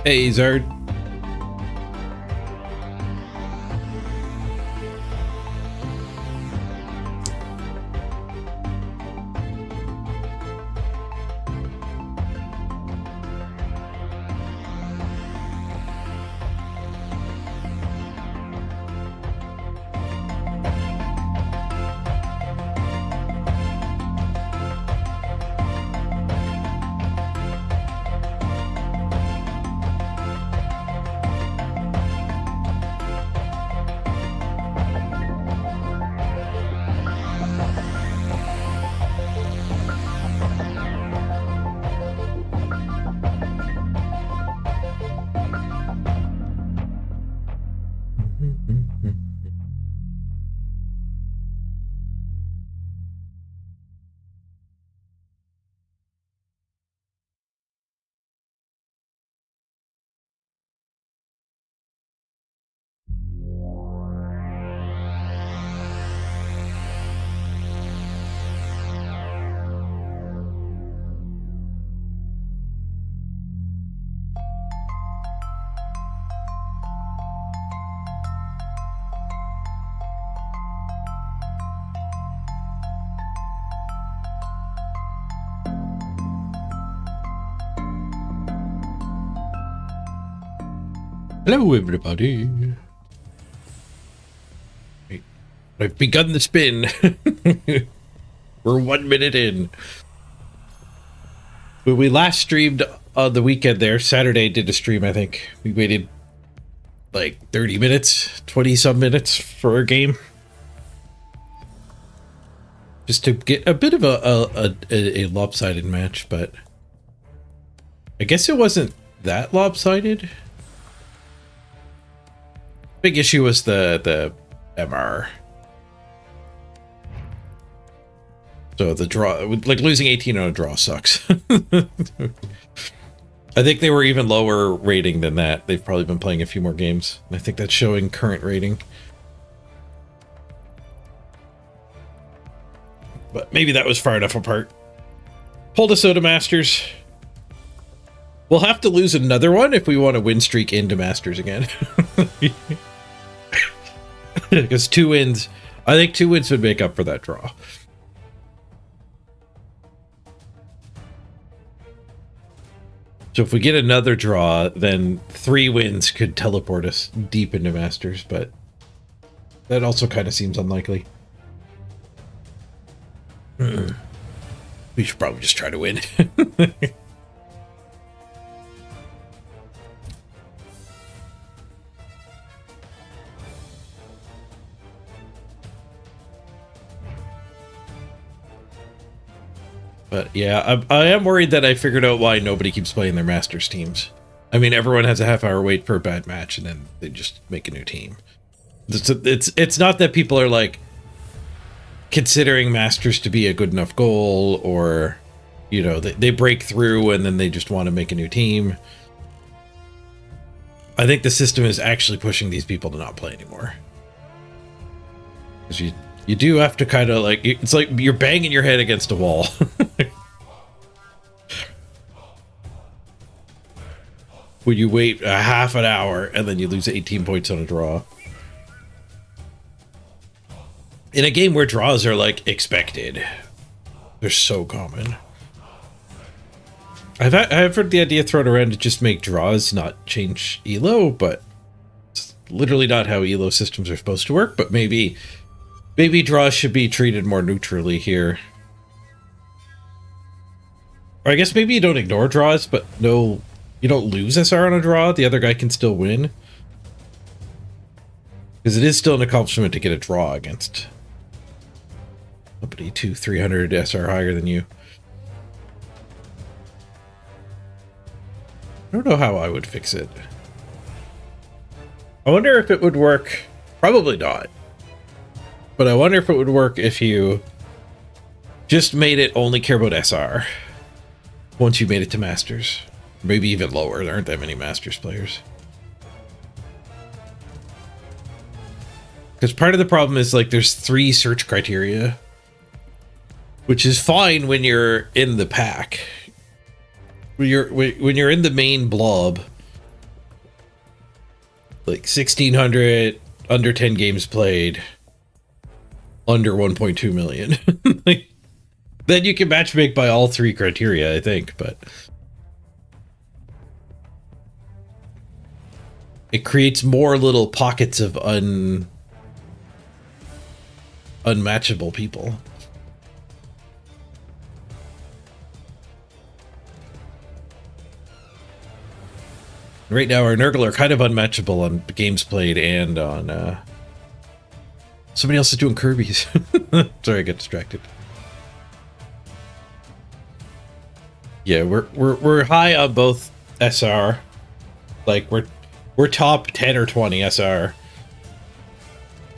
Hey, Zard. Hello, everybody. I've begun the spin. We're 1 minute in. When we last streamed on the weekend there, Saturday did a stream, I think. We waited like 30 minutes, 20-some minutes for a game. Just to get a bit of a lopsided match, but I guess it wasn't that lopsided. Big issue was the MR. So the draw, like losing 18 on a draw sucks. I think they were even lower rating than that. They've probably been playing a few more games. I think that's showing current rating. But maybe that was far enough apart. Pull the Soda Masters. We'll have to lose another one if we want to win streak into Masters again. Because 2 wins, I think 2 wins would make up for that draw. So if we get another draw, then 3 wins could teleport us deep into Masters, but that also kind of seems unlikely. We should probably just try to win. But yeah, I am worried that I figured out why nobody keeps playing their Masters teams. I mean, everyone has a half-hour wait for a bad match, and then they just make a new team. It's not that people are like considering Masters to be a good enough goal, or you know, they break through and then they just want to make a new team. I think the system is actually pushing these people to not play anymore. Because you do have to kind of like, it's like you're banging your head against a wall. When you wait a half an hour and then you lose 18 points on a draw. In a game where draws are like expected. They're so common. I've heard the idea thrown around to just make draws not change ELO, but it's literally not how ELO systems are supposed to work, but maybe draws should be treated more neutrally here. Or I guess maybe you don't ignore draws, but no, you don't lose SR on a draw. The other guy can still win. Because it is still an accomplishment to get a draw against somebody 200-300 SR higher than you. I don't know how I would fix it. I wonder if it would work. Probably not. But I wonder if it would work if you just made it only care about SR once you made it to Masters. Maybe even lower. There aren't that many Masters players. Because part of the problem is like there's 3 search criteria, which is fine when you're in the pack. When you're in the main blob, like 1,600, under 10 games played, under 1.2 million. Like, then you can matchmake by all three criteria, I think, but it creates more little pockets of unmatchable people. Right now, our Nurgle are kind of unmatchable on games played and on, somebody else is doing Kirby's. Sorry, I got distracted. Yeah, we're high on both SR. Like, we're top 10 or 20 SR.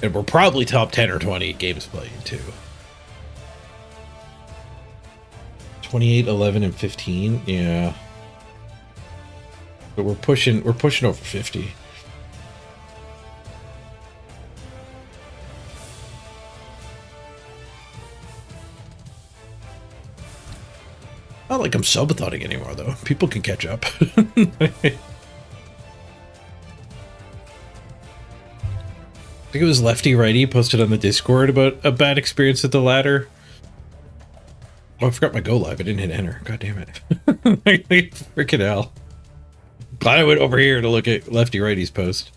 And we're probably top 10 or 20 games played, too. 28, 11, and 15? Yeah. But we're pushing over 50. Not like I'm subathonic anymore, though. People can catch up. I think it was Lefty Righty posted on the Discord about a bad experience at the ladder. Oh, I forgot my go live. I didn't hit enter. God damn it. Freaking hell. Glad I went over here to look at Lefty Righty's post.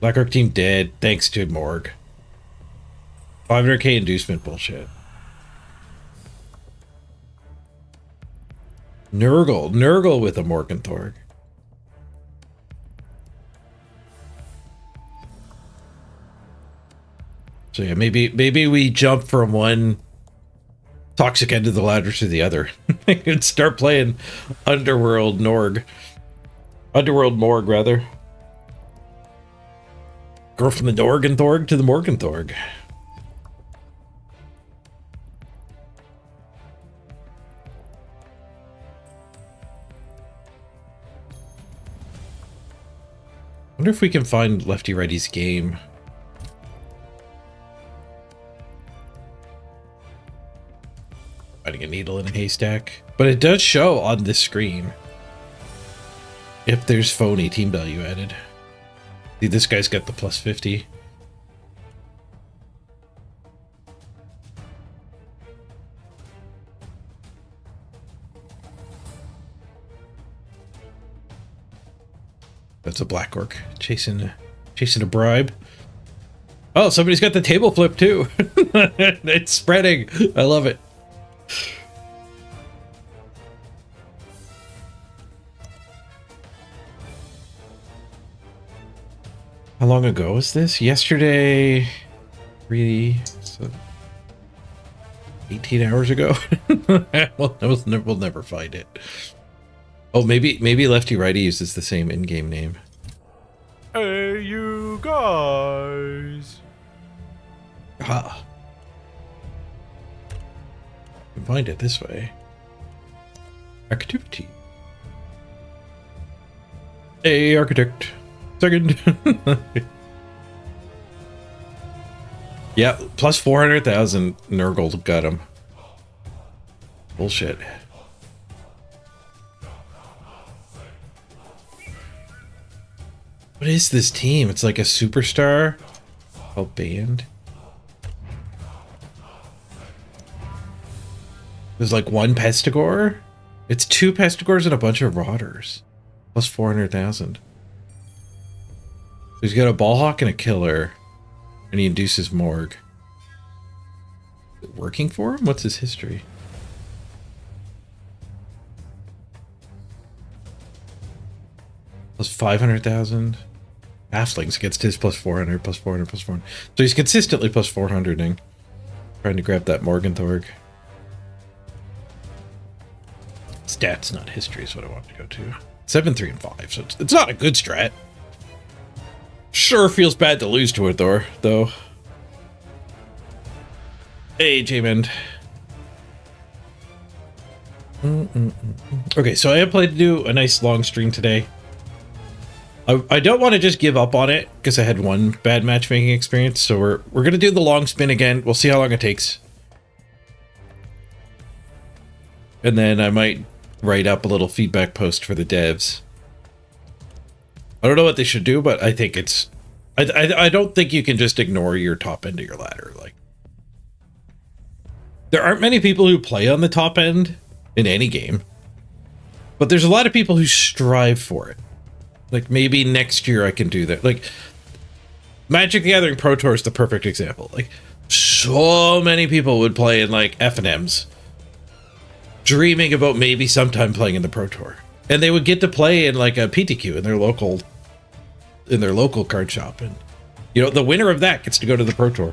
Blackrock team dead thanks to Morg. 500k inducement bullshit. Nurgle with a Morgenthorg. So yeah, maybe we jump from one toxic end of the ladder to the other and start playing Underworld Morg, rather. Go from the Norgenthorg to the Morgenthorg. Wonder if we can find Lefty Righty's game. Finding a needle in a haystack. But it does show on this screen if there's phony team value added. See, this guy's got the plus 50. That's a black orc chasing a bribe. Oh, somebody's got the table flip too. It's spreading. I love it. How long ago was this? Yesterday, really? So 18 hours ago. We'll never find it. Oh, maybe Lefty Righty uses the same in-game name. Hey, you guys. Ah. You can find it this way. Activity. Hey, architect. Second. Yeah, plus 400,000 Nurgle got him. Bullshit. What is this team? It's like a superstar band. There's like one Pestigore. It's two Pestigores and a bunch of Rotters. Plus 400,000. He's got a Ballhawk and a Killer. And he induces Morg. Is it working for him? What's his history? Plus 500,000. Halflings against his plus 400, plus 400, plus 400. So he's consistently plus 400ing. Trying to grab that Morgenthorg. Stats, not history, is what I want to go to. 7, 3, and 5. So it's not a good strat. Sure feels bad to lose to it, though. Hey, J-Man. Okay, so I am planning to do a nice long stream today. I don't want to just give up on it because I had one bad matchmaking experience. So we're gonna do the long spin again. We'll see how long it takes, and then I might write up a little feedback post for the devs. I don't know what they should do, but I think it's... I don't think you can just ignore your top end of your ladder. Like, there aren't many people who play on the top end in any game, but there's a lot of people who strive for it. Like, maybe next year I can do that. Like, Magic the Gathering Pro Tour is the perfect example. Like, so many people would play in, like, F&Ms, dreaming about maybe sometime playing in the Pro Tour. And they would get to play in, like, a PTQ in their local card shop. And, you know, the winner of that gets to go to the Pro Tour.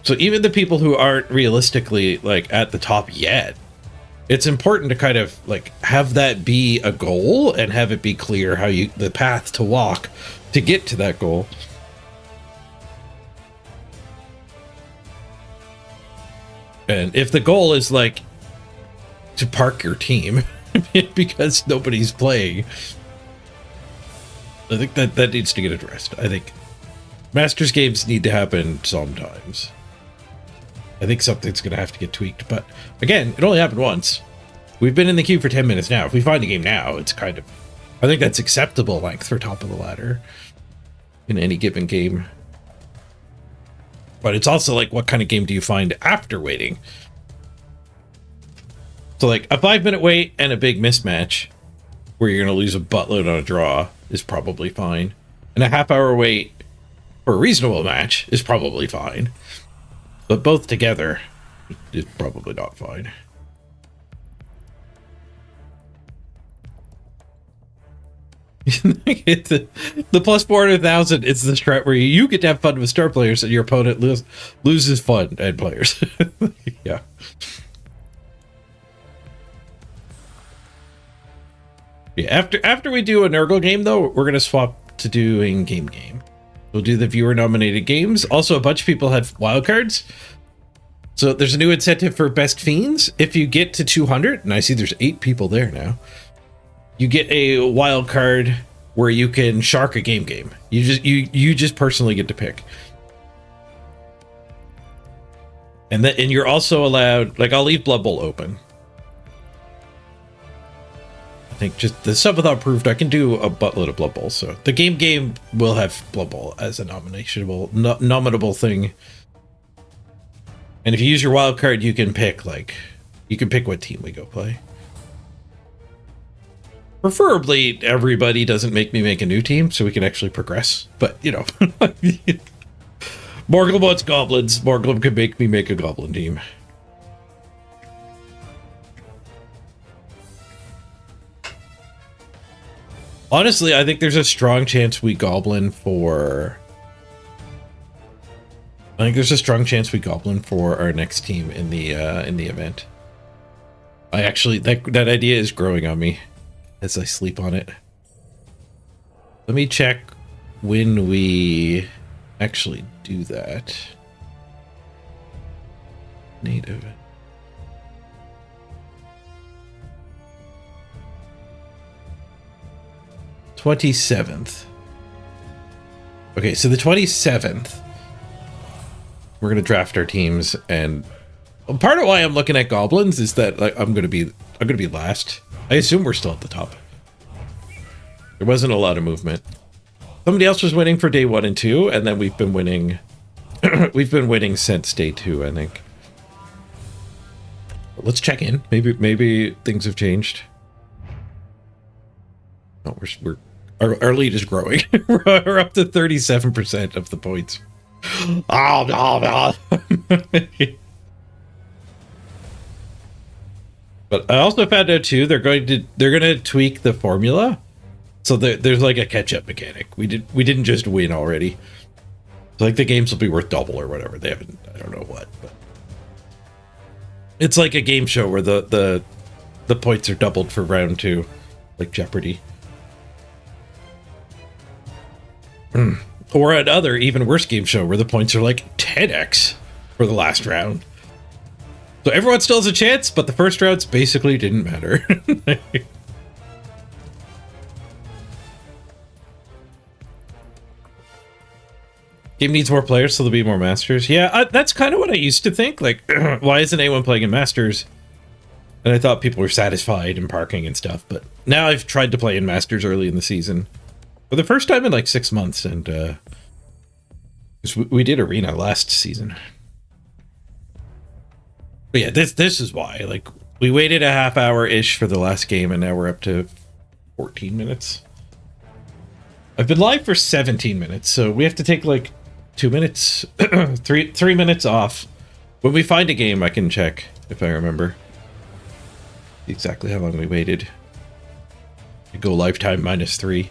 So even the people who aren't realistically, like, at the top yet, it's important to kind of, like, have that be a goal and have it be clear how the path to walk to get to that goal. And if the goal is, like, to park your team because nobody's playing, I think that needs to get addressed. I think Masters games need to happen sometimes. I think something's going to have to get tweaked. But again, it only happened once. We've been in the queue for 10 minutes now. If we find the game now, it's kind of... I think that's acceptable length for top of the ladder in any given game. But it's also like, what kind of game do you find after waiting? So like a 5-minute wait and a big mismatch where you're going to lose a buttload on a draw is probably fine. And a half-hour wait for a reasonable match is probably fine. But both together is probably not fine. The plus 400,000 is the strat where you get to have fun with star players and your opponent loses fun and players. Yeah. Yeah. After we do a Nurgle game, though, we're gonna swap to doing game. We'll do the viewer nominated games. Also, a bunch of people have wildcards. So there's a new incentive for best fiends. If you get to 200, and I see there's 8 people there now, you get a wild card where you can shark a game. You just personally get to pick. And you're also allowed, like, I'll leave Blood Bowl open. I think just the sub without approved, I can do a buttload of Blood Bowl. So the game will have Blood Bowl as a nominable thing. And if you use your wild card, you can pick, like, what team we go play. Preferably, everybody doesn't make me make a new team, so we can actually progress. But, you know, Morgul wants goblins. Morgul could make me make a goblin team. Honestly, I think there's a strong chance we goblin for... I think there's a strong chance we goblin for our next team in the event. I actually, that idea is growing on me as I sleep on it. Let me check when we actually do that. Native. – 27th. Okay, so the 27th. We're gonna draft our teams, and part of why I'm looking at goblins is that, like, I'm gonna be last. I assume we're still at the top. There wasn't a lot of movement. Somebody else was winning for day 1 and 2, and then we've been winning. We've been winning since day 2, I think. Let's check in. Maybe things have changed. No, our lead is growing. We're up to 37% of the points. Oh no. But I also found out too, they're gonna tweak the formula, so there's like a catch-up mechanic. We didn't just win already. So like the games will be worth double or whatever. They haven't, I don't know what, but it's like a game show where the points are doubled for round 2, like Jeopardy. Or another even worse game show where the points are like 10x for the last round. So everyone still has a chance, but the first rounds basically didn't matter. Game needs more players, so there'll be more Masters. Yeah, that's kind of what I used to think. Like, why isn't anyone playing in Masters? And I thought people were satisfied in parking and stuff, but now I've tried to play in Masters early in the season for the first time in like 6 months, and we did Arena last season. But yeah, this is why. Like, we waited a half hour-ish for the last game, and now we're up to 14 minutes. I've been live for 17 minutes, so we have to take like 2 minutes, three minutes off. When we find a game, I can check if I remember exactly how long we waited. Go lifetime -3.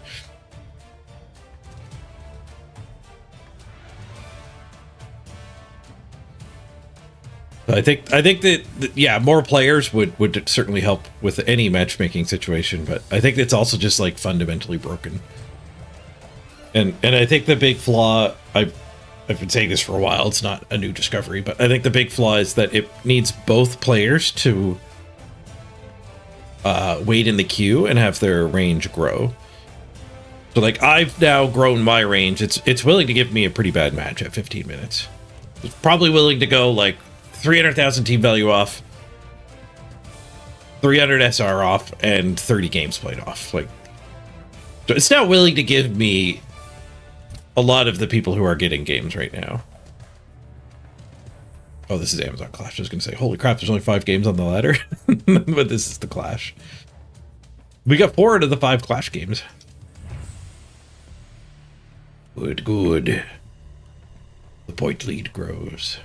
I think that yeah, more players would certainly help with any matchmaking situation, but I think it's also just like fundamentally broken. And I think the big flaw, I've been saying this for a while, it's not a new discovery, but I think the big flaw is that it needs both players to wait in the queue and have their range grow. So like, I've now grown my range. It's willing to give me a pretty bad match at 15 minutes. It's probably willing to go like 300,000 team value off, 300 SR off, and 30 games played off. Like, so it's now willing to give me a lot of the people who are getting games right now. Oh, this is Amazon Clash. I was going to say, holy crap, there's only 5 games on the ladder. But this is the Clash. We got 4 out of the 5 Clash games. Good, good. The point lead grows.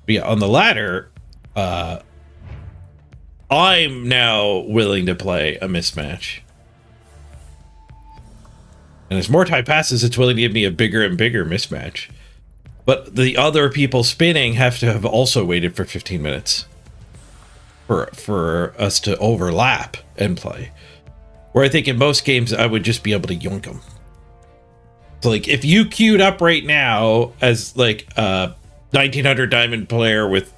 But yeah, on the ladder, I'm now willing to play a mismatch. And as more time passes, it's willing to give me a bigger and bigger mismatch. But the other people spinning have to have also waited for 15 minutes for us to overlap and play. Where I think in most games, I would just be able to yoink them. So like, if you queued up right now as like a 1900 diamond player with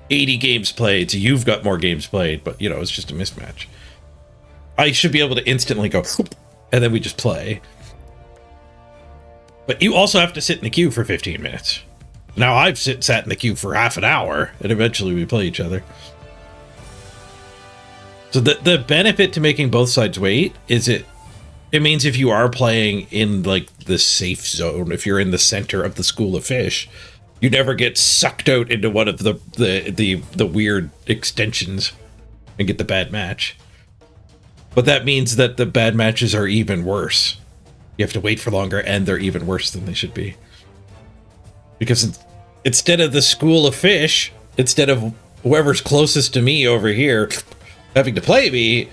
80 games played, so you've got more games played, but you know, it's just a mismatch. I should be able to instantly go, and then we just play. But you also have to sit in the queue for 15 minutes. Now I've sat in the queue for half an hour, and eventually we play each other. So the benefit to making both sides wait is it means if you are playing in like the safe zone, if you're in the center of the school of fish, you never get sucked out into one of the weird extensions and get the bad match. But that means that the bad matches are even worse. You have to wait for longer, and they're even worse than they should be. Because instead of the school of fish, instead of whoever's closest to me over here having to play me,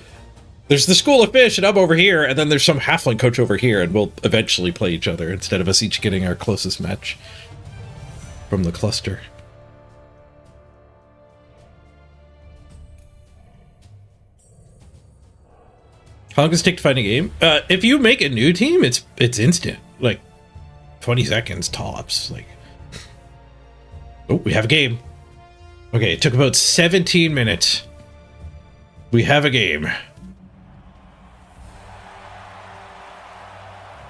there's the school of fish, and I'm over here, and then there's some halfling coach over here, and we'll eventually play each other instead of us each getting our closest match from the cluster. How long does it take to find a game? If you make a new team, it's instant. Like 20 seconds tops. Like, oh, we have a game. Okay, it took about 17 minutes. We have a game.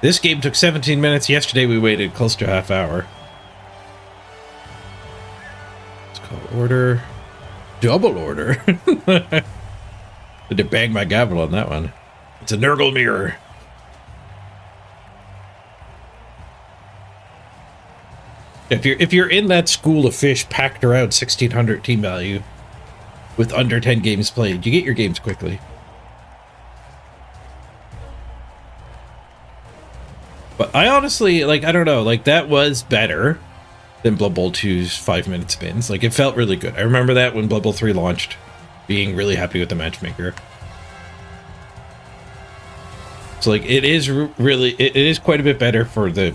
This game took 17 minutes. Yesterday we waited close to a half hour. Let's call order. Double order. Had to bang my gavel on that one. It's a Nurgle mirror. If you're in that school of fish packed around 1600 team value with under 10 games played, you get your games quickly. But I honestly, like, I don't know, like, that was better than Blood Bowl 2's 5-minute spins. Like, it felt really good. I remember that when Blood Bowl 3 launched, being really happy with the matchmaker. So, like, it is really, it is quite a bit better for the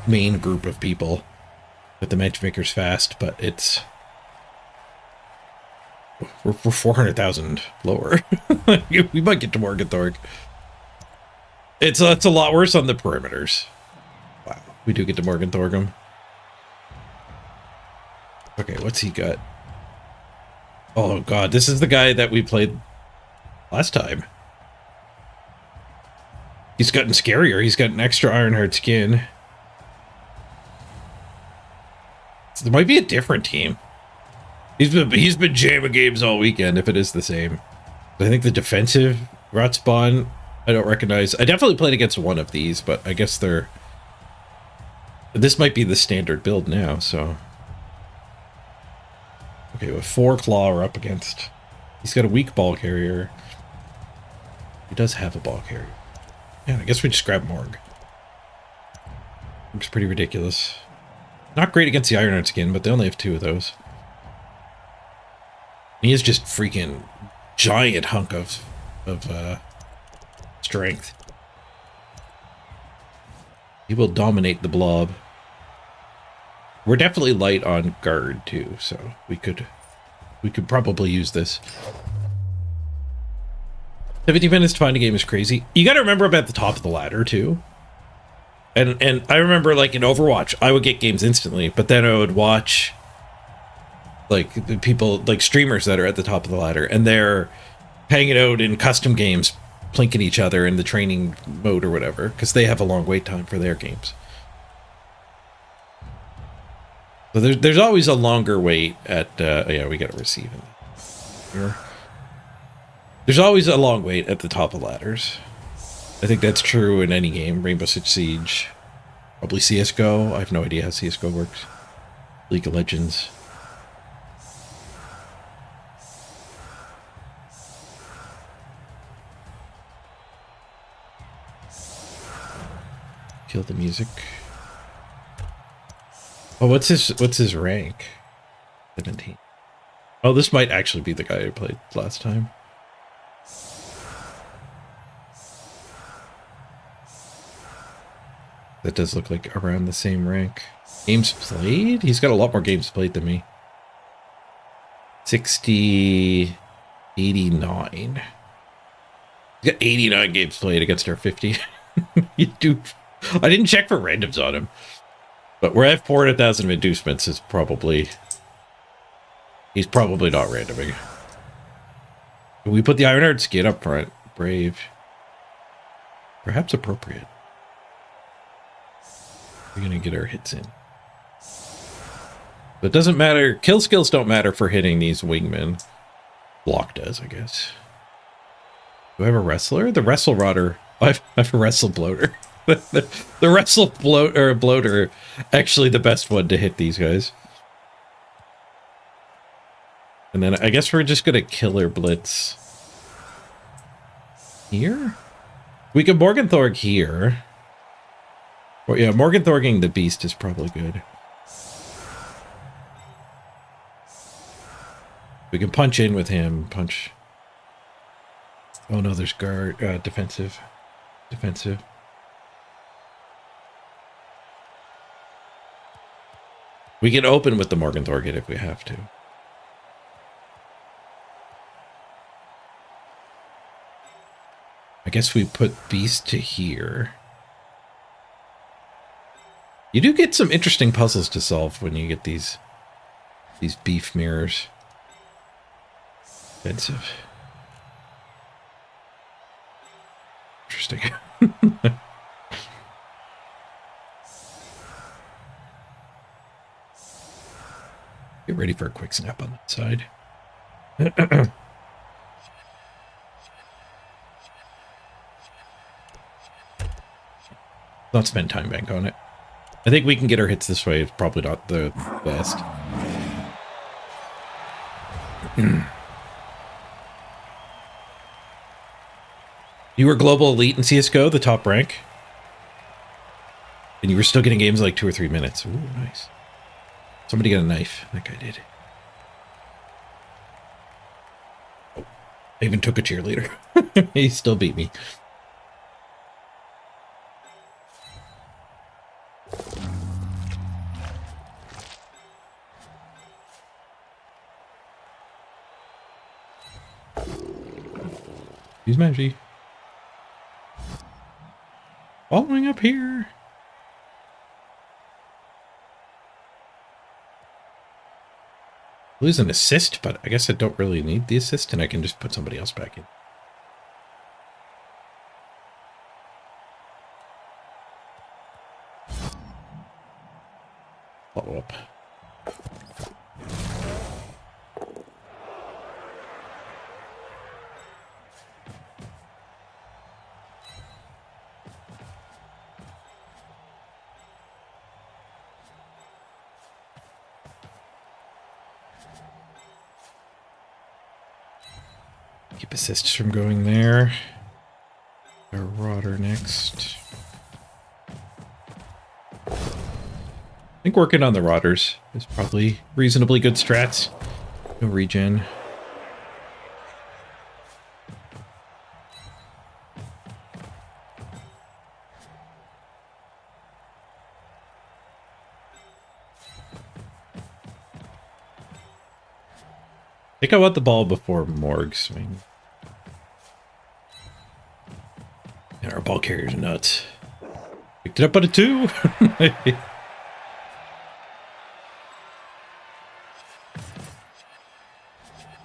main group of people that the matchmaker's fast, but it's, we're 400,000 lower. We might get to Morgenthorg. It's a lot worse on the perimeters. Wow, we do get to Morgenthorgum. Okay, what's he got? Oh god, this is the guy that we played last time. He's gotten scarier. He's got an extra Ironheart skin. There might be a different team. He's been jamming games all weekend, if it is the same. I think the defensive rot spawn, I don't recognize. I definitely played against one of these, but I guess they're... This might be the standard build now, so... Okay, with 4 claw we're up against. He's got a weak ball carrier. He does have a ball carrier. Yeah, I guess we just grab Morg. Looks pretty ridiculous. Not great against the Ironheart skin, but they only have 2 of those. He is just freaking giant hunk of strength. He will dominate the blob. We're definitely light on guard too, so we could probably use this. 70 minutes to find a game is crazy. You got to remember I'm at the top of the ladder too. And I remember, like, in Overwatch, I would get games instantly, but then I would watch, like, the people, like, streamers that are at the top of the ladder, and they're hanging out in custom games, plinking each other in the training mode or whatever, because they have a long wait time for their games. So there's always a longer wait at, yeah, we got to receive it here. There's always a long wait at the top of ladders. I think that's true in any game. Rainbow Six Siege. Probably CSGO. I have no idea how CSGO works. League of Legends. Kill the music. Oh, what's his rank? 17. Oh, this might actually be the guy I played last time. That does look like around the same rank. Games played? He's got a lot more games played than me. 60... 89. He's got 89 games played against our 50. You do... I didn't check for randoms on him. But we're at 400,000 inducements is probably... He's probably not randoming. We put the Ironheart skin up front. Brave. Perhaps appropriate. We're gonna get our hits in. But it doesn't matter. Kill skills don't matter for hitting these wingmen. Block does, I guess. Do I have a wrestler? The wrestle rodder. I have a wrestle bloater. the wrestle bloater, actually the best one to hit these guys. And then I guess we're just gonna killer blitz here. We can Morgenthorg here. Well, yeah, Morgenthorging the beast is probably good. We can punch in with him. Punch. Oh no, there's guard. Defensive. Defensive. We can open with the Morgenthorg if we have to. I guess we put beast to here. You do get some interesting puzzles to solve when you get these beef mirrors. Expensive. Interesting. Get ready for a quick snap on that side. Not spend time bank on it. I think we can get our hits this way. It's probably not the best. You were global elite in CSGO, the top rank. And you were still getting games like 2 or 3 minutes. Ooh, nice. Somebody got a knife. That guy did. Oh, I even took a cheerleader. He still beat me. Use magic. Following up here. Lose an assist, but I guess I don't really need the assist, and I can just put somebody else back in. Follow up. Keep assists from going there. Our Rotter next. I think working on the Rotters is probably reasonably good strats. No regen. I think I want the ball before Morg swing. And our ball carrier's nuts. Picked it up on a 2.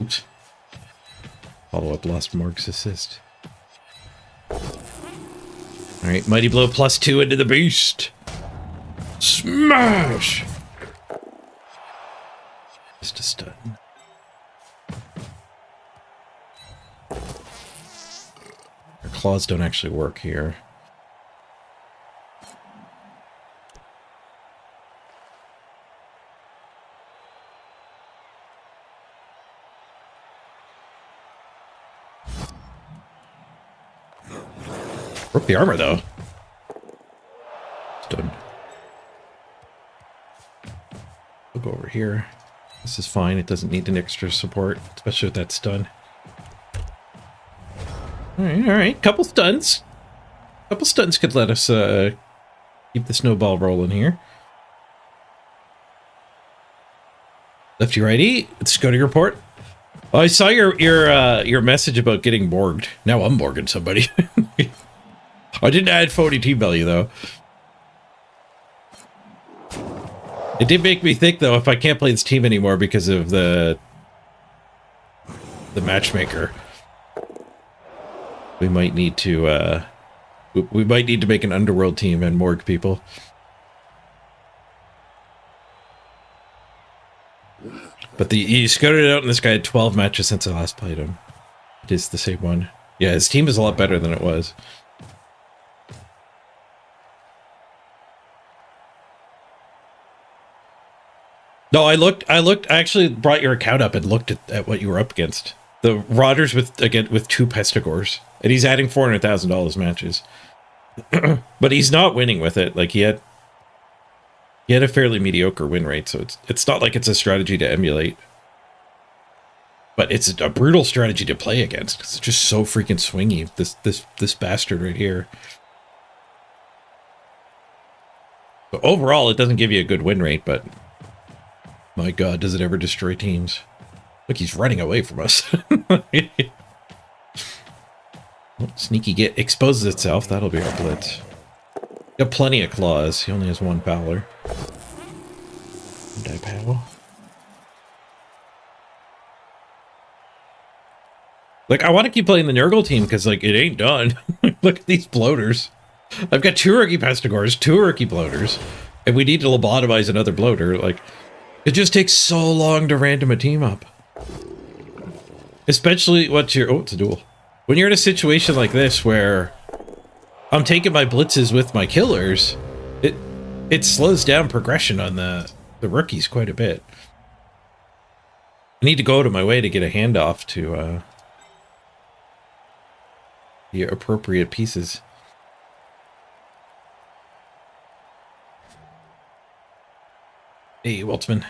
Oops. Follow up lost Morg's assist. Alright, Mighty Blow +2 into the beast. Smash! Just a stun. Our claws don't actually work here. Broke the armor though. Stun. We'll go over here. This is fine. It doesn't need an extra support, especially with that stun. Alright. Couple stuns. Couple stuns could let us keep the snowball rolling here. Lefty righty. Let's go to your port. Oh, I saw your message about getting Borged. Now I'm Borging somebody. I didn't add 40 team value though. It did make me think though, if I can't play this team anymore because of the matchmaker, we might need to make an underworld team and Morg people. But you scouted it out and this guy had 12 matches since I last played him. It is the same one. Yeah, his team is a lot better than it was. No, I actually brought your account up and looked at what you were up against. The Rotters with 2 Pestigors. And he's adding $400,000 matches. But he's not winning with it. Like he had a fairly mediocre win rate, so it's not like it's a strategy to emulate. But it's a brutal strategy to play against. It's just so freaking swingy, this bastard right here. So overall, it doesn't give you a good win rate, but my god, does it ever destroy teams. Look, he's running away from us. Well, sneaky get exposes itself. That'll be our blitz. Got plenty of claws. He only has 1 Fowler. Die pow. Like, I want to keep playing the Nurgle team because, like, it ain't done. Look at these bloaters. I've got 2 rookie Pestigors, 2 rookie bloaters, and we need to lobotomize another bloater. Like, it just takes so long to random a team up. Especially once you're... Oh, it's a duel. When you're in a situation like this where I'm taking my blitzes with my killers, it slows down progression on the rookies quite a bit. I need to go out of my way to get a handoff to the appropriate pieces. Hey, Weltzman.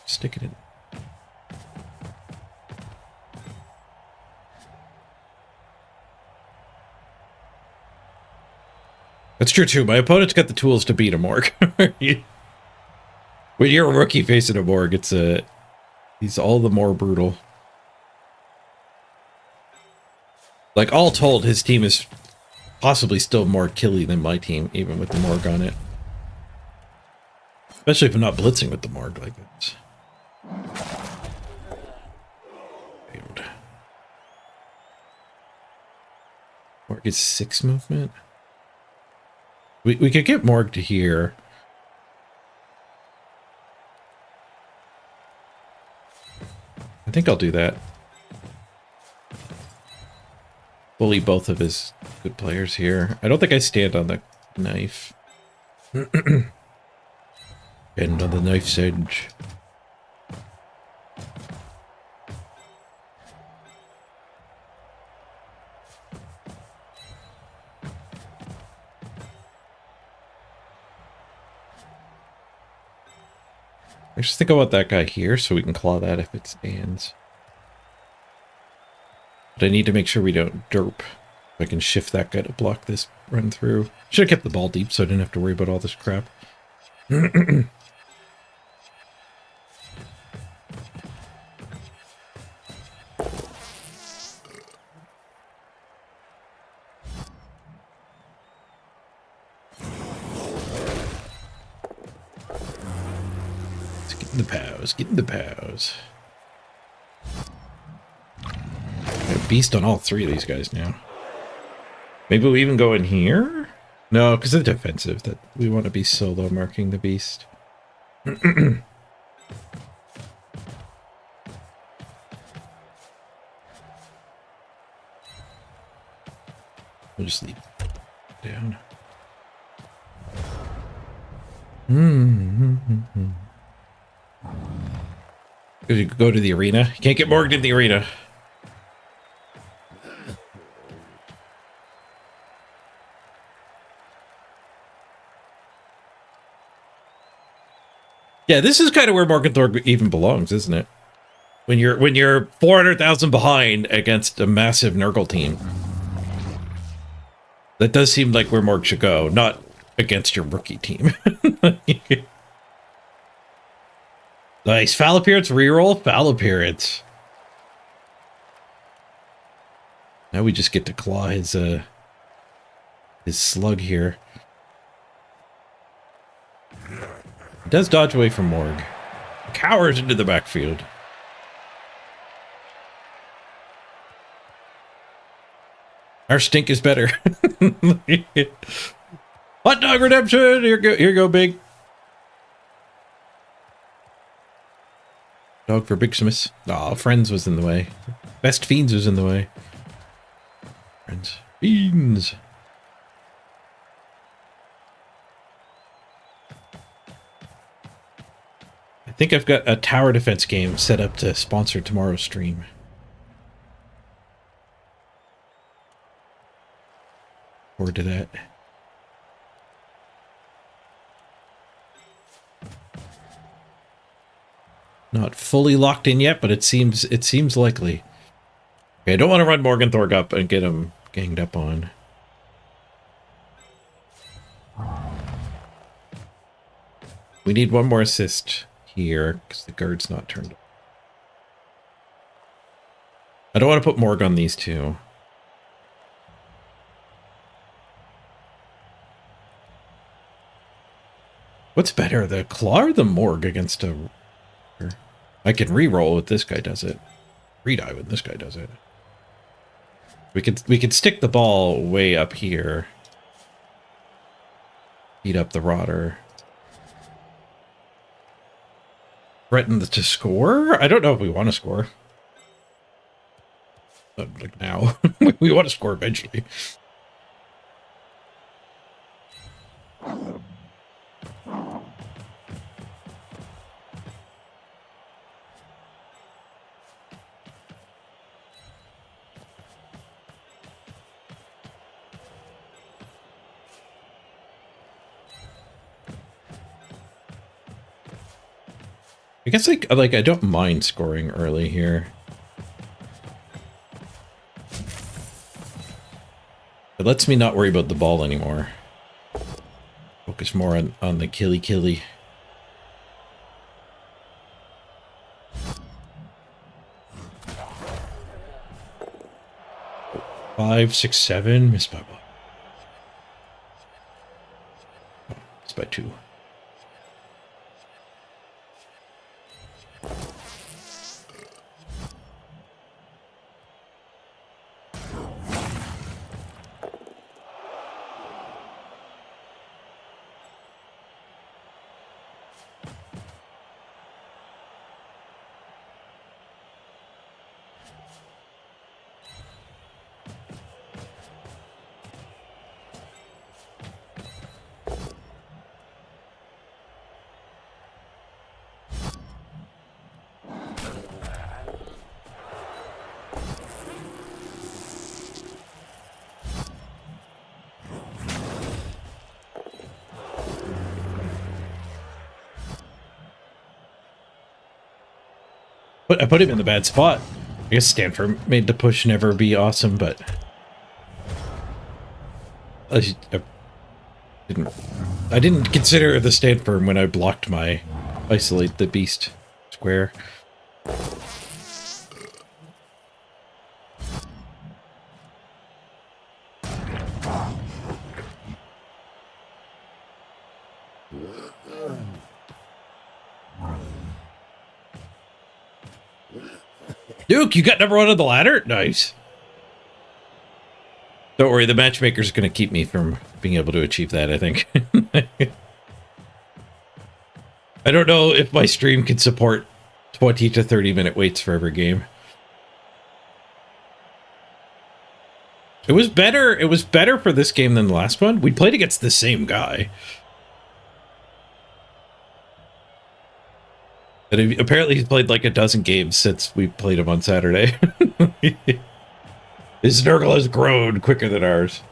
Stick it in. That's true too. My opponent's got the tools to beat a Morg. When you're a rookie facing a Morg, he's all the more brutal. Like, all told, his team is possibly still more killy than my team, even with the Morg on it. Especially if I'm not blitzing with the Morg like this. Morg is 6 movement. We could get Morg to here. I think I'll do that. Bully both of his good players here. I don't think I stand on the knife. Bend on the knife's edge. I just think I want that guy here so we can claw that if it stands. But I need to make sure we don't derp. I can shift that guy to block this run through. Should have kept the ball deep so I didn't have to worry about all this crap. Getting the pows, getting the pows. Got a beast on all three of these guys now. Maybe we even go in here? No, because it's defensive. That we want to be solo marking the beast. We'll just leave it down. Go to the arena. You can't get morged in the arena. Yeah, this is kind of where Morgenthorpe even belongs, isn't it? When you're 400,000 behind against a massive Nurgle team. That does seem like where Morg should go, not against your rookie team. Nice. Foul appearance, reroll, foul appearance. Now we just get to claw his slug here. He does dodge away from Morg. Cowers into the backfield. Our stink is better. Hot dog redemption! Here you go, big. Dog for Big Smith. Aw, Friends was in the way. Best Fiends was in the way. Friends. Fiends! I think I've got a tower defense game set up to sponsor tomorrow's stream. Forward to that. Not fully locked in yet, but it seems likely. Okay, I don't want to run Morgenthorpe up and get him ganged up on. We need one more assist here because the guard's not turned on. I don't want to put Morg on these two. What's better, the claw or the Morg against a... I can re-roll if this guy does it. Re-die when this guy does it. We could stick the ball way up here. Beat up the Rotter. Threaten to score? I don't know if we want to score. But like now. We want to score eventually. I guess like I don't mind scoring early here. It lets me not worry about the ball anymore. Focus more on the killy. 5, 6, 7. Missed by what? Oh, missed by 2. I put him in the bad spot. I guess Stanford made the push never be awesome, but I didn't consider the Stanford when I blocked my isolate the beast square. Duke, you got number 1 on the ladder? Nice. Don't worry, the matchmaker's going to keep me from being able to achieve that, I think. I don't know if my stream can support 20 to 30 minute waits for every game. It was better for this game than the last one. We played against the same guy. And apparently he's played like a dozen games since we played him on Saturday. His Nurgle has grown quicker than ours.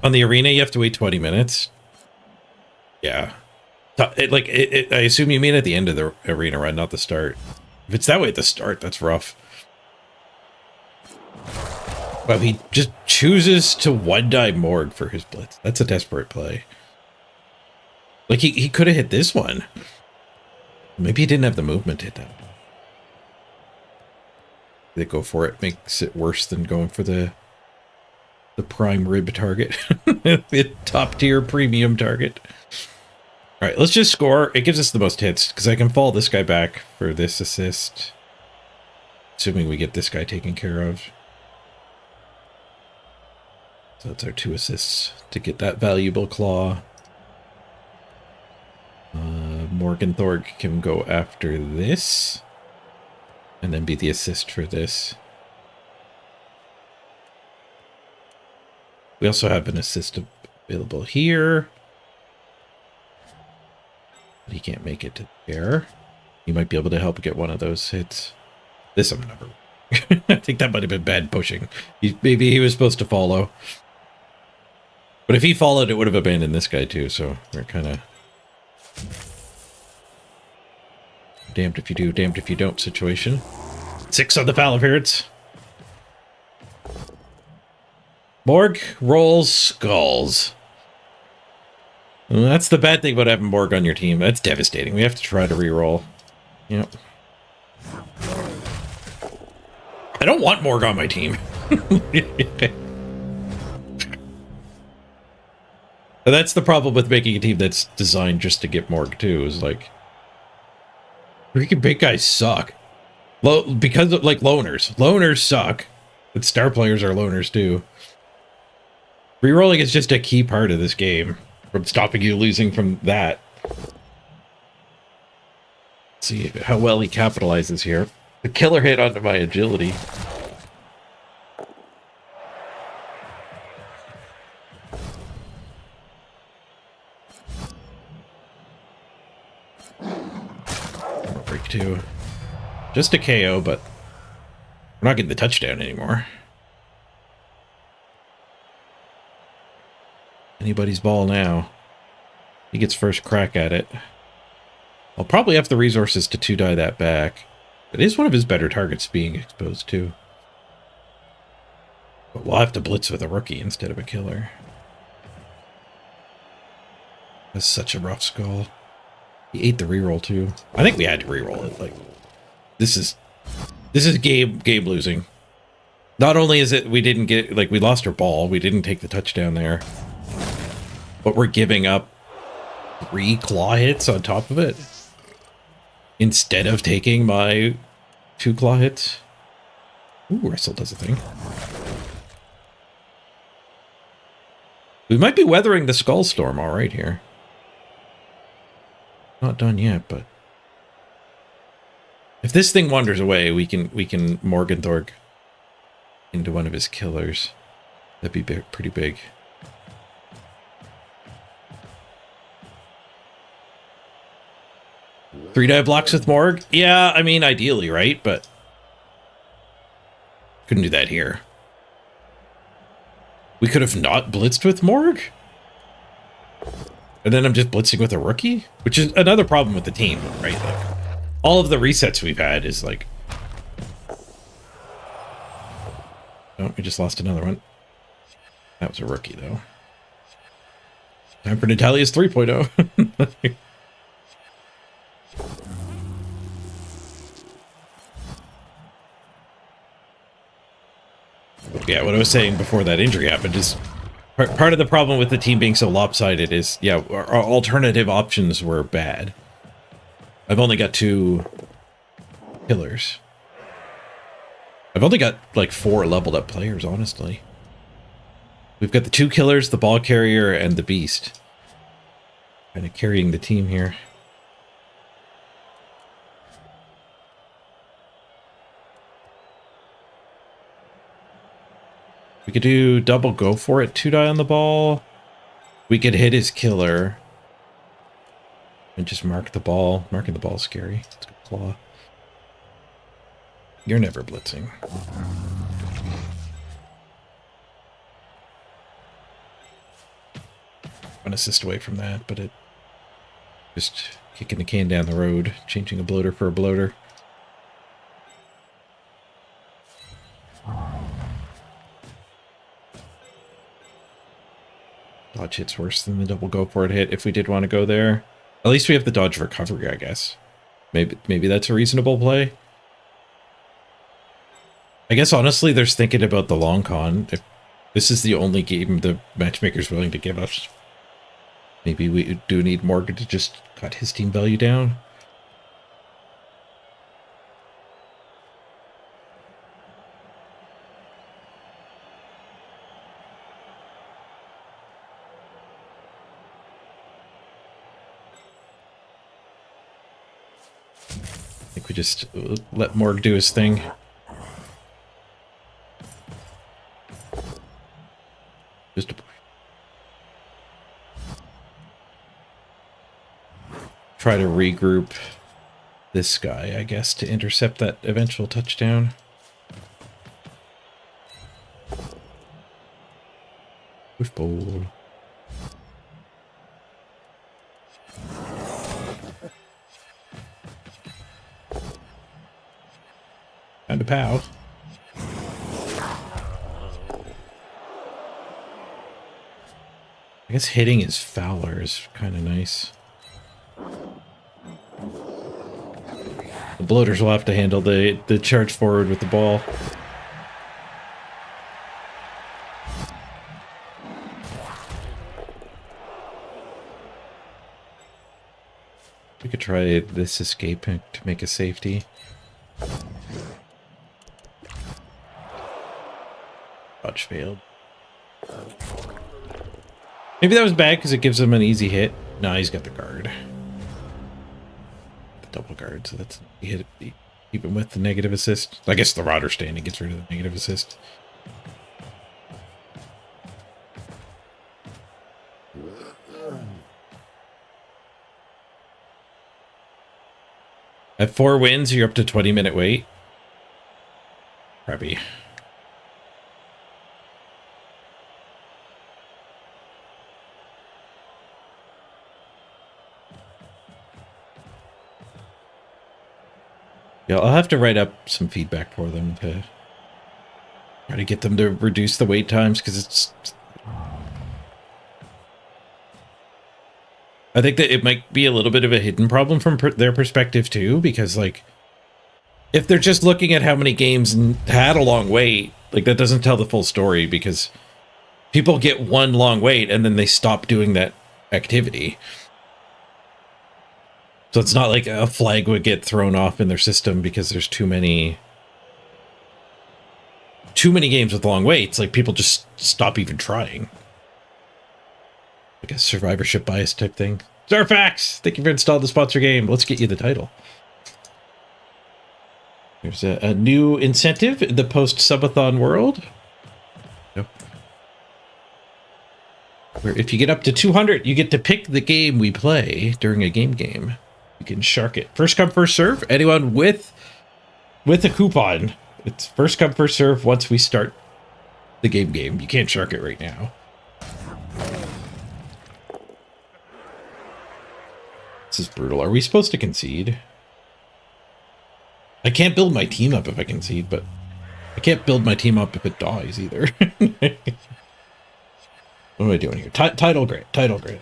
On the arena, you have to wait 20 minutes. Yeah. I assume you mean at the end of the arena run, not the start. If it's that way at the start, that's rough. Well, he just chooses to one-die Morg for his blitz. That's a desperate play. Like, he could have hit this one. Maybe he didn't have the movement to hit that. They go for it makes it worse than going for the prime rib target. The top tier premium target. All right, let's just score. It gives us the most hits because I can fall this guy back for this assist. Assuming we get this guy taken care of. So that's our 2 assists to get that valuable claw. Morgenthorg can go after this. And then be the assist for this. We also have an assist available here. But he can't make it to there. He might be able to help get one of those hits. This I'm never. I think that might have been bad pushing. Maybe he was supposed to follow. But if he followed, it would have abandoned this guy too, so we're kind of damned if you do, damned if you don't situation. 6 on the foul appearance. Morg rolls skulls. Well, that's the bad thing about having Morg on your team. That's devastating. We have to try to reroll. Yep. I don't want Morg on my team. That's the problem with making a team that's designed just to get Morg too, is like freaking big guys suck. Because of like loners. Loners suck. But star players are loners too. Rerolling is just a key part of this game. From stopping you losing from that. Let's see how well he capitalizes here. The killer hit onto my agility. Break 2. Just a KO, but we're not getting the touchdown anymore. Anybody's ball now. He gets first crack at it. I'll probably have the resources to 2-die that back. It is one of his better targets being exposed to. But we'll have to blitz with a rookie instead of a killer. That's such a rough skull. He ate the reroll too. I think we had to reroll it. Like, this is game losing. Not only is it we didn't get, like, we lost our ball, we didn't take the touchdown there, but we're giving up 3 claw hits on top of it instead of taking my 2 claw hits. Ooh, wrestle does a thing. We might be weathering the skull storm all right here. Not done yet, but if this thing wanders away, we can Morgenthorg into one of his killers. That'd be big, pretty big. Three-die blocks with Morg? Yeah, I mean, ideally, right? But couldn't do that here. We could have not blitzed with Morg? And then I'm just blitzing with a rookie, which is another problem with the team, right? Like, all of the resets we've had is like... Oh, we just lost another one. That was a rookie, though. Time for Natalia's 3.0. Yeah, what I was saying before that injury happened is part of the problem with the team being so lopsided is, yeah, our alternative options were bad. I've only got 2 killers. I've only got like 4 leveled up players, honestly. We've got the 2 killers, the ball carrier, and the beast. Kind of carrying the team here. We could do double go for it, 2 die on the ball. We could hit his killer. And just mark the ball. Marking the ball is scary. Let's go claw. You're never blitzing. One assist away from that, but it just kicking the can down the road, changing a bloater for a bloater. Dodge hit's worse than the double go for it hit if we did want to go there. At least we have the dodge recovery, I guess. Maybe that's a reasonable play. I guess honestly, there's thinking about the long con. If this is the only game the matchmaker's willing to give us, maybe we do need Morgan to just cut his team value down. I think we just let Morg do his thing. Just try to regroup this guy, I guess, to intercept that eventual touchdown. Push ball. Time to pow. I guess hitting his Fowler is kind of nice. The bloaters will have to handle the charge forward with the ball. We could try this escape to make a safety. Dodge failed. Maybe that was bad because it gives him an easy hit. No, he's got the guard. The double guard, so that's he hit it. Keep him with the negative assist. I guess the Rodder standing gets rid of the negative assist. At 4 wins, you're up to 20-minute wait. Crappy. Yeah, I'll have to write up some feedback for them to try to get them to reduce the wait times, because it's... I think that it might be a little bit of a hidden problem from their perspective too, because like, if they're just looking at how many games had a long wait, like that doesn't tell the full story, because people get one long wait and then they stop doing that activity. So it's not like a flag would get thrown off in their system because there's too many games with long waits. Like people just stop even trying. Like a survivorship bias type thing. Zarfax, thank you for installing the sponsor game. Let's get you the title. There's a new incentive in the post-subathon world. Yep. Where if you get up to 200, you get to pick the game we play during a game. You can shark it. First come, first serve. Anyone with a coupon. It's first come, first serve once we start the game. You can't shark it right now. This is brutal. Are we supposed to concede? I can't build my team up if I concede, but I can't build my team up if it dies either. What am I doing here? Title grid. Title grid.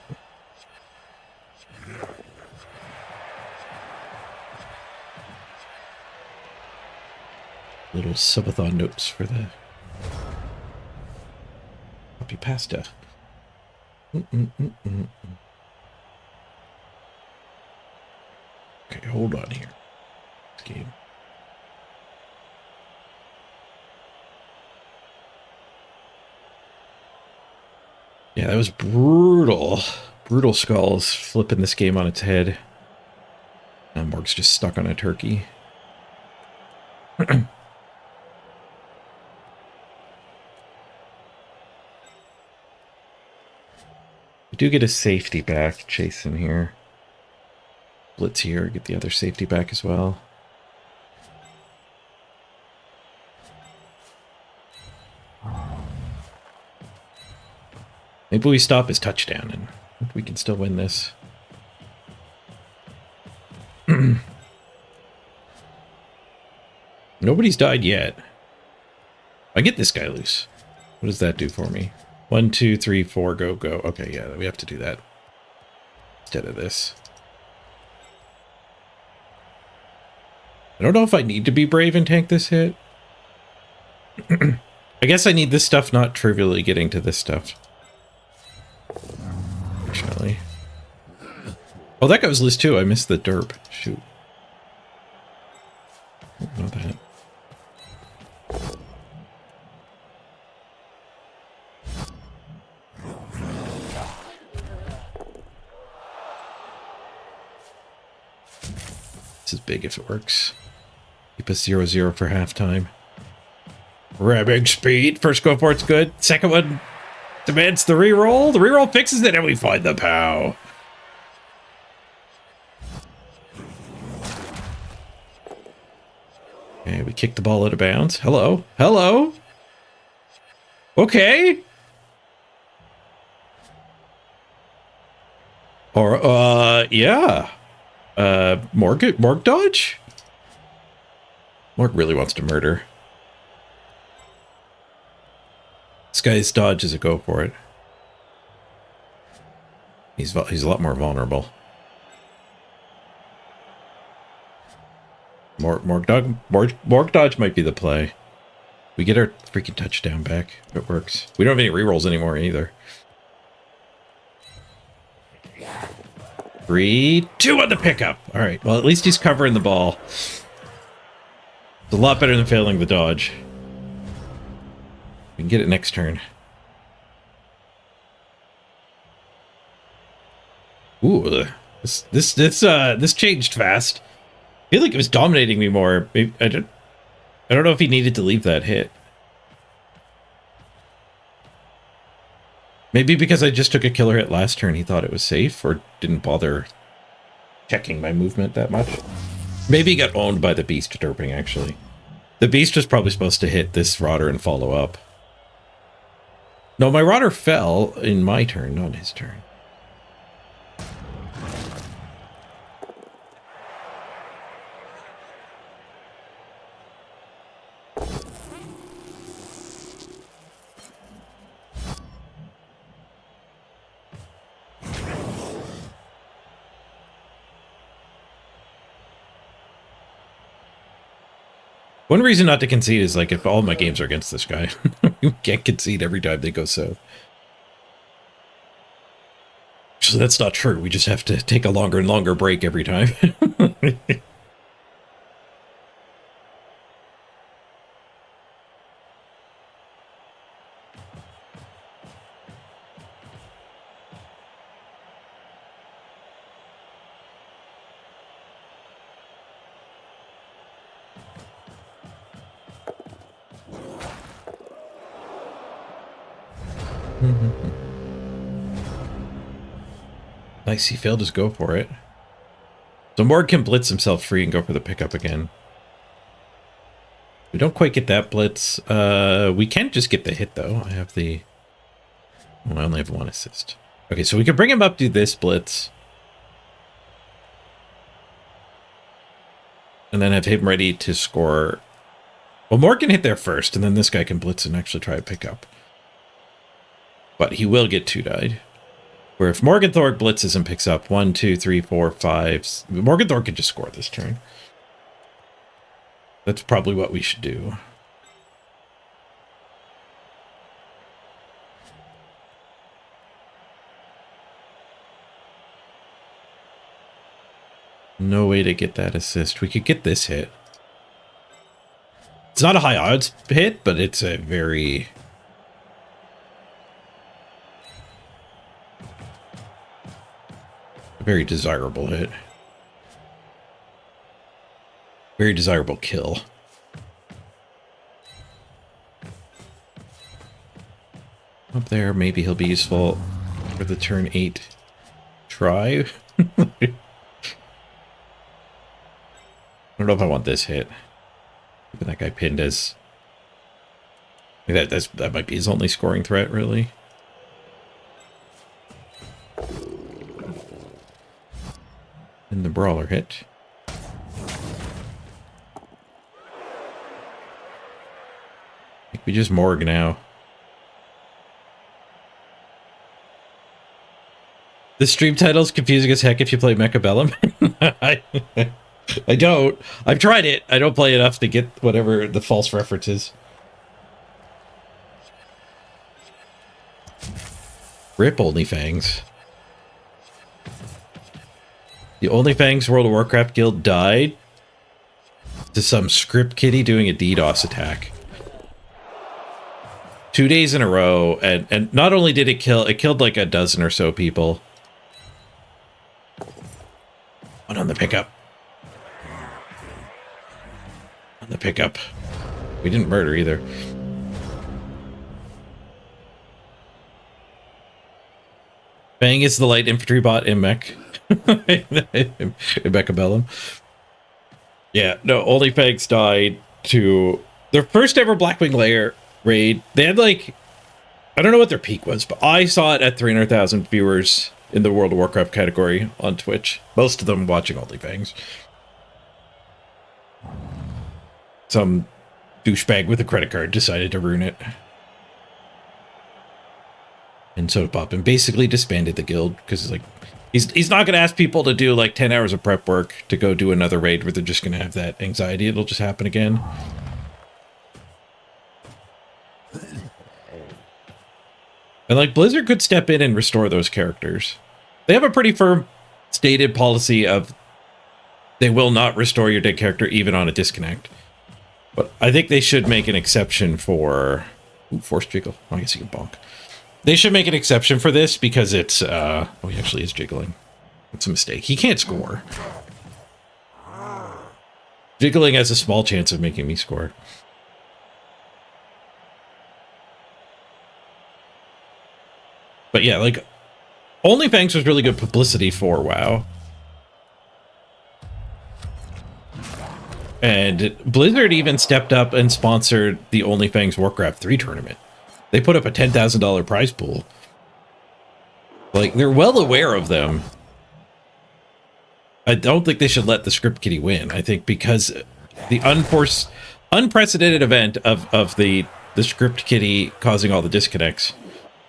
Little subathon notes for the copy pasta. Okay, hold on here. This game. Yeah, that was brutal. Brutal skulls flipping this game on its head. Now Morg's just stuck on a turkey. We do get a safety back, chasing here. Blitz here, get the other safety back as well. Maybe we stop his touchdown and we can still win this. Nobody's died yet. I get this guy loose. What does that do for me? 1, 2, 3, 4, go, go. Okay, yeah, we have to do that instead of this. I don't know if I need to be brave and tank this hit. I guess I need this stuff not trivially getting to this stuff. Fortunately. Oh, that guy was loose too. I missed the derp. Shoot. I don't know that. This is big if it works. Keep us 0-0 for halftime. Ramming speed. First go for it's good. Second one demands the reroll. The reroll fixes it and we find the POW. Okay, we kick the ball out of bounds. Hello. Hello. Okay. Or, yeah. Morg dodge? Morg really wants to murder. This guy's dodge is a go for it. He's a lot more vulnerable. Morg dodge might be the play. We get our freaking touchdown back if it works. We don't have any rerolls anymore either. 3, 2 on the pickup. All right. Well, at least he's covering the ball. It's a lot better than failing the dodge. We can get it next turn. Ooh, this changed fast. I feel like it was dominating me more. Maybe, I don't know if he needed to leave that hit. Maybe because I just took a killer hit last turn, he thought it was safe or didn't bother checking my movement that much. Maybe he got owned by the beast derping, actually. The beast was probably supposed to hit this rodder and follow up. No, my rodder fell in my turn, not his turn. One reason not to concede is like if all my games are against this guy, you can't concede every time they go south. So that's not true. We just have to take a longer and longer break every time. Nice, he failed his go for it. So Morg can blitz himself free and go for the pickup again. We don't quite get that blitz. We can just get the hit though. I have the... Well, I only have 1 assist. Okay, so we can bring him up, do this blitz. and then have him ready to score. Well, Morg can hit there first, and then this guy can blitz and actually try to pick up. But he will get 2-died. Where if Morgenthorpe blitzes and picks up 1, 2, 3, 4, 5, Morgenthorpe can just score this turn. That's probably what we should do. No way to get that assist. We could get this hit. It's not a high odds hit, but it's a very... very desirable hit. Very desirable kill. Up there, maybe he'll be useful for the turn 8 try. I don't know if I want this hit. Keeping that guy pinned as... that might be his only scoring threat, really. And the brawler hit. I think we just Morg now. The stream title's confusing as heck if you play Mechabellum. I don't. I've tried it. I don't play enough to get whatever the false reference is. RIP OnlyFangs. The OnlyFangs World of Warcraft guild died to some script kiddie doing a DDoS attack. 2 days in a row, and not only did it killed like a dozen or so people. One on the pickup. On the pickup. We didn't murder either. Bang is the light infantry bot in mech. in Mechabellum. Yeah, no, OnlyFangs died to their first ever Blackwing Lair raid. They had like, I don't know what their peak was, but I saw it at 300,000 viewers in the World of Warcraft category on Twitch. Most of them watching OnlyFangs. Some douchebag with a credit card decided to ruin it. And so Pop and basically disbanded the guild because like he's not going to ask people to do like 10 hours of prep work to go do another raid where they're just going to have that anxiety. It'll just happen again. And like Blizzard could step in and restore those characters. They have a pretty firm stated policy of they will not restore your dead character even on a disconnect. But I think they should make an exception for... Ooh, force jiggle. Oh, I guess you can bonk. They should make an exception for this because it's... oh, he actually is jiggling. It's a mistake. He can't score. Jiggling has a small chance of making me score. But yeah, like... OnlyFangs was really good publicity for WoW. And Blizzard even stepped up and sponsored the OnlyFangs Warcraft 3 tournament. They put up a $10,000 prize pool. Like, they're well aware of them. I don't think they should let the script kiddie win. I think because the unprecedented event of the script kiddie causing all the disconnects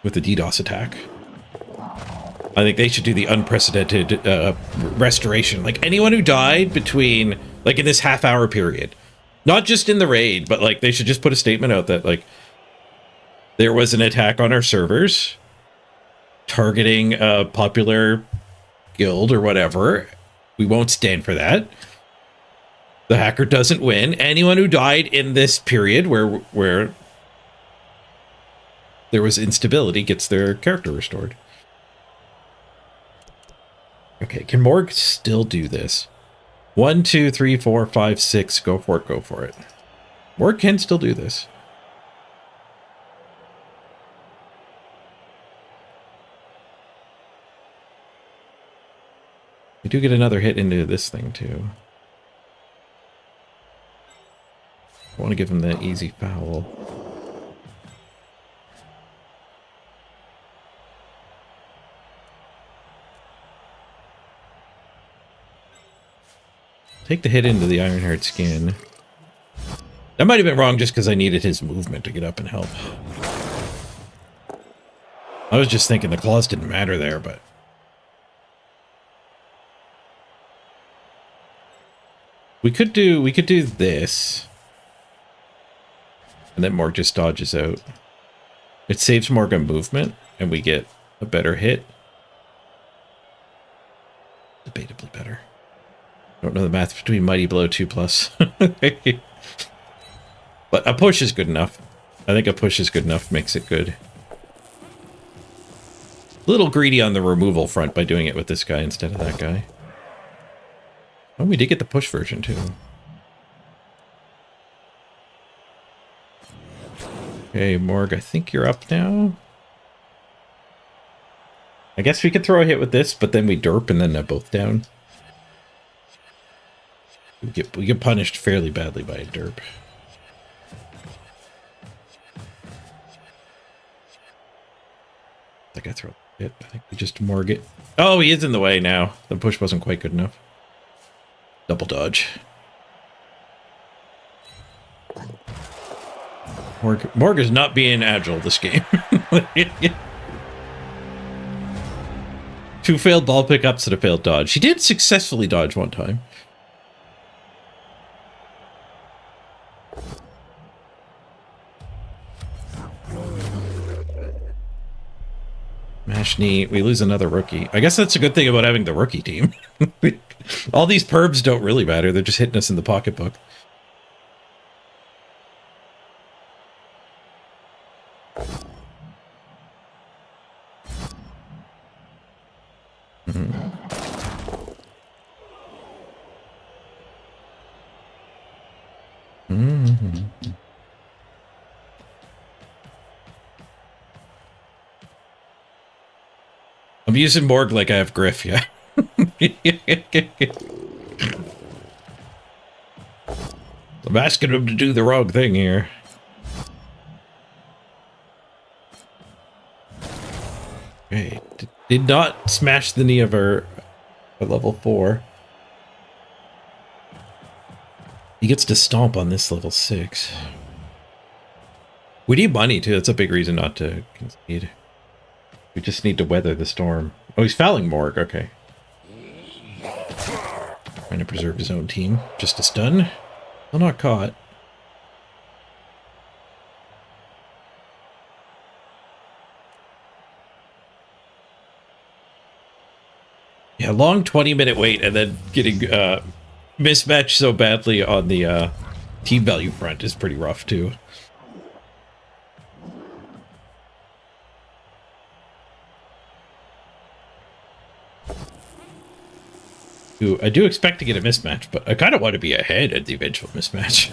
with the DDoS attack. I think they should do the unprecedented restoration. Like, anyone who died between... like in this half-hour period, not just in the raid, but like they should just put a statement out that like there was an attack on our servers targeting a popular guild or whatever. We won't stand for that. The hacker doesn't win. Anyone who died in this period where there was instability gets their character restored. Okay, can Morg still do this? 1, 2, 3, 4, 5, 6. Go for it. Go for it. Morg can still do this. We do get another hit into this thing, too. I want to give him that easy foul. take the hit into the Ironheart skin. That might have been wrong just because I needed his movement to get up and help. I was just thinking the claws didn't matter there, but... We could do this. And then Morg just dodges out. It saves Morgan movement, and we get a better hit. Debatably better. Don't know the math between Mighty Blow 2+. But a push is good enough. I think a push is good enough, makes it good. A little greedy on the removal front by doing it with this guy instead of that guy. Oh, we did get the push version too. Okay, Morg, I think you're up now. I guess we could throw a hit with this, but then we derp and then they're both down. We get punished fairly badly by a derp. I think I throw a hit. I think we just Morg it. Oh, he is in the way now. The push wasn't quite good enough. Double dodge. Morg is not being agile this game. 2 failed ball pickups and a failed dodge. She did successfully dodge one time. Mash knee. We lose another rookie. I guess that's a good thing about having the rookie team. All these perps don't really matter. They're just hitting us in the pocketbook. I'm using Morg like I have Griff, yeah. I'm asking him to do the wrong thing here. Okay, did not smash the knee of her at level 4. He gets to stomp on this level 6. We need money too, that's a big reason not to concede. We just need to weather the storm. Oh, he's fouling Morg, okay. Trying to preserve his own team. Just a stun. Still not caught. Yeah, long 20-minute wait and then getting mismatched so badly on the team value front is pretty rough too. Ooh, I do expect to get a mismatch, but I kind of want to be ahead at the eventual mismatch.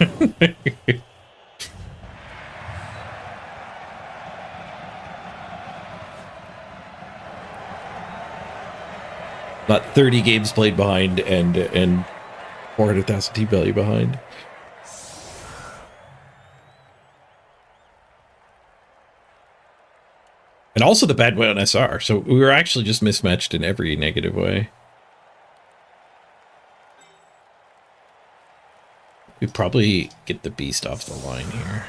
Not 30 games played behind and 400,000 team value behind. And also the bad way on SR, so we were actually just mismatched in every negative way. We probably get the beast off the line here.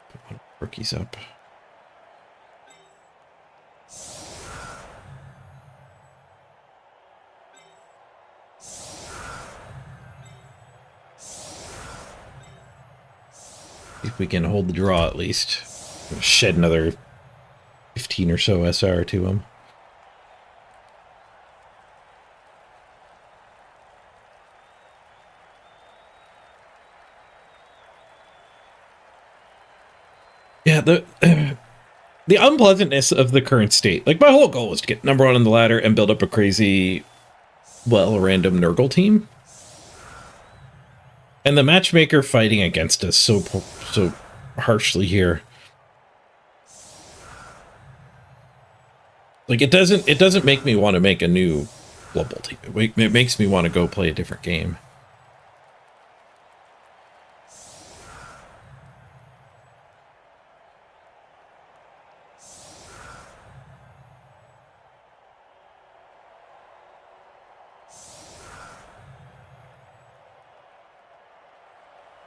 Put one of the rookies up. If we can hold the draw at least. Shed another 15 or so SR to him. Yeah, the unpleasantness of the current state. Like, my whole goal was to get number 1 on the ladder and build up a crazy, well, random Nurgle team. And the matchmaker fighting against us so harshly here. Like, it doesn't make me want to make a new global team. It makes me want to go play a different game.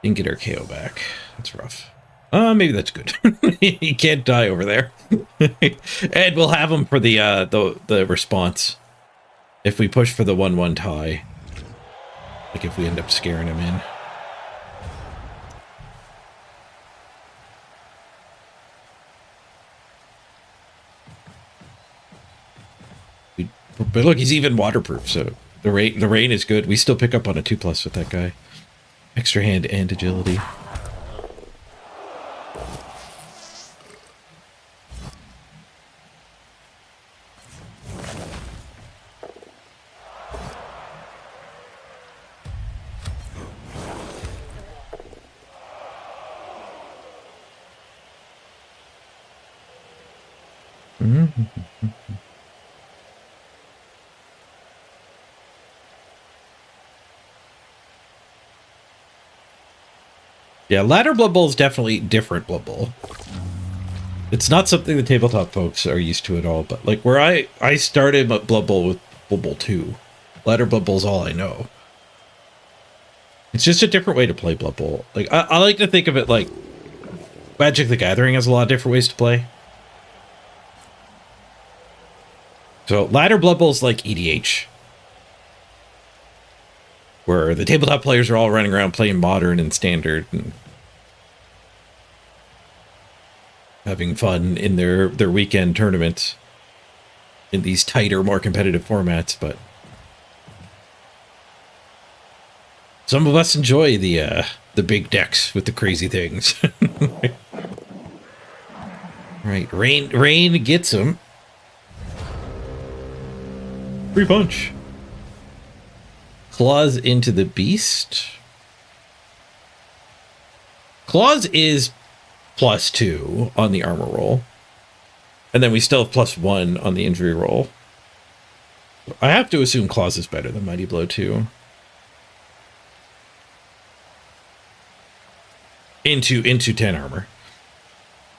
and get our KO back. That's rough. Maybe that's good. He can't die over there. And we'll have him for the response. If we push for the 1-1 tie. Like if we end up scaring him in. But look, he's even waterproof, so the rain is good. We still pick up on a 2+ with that guy. Extra hand and agility. Yeah, ladder Blood Bowl is definitely different Blood Bowl. It's not something the tabletop folks are used to at all, but like where I started Blood Bowl with Blood Bowl 2. Ladder Blood Bowl is all I know. It's just a different way to play Blood Bowl. Like I like to think of it like Magic the Gathering has a lot of different ways to play. So ladder Blood Bowl is like EDH. Where the tabletop players are all running around playing modern and standard and having fun in their weekend tournaments in these tighter, more competitive formats, but some of us enjoy the big decks with the crazy things. Right, rain gets him. Free punch. Claws into the beast. Claws is +2 on the armor roll. And then we still have +1 on the injury roll. I have to assume Claws is better than Mighty Blow 2. Into 10 armor.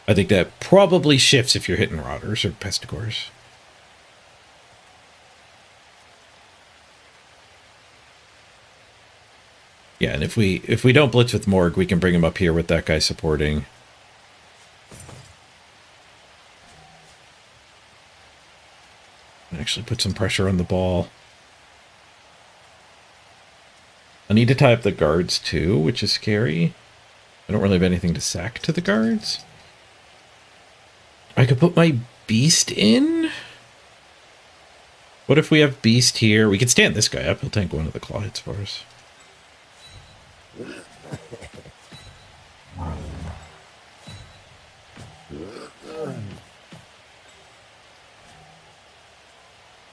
I think that probably shifts if you're hitting Rotters or Pestigores. Yeah, and if we don't blitz with Morg, we can bring him up here with that guy supporting. And actually put some pressure on the ball. I need to tie up the guards too, which is scary. I don't really have anything to sack to the guards. I could put my beast in. What if we have beast here? We could stand this guy up. He'll tank one of the claw hits for us.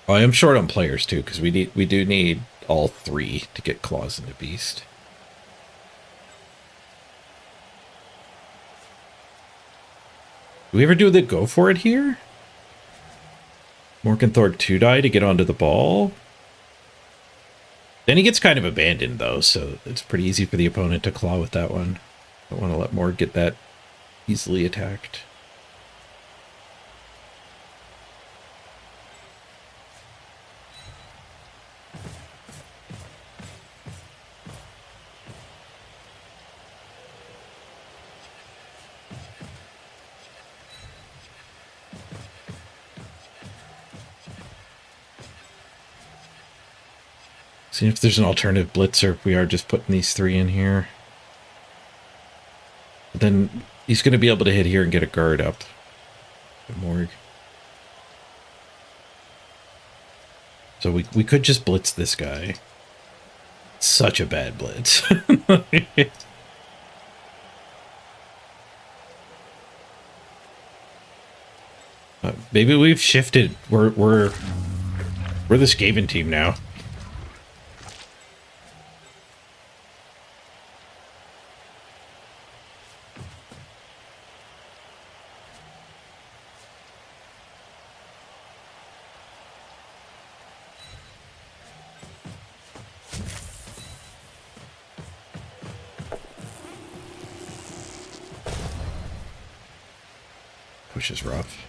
Oh, I am short on players too, because we do need all 3 to get claws into beast. Do we ever do the go for it here? Morkenthorpe 2-die to get onto the ball. Then he gets kind of abandoned, though, so it's pretty easy for the opponent to claw with that one. Don't want to let Morg get that easily attacked. See if there's an alternative blitzer if we are just putting these 3 in here. But then he's going to be able to hit here and get a guard up. Morg. So we could just blitz this guy. Such a bad blitz. Maybe we've shifted. We're the Skaven team now. Push is rough.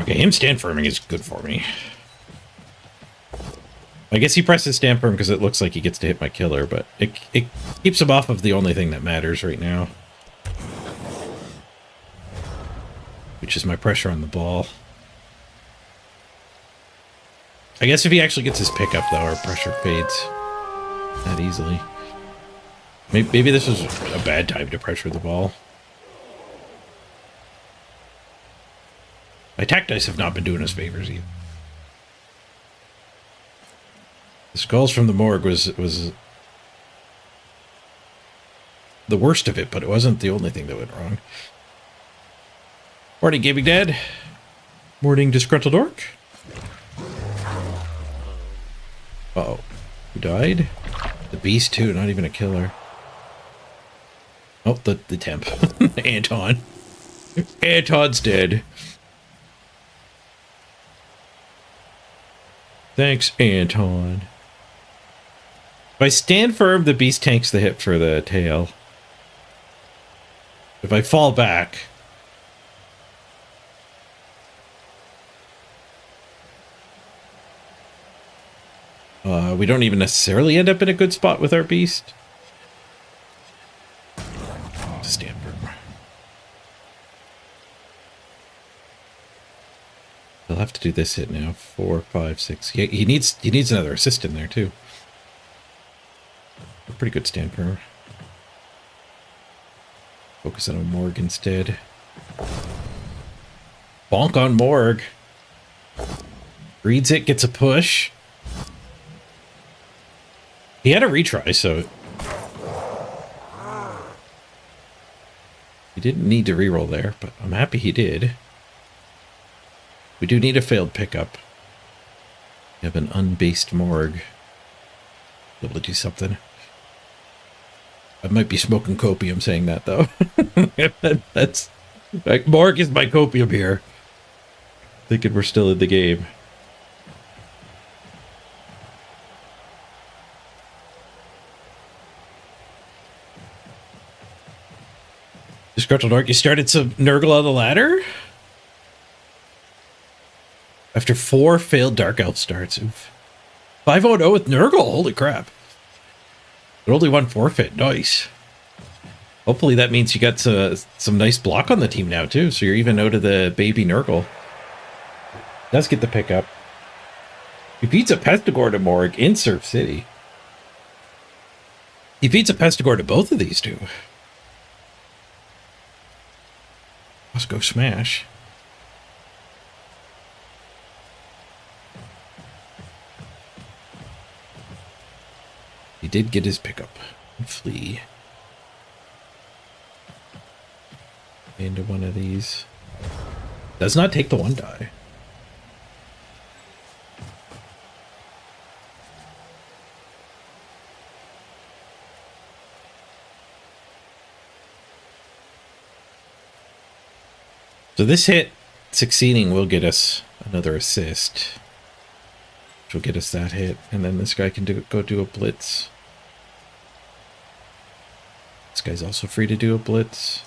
Okay, him stand firming is good for me. I guess he presses stand firm because it looks like he gets to hit my killer, but it keeps him off of the only thing that matters right now, which is my pressure on the ball. I guess if he actually gets his pickup, though, our pressure fades that easily. Maybe this was a bad time to pressure the ball. My tact dice have not been doing us favors either. The skulls from the morgue was the worst of it, but it wasn't the only thing that went wrong. Morning, Gaming Dad. Morning, Disgruntled Orc. Uh-oh. Who died? The beast, too. Not even a killer. Oh, the temp. Anton. Anton's dead. Thanks, Anton. If I stand firm, the beast tanks the hit for the tail. If I fall back... we don't even necessarily end up in a good spot with our beast. Stand firm. He'll have to do this hit now. 4, 5, 6. He needs another assist in there too. A pretty good stand firm. Focus on a Morg instead. Bonk on Morg. Reads it, gets a push. He had a retry, so he didn't need to reroll there, but I'm happy he did. We do need a failed pickup. We have an unbased Morg. Be able to do something. I might be smoking copium saying that, though. That's like, Morg is my copium here. Thinking we're still in the game. Disgruntled Orc, you started some Nurgle on the ladder? After 4 failed Dark Elf starts. 5-0 with Nurgle, holy crap. But only 1 forfeit, nice. Hopefully that means you got some nice block on the team now too, so you're even out of the baby Nurgle. Does get the pickup. He beats a Pestigore to Morg in Surf City. He beats a Pestigore to both of these two. Let's go smash. He did get his pickup. Flee. Into one of these. Does not take the 1 die. So this hit succeeding will get us another assist, which will get us that hit, and then this guy can go do a blitz. This guy's also free to do a blitz.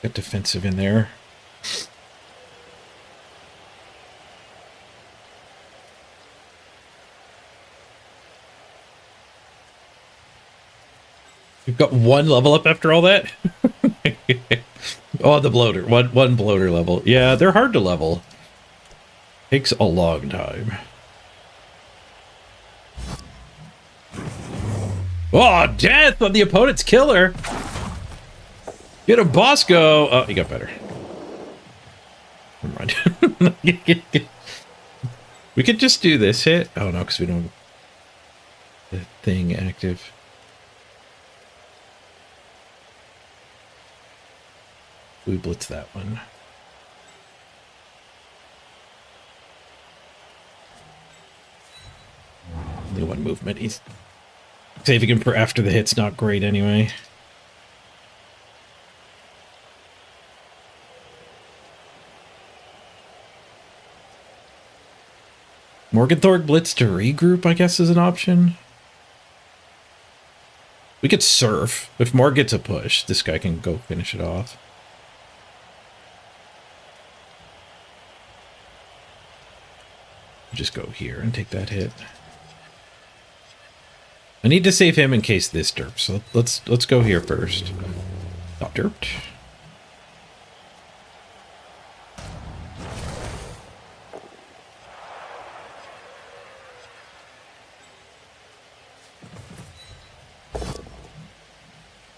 Got defensive in there. We've got 1 level up after all that. Oh, the bloater. One bloater level. Yeah, they're hard to level. Takes a long time. Oh, death on the opponent's killer. Get him, Bosco. Oh, he got better. Never mind. We could just do this hit. Oh, no, because we don't have the thing active. We blitz that one. Only 1 movement. He's saving him for after the hit's not great anyway. Morgenthorg blitz to regroup, I guess, is an option. We could surf. If Morg gets a push, this guy can go finish it off. Just go here and take that hit. I need to save him in case this derps. So let's go here first. Not derped.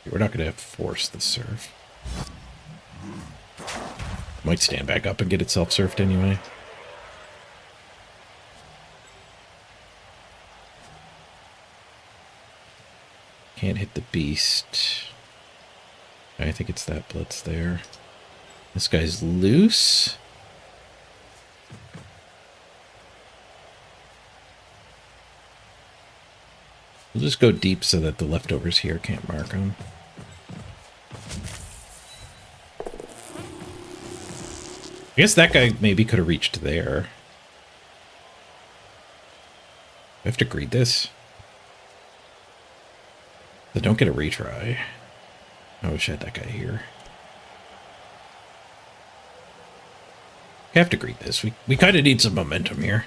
We're not going to force the surf. Might stand back up and get itself surfed anyway. Can't hit the beast. I think it's that blitz there. This guy's loose. We'll just go deep so that the leftovers here can't mark him. I guess that guy maybe could have reached there. I have to greet this. They don't get a retry. I wish I had that guy here. I have to greet this. We kind of need some momentum here.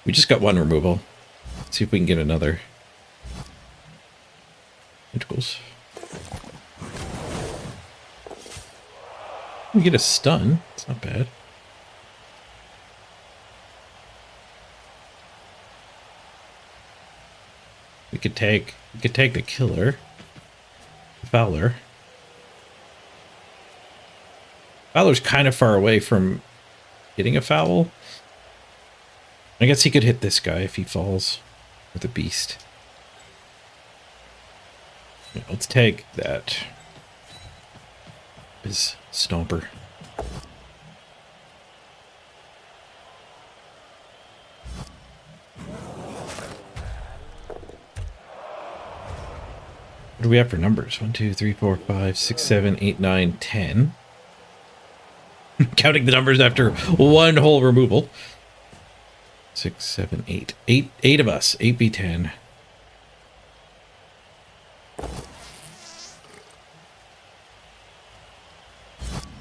We just got one removal. Let's see if we can get another. Tentacles. We get a stun. It's not bad. We could take the killer. Fowler. Fowler's kind of far away from hitting a foul. I guess he could hit this guy if he falls. Or the beast. Yeah, let's take that. His stomper. What do we have for numbers? 1, 2, 3, 4, 5, 6, 7, 8, 9, 10. Counting the numbers after one whole removal. 6, 7, 8. 8 of us. 8v10.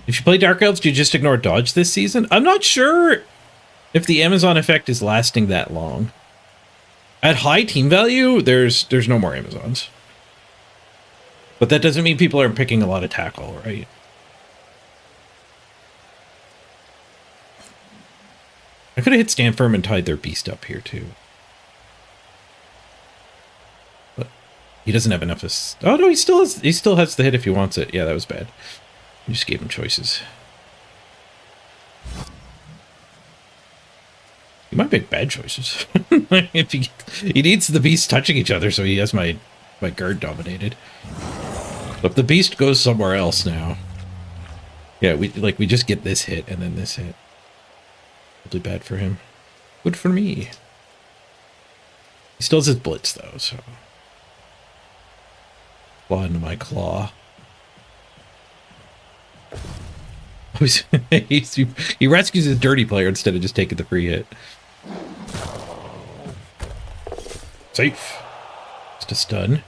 If you play Dark Elves, do you just ignore dodge this season? I'm not sure if the Amazon effect is lasting that long. At high team value, there's no more Amazons. But that doesn't mean people aren't picking a lot of tackle, right? I could have hit Stand Firm and tied their beast up here too. But he doesn't have enough. Oh no, he still has the hit if he wants it. Yeah, that was bad. You just gave him choices. He might make bad choices. If he needs the beast touching each other, so he has my guard dominated. But the beast goes somewhere else now. Yeah, we just get this hit and then this hit. Really bad for him. Good for me. He still has his blitz though, so claw into my claw. He rescues his dirty player instead of just taking the free hit. Safe. Just a stun.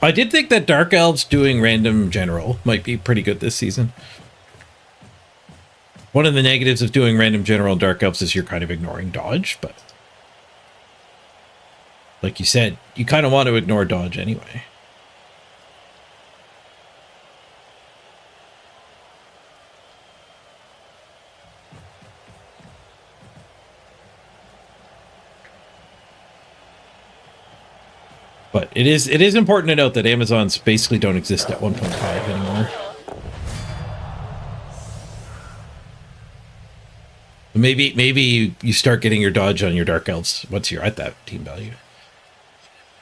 I did think that Dark Elves doing random general might be pretty good this season. One of the negatives of doing random general in Dark Elves is you're kind of ignoring dodge, but like you said, you kind of want to ignore dodge anyway. But it is important to note that Amazons basically don't exist at 1.5 anymore. Maybe you start getting your dodge on your Dark Elves once you're at that team value.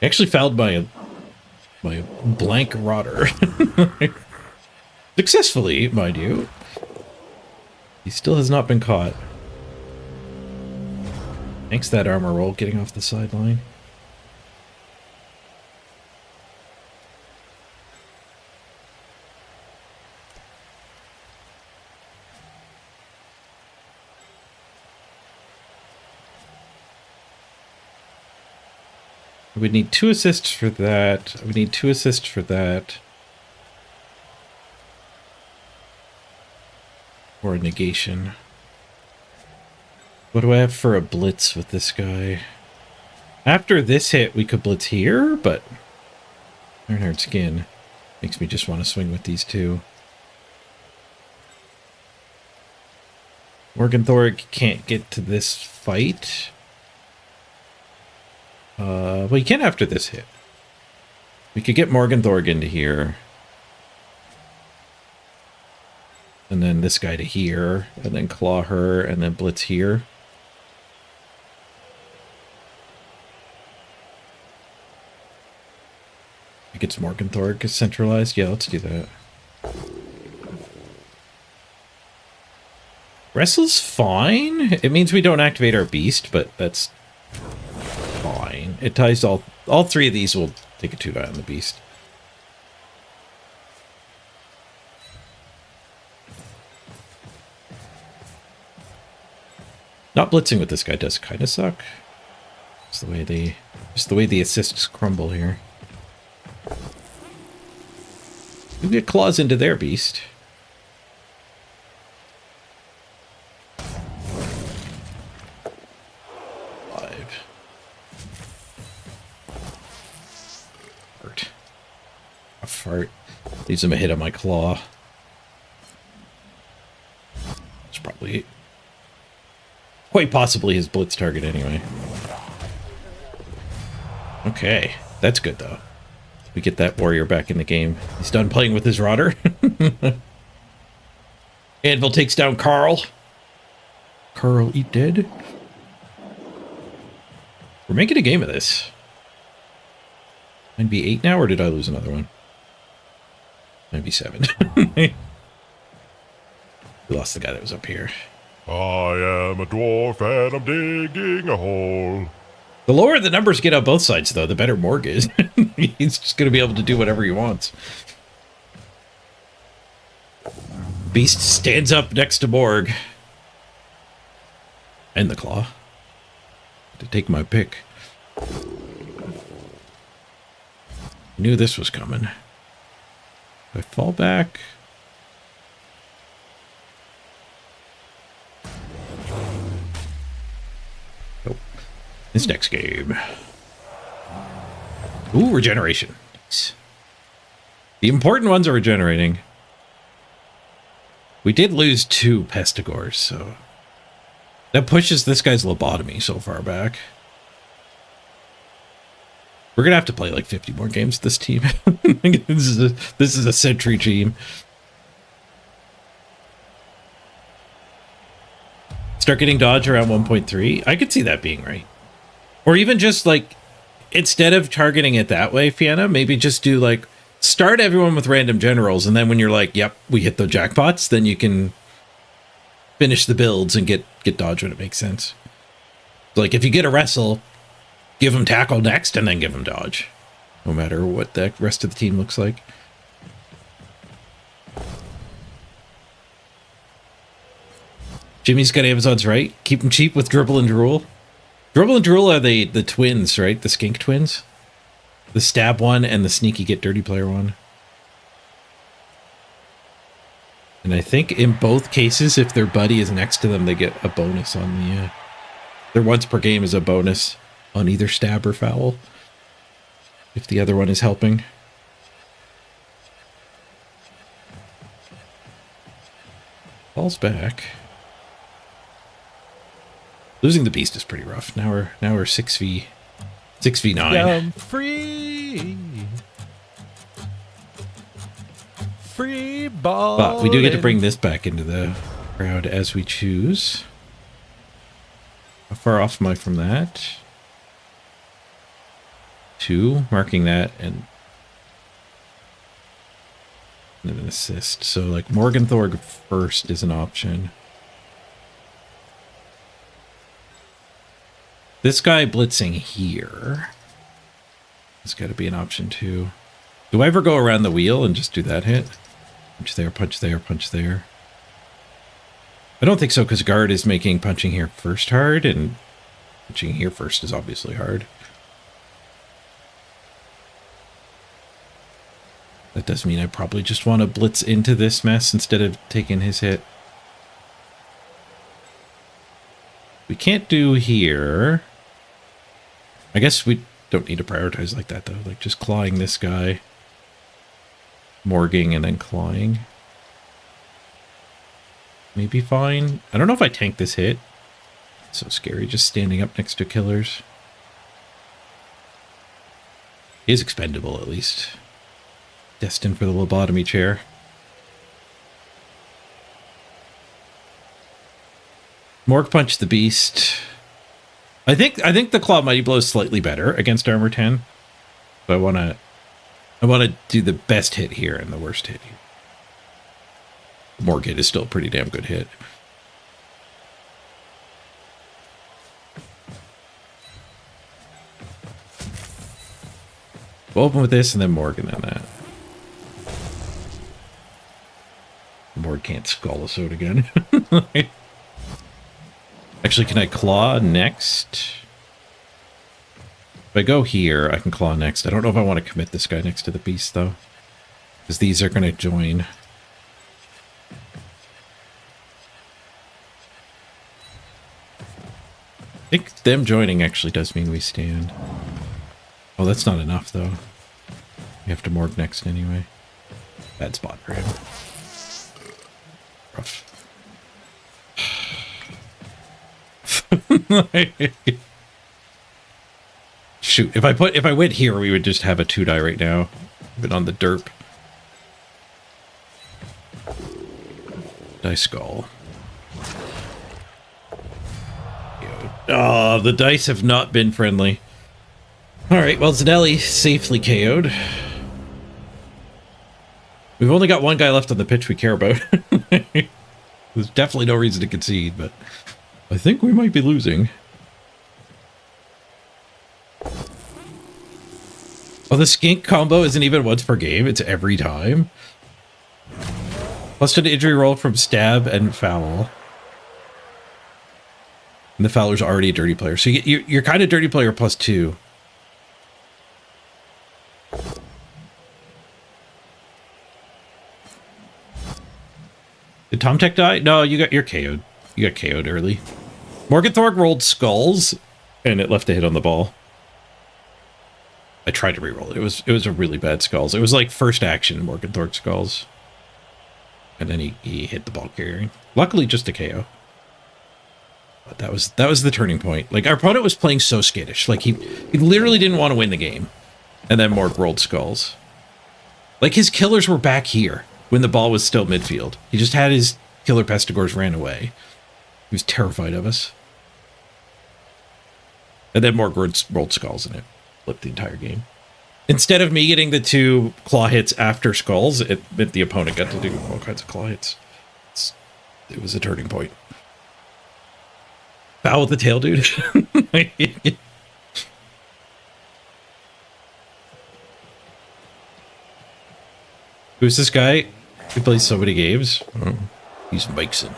I actually fouled my blank rotter. Successfully, mind you. He still has not been caught. Thanks that armor roll getting off the sideline. We need 2 assists for that. We need 2 assists for that. Or a negation. What do I have for a blitz with this guy? After this hit, we could blitz here, but Ironheart Skin makes me just want to swing with these two. Morgenthorg can't get to this fight. Well, he can after this hit. We could get Morgenthorg into here. And then this guy to here. And then claw her. And then blitz here. It gets Morgenthorg centralized. Yeah, let's do that. Wrestle's fine. It means we don't activate our beast, but that's fine. It ties all three of these will take a 2-die on the beast. Not blitzing with this guy does kind of suck. It's just the way the assists crumble here. We get claws into their beast. Fart. Leaves him a hit on my claw. It's probably quite possibly his blitz target anyway. Okay, that's good though. We get that warrior back in the game. He's done playing with his rodder. Anvil takes down Carl. Carl, eat dead. We're making a game of this. 9v8 now, or did I lose another one? 9v7. We lost the guy that was up here. I am a dwarf and I'm digging a hole. The lower the numbers get on both sides, though, the better Morg is. He's just going to be able to do whatever he wants. Beast stands up next to Morg. And the claw. To take my pick. Knew this was coming. If I fall back. Nope. This next game. Ooh, regeneration. Nice. The important ones are regenerating. We did lose 2 Pestigors, so that pushes this guy's lobotomy so far back. We're gonna have to play like 50 more games with this team. This is a sentry team. Start getting dodge around 1.3. I could see that being right. Or even just like, instead of targeting it that way, Fianna, maybe just do like, start everyone with random generals, and then when you're like, yep, we hit the jackpots, then you can finish the builds and get dodge when it makes sense. So like if you get a wrestle, give him tackle next and then give him dodge, no matter what the rest of the team looks like. Jimmy's got Amazon's right. Keep him cheap with Dribble and Drool. Dribble and Drool are the twins, right? The skink twins. The stab one and the sneaky get dirty player one. And I think in both cases, if their buddy is next to them, they get a bonus on the... their once per game is a bonus on either stab or foul. If the other one is helping. Falls back. Losing the beast is pretty rough. Now we're 6v9. I'm free. Free ball. But we do get to bring this back into the crowd as we choose. How far off am I from that? 2, marking that, and then an assist. So like Morgenthorg first is an option. This guy blitzing here. It's got to be an option too. Do I ever go around the wheel and just do that hit? Punch there, punch there, punch there. I don't think so, because guard is making punching here first hard, and punching here first is obviously hard. That does mean I probably just want to blitz into this mess instead of taking his hit. We can't do here. I guess we don't need to prioritize like that, though. Like, just clawing this guy. Morging and then clawing. Maybe fine. I don't know if I tank this hit. It's so scary, just standing up next to killers. He is expendable, at least. Destined for the lobotomy chair. Morg punch the beast. I think the Claw Mighty Blow is slightly better against armor 10. So I wanna do the best hit here and the worst hit here. Morg hit is still a pretty damn good hit. We'll open with this and then Morg and then that. Morg can't skull us out again. Actually, can I claw next? If I go here, I can claw next. I don't know if I want to commit this guy next to the beast, though. Because these are going to join. I think them joining actually does mean we stand. Oh, that's not enough, though. We have to Morg next anyway. Bad spot for him. Rough. Shoot, if I went here, we would just have a 2-die right now. But on the derp. Die skull. Oh, the dice have not been friendly. Alright, well, Zanelli safely KO'd. We've only got one guy left on the pitch we care about. There's definitely no reason to concede, but I think we might be losing. Oh, the skink combo isn't even once per game, it's every time. Plus an injury roll from stab and foul. And the fouler's already a dirty player. So you're kind of dirty player plus 2. Did Tom Tech die? No, you're KO'd. You got KO'd early. Morgenthorpe rolled skulls, and it left a hit on the ball. I tried to reroll it. It was a really bad skulls. It was like first action Morgenthorpe skulls. And then he hit the ball carrying. Luckily just a KO. But that was the turning point. Like, our opponent was playing so skittish. Like, he literally didn't want to win the game. And then Morg rolled skulls. Like, his killers were back here when the ball was still midfield. He just had his killer Pestigors ran away. He was terrified of us. And then Morg rolled skulls and it flipped the entire game. Instead of me getting the 2 claw hits after skulls, it meant the opponent got to do all kinds of claw hits. It was a turning point. Foul with the tail, dude. Who's this guy? He plays so many games. Oh, he's Mikeson.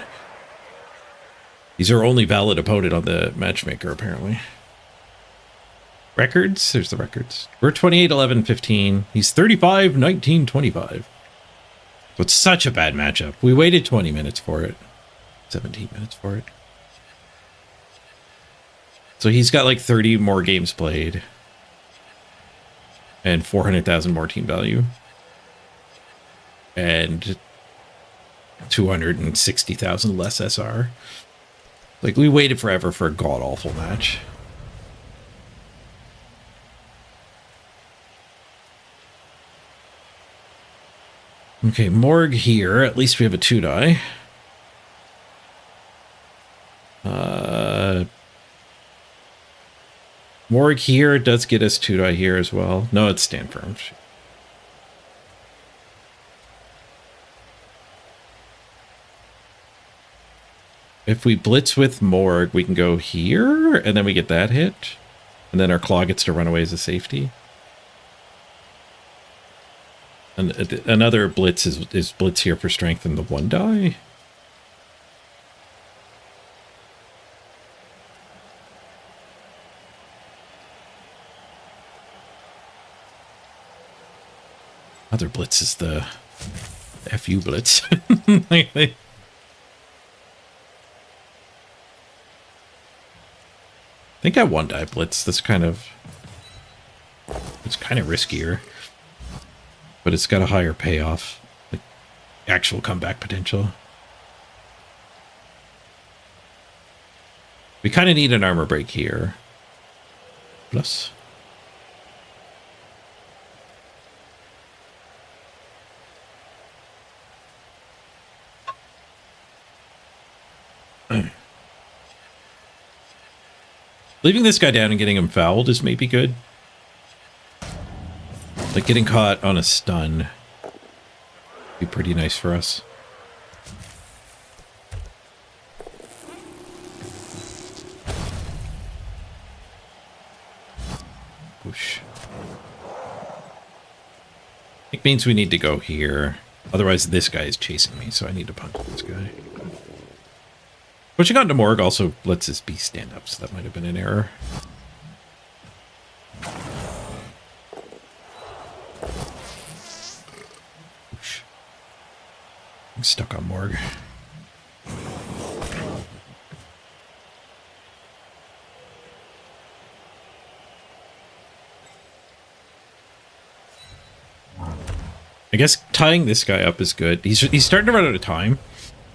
He's our only valid opponent on the matchmaker, apparently. Records? There's the records. We're 28, 11, 15. He's 35, 19, 25. So it's such a bad matchup. We waited 20 minutes for it. 17 minutes for it. So he's got like 30 more games played. And 400,000 more team value. And 260,000 less SR. Like, we waited forever for a god-awful match. Okay, Morg here. At least we have a 2-die. Morg here does get us 2-die here as well. No, it's stand firm. If we blitz with Morg, we can go here, and then we get that hit. And then our claw gets to run away as a safety. And another blitz is blitz here for strength and the 1-die. Other blitz is the FU blitz. I think I one die blitz. That's kind of... It's kind of riskier. But it's got a higher payoff. Like, actual comeback potential. We kind of need an armor break here. Plus. Leaving this guy down and getting him fouled is maybe good. Like getting caught on a stun would be pretty nice for us. Whoosh. It means we need to go here. Otherwise this guy is chasing me, so I need to punch this guy. Pushing on to Morg also lets his beast stand up, so that might have been an error. Oosh. I'm stuck on Morg. I guess tying this guy up is good. He's starting to run out of time.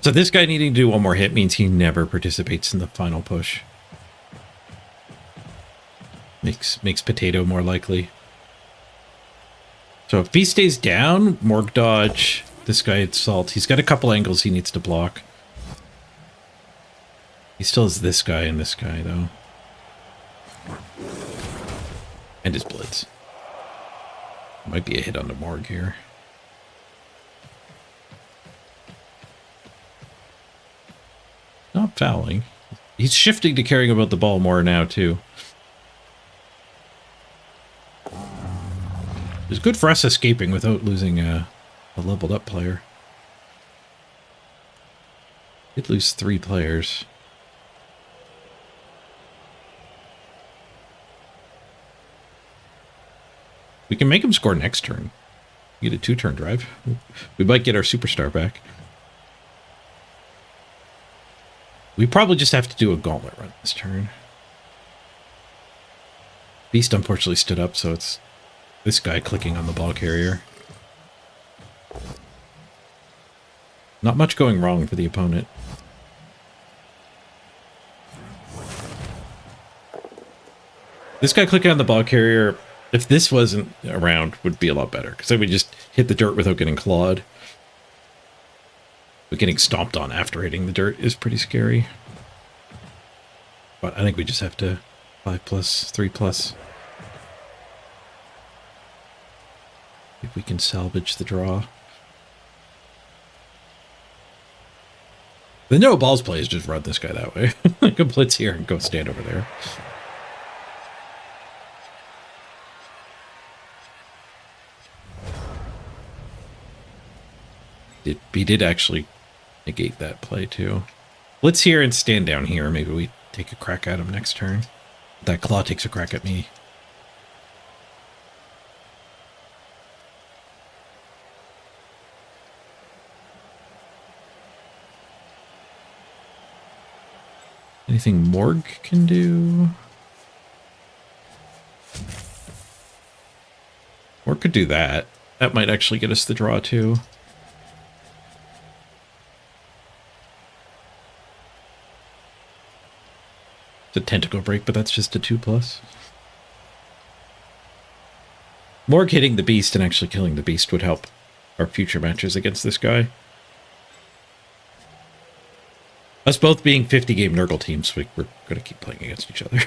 So this guy needing to do one more hit means he never participates in the final push. Makes Potato more likely. So if B stays down, Morg dodge, this guy assault. He's got a couple angles he needs to block. He still has this guy and this guy though. And his blitz. Might be a hit on the Morg here. Not fouling. He's shifting to caring about the ball more now, too. It's good for us escaping without losing a leveled up player. Did lose 3 players. We can make him score next turn. Get a 2-turn drive. We might get our superstar back. We probably just have to do a gauntlet run this turn. Beast unfortunately stood up, so it's this guy clicking on the ball carrier. Not much going wrong for the opponent. This guy clicking on the ball carrier, if this wasn't around, would be a lot better. Because then we just hit the dirt without getting clawed. But getting stomped on after hitting the dirt is pretty scary. But I think we just have to 5+, 3+. If we can salvage the draw. The no balls play is just run this guy that way. Like a blitz here and go stand over there. He did actually negate that play too. Blitz here and stand down here. Maybe we take a crack at him next turn. That claw takes a crack at me. Anything Morg can do? Morg could do that. That might actually get us the draw too. It's a tentacle break, but that's just a 2+. Morg hitting the beast and actually killing the beast would help our future matches against this guy. Us both being 50-game Nurgle teams, we're going to keep playing against each other.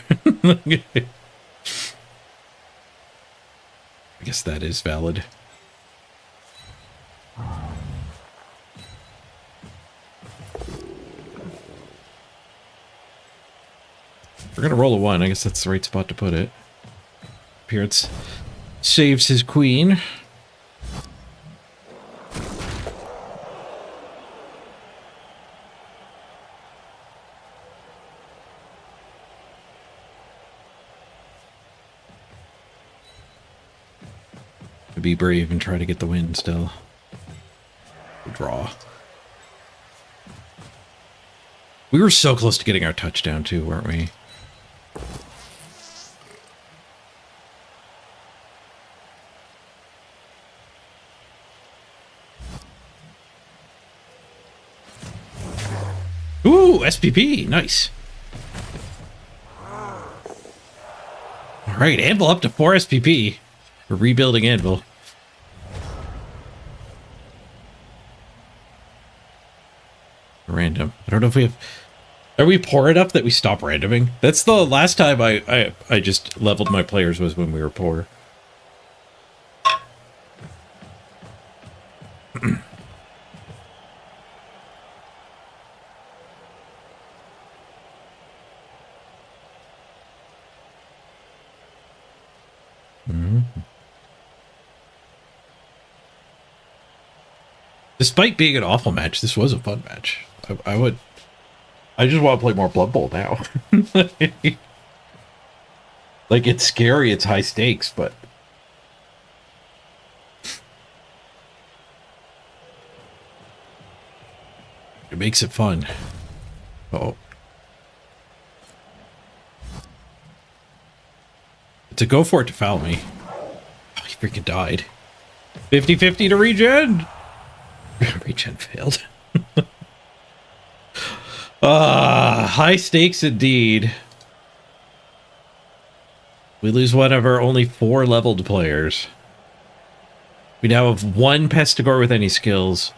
I guess that is valid. We're going to roll a 1. I guess that's the right spot to put it. Appearance saves his queen. Be brave and try to get the win still. Draw. We were so close to getting our touchdown too, weren't we? Ooh, SPP. Nice. All right, Anvil up to 4 SPP. We're rebuilding Anvil. Random. I don't know if we have... Are we poor enough that we stop randoming? That's the last time I just leveled my players was when we were poor. Despite being an awful match, this was a fun match. I just want to play more Blood Bowl now. Like, it's scary, it's high stakes, but... it makes it fun. Oh. To go for it to foul me. Oh, he freaking died. 50-50 to regen! Regen failed. High stakes indeed. We lose one of our only 4 leveled players. We now have 1 Pestigore with any skills.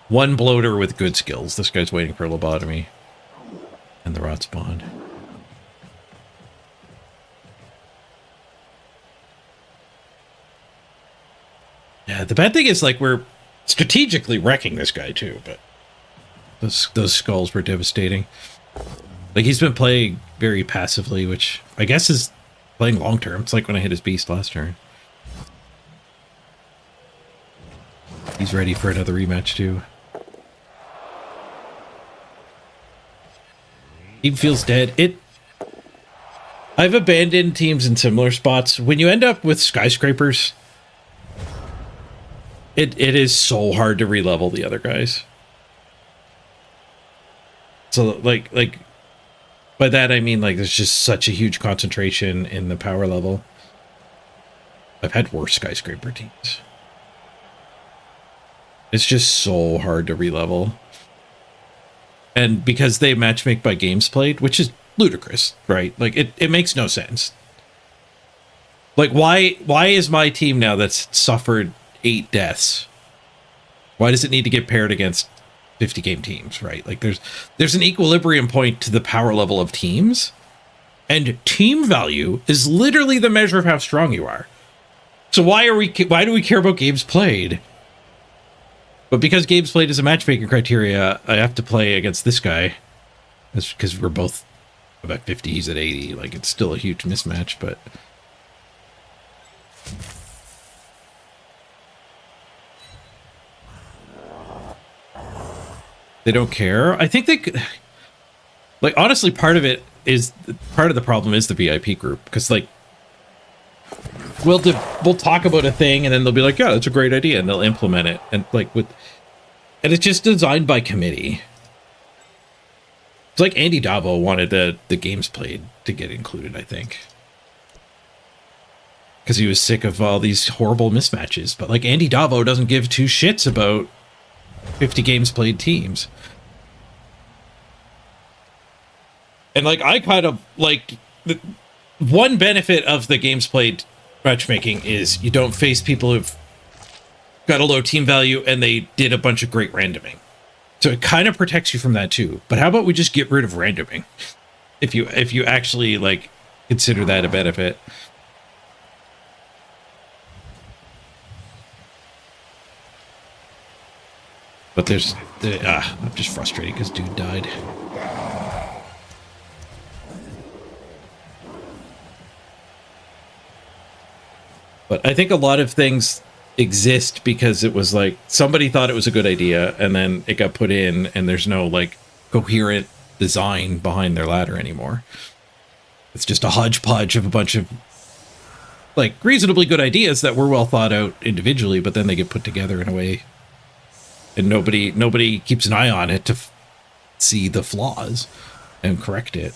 1 Bloater with good skills. This guy's waiting for a lobotomy. And the rot spawned. Yeah, the bad thing is, like, we're strategically wrecking this guy too, but those skulls were devastating. Like, he's been playing very passively, which I guess is playing long term. It's like when I hit his beast last turn. He's ready for another rematch too. Team feels dead. I've abandoned teams in similar spots. When you end up with skyscrapers, it is so hard to re-level the other guys. So like by that I mean, like, there's just such a huge concentration in the power level. I've had worse skyscraper teams. It's just so hard to re-level. And because they matchmake by games played, which is ludicrous, right? Like, it makes no sense. Like, why is my team now that's suffered 8 deaths? Why does it need to get paired against 50 game teams, right? Like, there's an equilibrium point to the power level of teams, and team value is literally the measure of how strong you are. So why do we care about games played? But because games played is a matchmaking criteria, I have to play against this guy. That's because we're both about 50, he's at 80. Like, it's still a huge mismatch, but... they don't care. I think they... like, honestly, part of the problem is the VIP group. Because, like, we'll talk about a thing, and then they'll be like, yeah, that's a great idea, and they'll implement it. And, like, and it's just designed by committee. It's like Andy Davo wanted the games played to get included, I think. Because he was sick of all these horrible mismatches. But, like, Andy Davo doesn't give 2 shits about 50 games played teams. And, like, I kind of, like... one benefit of the games played matchmaking is you don't face people who've got a low team value and they did a bunch of great randoming. So it kind of protects you from that too. But how about we just get rid of randoming? If you actually, like, consider that a benefit. But I'm just frustrated because dude died. But I think a lot of things exist because it was like somebody thought it was a good idea and then it got put in and there's no, like, coherent design behind their ladder anymore. It's just a hodgepodge of a bunch of, like, reasonably good ideas that were well thought out individually, but then they get put together in a way and nobody keeps an eye on it to see the flaws and correct it.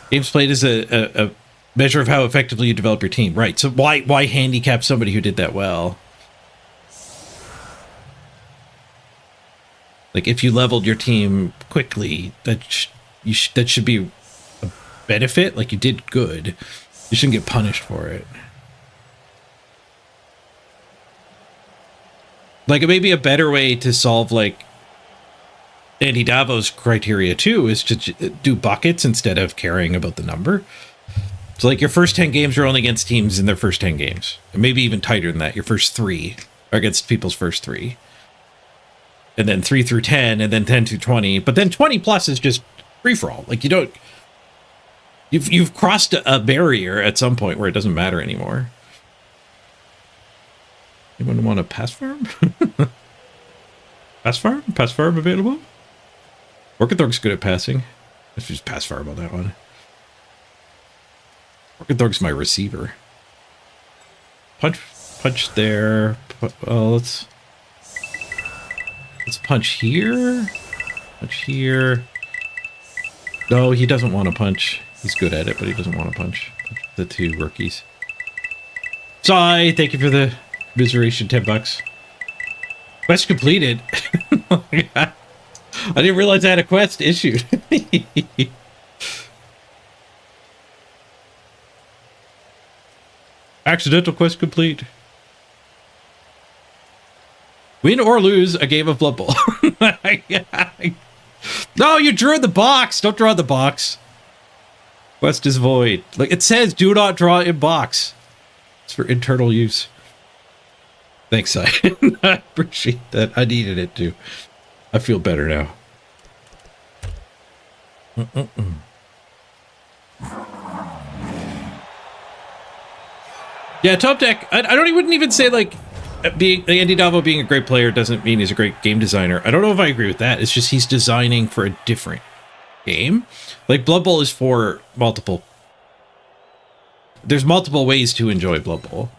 Games played is a Measure of how effectively you develop your team. Right. So why handicap somebody who did that well? Like if you leveled your team quickly, that should be a benefit. Like you did good. You shouldn't get punished for it. Like it may be a better way to solve like Andy Davo's criteria too, is to do buckets instead of caring about the number. So like your first 10 games are only against teams in their first 10 games. And maybe even tighter than that. Your first 3 are against people's first 3. And then 3 through 10, and then 10 through 20. But then 20 plus is just free-for-all. Like you don't... You've crossed a barrier at some point where it doesn't matter anymore. Anyone want a pass farm? Pass farm? Pass farm available? Orchidorg's good at passing. Let's just pass farm on that one. Orchidorg's my receiver. Punch there. Let's punch here. Punch here. No, he doesn't want to punch. He's good at it, but he doesn't want to punch the 2 rookies. Sai, thank you for the commiseration, $10. Quest completed. I didn't realize I had a quest issued. Accidental quest complete. Win or lose a game of Blood Bowl. No, you drew in the box. Don't draw in the box. Quest is void. Like it says, do not draw in box. It's for internal use. Thanks, Si. I appreciate that. I needed it too. I feel better now. Yeah, top deck. Wouldn't even say like Andy Davo being a great player doesn't mean he's a great game designer. I don't know if I agree with that. It's just he's designing for a different game. Like Blood Bowl is for multiple. There's multiple ways to enjoy Blood Bowl.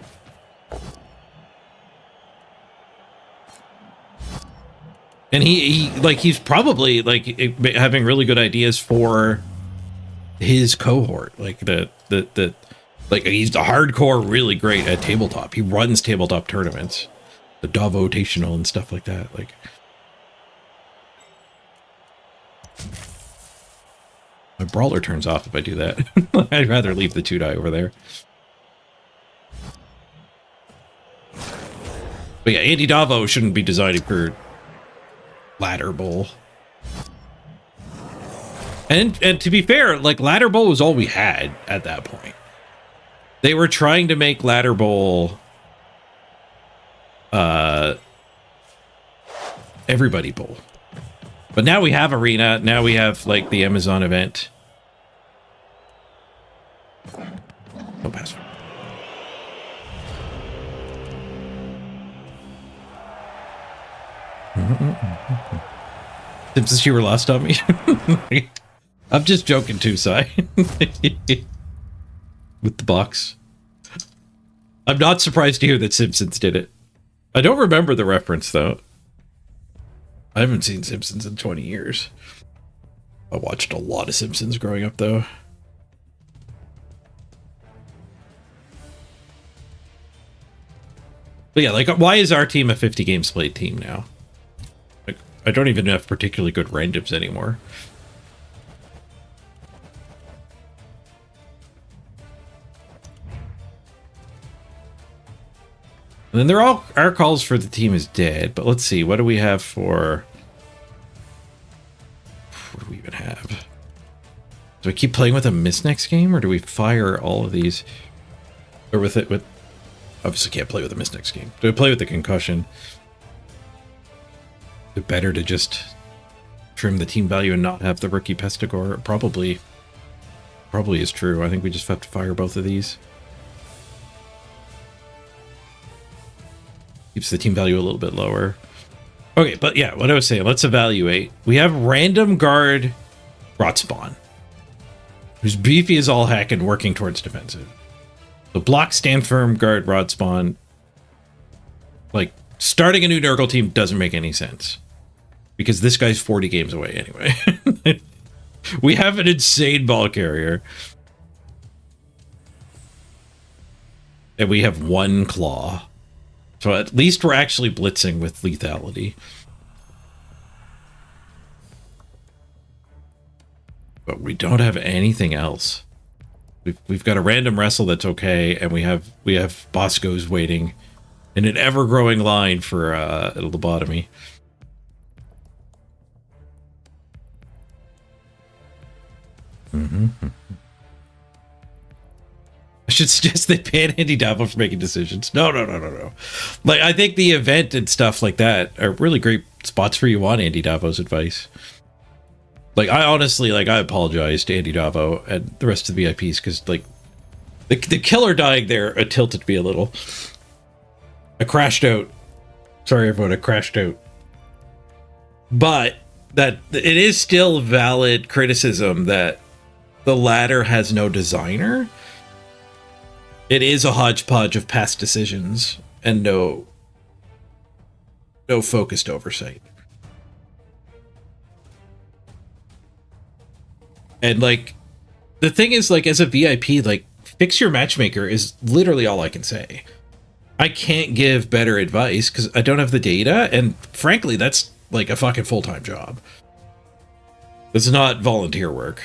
And he's probably like having really good ideas for his cohort. Like like he's the hardcore really great at tabletop. He runs tabletop tournaments, the Davotational and stuff like that. Like my brawler turns off if I do that. I'd rather leave the 2-die over there. But yeah, Andy Davo shouldn't be designing for Ladder Bowl. And to be fair, like Ladder Bowl was all we had at that point. They were trying to make Ladder Bowl everybody bowl. But now we have Arena, now we have like the Amazon event. No password. Since you were lost on me. I'm just joking too, Si. With the box. I'm not surprised to hear that Simpsons did it. I don't remember the reference, though. I haven't seen Simpsons in 20 years. I watched a lot of Simpsons growing up, though. But yeah, like, why is our team a 50 games played team now? Like, I don't even have particularly good randoms anymore. And then they're all our calls for the team is dead, but let's see, what do we have for what do we even have? Do I keep playing with a miss next game, or do we fire all of these? Or with obviously can't play with a miss next game. Do I play with the concussion? Is it better to just trim the team value and not have the rookie Pestigore? Probably is true. I think we just have to fire both of these. Keeps the team value a little bit lower. Okay, but yeah, what I was saying, let's evaluate. We have random guard Rot Spawn, who's beefy as all heck and working towards defensive. So block, stand firm, guard, Rod Spawn. Like, starting a new Nurgle team doesn't make any sense. Because this guy's 40 games away anyway. We have an insane ball carrier. and we have 1 claw. So at least we're actually blitzing with lethality. But we don't have anything else. We've got a random wrestle that's okay, and we have Bosco's waiting in an ever-growing line for a lobotomy. I should suggest they ban Andy Davo for making decisions. No. Like, I think the event and stuff like that are really great spots for you on Andy Davo's advice. Like, I honestly, like, I apologize to Andy Davo and the rest of the VIPs because, like, the killer dying there tilted me a little. I crashed out. Sorry, everyone, I crashed out. But that it is still valid criticism that the ladder has no designer. It is a hodgepodge of past decisions and no focused oversight. And, like, the thing is, like, as a VIP, like, fix your matchmaker is literally all I can say. I can't give better advice because I don't have the data, and frankly, that's, like, a fucking full-time job. It's not volunteer work.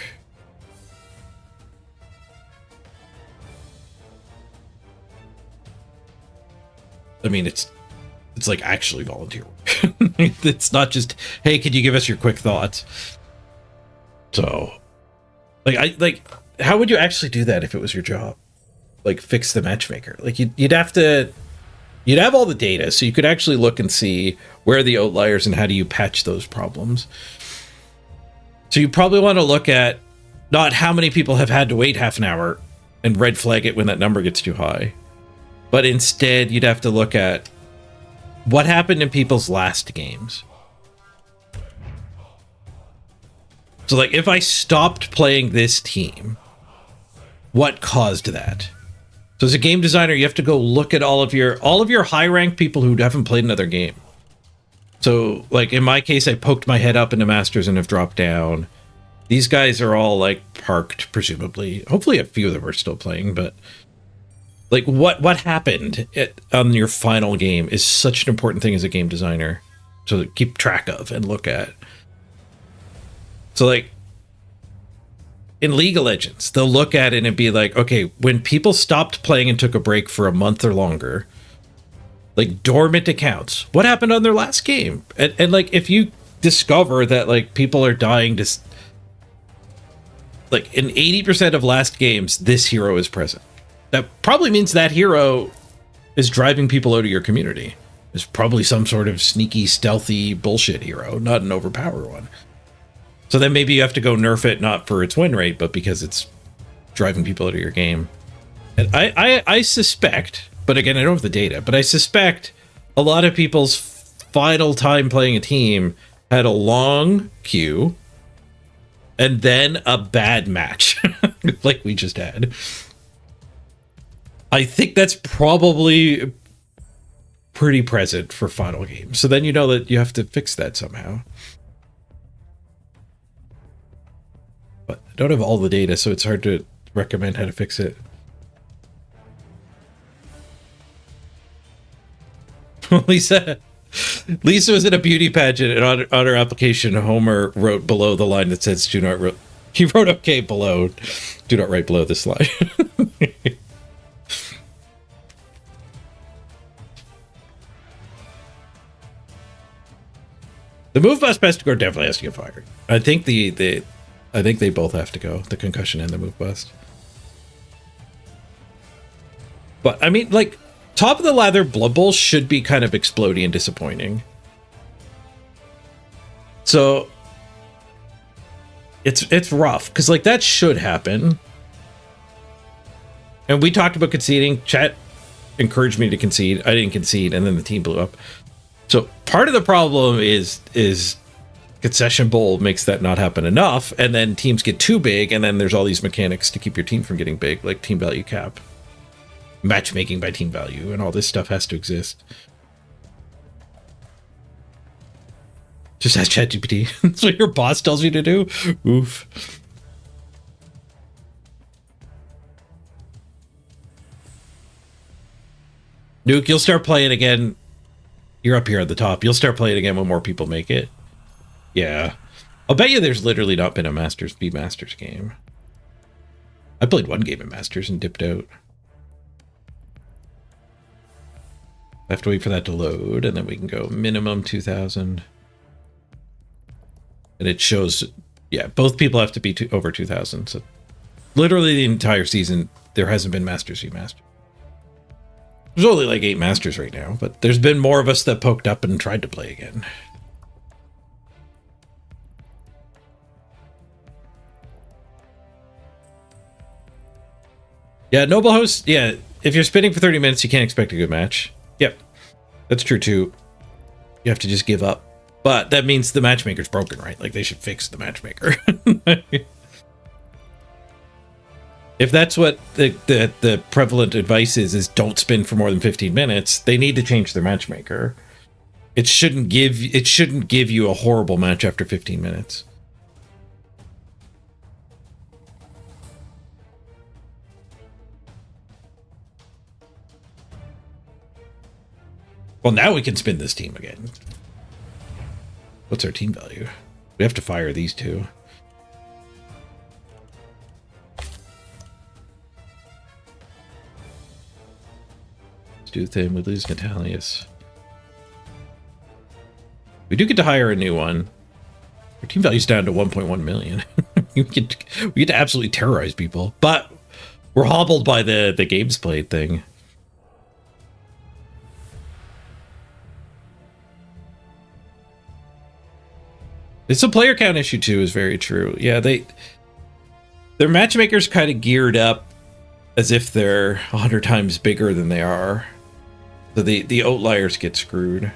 I mean, it's like actually volunteer work. It's not just, hey, could you give us your quick thoughts? So, like, how would you actually do that if it was your job? Like, fix the matchmaker. Like, you'd have all the data, so you could actually look and see where are the outliers and how do you patch those problems. So you probably want to look at not how many people have had to wait half an hour and red flag it when that number gets too high, but instead you'd have to look at what happened in people's last games. So, like, if I stopped playing this team, what caused that? So as a game designer, you have to go look at all of your high rank people who haven't played another game. So, like, in my case, I poked my head up into Masters and have dropped down. These guys are all, like, parked, presumably. Hopefully a few of them are still playing, but, like, what happened on your final game is such an important thing as a game designer to keep track of and look at. So, like, in League of Legends, they'll look at it and be like, okay, when people stopped playing and took a break for a month or longer, like, dormant accounts, what happened on their last game? And like, if you discover that, like, people are dying to, like, in 80% of last games, this hero is present. That probably means that hero is driving people out of your community. It's probably some sort of sneaky, stealthy bullshit hero, not an overpowered one. So then maybe you have to go nerf it, not for its win rate, but because it's driving people out of your game. And I suspect, but again, I don't have the data, but I suspect a lot of people's final time playing a team had a long queue and then a bad match, like we just had. I think that's probably pretty present for final games. So then you know that you have to fix that somehow. But I don't have all the data, so it's hard to recommend how to fix it. Lisa was in a beauty pageant, and on her application, Homer wrote below the line that says, "Do not write." He wrote okay below, "Do not write below this line." The move bust Pestigore definitely has to get fired. I think I think they both have to go, the concussion and the move bust. But I mean, like, top of the lather Blood Bowl should be kind of exploding and disappointing. So it's rough because, like, that should happen. And we talked about conceding. Chat encouraged me to concede. I didn't concede, and then the team blew up. So part of the problem is Concession Bowl makes that not happen enough, and then teams get too big, and then there's all these mechanics to keep your team from getting big, like team value cap, matchmaking by team value, and all this stuff has to exist. Just ask ChatGPT. That's what your boss tells you to do? Oof. Nuke, you'll start playing again. You're up here at the top. You'll start playing again when more people make it. Yeah. I'll bet you there's literally not been a Masters v Masters game. I played one game at Masters and dipped out. I have to wait for that to load, and then we can go minimum 2,000. And it shows, yeah, both people have to be over 2,000. So literally the entire season, there hasn't been Masters v Masters. There's only like 8 Masters right now, but there's been more of us that poked up and tried to play again. Yeah, Noble Host, yeah, if you're spinning for 30 minutes, you can't expect a good match. Yep, that's true too. You have to just give up. But that means the matchmaker's broken, right? Like, they should fix the matchmaker. If that's what the prevalent advice is don't spin for more than 15 minutes, they need to change their matchmaker. It shouldn't give you a horrible match after 15 minutes. Well, now we can spin this team again. What's our team value? We have to fire these two. Stuthin, we lose Natalius. We do get to hire a new one. Our team value's down to 1.1 million. we get to absolutely terrorize people, but we're hobbled by the games played thing. It's a player count issue too, is very true. Yeah, their matchmakers kind of geared up as if they're 100 times bigger than they are. So the outliers get screwed.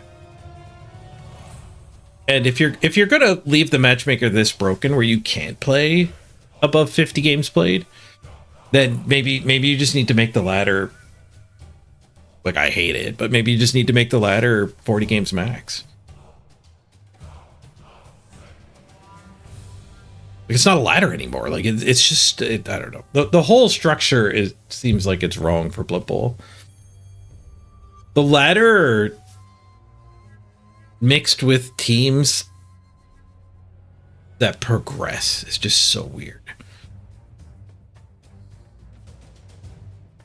And if you're gonna leave the matchmaker this broken where you can't play above 50 games played, then maybe you just need to make the ladder, like, I hate it, but maybe you just need to make the ladder 40 games max. It's not a ladder anymore. Like, it's just, I don't know. The whole structure seems like it's wrong for Blood Bowl. The ladder mixed with teams that progress is just so weird.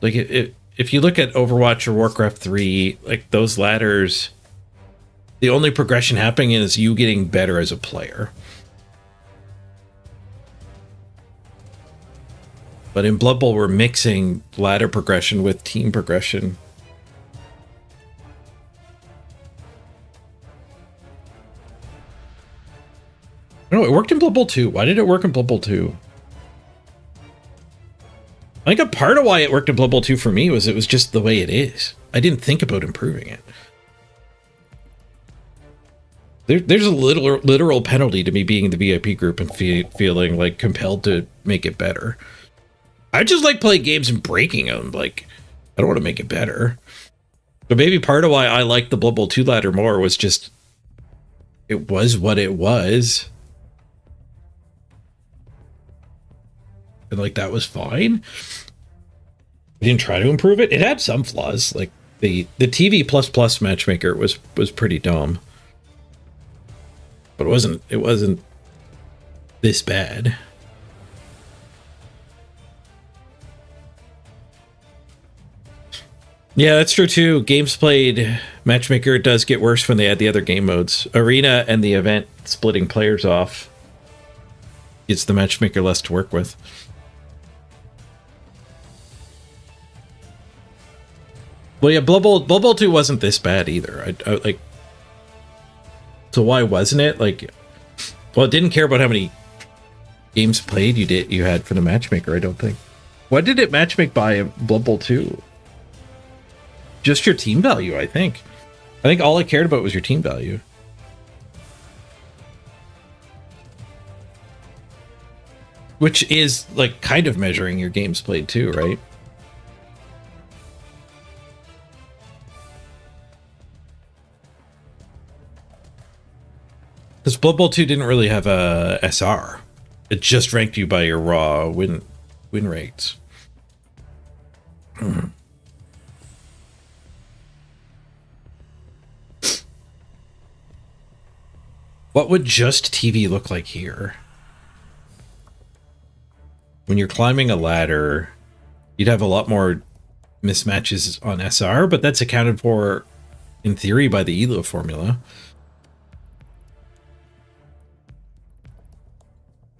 Like, if you look at Overwatch or Warcraft 3, like, those ladders, the only progression happening is you getting better as a player. But in Blood Bowl, we're mixing ladder progression with team progression. No, it worked in Blood Bowl 2. Why did it work in Blood Bowl 2? I think a part of why it worked in Blood Bowl 2 for me was it was just the way it is. I didn't think about improving it. There's a literal penalty to me being in the VIP group and feeling like compelled to make it better. I just like playing games and breaking them. Like, I don't want to make it better. But maybe part of why I liked the Blood Bowl 2 ladder more was just, it was what it was. And like, that was fine. I didn't try to improve it. It had some flaws. Like the TV++ matchmaker was pretty dumb. But it wasn't this bad. Yeah, that's true too. Games played matchmaker does get worse when they add the other game modes. Arena and the event splitting players off gets the matchmaker less to work with. Well, yeah, Blood Bowl 2 wasn't this bad either. I like. So why wasn't it? Like, well, it didn't care about how many games played you had for the matchmaker, I don't think. What did it matchmake by in Blood Bowl 2? Just your team value, I think. I think all I cared about was your team value. Which is, like, kind of measuring your games played too, right? Because Blood Bowl 2 didn't really have a SR. It just ranked you by your raw win rates. What would just TV look like here? When you're climbing a ladder, you'd have a lot more mismatches on SR, but that's accounted for, in theory, by the ELO formula.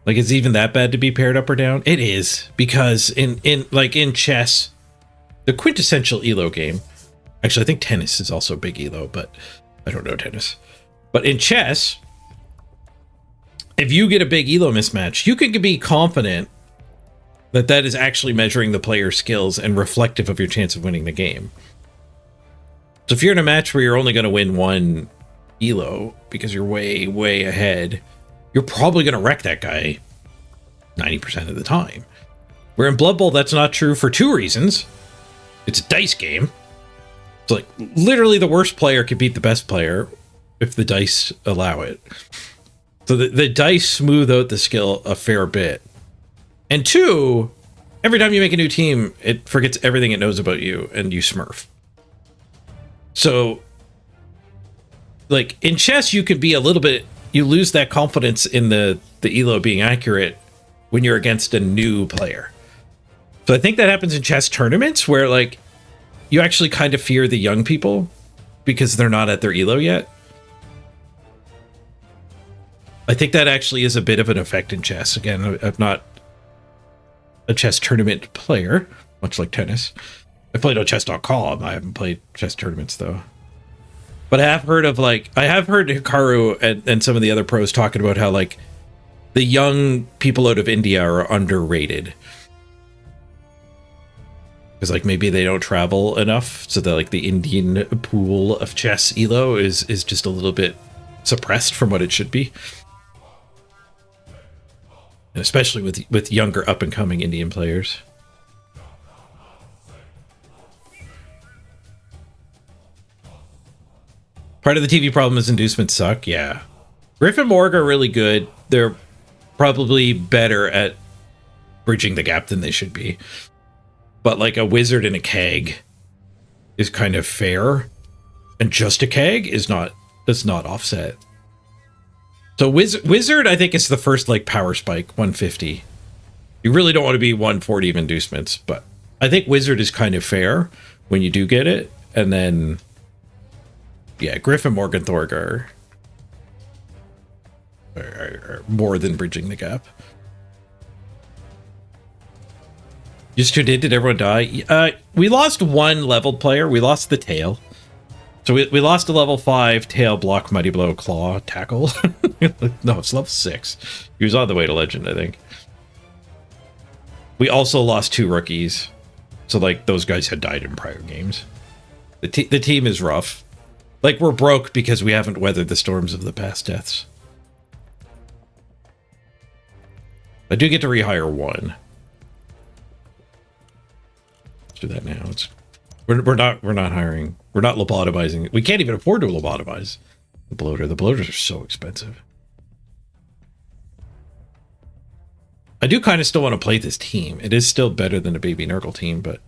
Like, is it even that bad to be paired up or down? It is, because in chess, the quintessential ELO game, actually I think tennis is also big ELO, but I don't know tennis. But in chess, if you get a big ELO mismatch, you can be confident that that is actually measuring the player's skills and reflective of your chance of winning the game. So if you're in a match where you're only going to win one ELO because you're way, way ahead, you're probably going to wreck that guy 90% of the time. Where in Blood Bowl, that's not true for two reasons. It's a dice game. It's like literally the worst player can beat the best player if the dice allow it. So the dice smooth out the skill a fair bit. And two, every time you make a new team, it forgets everything it knows about you and you smurf. So, like, in chess, you could be a little bit, you lose that confidence in the ELO being accurate when you're against a new player. So I think that happens in chess tournaments where, like, you actually kind of fear the young people because they're not at their ELO yet. I think that actually is a bit of an effect in chess. Again, I'm not a chess tournament player, much like tennis. I played on chess.com. I haven't played chess tournaments though. But I have heard of, like, I have heard Hikaru and some of the other pros talking about how, like, the young people out of India are underrated. Because, like, maybe they don't travel enough, so that, like, the Indian pool of chess ELO is just a little bit suppressed from what it should be. And especially with younger up-and-coming Indian players. Part of the TV problem is inducements suck, yeah. Griff and Morg are really good. They're probably better at bridging the gap than they should be. But, like, a wizard and a keg is kind of fair. And just a keg does not offset. So Wizard, I think, is the first, like, power spike, 150. You really don't want to be 140 of inducements, but I think Wizard is kind of fair when you do get it. And then, yeah, Griff and Morgenthorg are more than bridging the gap. Just tuned in, did everyone die? We lost one leveled player. We lost the tail. So we lost a level 5 tail block, mighty blow, claw, tackle. No, it's level 6. He was on the way to legend, I think. We also lost 2 rookies. So, like, those guys had died in prior games. The team is rough. Like, we're broke because we haven't weathered the storms of the past deaths. I do get to rehire 1. Let's do that now. We're not hiring. We're not lobotomizing. We can't even afford to lobotomize the bloater. The bloaters are so expensive. I do kind of still want to play this team. It is still better than a baby Nurgle team, but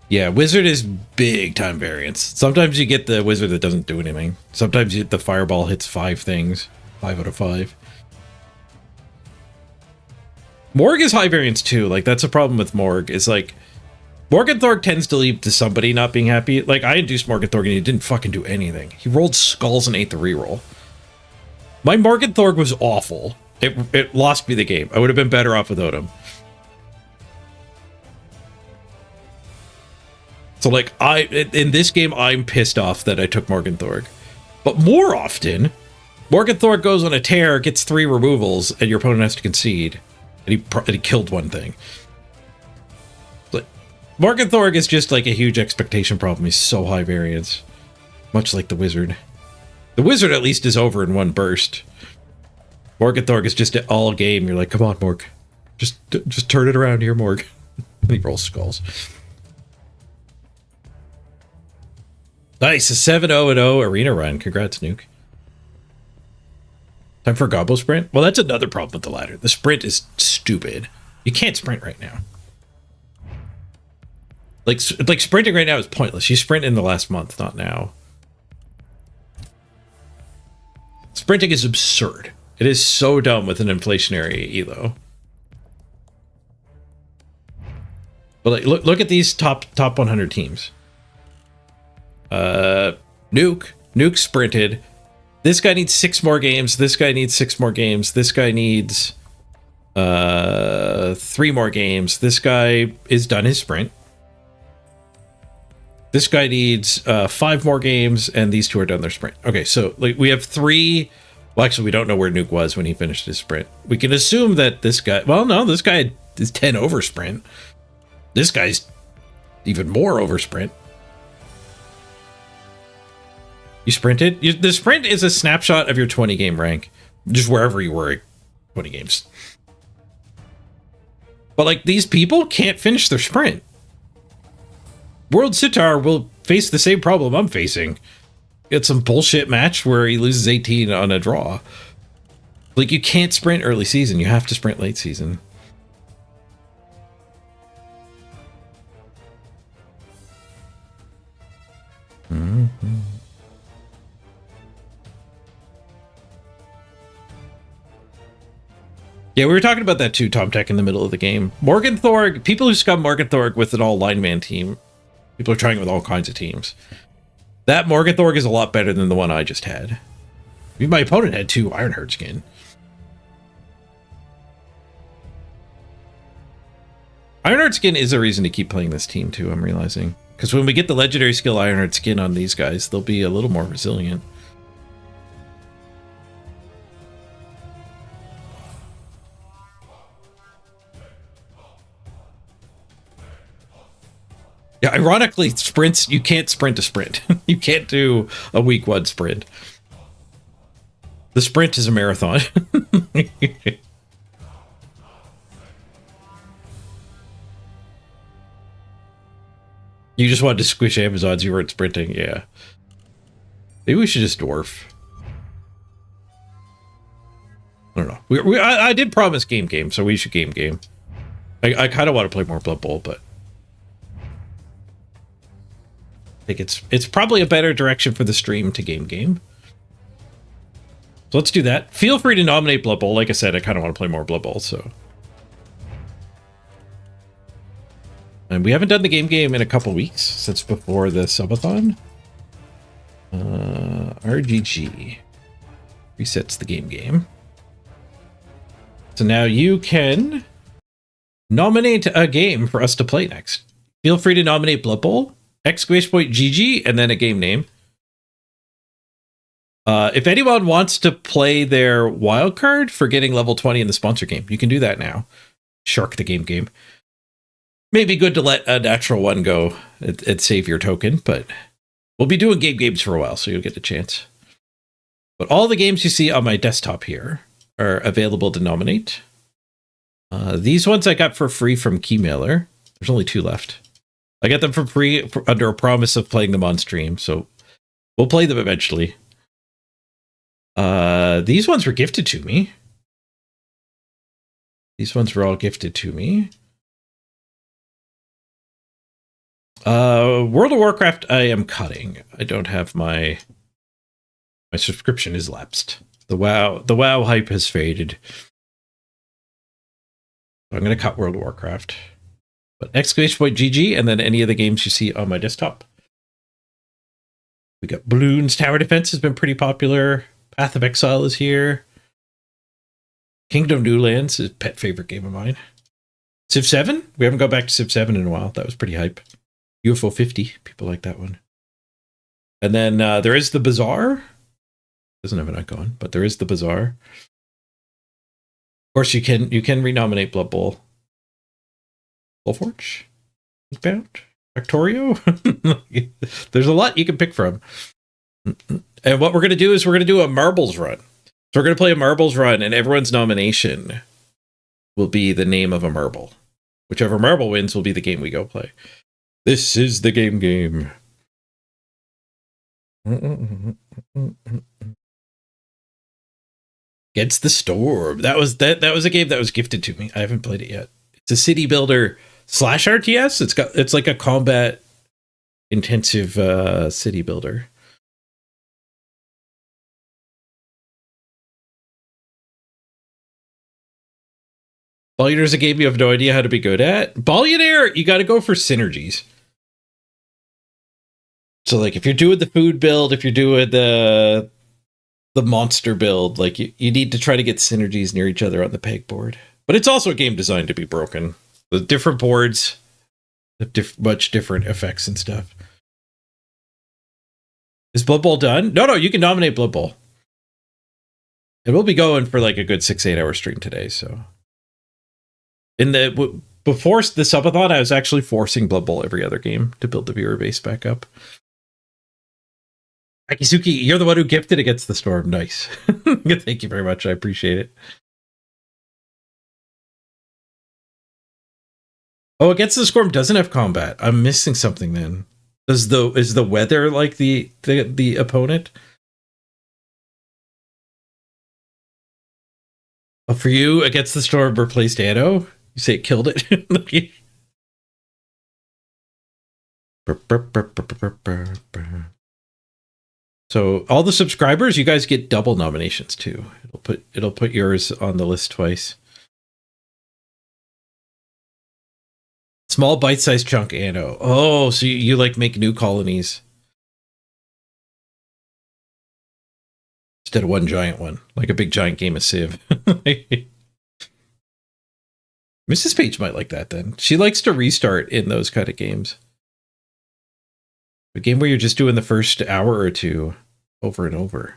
yeah, wizard is big time variance. Sometimes you get the wizard that doesn't do anything. Sometimes the fireball hits 5 things, 5 out of 5. Morg is high variance too. Like, that's a problem with Morg. Is like Morgenthorg tends to lead to somebody not being happy. Like, I induced Morgenthorg and he didn't fucking do anything. He rolled skulls and ate the reroll. My Morgenthorg was awful. It lost me the game. I would have been better off without him. So, like, in this game, I'm pissed off that I took Morgenthorg. But more often, Morgenthorg goes on a tear, gets 3 removals, and your opponent has to concede. And he killed one thing. But Morgenthorg is just, like, a huge expectation problem. He's so high variance. Much like the wizard. The wizard, at least, is over in one burst. Morgenthorg is just all game. You're like, come on, Morg. Just turn it around here, Morg. And he rolls skulls. Nice, a 7-0-0 arena run. Congrats, Nuke. Time for a gobble sprint? Well, that's another problem with the ladder. The sprint is stupid. You can't sprint right now. Like sprinting right now is pointless. You sprint in the last month, not now. Sprinting is absurd. It is so dumb with an inflationary elo. But like, look at these top 100 teams. Nuke sprinted. This guy needs 6 more games. This guy needs 6 more games. This guy needs 3 more games. This guy is done his sprint. This guy needs 5 more games, and these 2 are done their sprint. Okay, so like we have 3. Well, actually, we don't know where Nuke was when he finished his sprint. We can assume that this guy. Well, no, this guy is 10 over sprint. This guy's even more over sprint. You sprinted? The sprint is a snapshot of your 20 game rank. Just wherever you were at 20 games. But like these people can't finish their sprint. World Sitar will face the same problem I'm facing. Get some bullshit match where he loses 18 on a draw. Like you can't sprint early season. You have to sprint late season. Mm-hmm. Yeah, we were talking about that too, Tom Tech, in the middle of the game. Morgenthorg, people who scum Morgenthorg with an all lineman team. People are trying with all kinds of teams. That Morgenthorg is a lot better than the one I just had. I mean, my opponent had 2 Ironheart skin. Ironheart skin is a reason to keep playing this team too, I'm realizing. Because when we get the legendary skill Ironheart skin on these guys, they'll be a little more resilient. Yeah, ironically, sprints, you can't sprint a sprint. You can't do a week 1 sprint. The sprint is a marathon. You just wanted to squish Amazons, you weren't sprinting, yeah. Maybe we should just dwarf. I don't know. I did promise game, so we should game. I kind of want to play more Blood Bowl, but I think it's probably a better direction for the stream to game. So let's do that. Feel free to nominate Blood Bowl. Like I said, I kind of want to play more Blood Bowl, so. And we haven't done the game in a couple weeks, since before the subathon. RGG resets the game. So now you can nominate a game for us to play next. Feel free to nominate Blood Bowl, !GG, and then a game name. If anyone wants to play their wildcard for getting level 20 in the sponsor game, you can do that now. Shark the game. Maybe good to let a natural one go and save your token, but we'll be doing games for a while, so you'll get a chance. But all the games you see on my desktop here are available to nominate. These ones I got for free from Keymailer. There's only 2 left. I got them for free under a promise of playing them on stream, so we'll play them eventually. These ones were gifted to me. These ones were all gifted to me. World of Warcraft I am cutting. I don't have my subscription is lapsed. The WoW hype has faded. So I'm going to cut World of Warcraft. But !GG, and then any of the games you see on my desktop. We got Bloons Tower Defense has been pretty popular. Path of Exile is here. Kingdom Newlands is a pet favorite game of mine. Civ 7? We haven't gone back to Civ 7 in a while. That was pretty hype. UFO 50. People like that one. And then there is the Bazaar. Doesn't have an icon, but there is the Bazaar. Of course, you can renominate Blood Bowl. Soulforge? Bound? Factorio? There's a lot you can pick from. And what we're going to do is we're going to do a marbles run. So we're going to play a marbles run, and everyone's nomination will be the name of a marble. Whichever marble wins will be the game we go play. This is the game. Against the Storm. That was a game that was gifted to me. I haven't played it yet. It's a city builder / RTS. It's like a combat intensive city builder. Billionaire is a game you have no idea how to be good at. Billionaire, you got to go for synergies. So like if you're doing the food build, if you're doing the monster build, like you need to try to get synergies near each other on the pegboard. But it's also a game designed to be broken. The different boards have much different effects and stuff. Is Blood Bowl done? No, you can nominate Blood Bowl. And we'll be going for like a good 6-8 hour stream today, so. Before the subathon, I was actually forcing Blood Bowl every other game to build the viewer base back up. Akizuki, you're the one who gifted Against the Storm. Nice. Thank you very much. I appreciate it. Oh, Against the Storm doesn't have combat. I'm missing something then. Is the weather like the opponent? Oh, for you, Against the Storm replaced Anno? You say it killed it? So all the subscribers, you guys get double nominations too. It'll put yours on the list twice. Small bite-sized chunk Anno. Oh, so you like make new colonies instead of one giant one, like a big giant game of Civ. Mrs. Page might like that then. She likes to restart in those kind of games. A game where you're just doing the first hour or two over and over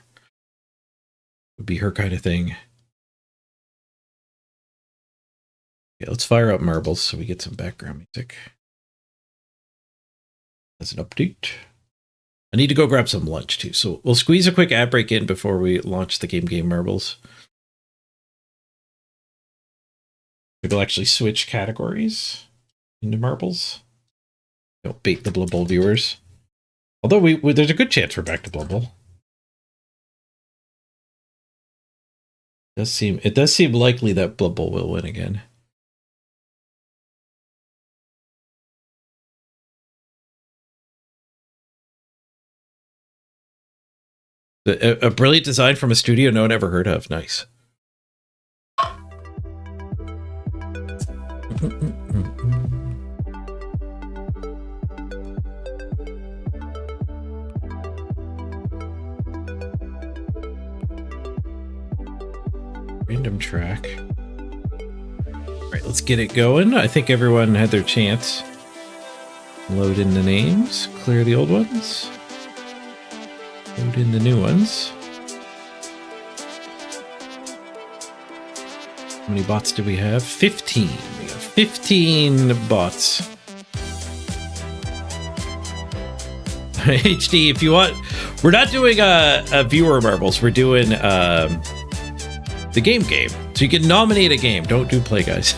would be her kind of thing. Okay, let's fire up Marbles so we get some background music. As an update. I need to go grab some lunch too, so we'll squeeze a quick ad break in before we launch the game Marbles. We'll actually switch categories into Marbles. Don't bait the Blood Bowl viewers. Although there's a good chance we're back to Blood Bowl. It does seem likely that Blood Bowl will win again. A brilliant design from a studio no one ever heard of. Nice. Random track. All right, let's get it going. I think everyone had their chance. Load in the names, clear the old ones. Load in the new ones. How many bots do we have? 15. We have 15 bots. HD, if you want, we're not doing a viewer marbles. We're doing the game. So you can nominate a game. Don't do play, guys.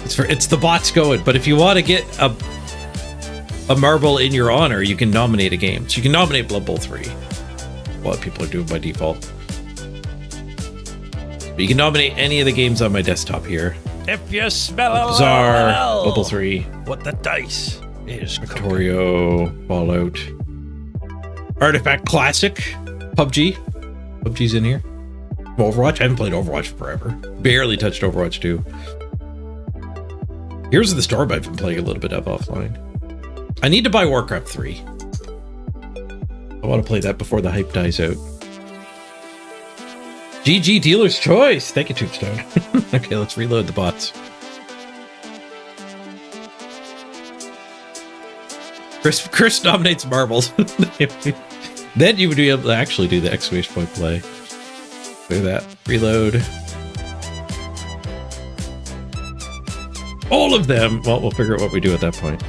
It's the bots going. But if you want to get a marble in your honor, you can nominate a game. So you can nominate Blood Bowl 3. A lot of people are doing by default. But you can nominate any of the games on my desktop here. If you smell Bizarre, Blood Bowl 3. What the dice is Victorio, Fallout, Artifact Classic, PUBG. PUBG's in here. Overwatch. I haven't played Overwatch forever. Barely touched Overwatch 2. Here's the Storm I've been playing a little bit of offline. I need to buy Warcraft 3. I want to play that before the hype dies out. GG Dealer's Choice. Thank you, Tombstone. Okay, let's reload the bots. Chris nominates marbles. Then you would be able to actually do the exclamation point play. Look at that. Reload. All of them. Well, we'll figure out what we do at that point.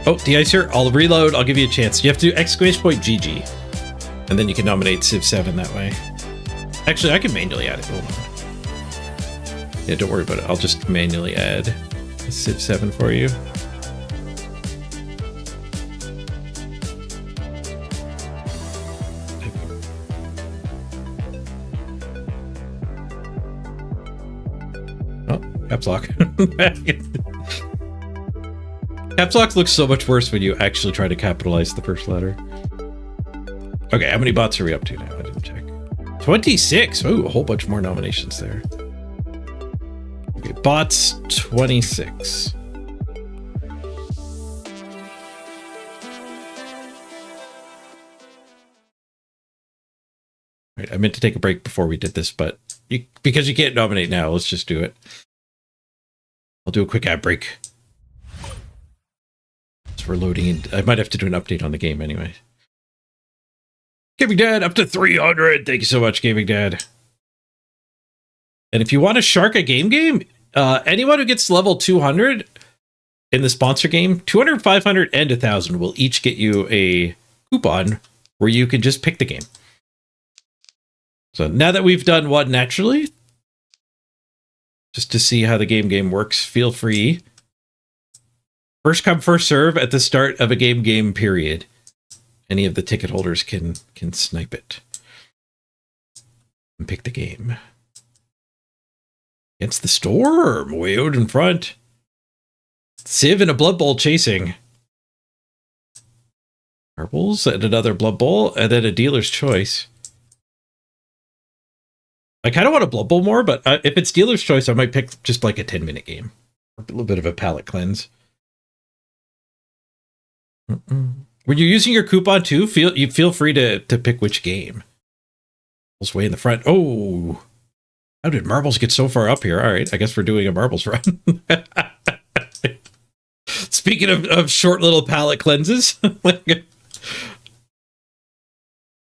Oh, de-icer. I'll reload. I'll give you a chance. You have to do exclamation point GG. And then you can nominate Civ 7 that way. Actually, I can manually add it. Hold on. Yeah, don't worry about it. I'll just manually add a Civ 7 for you. Caps lock. Caps lock looks so much worse when you actually try to capitalize the first letter. Okay, how many bots are we up to now? I didn't check. 26. Ooh, a whole bunch more nominations there. Okay, bots 26. Right, I meant to take a break before we did this, but because you can't nominate now, let's just do it. I'll do a quick ad break. So we're loading in. I might have to do an update on the game anyway. Gaming Dad up to 300. Thank you so much, Gaming Dad. And if you want to shark a game, anyone who gets level 200 in the sponsor game, 200, 500, and 1,000 will each get you a coupon where you can just pick the game. So now that we've done one naturally, just to see how the game works, feel free. First come, first serve at the start of a game period. Any of the ticket holders can snipe it and pick the game. Against the storm, way out in front. Civ in a Blood Bowl chasing. Marbles and another Blood Bowl, and then a dealer's choice. I kind of want a Blood Bowl more, but if it's dealer's choice, I might pick just like a 10-minute game. A little bit of a palate cleanse. When you're using your coupon too, feel free to pick which game. Marbles way in the front. Oh, how did Marbles get so far up here? All right, I guess we're doing a Marbles run. Speaking of short little palate cleanses,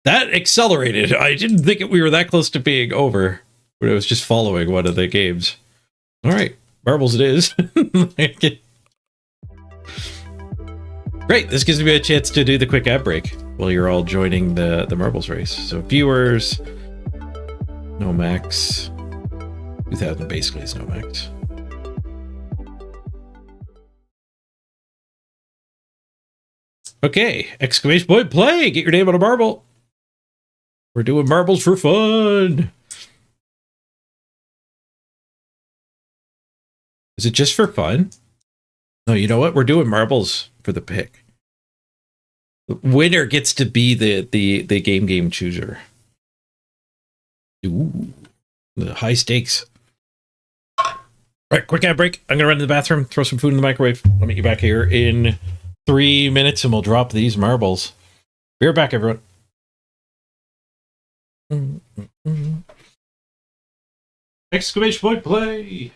that accelerated. I didn't think we were that close to being over, but it was just following one of the games. All right, Marbles it is. Great, this gives me a chance to do the quick ad break while you're all joining the Marbles race. So viewers, no max. 2,000 basically is no max. Okay, exclamation point play! Get your name on a marble. We're doing marbles for fun. Is it just for fun? No, you know what? We're doing marbles for the pick. The winner gets to be the game chooser. Ooh, the high stakes. All right, quick ad break. I'm gonna run to the bathroom, throw some food in the microwave. I'll meet you back here in 3 minutes, and we'll drop these marbles. Be right back, everyone. Exclamation point play!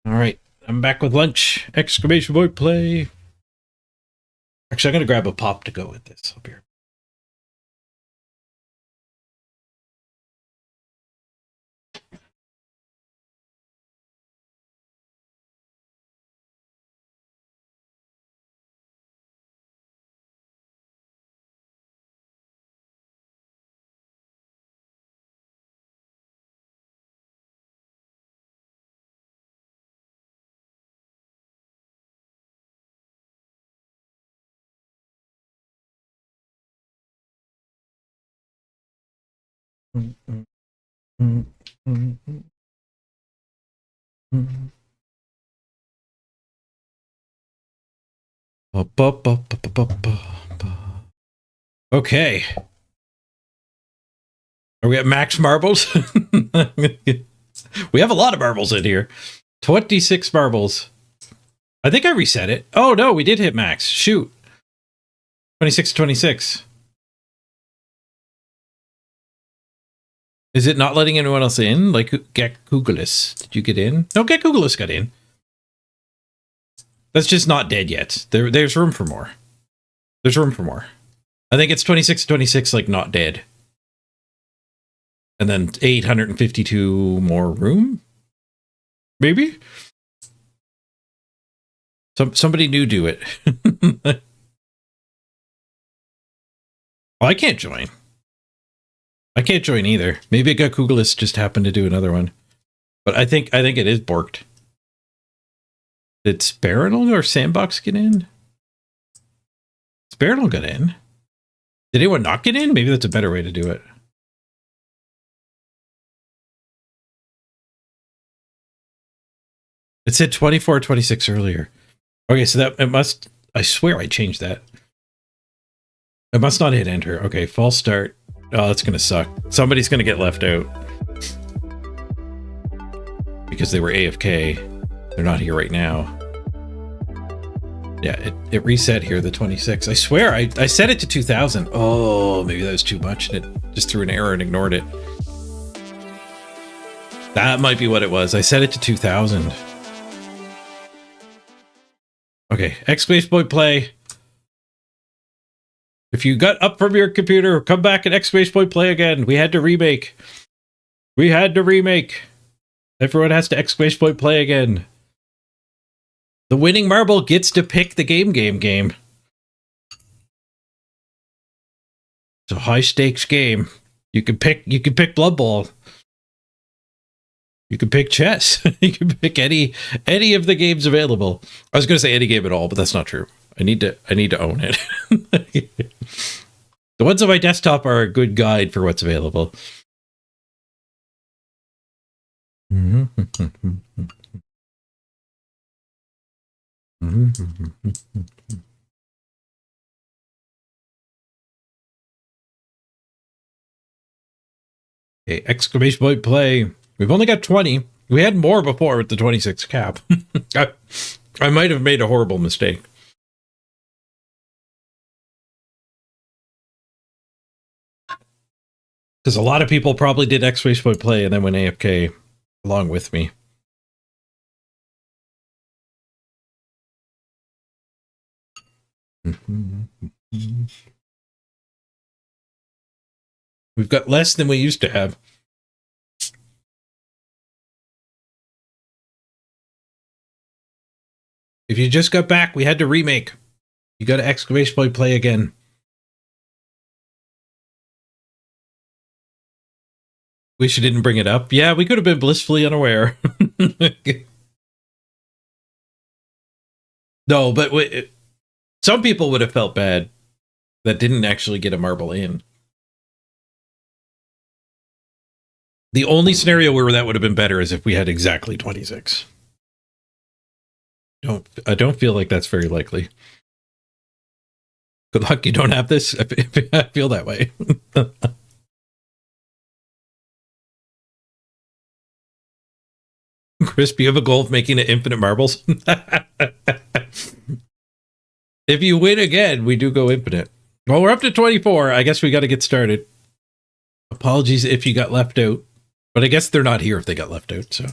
All right, I'm back with lunch. Exclamation point play. Actually, I'm going to grab a pop to go with this. I'll be right Okay. Are we at max marbles? We have a lot of marbles in here. 26 marbles. I think I reset it. Oh, no, we did hit max. Shoot. 26, 26. Is it not letting anyone else in? Like, Gekugulus. Did you get in? No, Gekugulus got in. That's just not dead yet. There's room for more. There's room for more. I think it's 26, 26, like, not dead. And then 852 more room? Maybe? Somebody new do it. Well, I can't join. I can't join either. Maybe Gekugulus just happened to do another one. But I think it is borked. Did Sparinal or Sandbox get in? Sparinal got in. Did anyone not get in? Maybe that's a better way to do it. It said 24, 26 earlier. Okay, so that it must. I swear I changed that. It must not hit enter. Okay, false start. Oh, that's gonna suck. Somebody's gonna get left out because they were AFK. They're not here right now. Yeah, it reset here, the 26. I swear I set it to 2000. Oh, maybe that was too much and it just threw an error and ignored it. That might be what it was. I set it to 2000. Okay, exclamation point play. If you got up from your computer, come back and exclamation point play again. We had to remake. We had to remake. Everyone has to exclamation point play again. The winning marble gets to pick the game. It's a high stakes game. You can pick Blood Bowl. You can pick chess. You can pick any of the games available. I was going to say any game at all, but that's not true. I need to own it. The ones on my desktop are a good guide for what's available. Okay, exclamation point play. We've only got 20. We had more before with the 26 cap. I might have made a horrible mistake. Because a lot of people probably did exclamation point play and then went AFK along with me. We've got less than we used to have. If you just got back, we had to remake. You got to exclamation point play again. Wish you didn't bring it up. Yeah, we could have been blissfully unaware. No, but some people would have felt bad that didn't actually get a marble in. The only scenario where that would have been better is if we had exactly 26. I don't feel like that's very likely. Good luck, you don't have this. I feel that way. Chris, you have a goal of making it infinite marbles? If you win again, we do go infinite. Well, we're up to 24. I guess we got to get started. Apologies if you got left out. But I guess they're not here if they got left out, so.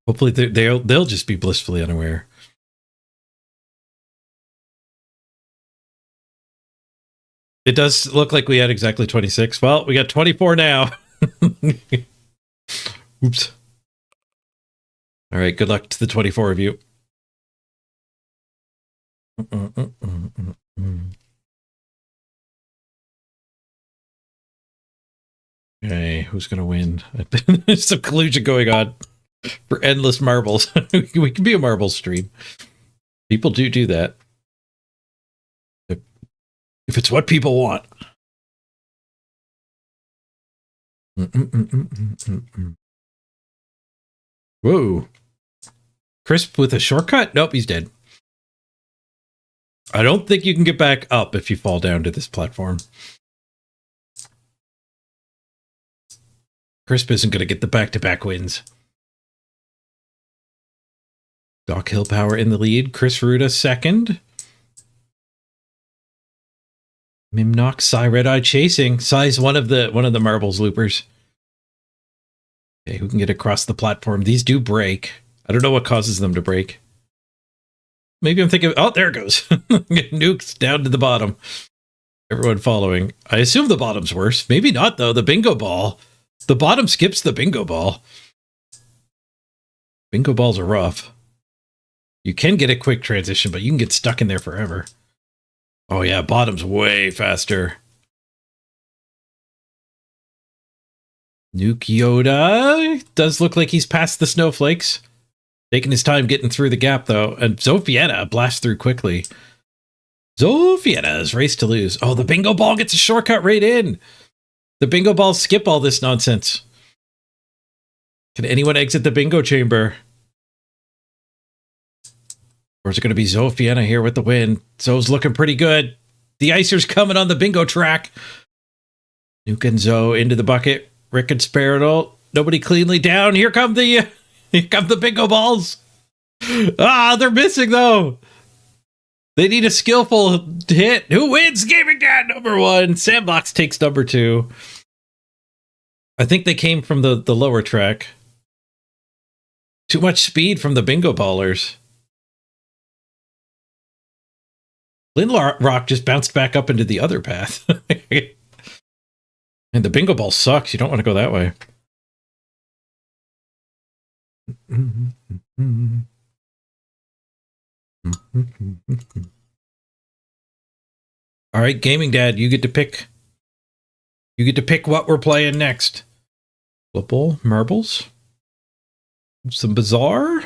Hopefully they'll just be blissfully unaware. It does look like we had exactly 26. Well, we got 24 now. Oops. All right, good luck to the 24 of you. Okay, who's going to win? There's some collusion going on for endless marbles. We can be a marble stream. People do that. If it's what people want. Whoa. Crisp with a shortcut? Nope, he's dead. I don't think you can get back up if you fall down to this platform. Crisp isn't going to get the back-to-back wins. Doc Hill Power in the lead. Chris Ruda second. Mimnox, Psy Red Eye chasing. Psy's one of the marbles loopers. Okay, who can get across the platform? These do break. I don't know what causes them to break. Maybe I'm thinking, oh, there it goes. Nukes down to the bottom. Everyone following. I assume the bottom's worse. Maybe not, though. The bingo ball. The bottom skips the bingo ball. Bingo balls are rough. You can get a quick transition, but you can get stuck in there forever. Oh, yeah, bottom's way faster. Nuke Yoda does look like he's past the snowflakes. Taking his time getting through the gap, though. And Zophietta blasts through quickly. Zophietta's race to lose. Oh, the bingo ball gets a shortcut right in. The bingo balls skip all this nonsense. Can anyone exit the bingo chamber? Or is it going to be Zophietta here with the win? Zoe's looking pretty good. The Icer's coming on the bingo track. Nuke and Zoe into the bucket. Rick and Sparadol. Nobody cleanly down. Here come the bingo balls. Ah, they're missing though. They need a skillful hit. Who wins? Gaming Dad #1. Sandbox takes #2. I think they came from the lower track. Too much speed from the bingo ballers. Rock just bounced back up into the other path. And the bingo ball sucks. You don't want to go that way. All right, Gaming Dad, you get to pick. You get to pick what we're playing next. Football, marbles, some bizarre.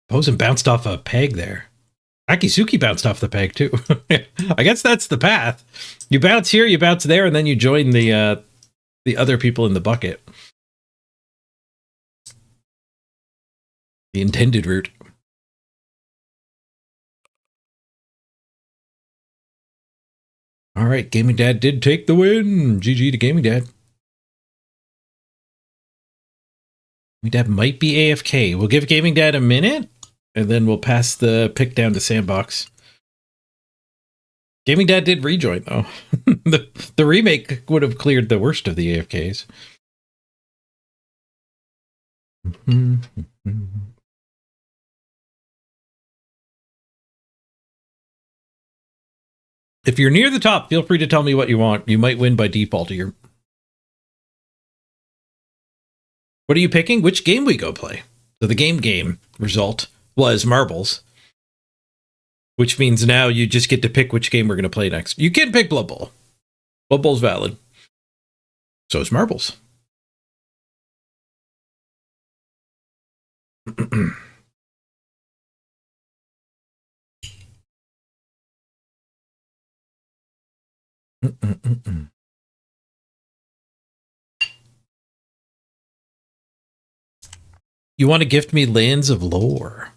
Posen bounced off a peg there. Akisuki bounced off the peg too. I guess that's the path. You bounce here, you bounce there, and then you join the other people in the bucket. The intended route. All right, Gaming Dad did take the win. GG to Gaming Dad. Gaming Dad might be AFK. We'll give Gaming Dad a minute, and then we'll pass the pick down to Sandbox. Gaming Dad did rejoin, though. the remake would have cleared the worst of the AFKs. If you're near the top, feel free to tell me what you want. You might win by default. What are you picking? Which game we go play? So the game result was marbles. Which means now you just get to pick which game we're going to play next. You can pick Blood Bowl. Blood Bowl's valid. So is marbles. You want to gift me Lands of Lore?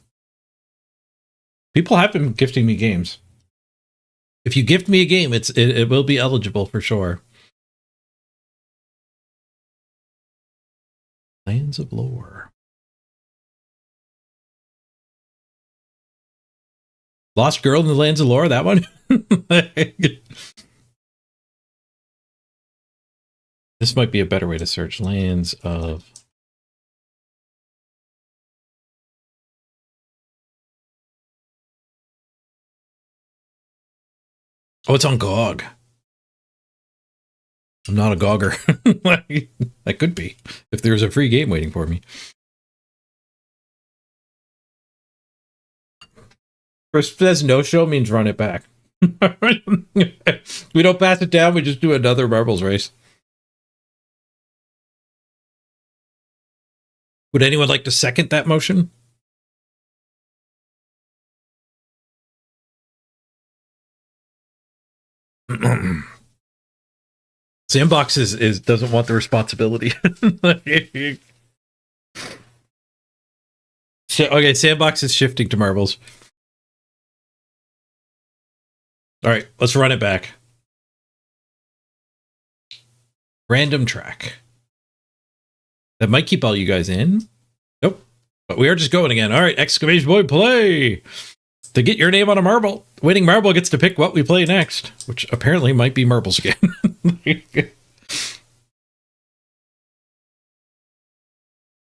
People have been gifting me games. If you gift me a game, it will be eligible for sure. Lands of Lore. Lost Girl in the Lands of Lore, that one? This might be a better way to search. Lands of Oh, it's on GOG. I'm not a gogger. I could be if there's a free game waiting for me. First says no show means run it back. We don't pass it down, we just do another marbles race. Would anyone like to second that motion? Sandbox is doesn't want the responsibility. So, okay, Sandbox is shifting to marbles. All right, let's run it back. Random track. That might keep all you guys in. Nope. But we are just going again. All right, exclamation point play. To get your name on a marble. Winning marble gets to pick what we play next, which apparently might be marbles again.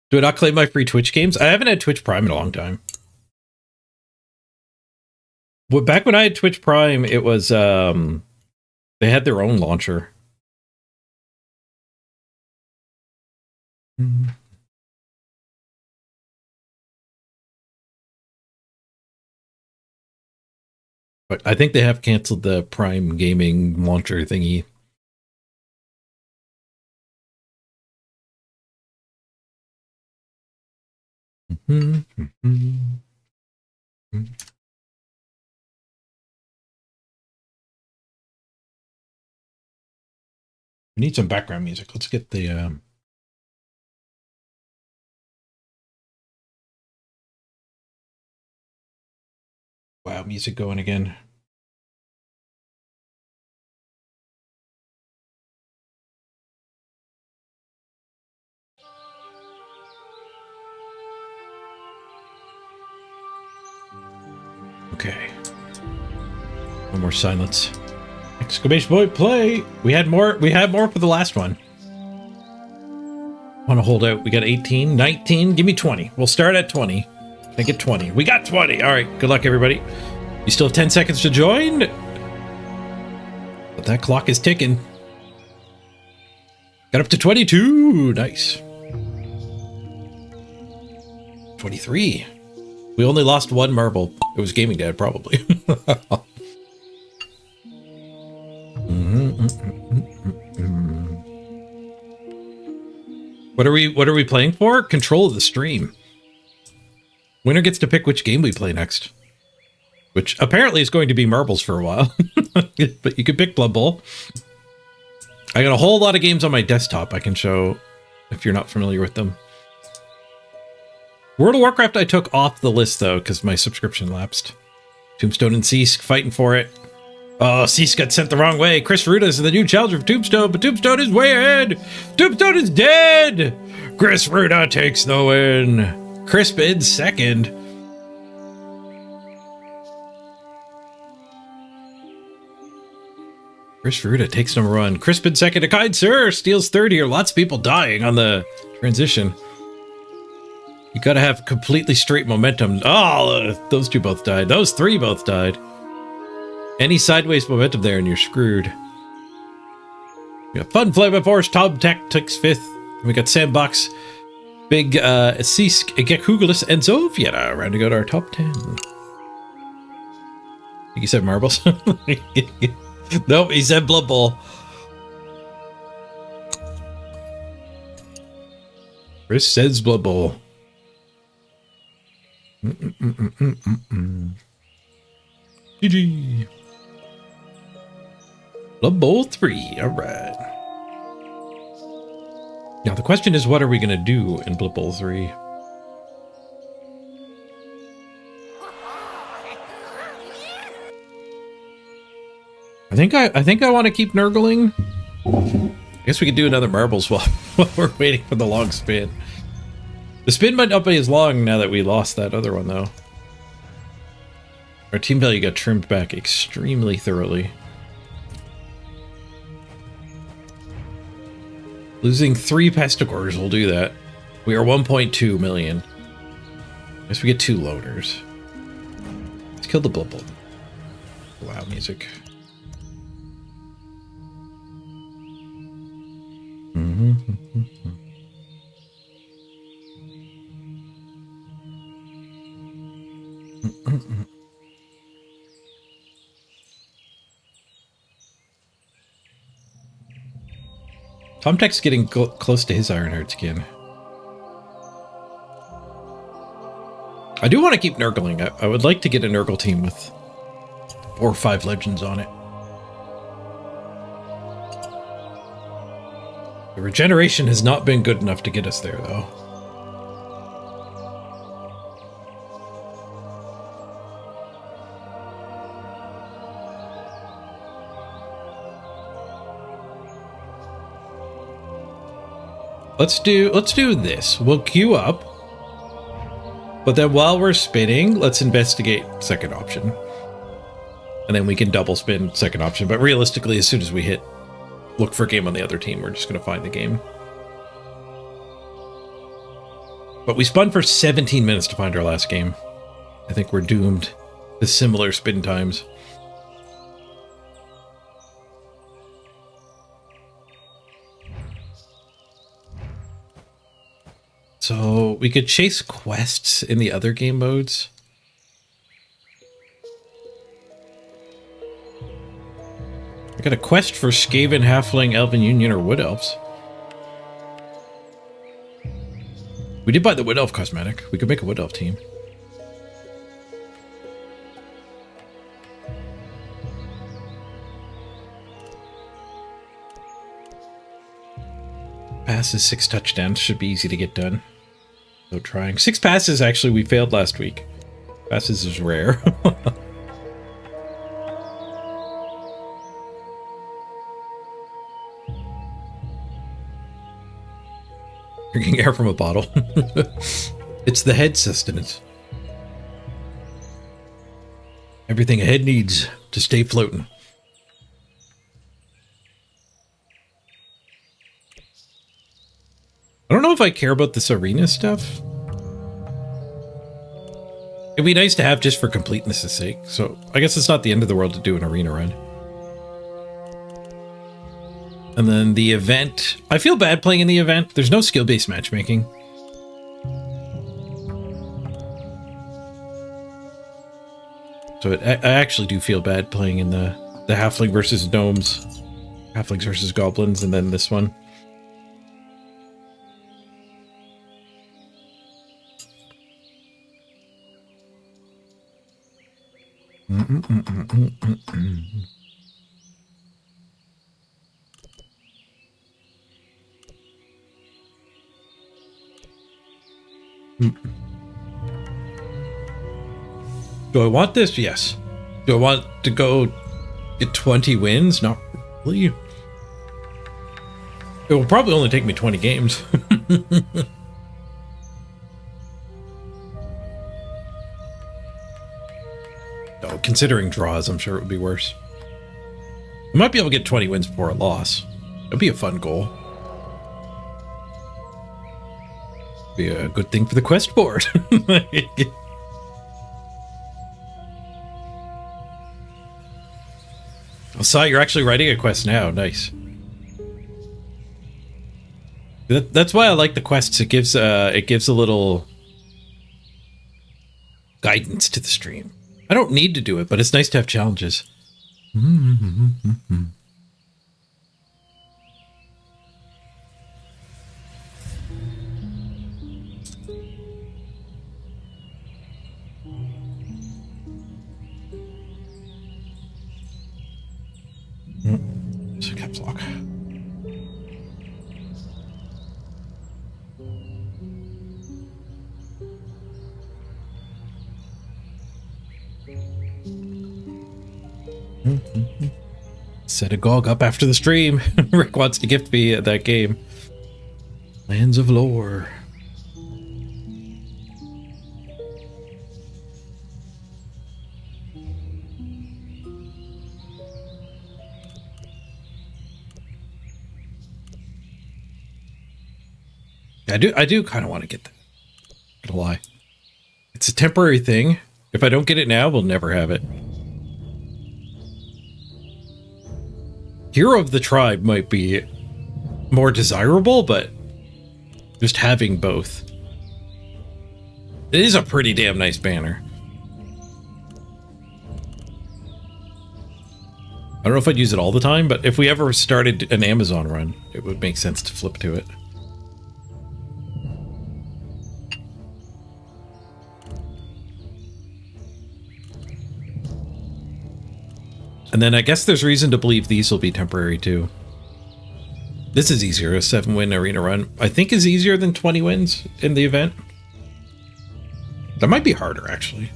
Do I not claim my free Twitch games? I haven't had Twitch Prime in a long time. Well, back when I had Twitch Prime, it was they had their own launcher. But I think they have canceled the Prime gaming launcher thingy. We need some background music. Let's get the wow music going again. Okay. No more silence. Exclamation point play. We had more for the last one. Want to hold out. We got 18, 19. Give me 20. We'll start at 20. I get 20. We got 20. All right. Good luck, everybody. You still have 10 seconds to join. But that clock is ticking. Got up to 22. Nice. 23. We only lost one marble. It was Gaming Dad, probably. What are we playing for? Control of the stream. Winner gets to pick which game we play next. Which apparently is going to be marbles for a while. But you could pick Blood Bowl. I got a whole lot of games on my desktop I can show if you're not familiar with them. World of Warcraft I took off the list, though, because my subscription lapsed. Tombstone and Cease fighting for it. Oh, Cease got sent the wrong way. Chris Ruda is the new challenger for Tombstone, but Tombstone is way ahead. Tombstone is dead. Chris Ruda takes the win. Crisp in second. Chris Ruda takes number one. Crisp in second. A kind sir steals third here. Lots of people dying on the transition. You gotta have completely straight momentum. Oh, those two both died. Those three both died. Any sideways momentum there and you're screwed. We got Fun Flavor Force, Tom Tactics 5th. We got Sandbox, Big Cease, Gekugulus, and Zovieta rounding out our top 10. I think he said marbles. Nope, he said Blood Bowl. Chris says Blood Bowl. GG. Blood Bowl 3. All right. Now the question is, what are we gonna do in Blood Bowl 3? I think I want to keep nurgling. I guess we could do another marbles while we're waiting for the long spin. The spin might not be as long now that we lost that other one, though. Our team value got trimmed back extremely thoroughly. Losing 3 pesticores will do that. We are 1.2 million. I guess we get 2 loaders. Let's kill the Blood Bowl. Wow, music. Tomtek's getting close to his Ironheart skin. I do want to keep Nurgling. I would like to get a Nurgle team with 4 or 5 legends on it. The regeneration has not been good enough to get us there, though. Let's do this. We'll queue up. But then while we're spinning, let's investigate second option. And then we can double spin second option. But realistically, as soon as we hit look for a game on the other team, we're just going to find the game. But we spun for 17 minutes to find our last game. I think we're doomed to similar spin times. So we could chase quests in the other game modes. I got a quest for Skaven, Halfling, Elven Union, or Wood Elves. We did buy the Wood Elf cosmetic. We could make a Wood Elf team. Passes, 6 touchdowns. Should be easy to get done. So trying. 6 passes, actually, we failed last week. Passes is rare. Drinking air from a bottle. It's the head sustenance. Everything a head needs to stay floating. I don't know if I care about this arena stuff. It'd be nice to have just for completeness' sake. So I guess it's not the end of the world to do an arena run. And then the event. I feel bad playing in the event. There's no skill-based matchmaking. So I actually do feel bad playing in the Halfling versus Gnomes. Halflings versus Goblins, and then this one. Do I want this? Yes. Do I want to go get 20 wins? Not really. It will probably only take me 20 games. Oh, considering draws, I'm sure it would be worse. I might be able to get 20 wins before a loss. That'd be a fun goal. Be a good thing for the quest board. I saw you're actually writing a quest now. Nice. That's why I like the quests. It gives a little guidance to the stream. I don't need to do it, but it's nice to have challenges. So caps lock. Set a GOG up after the stream. Rick wants to gift me that game. Lands of Lore. I do kind of want to get that. Not gonna lie. It's a temporary thing. If I don't get it now, we'll never have it. Hero of the Tribe might be more desirable, but just having both. It is a pretty damn nice banner. I don't know if I'd use it all the time, but if we ever started an Amazon run, it would make sense to flip to it. And then I guess there's reason to believe these will be temporary too. This is easier, a 7-win arena run. I think is easier than 20 wins in the event. That might be harder, actually.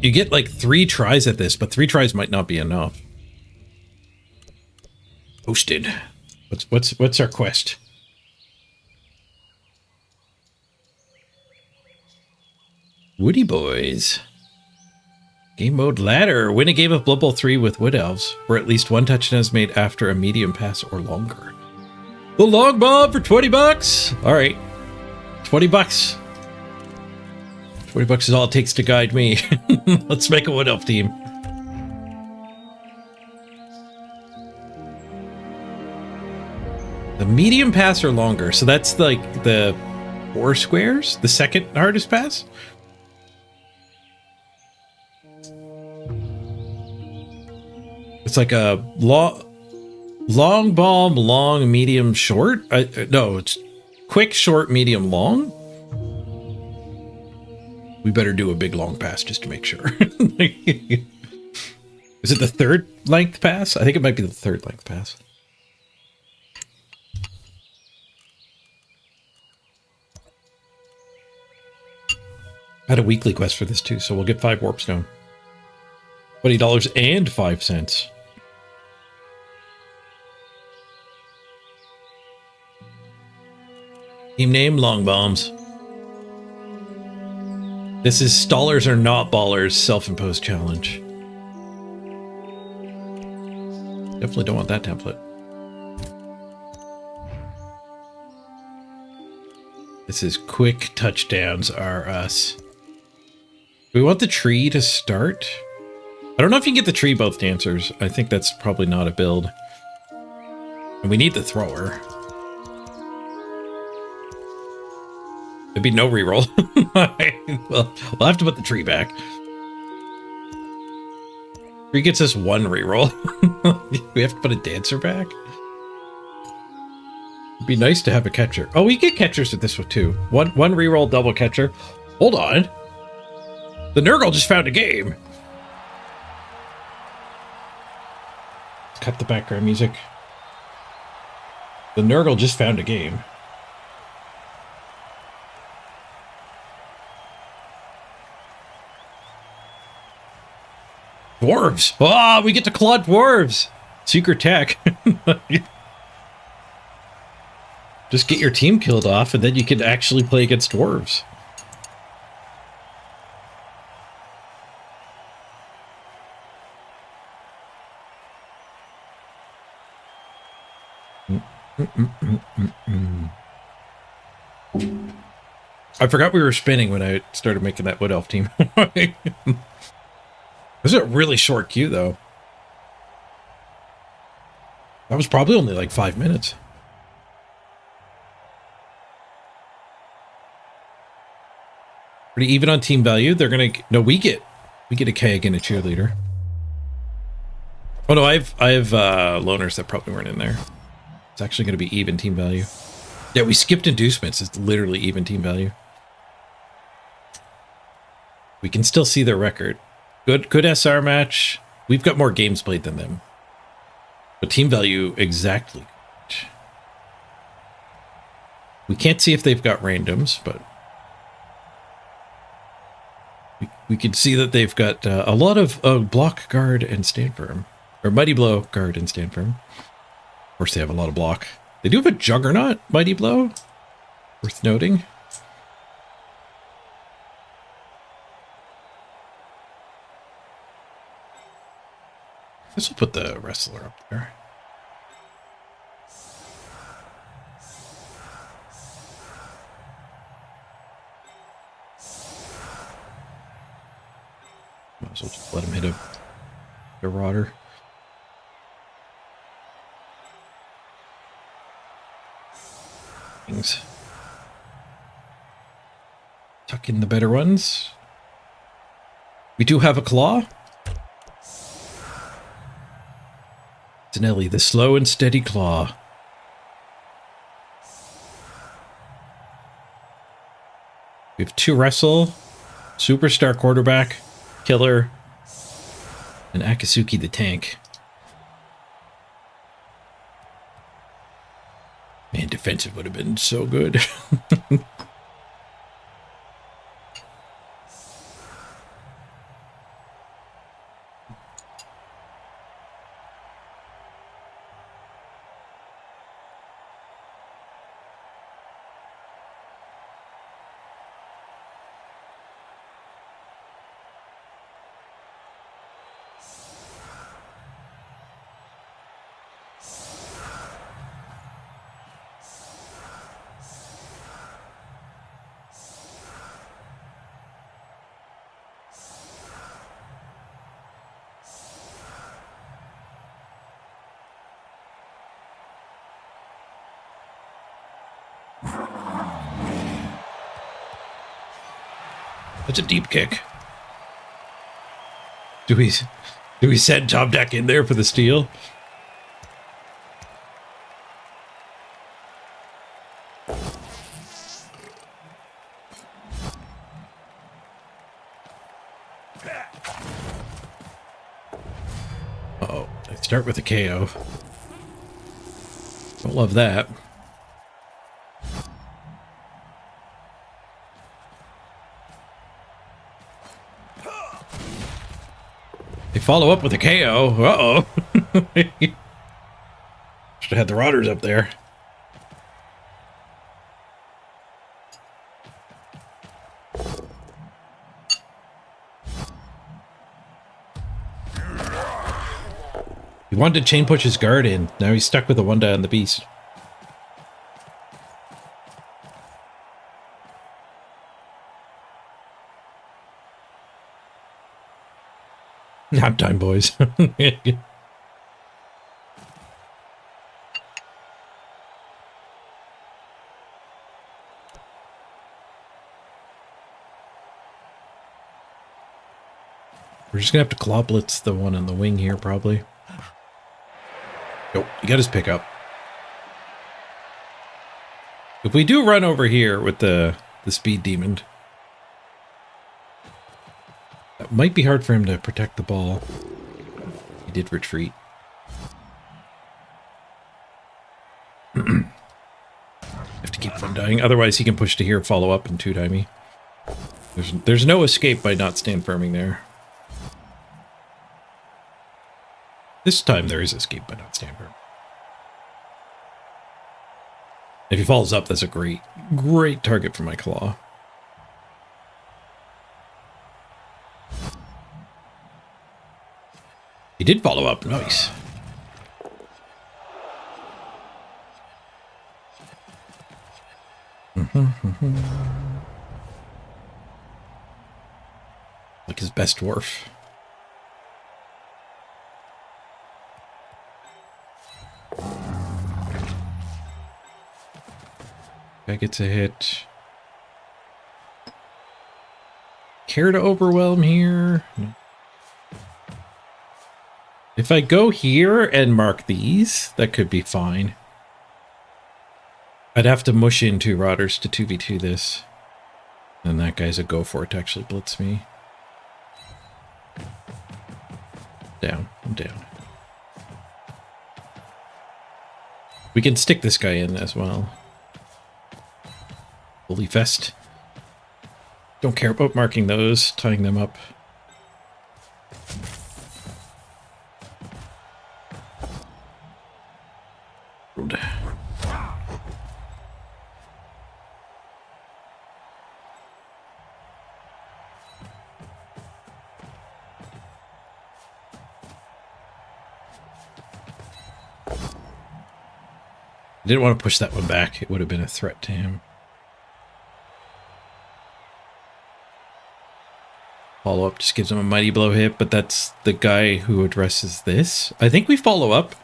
You get like 3 tries at this, but 3 tries might not be enough. Posted. What's our quest? Woody Boys. Game mode ladder. Win a game of Blood Bowl 3 with Wood Elves, where at least 1 touchdown is made after a medium pass or longer. The long bomb for 20 bucks. All right. 20 bucks. 20 bucks is all it takes to guide me. Let's make a Wood Elf team. The medium pass or longer. So that's like the 4 squares, the second hardest pass. It's like a long bomb, long, medium, short. No, it's quick, short, medium, long. We better do a big long pass just to make sure. Is it the 3rd length pass? I think it might be the 3rd length pass. I had a weekly quest for this too, so we'll get 5 warp stone. $20 and 5 cents. Team name, Long Bombs. This is Stallers Are Not Ballers self-imposed challenge. Definitely don't want that template. This is quick touchdowns are us. We want the tree to start. I don't know if you can get the tree both dancers. I think that's probably not a build. And we need the thrower. There'd be no reroll. Well, we'll have to put the tree back. Tree gets us 1 reroll. We have to put a dancer back. It'd be nice to have a catcher. Oh, we get catchers with this one too. One reroll, double catcher. Hold on. The Nurgle just found a game. Let's cut the background music. The Nurgle just found a game. Dwarves! Ah, we get to claw dwarves! Secret tech. Just get your team killed off, and then you can actually play against dwarves. I forgot we were spinning when I started making that Wood Elf team. This is a really short queue, though. That was probably only like 5 minutes. Pretty even on team value. They're gonna we get a keg and a cheerleader. Oh no, I have loners that probably weren't in there. It's actually gonna be even team value. Yeah, we skipped inducements. It's literally even team value. We can still see their record. Good SR match. We've got more games played than them. But team value exactly. We can't see if they've got randoms, but we can see that they've got a lot of block, guard, and stand firm. Or mighty blow, guard, and stand firm. Of course, they have a lot of block. They do have a juggernaut, mighty blow. Worth noting. This will put the wrestler up there. Might as well just let him hit a rotter. things. Tuck in the better ones. We do have a claw. Danelli, the slow and steady claw. We have 2 wrestle, superstar quarterback, killer, and Akatsuki the tank. Man, defensive would have been so good. That's a deep kick. Do we send Top Deck in there for the steal? Uh-oh, I start with a KO. Don't love that. They follow up with a KO. Uh-oh. Should have had the rodders up there. He wanted to chain push his guard in. Now he's stuck with a 1-die on the beast. Nap time, boys. We're just gonna have to claw blitz the one on the wing here, probably. Nope, he got his pickup. If we do run over here with the speed demon, that might be hard for him to protect the ball. He did retreat. Have to keep from dying, otherwise he can push to here, follow up, and 2-die me. There's no escape by not stand firming there. This time there is escape by not stand firm. If he follows up, that's a great target for my claw. He did follow up. Nice. Like his best dwarf. Guy gets a hit. Care to overwhelm here? No. If I go here and mark these, that could be fine. I'd have to mush in 2 rodders to 2v2 this. And that guy's a go for it to actually blitz me. Down. I'm down. We can stick this guy in as well. Holy fest. Don't care about marking those, tying them up. Road. I didn't want to push that one back. It would have been a threat to him. Follow up just gives him a mighty blow hit, but that's the guy who addresses this. I think we follow up.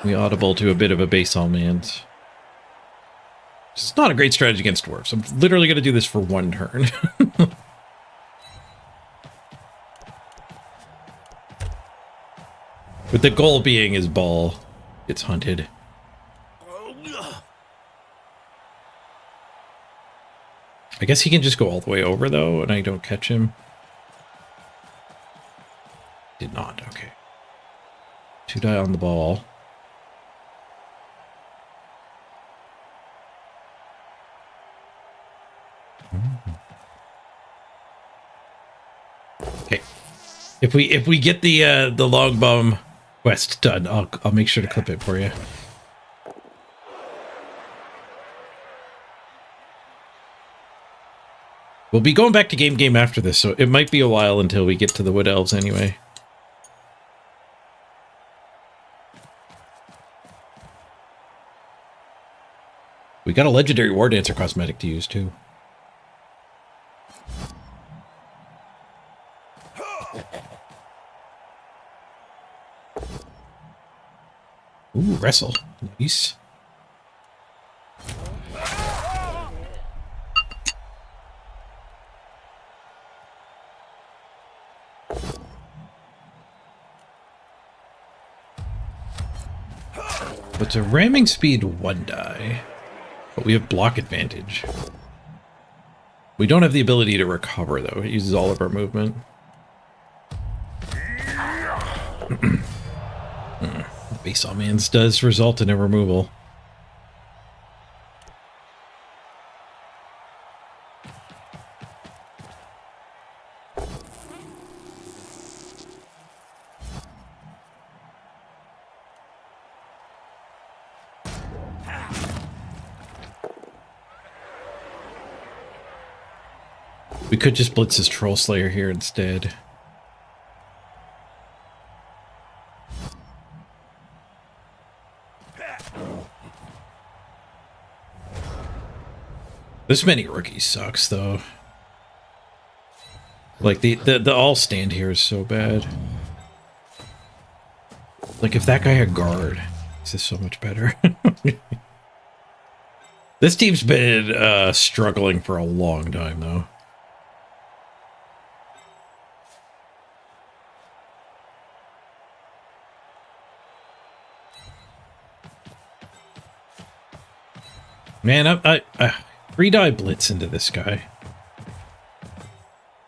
We audible to a bit of a base all man's. It's not a great strategy against dwarves. I'm literally going to do this for one turn. With the goal being his ball gets hunted. I guess he can just go all the way over, though, and I don't catch him. Did not, okay. 2 die on the ball. Okay. If we get the long bum quest done, I'll make sure to clip it for you. We'll be going back to game after this, so it might be a while until we get to the Wood Elves anyway. We got a legendary War Dancer cosmetic to use, too. Ooh, wrestle. Nice. It's a ramming speed 1 die, but we have block advantage. We don't have the ability to recover, though. It uses all of our movement. Base all man's does result in a removal. We could just blitz his Troll Slayer here instead. This many rookies sucks, though. Like, the all stand here is so bad. Like, if that guy had guard, this is so much better. This team's been struggling for a long time, though. Man, I 3-die blitz into this guy.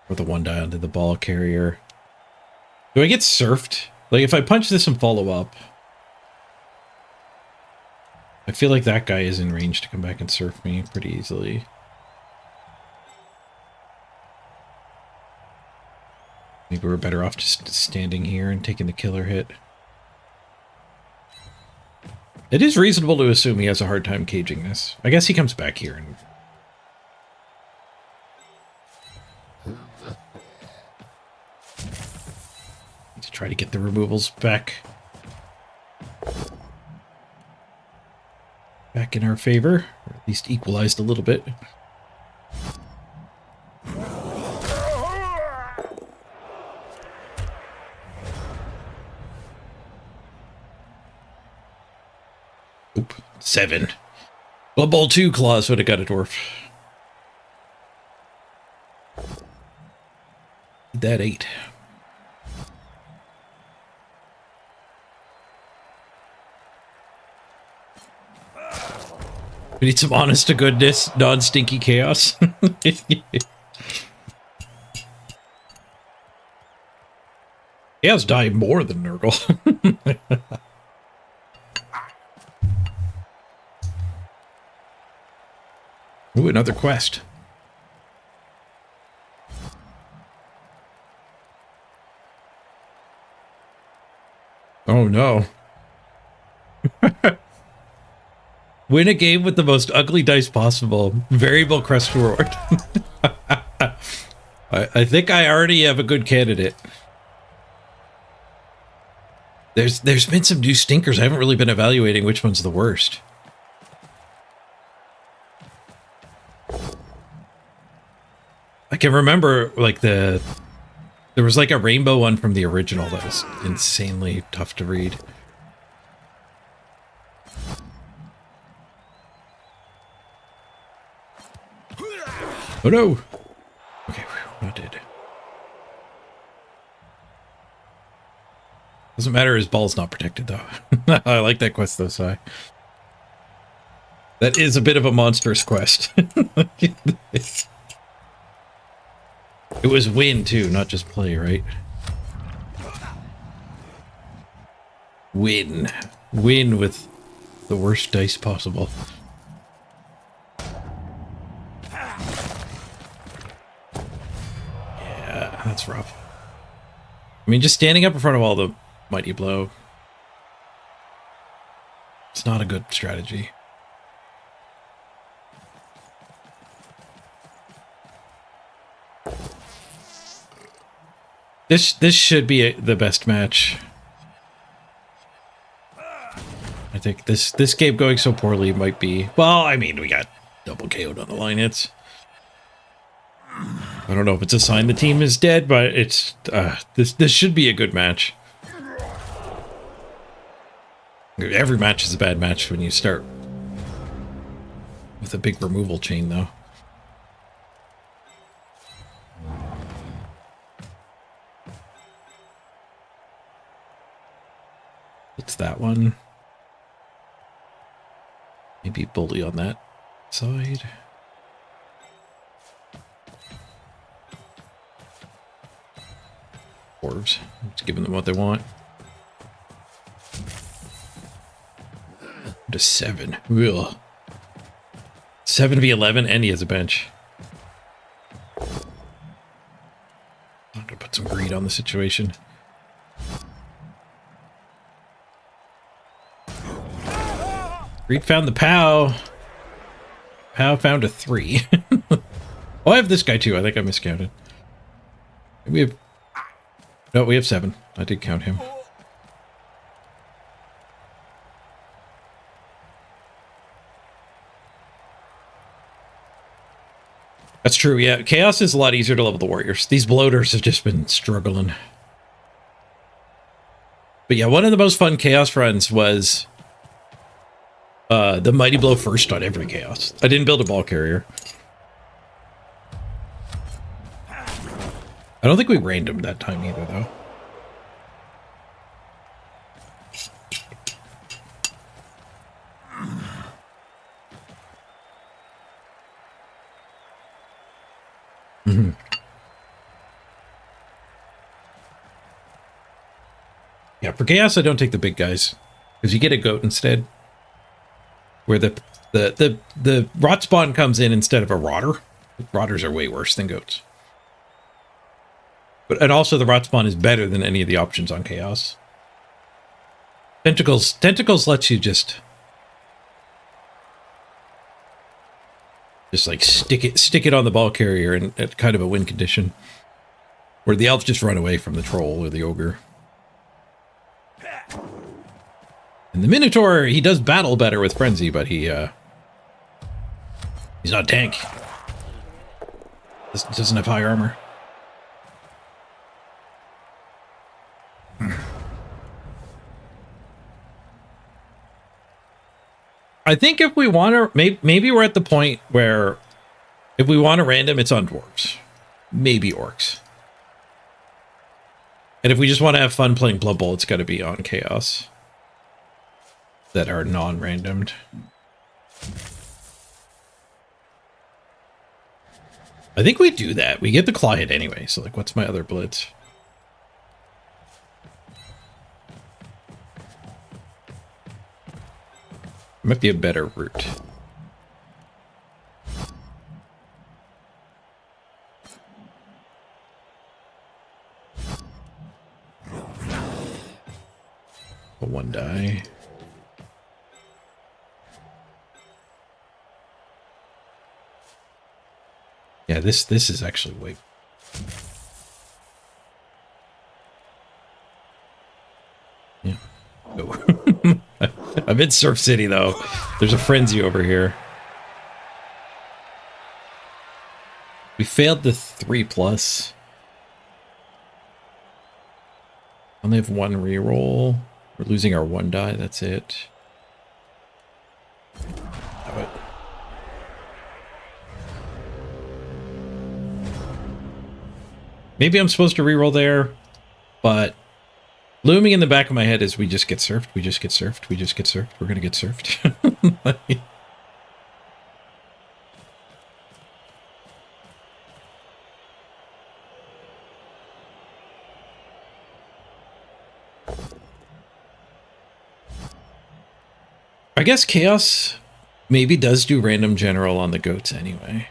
Or the 1-die onto the ball carrier. Do I get surfed? Like, if I punch this and follow up, I feel like that guy is in range to come back and surf me pretty easily. Maybe we're better off just standing here and taking the killer hit. It is reasonable to assume he has a hard time caging this. I guess he comes back here and... to try to get the removals back in our favor, or at least equalized a little bit. Oop, 7. Blood Bowl 2 claws would have got a dwarf. That 8. We need some honest to goodness, non-stinky chaos. Chaos die more than Nurgle. Ooh, another quest. Oh no. Win a game with the most ugly dice possible. Variable crest reward. I think I already have a good candidate. There's been some new stinkers. I haven't really been evaluating which one's the worst. I can remember, like, there was like a rainbow one from the original that was insanely tough to read. Oh no! Okay, not dead. Doesn't matter, his ball's not protected though. I like that quest though, Si. That is a bit of a monstrous quest. It was win too, not just play, right? Win. Win with the worst dice possible. Yeah, that's rough. I mean, just standing up in front of all the mighty blow. It's not a good strategy. This should be the best match. I think this game going so poorly might be. Well, I mean, we got double KO'd on the line. I don't know if it's a sign the team is dead, but it's this should be a good match. Every match is a bad match when you start with a big removal chain, though. It's that one. Maybe bully on that side. Dwarves. Just giving them what they want. To 7. Ugh. 7v11, and he has a bench. I'm gonna put some greed on the situation. Greed found the POW. POW found a 3. Oh, I have this guy too. I think I miscounted. We have... No, we have 7. I did count him. That's true, yeah. Chaos is a lot easier to level the warriors. These bloaters have just been struggling. But yeah, one of the most fun Chaos runs was the Mighty Blow first on every Chaos. I didn't build a ball carrier. I don't think we randomed that time either, though. Mm-hmm. Yeah, for Chaos, I don't take the big guys because you get a goat instead. Where the rot spawn comes in instead of a rotter. Rotters are way worse than goats. And also the rot spawn is better than any of the options on Chaos. Tentacles lets you just like stick it on the ball carrier and at kind of a win condition. Where the elves just run away from the troll or the ogre. And the Minotaur, he does battle better with Frenzy, but he's not a tank. Doesn't have high armor. I think if we want to, maybe we're at the point where if we want to random, it's on dwarves. Maybe orcs. And if we just want to have fun playing Blood Bowl, it's got to be on Chaos. That are non-randomed. I think we do that. We get the claw hit anyway, so like what's my other blitz? Might be a better route. A 1 die. Yeah, this is actually way... Yeah. Oh. I'm in Surf City, though. There's a frenzy over here. We failed the 3+. Only have 1 reroll. We're losing our 1 die, that's it. Oh, Maybe I'm supposed to reroll there, but looming in the back of my head is we just get surfed, we just get surfed, we just get surfed, we're gonna get surfed. I guess Chaos maybe does do random general on the goats anyway.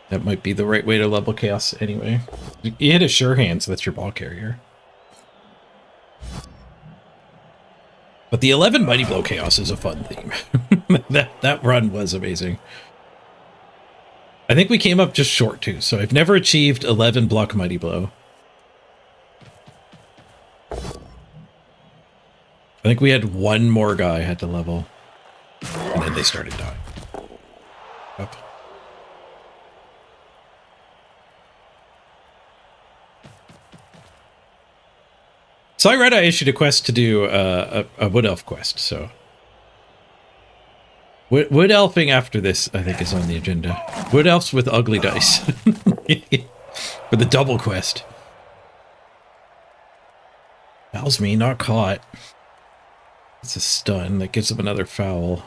That might be the right way to level Chaos anyway. You hit a sure hand, so that's your ball carrier. But the 11 Mighty Blow Chaos is a fun theme. that run was amazing. I think we came up just short too, so I've never achieved 11 block Mighty Blow. I think we had one more guy had to level, and then they started dying. Up. So I read I issued a quest to do a Wood Elf quest, so... Wood Elfing after this, I think, is on the agenda. Wood Elves with ugly dice. For the double quest. Fouls me, not caught. It's a stun that gives him another foul.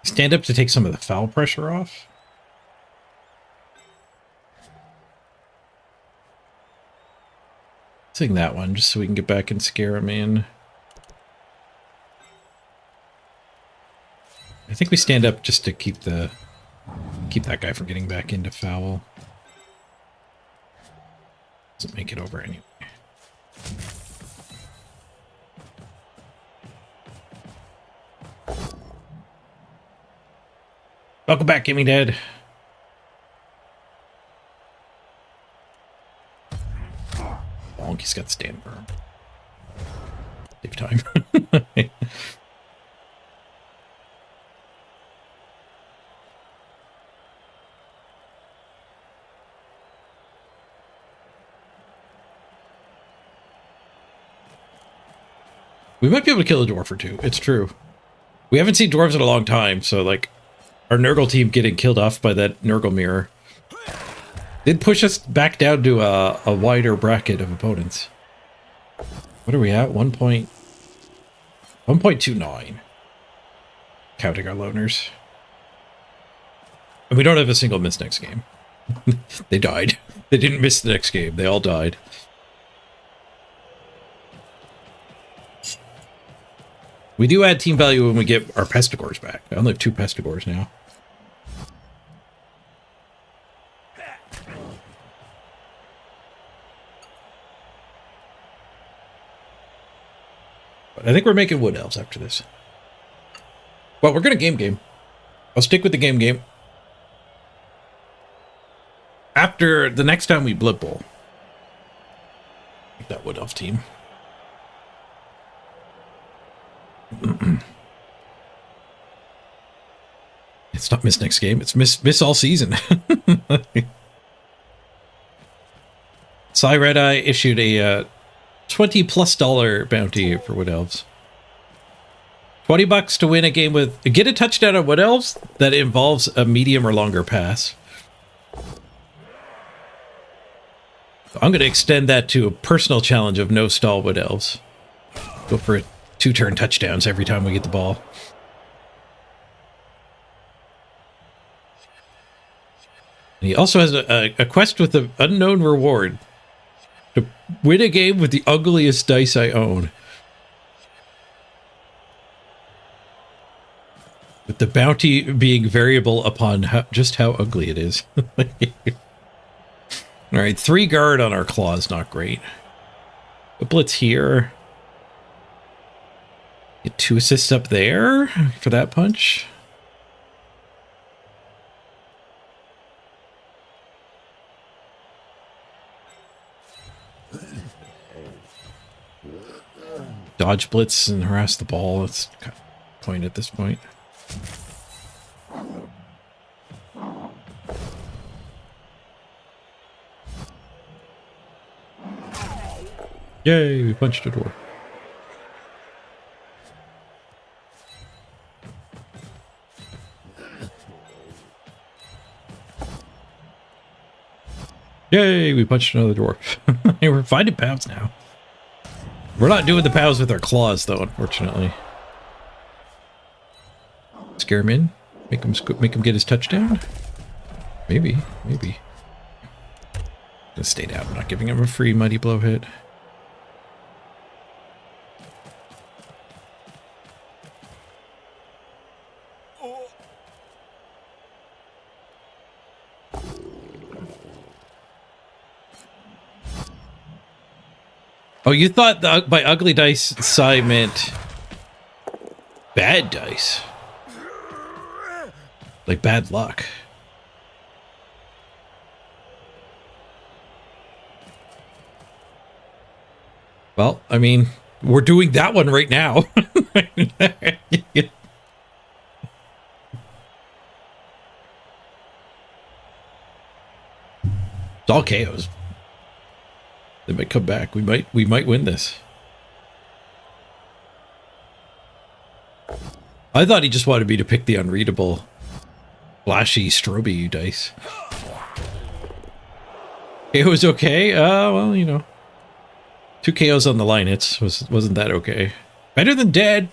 Stand up to take some of the foul pressure off. Sing that one just so we can get back and scare him in. I think we stand up just to keep that guy from getting back into foul. Doesn't make it over anyway. Welcome back, Gimme Dead. Bonk, he's got stand firm. Save time. We might be able to kill a dwarf or two. It's true. We haven't seen dwarves in a long time, so like our Nurgle team getting killed off by that Nurgle mirror did push us back down to a wider bracket of opponents. What are we at? 1.29. Counting our loners. And we don't have a single miss next game. They died. They didn't miss the next game. They all died. We do add team value when we get our pestigores back. I only have 2 pestigores now. But I think we're making wood elves after this. Well, we're gonna game. I'll stick with the game. After the next time we Blood Bowl. Take that wood elf team. It's not miss next game. It's miss all season. Red Eye issued a $20+ bounty for Wood Elves. $20 to win a game with... Get a touchdown on Wood Elves that involves a medium or longer pass. I'm going to extend that to a personal challenge of no stall Wood Elves. Go for it. 2-turn touchdowns every time we get the ball. And he also has a quest with an unknown reward. To win a game with the ugliest dice I own. With the bounty being variable upon just how ugly it is. Alright, 3 guard on our claws, not great. A blitz here. Get 2 assists up there for that punch. Dodge blitz and harass the ball. It's point at this point. Yay, we punched a dwarf. Yay, we punched another dwarf. Hey, we're finding pows now. We're not doing the pows with our claws, though, unfortunately. Scare him in? Make him get his touchdown? Maybe. Gonna stay down. I'm not giving him a free mighty blow hit. Oh, you thought by ugly dice, Sai meant bad dice. Like bad luck. Well, I mean, we're doing that one right now. It's all KOs. They might come back. We might win this. I thought he just wanted me to pick the unreadable, flashy, stroby dice. It was okay. Well, you know, 2 KOs on the line. Wasn't that okay? Better than dead.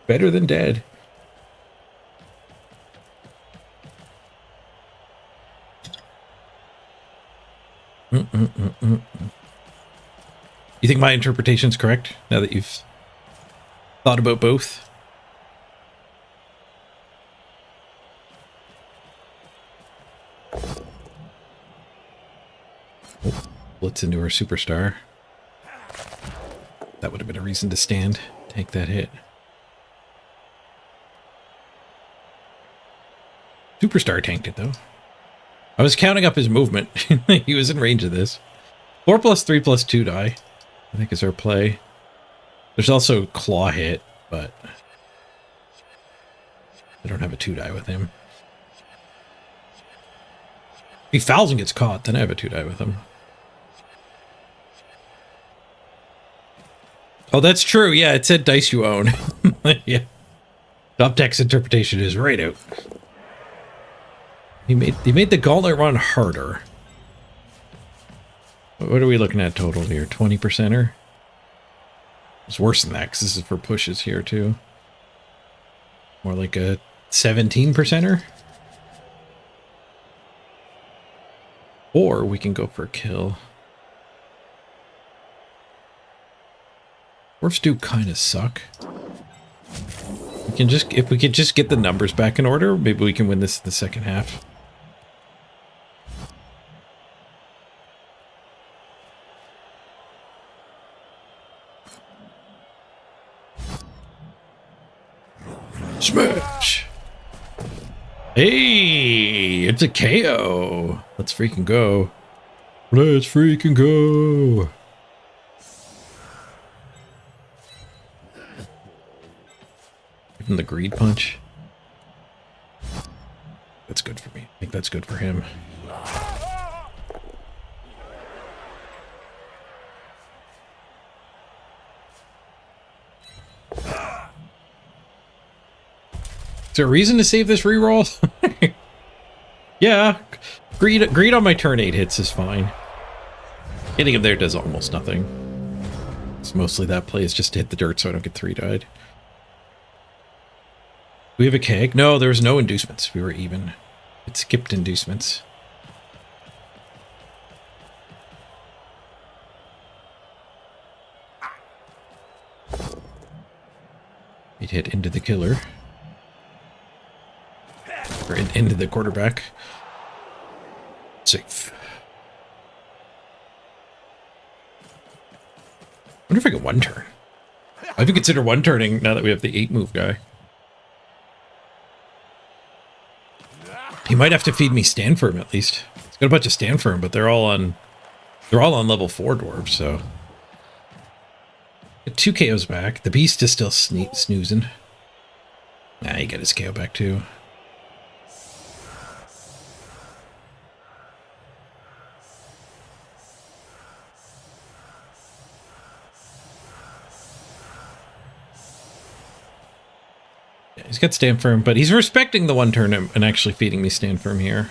Better than dead. You think my interpretation's correct now that you've thought about both? Oh, blitz into our superstar. That would have been a reason to stand, take that hit. Superstar tanked it though. I was counting up his movement. He was in range of this. 4+3+2 die, I think, is our play. There's also claw hit, but I don't have a 2 die with him. If he fouls and gets caught, then I have a 2 die with him. Oh, that's true. Yeah, it said dice you own. Yeah. Top deck's interpretation is right out. He made the gauntlet run harder. What are we looking at total here? 20%er? It's worse than that because this is for pushes here too. More like a 17%er? Or we can go for a kill. Dwarfs do kind of suck. If we could just get the numbers back in order, maybe we can win this in the second half. Smash! Hey, it's a KO. Let's freaking go. Let's freaking go. Give him the greed punch. That's good for me. I think that's good for him. Is there a reason to save this reroll? Yeah, greed on my turn 8 hits is fine. Hitting him there does almost nothing. It's mostly that play is just to hit the dirt so I don't get 3-died. We have a keg? No, there was no inducements. We were even. It skipped inducements. It hit into the killer. Or into the quarterback. Safe. I wonder if I get 1 turn. I would consider 1 turning now that we have the 8 move guy. He might have to feed me stand firm at least. He's got a bunch of stand firm, but they're all on level 4 dwarves, so. Get 2 KOs back. The beast is still snoozing. Nah, he got his KO back too. Yeah, he's got stand firm, but he's respecting the one turn and actually feeding me stand firm here.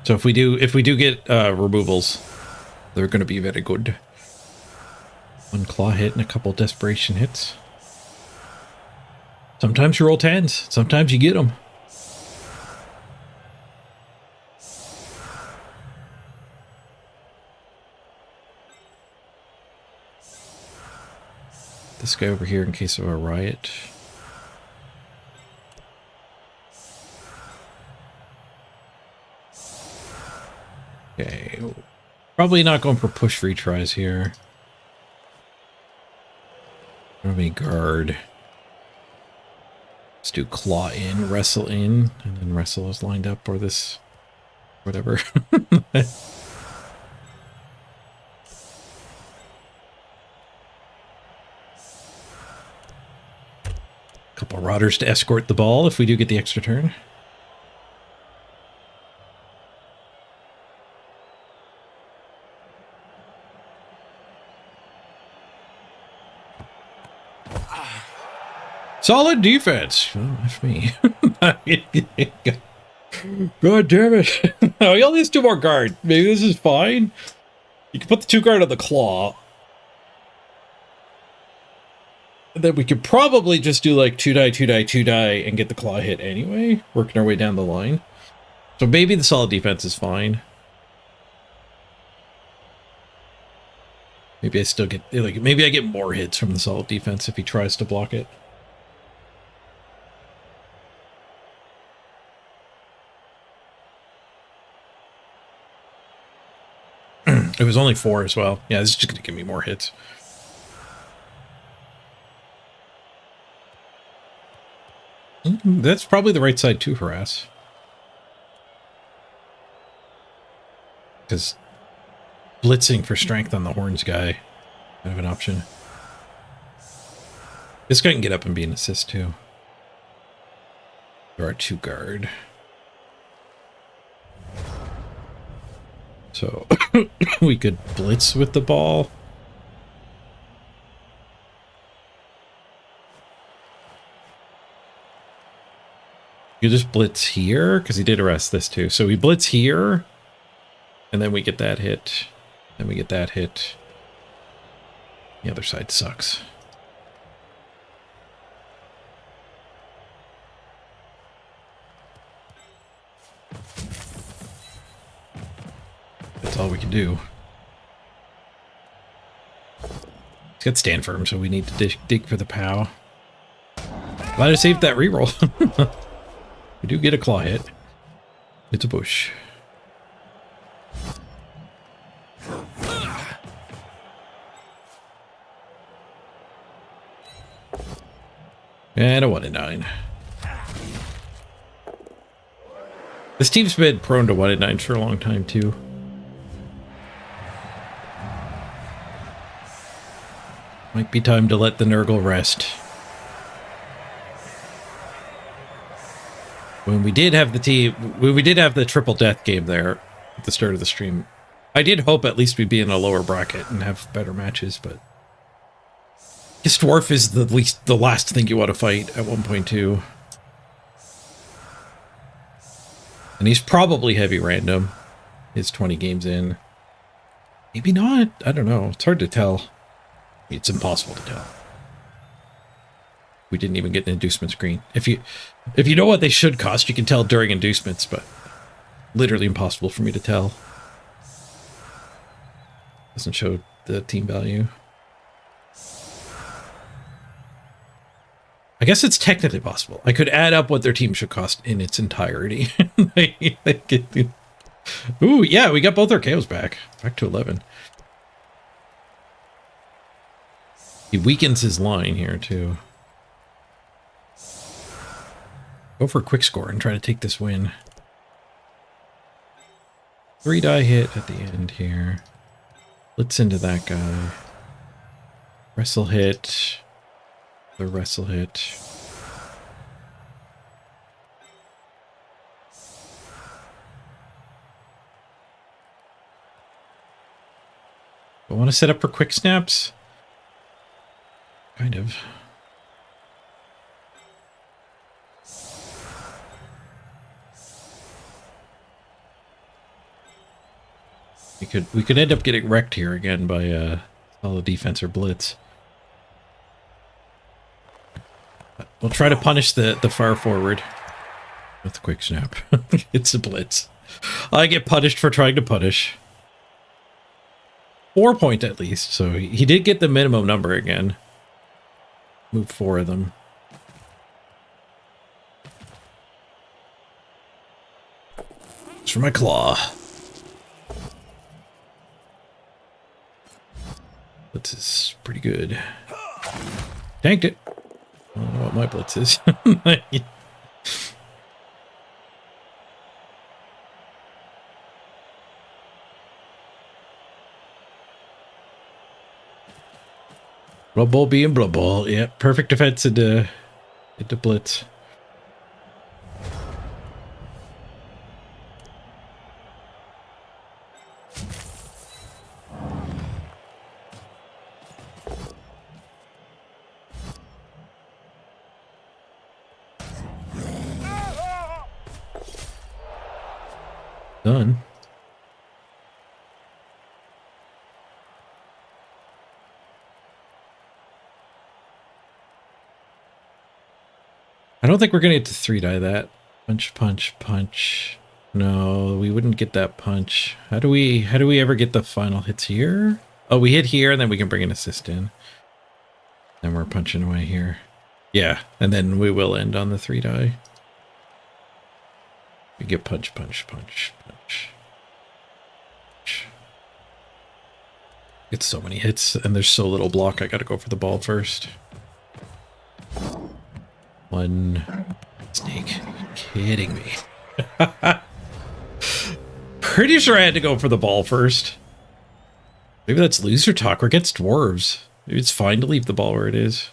So if we do get removals, they're going to be very good. One claw hit and a couple desperation hits. Sometimes you roll 10s. Sometimes you get them. This guy over here in case of a riot. Okay. Probably not going for push retries here. Let me guard. Let's do claw in, wrestle in, and then wrestle is lined up, or this, whatever. Couple rotters to escort the ball if we do get the extra turn. Solid defense. Oh, that's me. God damn it. Oh, he only has 2 more guard. Maybe this is fine. You can put the 2 guard on the claw. And then we could probably just do like 2 die, 2 die, 2 die and get the claw hit anyway. Working our way down the line. So maybe the solid defense is fine. Maybe I still get, like, maybe I get more hits from the solid defense if he tries to block it. It was only 4 as well. Yeah, this is just going to give me more hits. That's probably the right side to harass. Because blitzing for strength on the horns guy, kind of an option. This guy can get up and be an assist too. There are 2 guard. So we could blitz with the ball. You just blitz here because he did arrest this too. So we blitz here and then we get that hit. Then we get that hit. The other side sucks. That's all we can do. He's got stand firm, so we need to dig for the POW. Glad I saved that reroll. We do get a claw hit. It's a bush. And a 1 in 9. This team's been prone to 1 in 9 for a long time too. Might be time to let the Nurgle rest. When we did have the triple death game there at the start of the stream, I did hope at least we'd be in a lower bracket and have better matches, but this dwarf is the last thing you want to fight at 1.2. And he's probably heavy random. He's 20 games in. Maybe not. I don't know. It's hard to tell. It's impossible to tell. We didn't even get an inducement screen. If you know what they should cost, you can tell during inducements, but literally impossible for me to tell. Doesn't show the team value. I guess it's technically possible. I could add up what their team should cost in its entirety. Ooh, yeah, we got both our KOs back. Back to 11. He weakens his line here, too. Go for a quick score and try to take this win. 3 die hit at the end here. Let's into that guy. Wrestle hit. The wrestle hit. I want to set up for quick snaps. Kind of. We could end up getting wrecked here again by solid defense or blitz. We'll try to punish the far forward with the quick snap. It's a blitz. I get punished for trying to punish. 4 point at least, so he did get the minimum number again. Move 4 of them. It's for my claw. Blitz is pretty good. Tanked it. I don't know what my blitz is. Blood Bowl being Blood Bowl. Yeah, perfect defense into blitz. Done. I don't think we're gonna get to 3-die that. Punch, punch, punch. No, we wouldn't get that punch. How do we ever get the final hits here? Oh, we hit here and then we can bring an assist in. Then we're punching away here. Yeah, and then we will end on the 3-die. We get punch, punch, punch, punch. It's so many hits and there's so little block. I gotta go for the ball first. One snake. Kidding me. Pretty sure I had to go for the ball first. Maybe that's loser talk. We're against dwarves. Maybe it's fine to leave the ball where it is.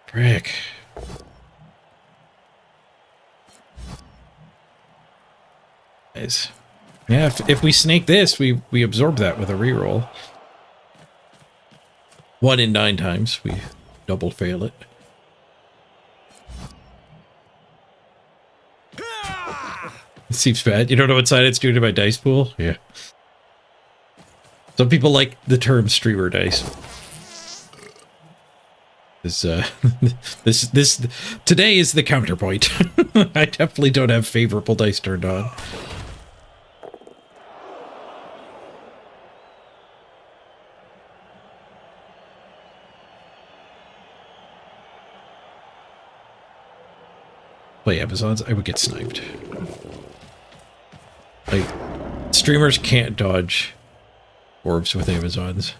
Frick. Guys. Yeah, if we snake this, we absorb that with a reroll. 1 in 9 times, we double fail it. It seems bad. You don't know what side it's doing to my dice pool? Yeah. Some people like the term streamer dice. This today is the counterpoint. I definitely don't have favorable dice turned on. Play Amazons, I would get sniped. Like, streamers can't dodge orbs with Amazons.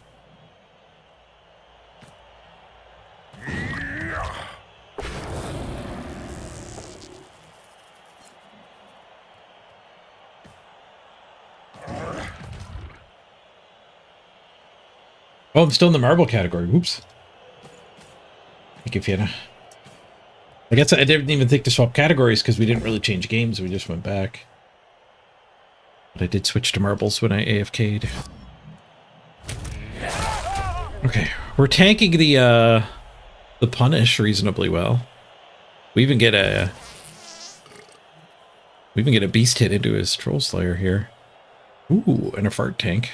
Oh, I'm still in the marble category. Oops. Thank you, Fiona. I guess I didn't even think to swap categories because we didn't really change games. We just went back. But I did switch to marbles when I AFK'd. Okay, we're tanking the punish reasonably well. We even get a beast hit into his troll slayer here. Ooh, and a fart tank.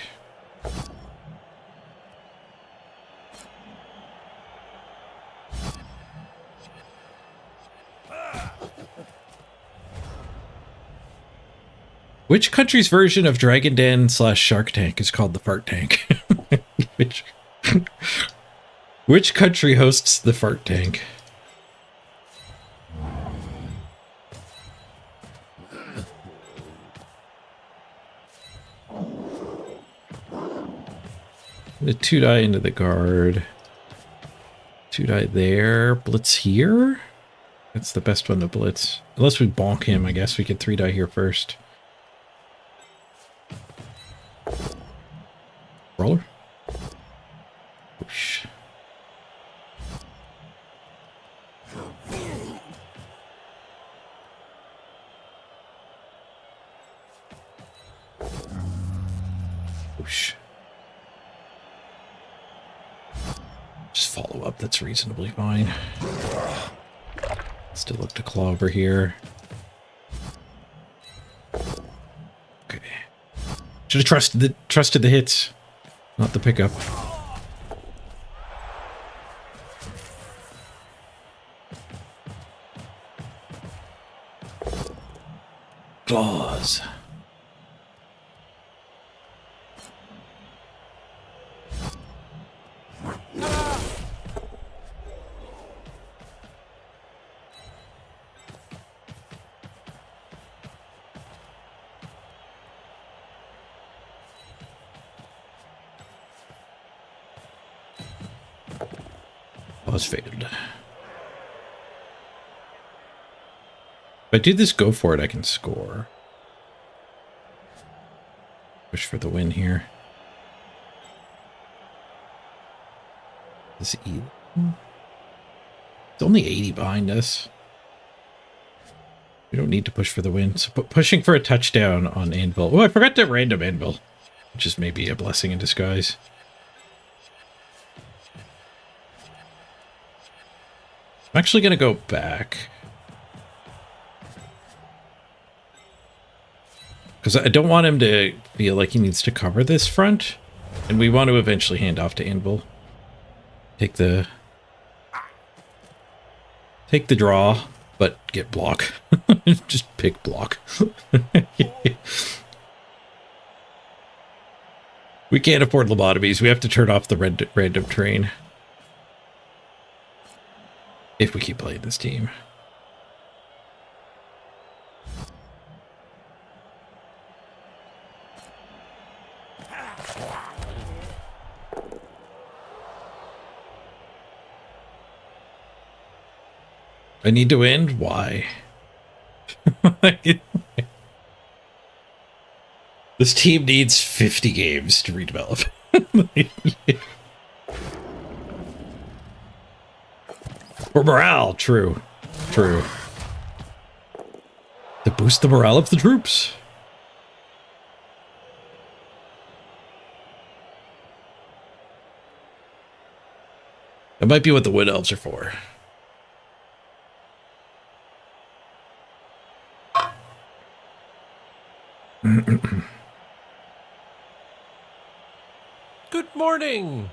Which country's version of Dragon Den / Shark Tank is called the Fart Tank? Which country hosts the Fart Tank? The 2-die into the guard. 2-die there. Blitz here? That's the best one to blitz. Unless we bonk him, I guess we could 3-die here first. Roller? Whoosh. Whoosh. Just follow up, that's reasonably fine. Still look to claw over here. Okay. Should have trusted the hits, not the pickup. Claws. Claws failed. If I do this go for it, I can score. Push for the win here. This E. It's only 80 behind us. We don't need to push for the win. So pushing for a touchdown on Anvil. Oh, I forgot to random Anvil, which is maybe a blessing in disguise. I'm actually going to go back. Because I don't want him to feel like he needs to cover this front. And we want to eventually hand off to Anvil. Take the draw, but get block. Just pick block. We can't afford lobotomies. We have to turn off the random train. If we keep playing this team. I need to win? Why? This team needs 50 games to redevelop. For morale, true. True. To boost the morale of the troops. That might be what the Wood Elves are for. Good morning.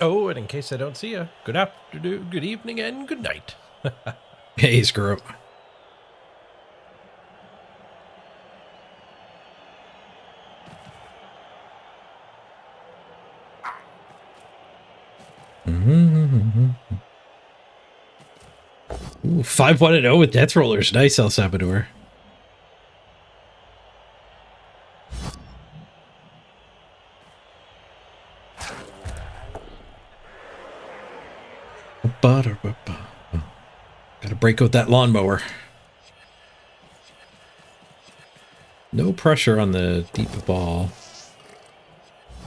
Oh, and in case I don't see you, good afternoon, good evening, and good night. Hey, screw up. Ooh, 5-1-0 with Death Rollers. Nice, El Salvador. Gotta break out that lawnmower. No pressure on the deep ball.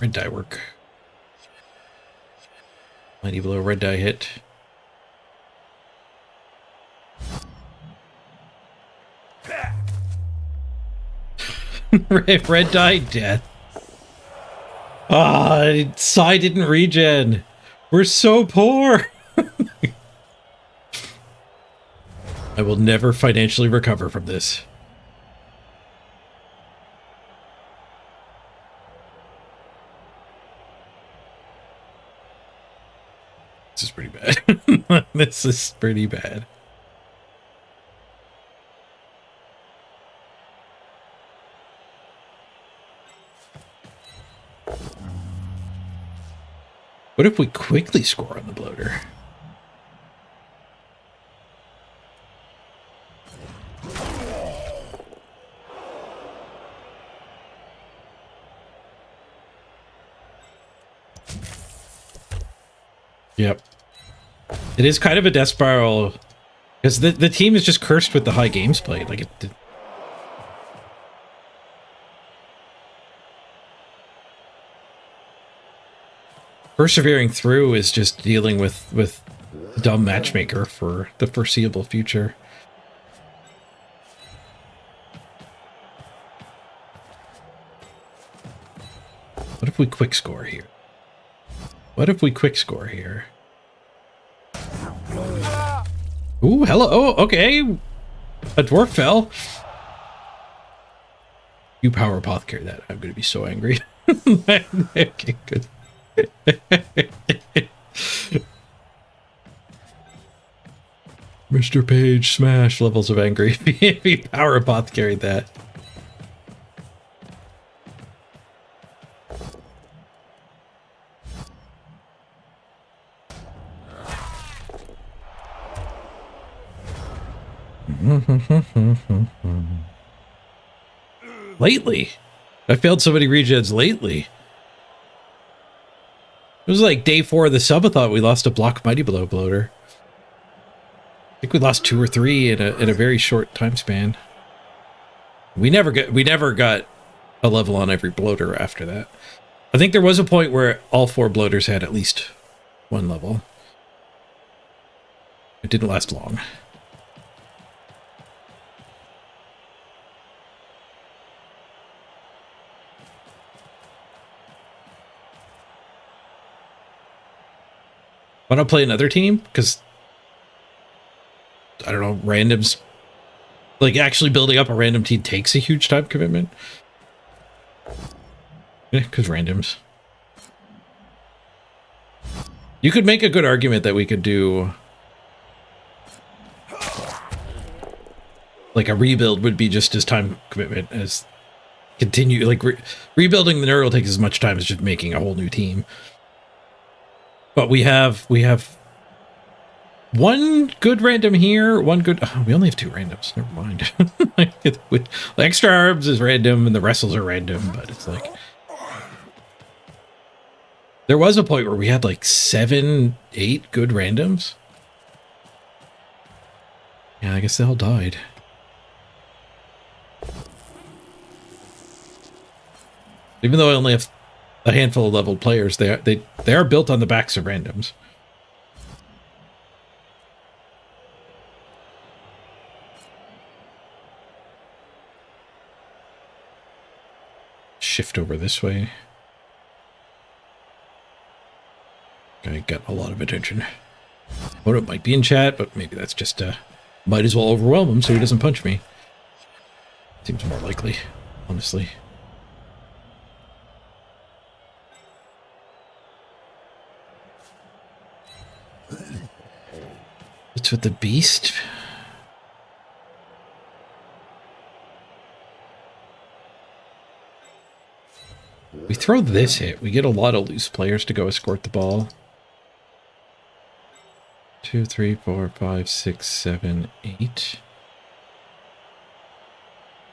Red die work. Mighty Blow, red die hit. Red die death. Ah, Psy didn't regen. We're so poor. I will never financially recover from this. This is pretty bad. This is pretty bad. What if we quickly score on the bloater? Yep. It is kind of a death spiral because the team is just cursed with the high games played. Like it. persevering through is just dealing with dumb matchmaker for the foreseeable future. What if we quick score here? What if we quick score here? Ooh, hello. Oh, okay. A dwarf fell. You power apothecary that. I'm going to be so angry. Okay, good. Mr. Page smash levels of angry if he power apothecary that. Lately, I failed so many regens lately. It was like day 4 of the subathon. We lost a block mighty blow bloater. I think we lost 2 or 3 in a very short time span. We never got a level on every bloater after that. I think there was a point where all 4 bloaters had at least 1 level. It didn't last long. Why not play another team? Because, I don't know, randoms... Like, actually building up a random team takes a huge time commitment. Yeah, because randoms. You could make a good argument that we could do... Like, a rebuild would be just as time commitment as... Continue... Like, rebuilding the Nurgle takes as much time as just making a whole new team. But we have one good random here, one good... Oh, we only have 2 randoms. Never mind. The extra arms is random and the wrestles are random, but it's like... There was a point where we had like 7, 8 good randoms. Yeah, I guess they all died. Even though I only have a handful of leveled players, they are built on the backs of randoms. Shift over this way. I got a lot of attention. Well, it might be in chat, but maybe that's just might as well overwhelm him so he doesn't punch me. Seems more likely, honestly. What's with the beast? We throw this hit. We get a lot of loose players to go escort the ball. 2, 3, 4, 5, 6, 7, 8.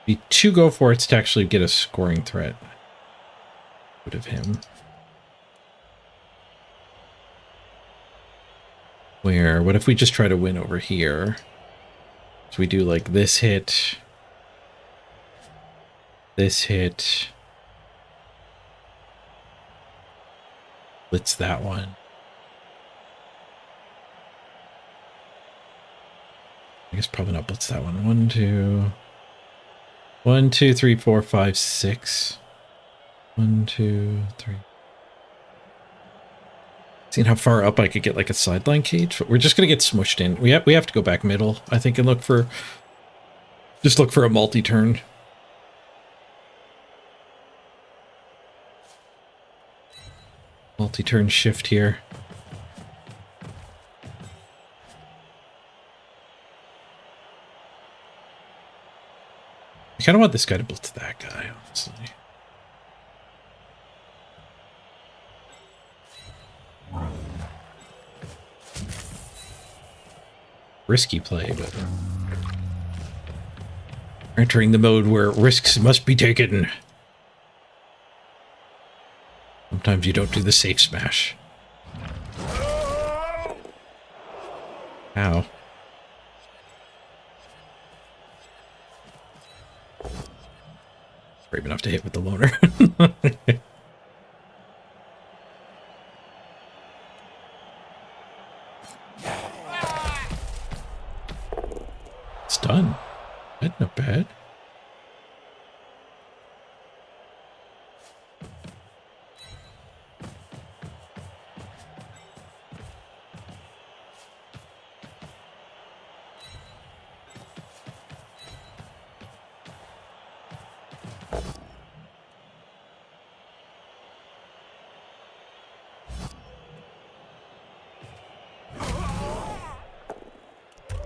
Be 2 go for it to actually get a scoring threat. Out of him. Where, what if we just try to win over here? So we do like this hit. This hit. Blitz that one. I guess probably not blitz that one. 1, 2. 1, 2, 3, 4, 5, 6. 1, 2, 3. Seeing how far up I could get like a sideline cage, but we're just gonna get smushed in. We have to go back middle, I think, and look for a multi-turn. Multi-turn shift here. I kind of want this guy to blitz that guy, honestly. Risky play, but we're entering the mode where risks must be taken. Sometimes you don't do the safe smash. Ow. Brave enough to hit with the loner. It's done. That's not bad.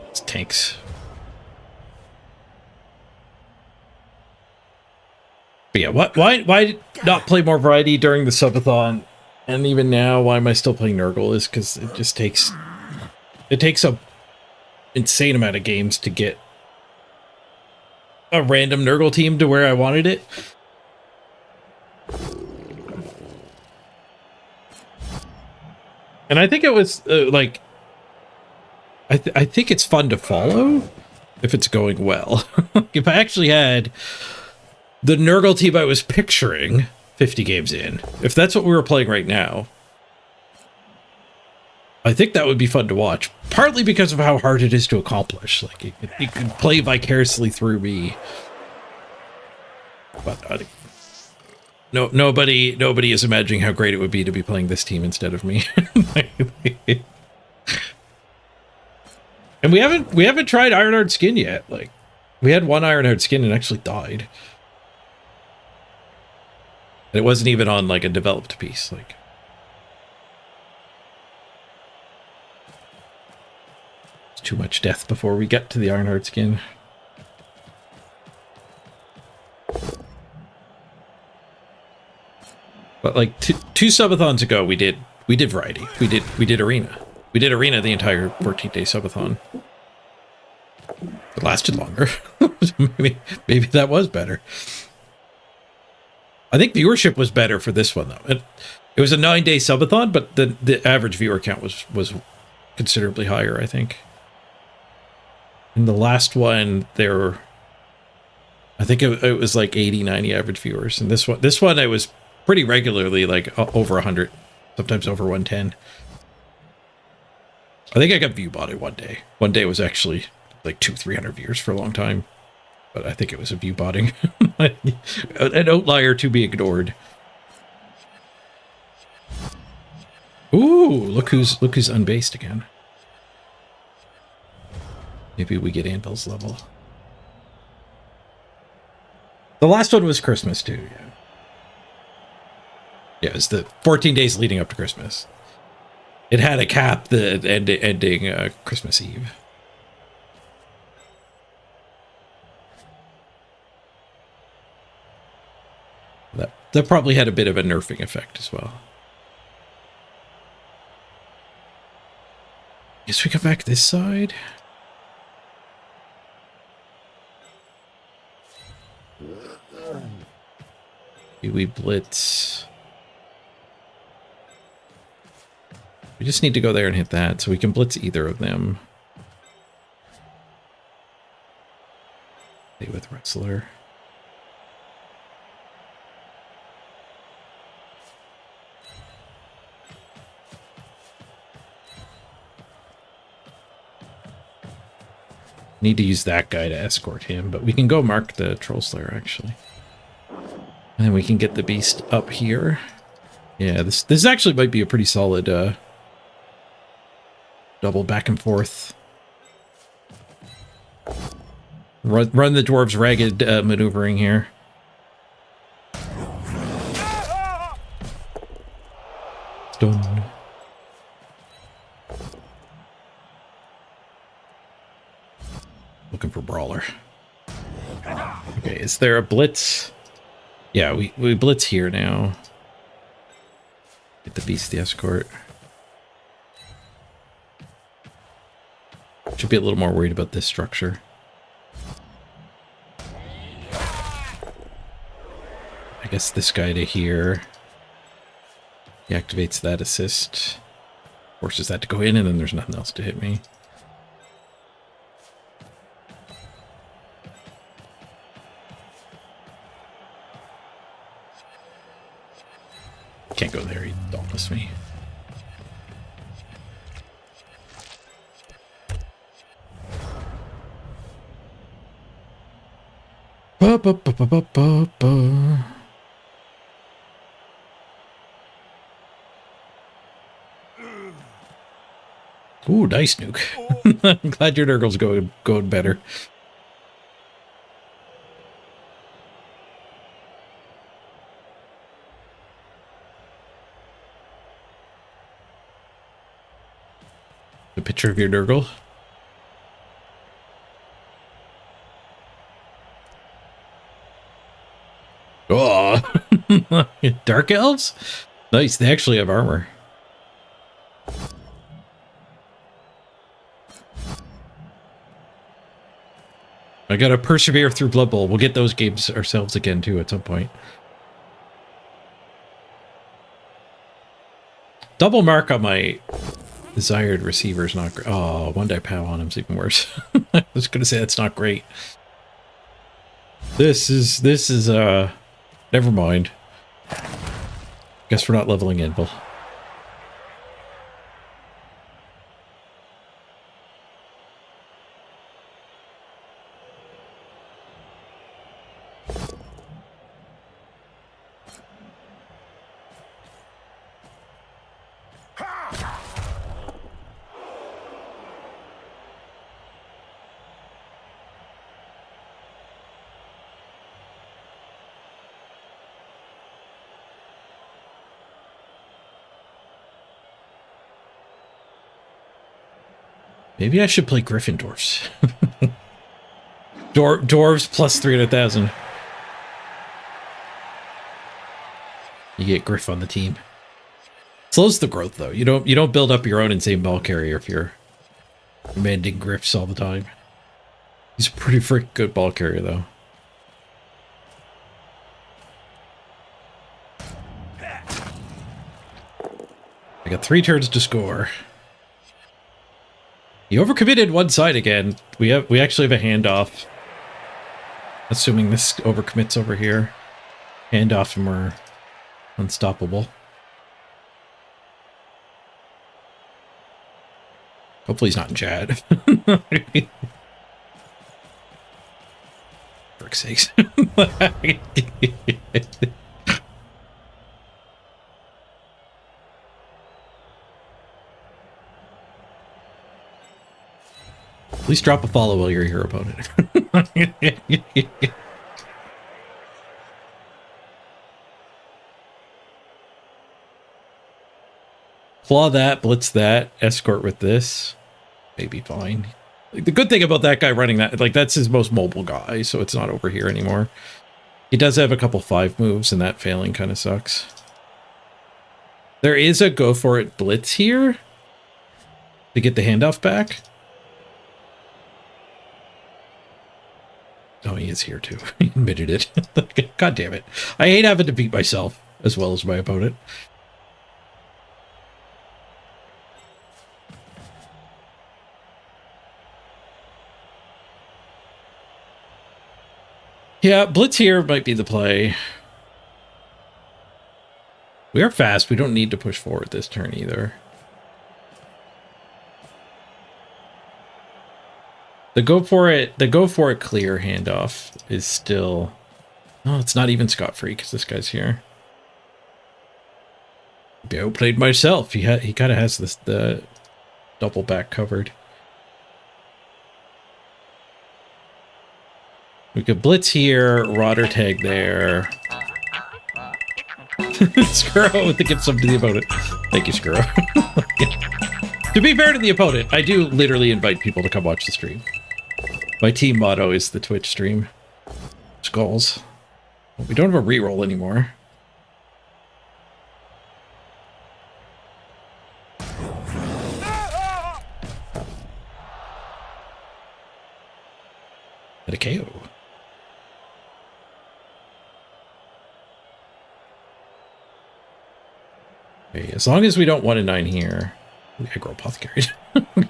It's tanks. But yeah, why not play more variety during the subathon? And even now, why am I still playing Nurgle? Is because it just takes a insane amount of games to get a random Nurgle team to where I wanted it. And I think it was like, I think it's fun to follow if it's going well. If I actually had the Nurgle team I was picturing 50 games in, if that's what we were playing right now, I think that would be fun to watch. Partly because of how hard it is to accomplish. Like, it could play vicariously through me. But nobody is imagining how great it would be to be playing this team instead of me. And we haven't tried Ironheart Skin yet. Like, we had one Ironheart Skin and actually died. And it wasn't even on like a developed piece. Like, it's too much death before we get to the Ironheart Skin. But like two subathons ago, we did variety. We did arena. We did arena the entire 14-day subathon. It lasted longer. maybe that was better. I think viewership was better for this one though. It was a 9-day subathon, but the average viewer count was considerably higher, I think. In the last one, I think it was like 80, 90 average viewers. And this one I was pretty regularly like over 100, sometimes over 110. I think I got view botted one day. One day was actually like 200-300 viewers for a long time. But I think it was a view botting. An outlier to be ignored. Ooh, look who's unbased again. Maybe we get Anvil's level. The last one was Christmas too, yeah. Yeah, it was the 14 days leading up to Christmas. It had a cap that ending Christmas Eve. That probably had a bit of a nerfing effect as well. Guess we come back this side. Maybe we blitz. We just need to go there and hit that, so we can blitz either of them. Stay with Wrestler. Need to use that guy to escort him, but we can go mark the Troll Slayer, actually. And then we can get the beast up here. Yeah, this actually might be a pretty solid double back and forth. Run the dwarves ragged maneuvering here. Done. Looking for brawler. Okay, is there a blitz? Yeah, we blitz here now. Get the beast the escort. Should be a little more worried about this structure. I guess this guy to here. He activates that assist. Forces that to go in, and then there's nothing else to hit me. Can't go there, he dauntless me. Ba, ba, ba, ba, ba, ba, ba. Ooh, nice nuke. I'm glad your Nurgle's going better. A picture of your Nurgle. Oh, Dark Elves? Nice, they actually have armor. I gotta persevere through Blood Bowl. We'll get those games ourselves again, too, at some point. Double mark on my desired receiver is not great. Oh, one die POW on him's even worse. I was gonna say that's not great. This is, never mind. Guess we're not leveling Anvil. Maybe I should play Gryffindors. Dwarves plus 300,000. You get Griff on the team. Slows the growth though. You don't build up your own insane ball carrier if you're commanding Griffs all the time. He's a pretty freaking good ball carrier though. I got 3 turns to score. He overcommitted one side again. We actually have a handoff. Assuming this overcommits over here. Handoff and we're unstoppable. Hopefully he's not in chat. For sakes. Please drop a follow while you're your opponent. Claw that, blitz that, escort with this. Maybe fine. Like, the good thing about that guy running that, like, that's his most mobile guy, so it's not over here anymore. He does have a couple 5 moves, and that failing kind of sucks. There is a go for it blitz here to get the handoff back. Oh, he is here too. He admitted it. God damn it. I hate having to beat myself as well as my opponent. Yeah, blitz here might be the play. We are fast. We don't need to push forward this turn either. The go for it clear handoff is still... Oh, it's not even scot-free because this guy's here. I outplayed myself. He kind of has the double back covered. We could blitz here, Rodder tag there. Skuro with the gift sub to the opponent. Thank you, Skuro. To be fair to the opponent, I do literally invite people to come watch the stream. My team motto is the Twitch stream. Skulls. Well, we don't have a reroll anymore. And a KO. Okay, as long as we don't 1 and 9 here. I grow apothecary.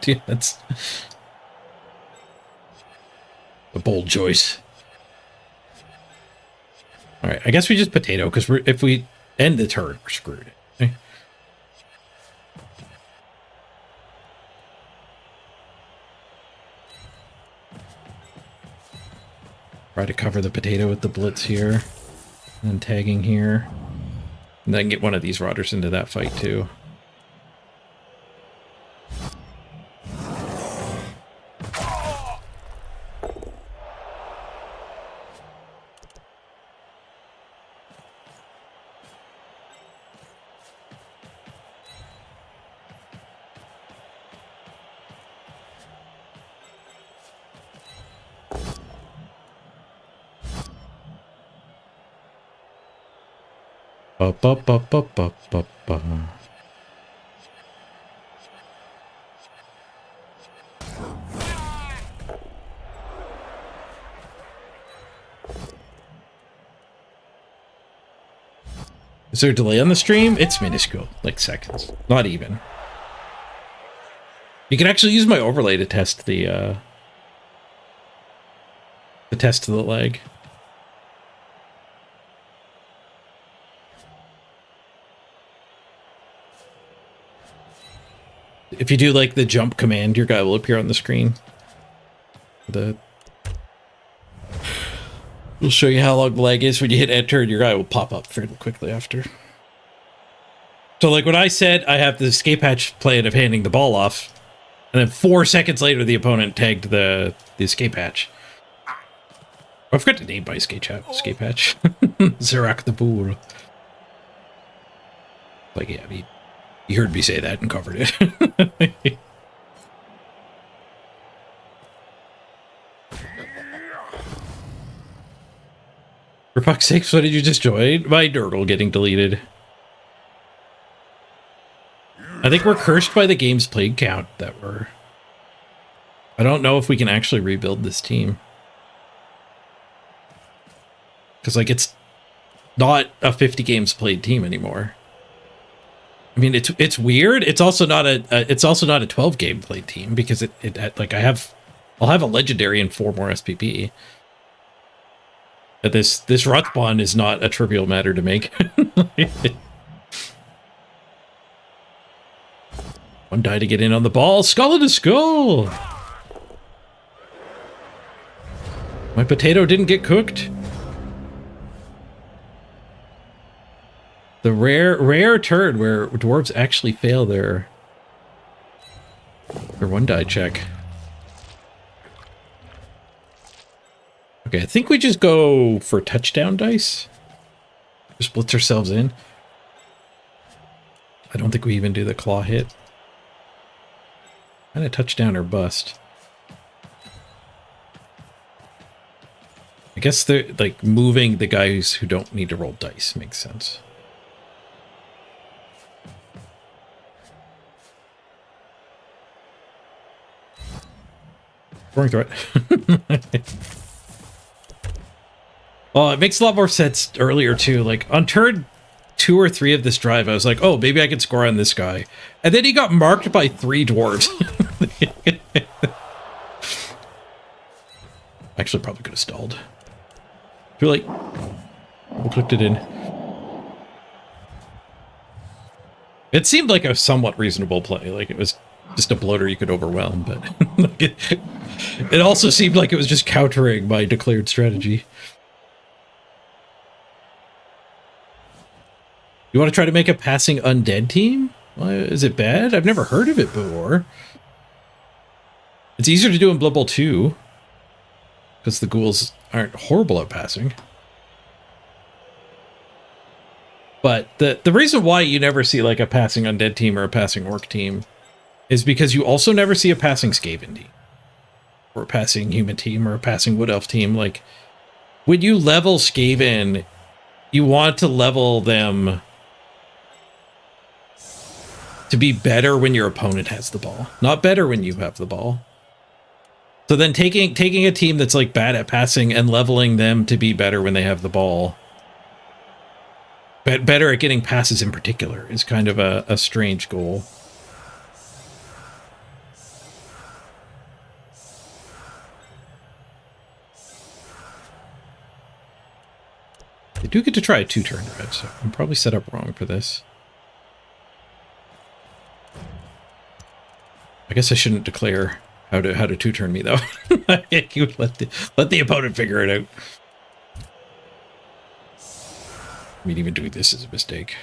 Dude, that's a bold choice. All right, I guess we just potato because if we end the turn, we're screwed. Okay. Try to cover the potato with the blitz here. And then tagging here. And then get one of these rotters into that fight too. Ba, ba, ba, ba, ba, ba, ba. Is there a delay on the stream? It's minuscule, like seconds, not even. You can actually use my overlay to test the lag. If you do like the jump command, your guy will appear on the screen. It'll show you how long the lag is when you hit enter, and your guy will pop up fairly quickly after. So like when I said I have the escape hatch plan of handing the ball off, and then 4 seconds later the opponent tagged the escape hatch. I forgot to name my escape hatch. Zerak the Bull. Like, yeah, you heard me say that and covered it. For fuck's sakes, what did you just join? My Nurgle getting deleted. I think we're cursed by the games played count that we're... I don't know if we can actually rebuild this team. Because, like, it's not a 50 games played team anymore. I mean, it's weird. It's also not a 12 game played team because it like I'll have a legendary and 4 more SPP. But this Ruthbon is not a trivial matter to make. One die to get in on the ball. Skull into skull. My potato didn't get cooked. The rare turn where dwarves actually fail their one die check. Okay, I think we just go for touchdown dice. Just blitz ourselves in. I don't think we even do the claw hit. Kind of touchdown or bust. I guess they're like moving the guys who don't need to roll dice makes sense. Wrong threat. Well, it makes a lot more sense earlier too. Like on turn 2 or 3 of this drive, I was like, oh, maybe I can score on this guy. And then he got marked by 3 dwarves. Actually, probably could have stalled. Too late. We clicked it in. It seemed like a somewhat reasonable play. Like it was just a bloater you could overwhelm, but it also seemed like it was just countering my declared strategy. You want to try to make a passing undead team? Is it bad? I've never heard of it before. It's easier to do in Blood Bowl 2 because the ghouls aren't horrible at passing. But the reason why you never see like a passing undead team or a passing orc team is because you also never see a passing Skaven team or a passing human team or a passing wood elf team. Like when you level Skaven, you want to level them to be better when your opponent has the ball, not better when you have the ball. So then taking a team that's like bad at passing and leveling them to be better when they have the ball, but better at getting passes in particular, is kind of a strange goal. I do get to try a 2-turn drive, so I'm probably set up wrong for this. I guess I shouldn't declare how to two-turn me though. You let the opponent figure it out. I mean, even doing this is a mistake.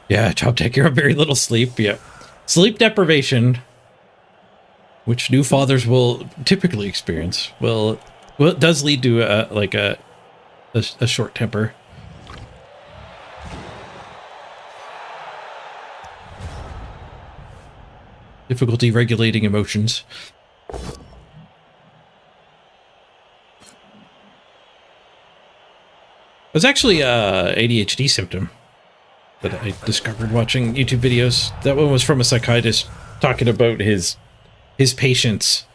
Yeah, job take care of very little sleep. Yeah. Sleep deprivation, which new fathers will typically experience, well, it does lead to a short temper. Difficulty regulating emotions. It was actually a ADHD symptom that I discovered watching YouTube videos. That one was from a psychiatrist talking about his patients'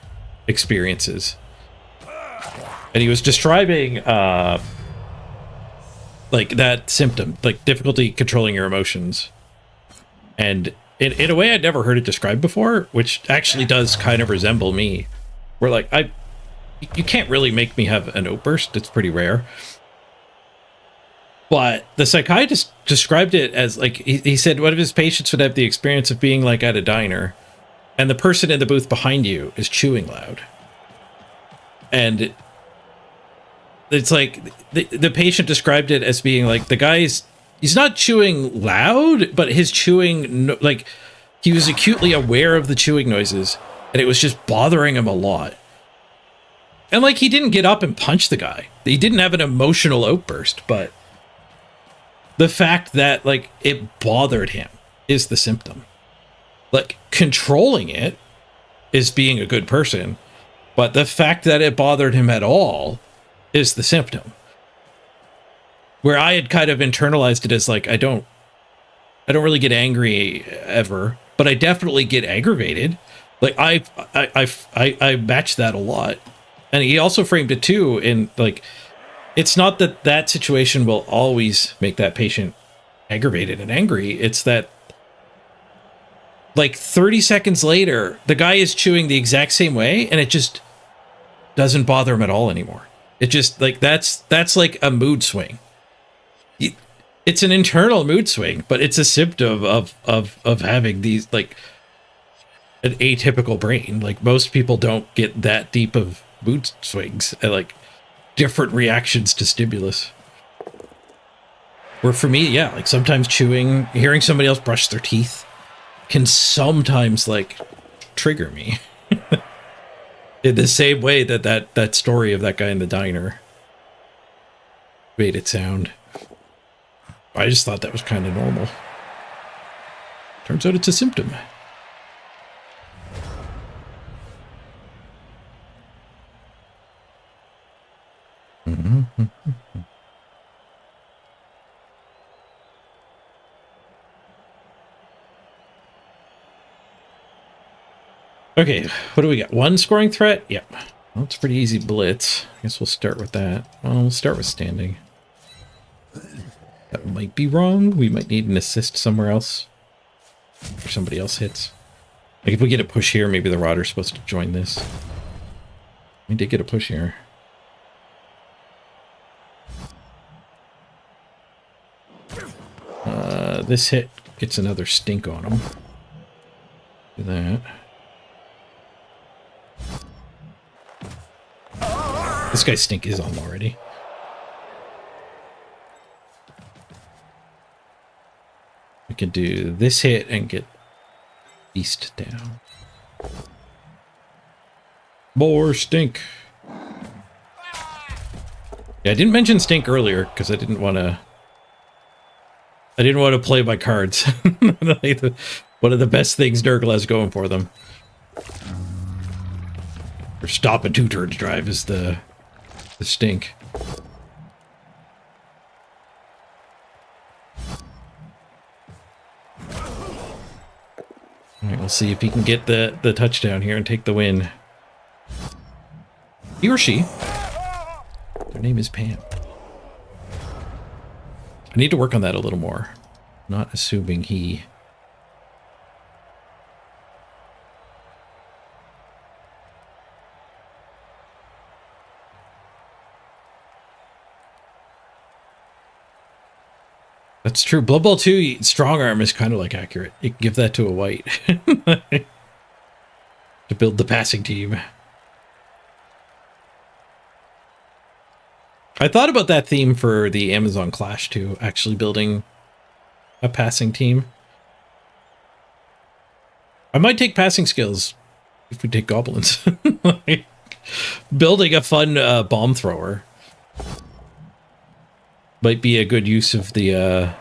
experiences. And he was describing like that symptom, like difficulty controlling your emotions. And in a way I'd never heard it described before, which actually does kind of resemble me. Where like you can't really make me have an outburst. It's pretty rare. But the psychiatrist described it as like, he said one of his patients would have the experience of being like at a diner and the person in the booth behind you is chewing loud. And it's like the patient described it as being like he's not chewing loud, but his chewing, like he was acutely aware of the chewing noises and it was just bothering him a lot. And like he didn't get up and punch the guy. He didn't have an emotional outburst, but the fact that, like, it bothered him is the symptom. Like, controlling it is being a good person, but the fact that it bothered him at all is the symptom. Where I had kind of internalized it as, like, I don't really get angry ever, but I definitely get aggravated. Like, I match that a lot. And he also framed it, too, in, like, it's not that that situation will always make that patient aggravated and angry. It's that like 30 seconds later, the guy is chewing the exact same way and it just doesn't bother him at all anymore. It just like, that's like a mood swing. It's an internal mood swing, but it's a symptom of having these like an atypical brain. Like most people don't get that deep of mood swings and like different reactions to stimulus. Where for me, yeah, like sometimes chewing, hearing somebody else brush their teeth can sometimes like trigger me. In the same way that story of that guy in the diner made it sound. I just thought that was kind of normal. Turns out it's a symptom. Okay, what do we got? One scoring threat? Yep. Well, it's a pretty easy blitz. I guess we'll start with that. Well, we'll start with standing. That might be wrong. We might need an assist somewhere else. Or somebody else hits. Like if we get a push here, maybe the Rodder's supposed to join this. We did get a push here. This hit gets another stink on him. Do that. This guy's stink is on already. We can do this hit and get beast down. More stink. Yeah, I didn't mention stink earlier because I didn't want to play my cards. One of the best things Nurgle has going for them. Or stop a two-turn drive is the stink. Alright, we'll see if he can get the touchdown here and take the win. He or she. Their name is Pam. I need to work on that a little more. Not assuming he That's true. Blood Bowl 2, strong arm is kind of like accurate. You can give that to a white to build the passing team. I thought about that theme for the Amazon Clash too, actually building a passing team. I might take passing skills if we take goblins. Like, building a fun bomb thrower might be a good use of the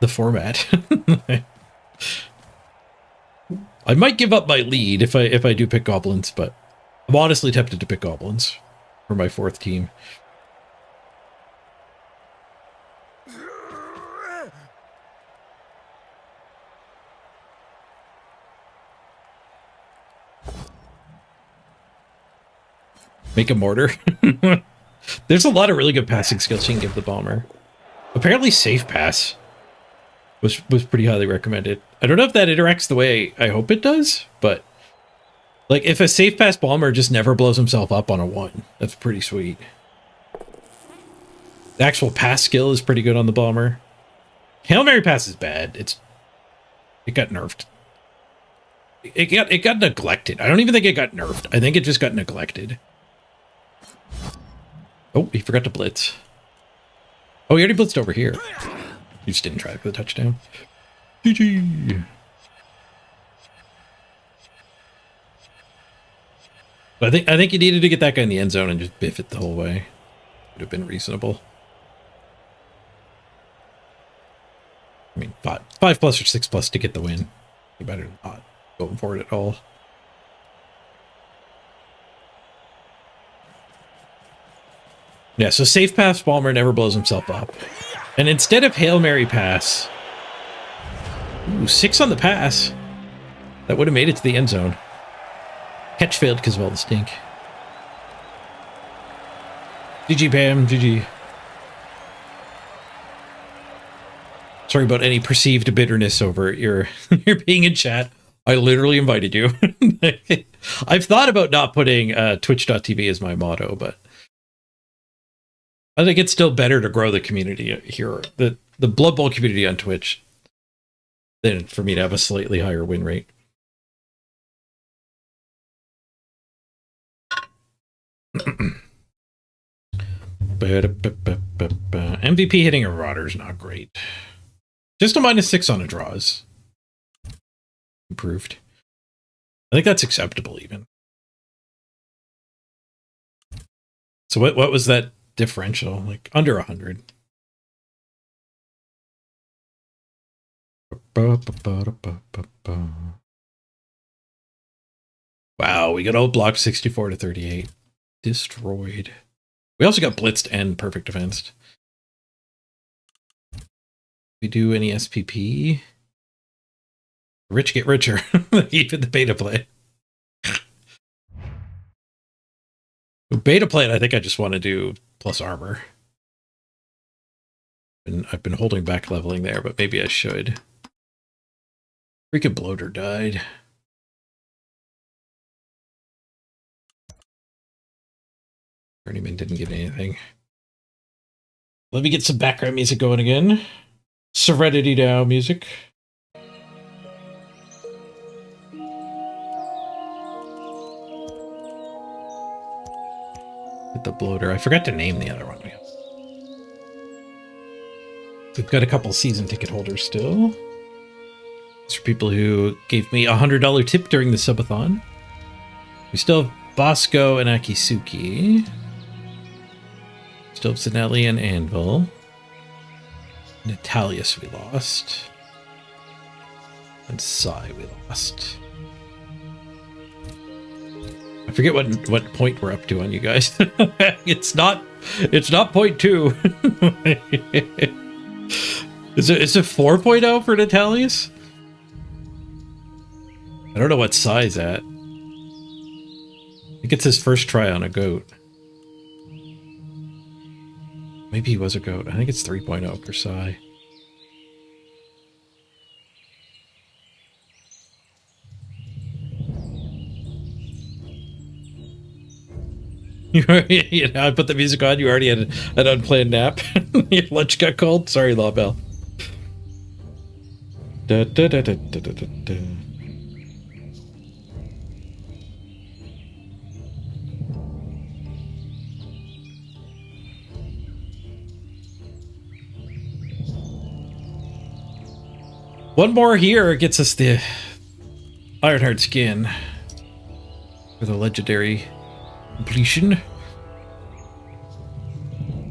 the format. I might give up my lead if I do pick goblins, but I'm honestly tempted to pick goblins for my fourth team. Make a mortar. There's a lot of really good passing skills you can give the bomber. Apparently safe pass was pretty highly recommended. I don't know if that interacts the way I hope it does, but like if a safe pass bomber just never blows himself up on a 1, that's pretty sweet. The actual pass skill is pretty good on the bomber. Hail Mary pass is bad. It got nerfed. It got neglected. I don't even think it got nerfed. I think it just got neglected. Oh, he forgot to blitz. Oh, he already blitzed over here. He just didn't try for the touchdown. GG. But I think you needed to get that guy in the end zone and just biff it the whole way. Would have been reasonable. I mean, 5+ or 6+ to get the win. You better not going for it at all. Yeah, so safe pass bomber never blows himself up. And instead of Hail Mary pass, ooh, 6 on the pass. That would have made it to the end zone. Catch failed because of all the stink. GG, Pam, GG. Sorry about any perceived bitterness over your being in chat. I literally invited you. I've thought about not putting twitch.tv as my motto, but I think it's still better to grow the community here, the Blood Bowl community on Twitch, than for me to have a slightly higher win rate. MVP hitting a Rodder is not great. Just a -6 on a draw is improved. I think that's acceptable even. So what was that differential? Like under 100. Wow, we got old block 64-38. Destroyed. We also got blitzed and perfect defensed. We do any SPP? Rich get richer. Even the beta play. Beta play, I think I just want to do plus armor. And I've been holding back leveling there, but maybe I should. Freaking bloater died. Journeyman didn't get anything. Let me get some background music going again. Serenity Now music. Hit the bloater. I forgot to name the other one. We've got a couple season ticket holders still. These are people who gave me a $100 tip during the subathon. We still have Bosco and Akisuki. Still have Zanelli and Anvil. Natalius we lost. And Sai we lost. I forget what point we're up to on you guys. It's not point 2. Is it 4.0 for Natalius? I don't know what Sai's at. I think it's his first try on a goat. Maybe he was a goat. I think it's 3.0 for Sai. You know, I put the music on. You already had an unplanned nap. Your lunch got cold. Sorry, Lawbell. Da, da, da, da, da, da, da. One more here gets us the Ironheart skin for the legendary completion,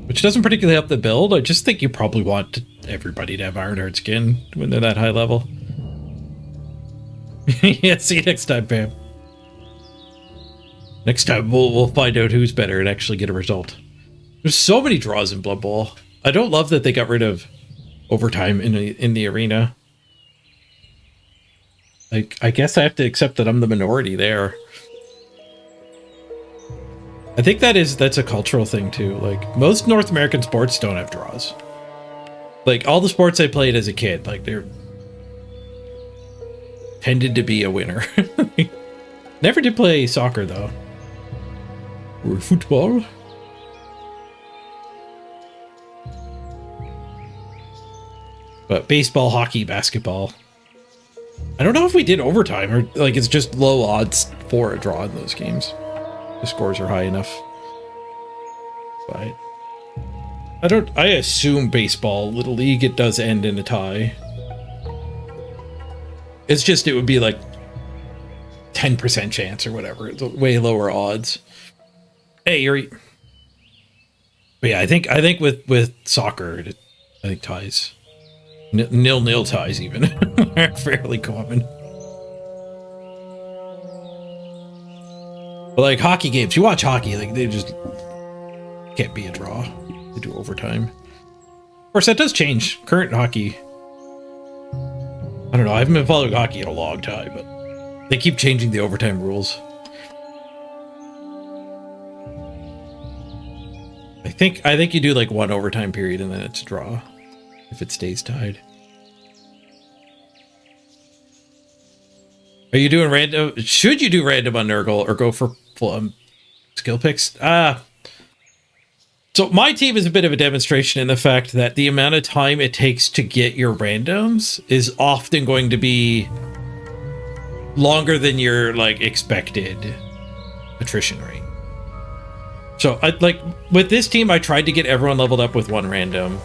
which doesn't particularly help the build. I just think you probably want everybody to have Ironheart skin when they're that high level. Yeah, see you next time, Pam. Next time we'll find out who's better and actually get a result. There's so many draws in Blood Bowl. I don't love that they got rid of overtime in the arena. I guess I have to accept that I'm the minority there. I think that's a cultural thing too. Like, most North American sports don't have draws. Like, all the sports I played as a kid, like, they're tended to be a winner. Never did play soccer though. Or football. But baseball, hockey, basketball. I don't know if we did overtime or like it's just low odds for a draw in those games. The scores are high enough. But I assume baseball, Little League, it does end in a tie. It's just, it would be like 10% chance or whatever. It's way lower odds. Hey, Yuri. But yeah, I think with soccer, I think ties. Nil ties even are fairly common. But like hockey games, you watch hockey, like they just can't be a draw. They do overtime. Of course, that does change. Current hockey, I don't know. I haven't been following hockey in a long time, but they keep changing the overtime rules. I think you do like one overtime period and then it's a draw if it stays tied. Are you doing random? Should you do random on Nurgle or go for skill picks? So my team is a bit of a demonstration in the fact that the amount of time it takes to get your randoms is often going to be longer than your like expected attrition rate. So I like with this team, I tried to get everyone leveled up with one random,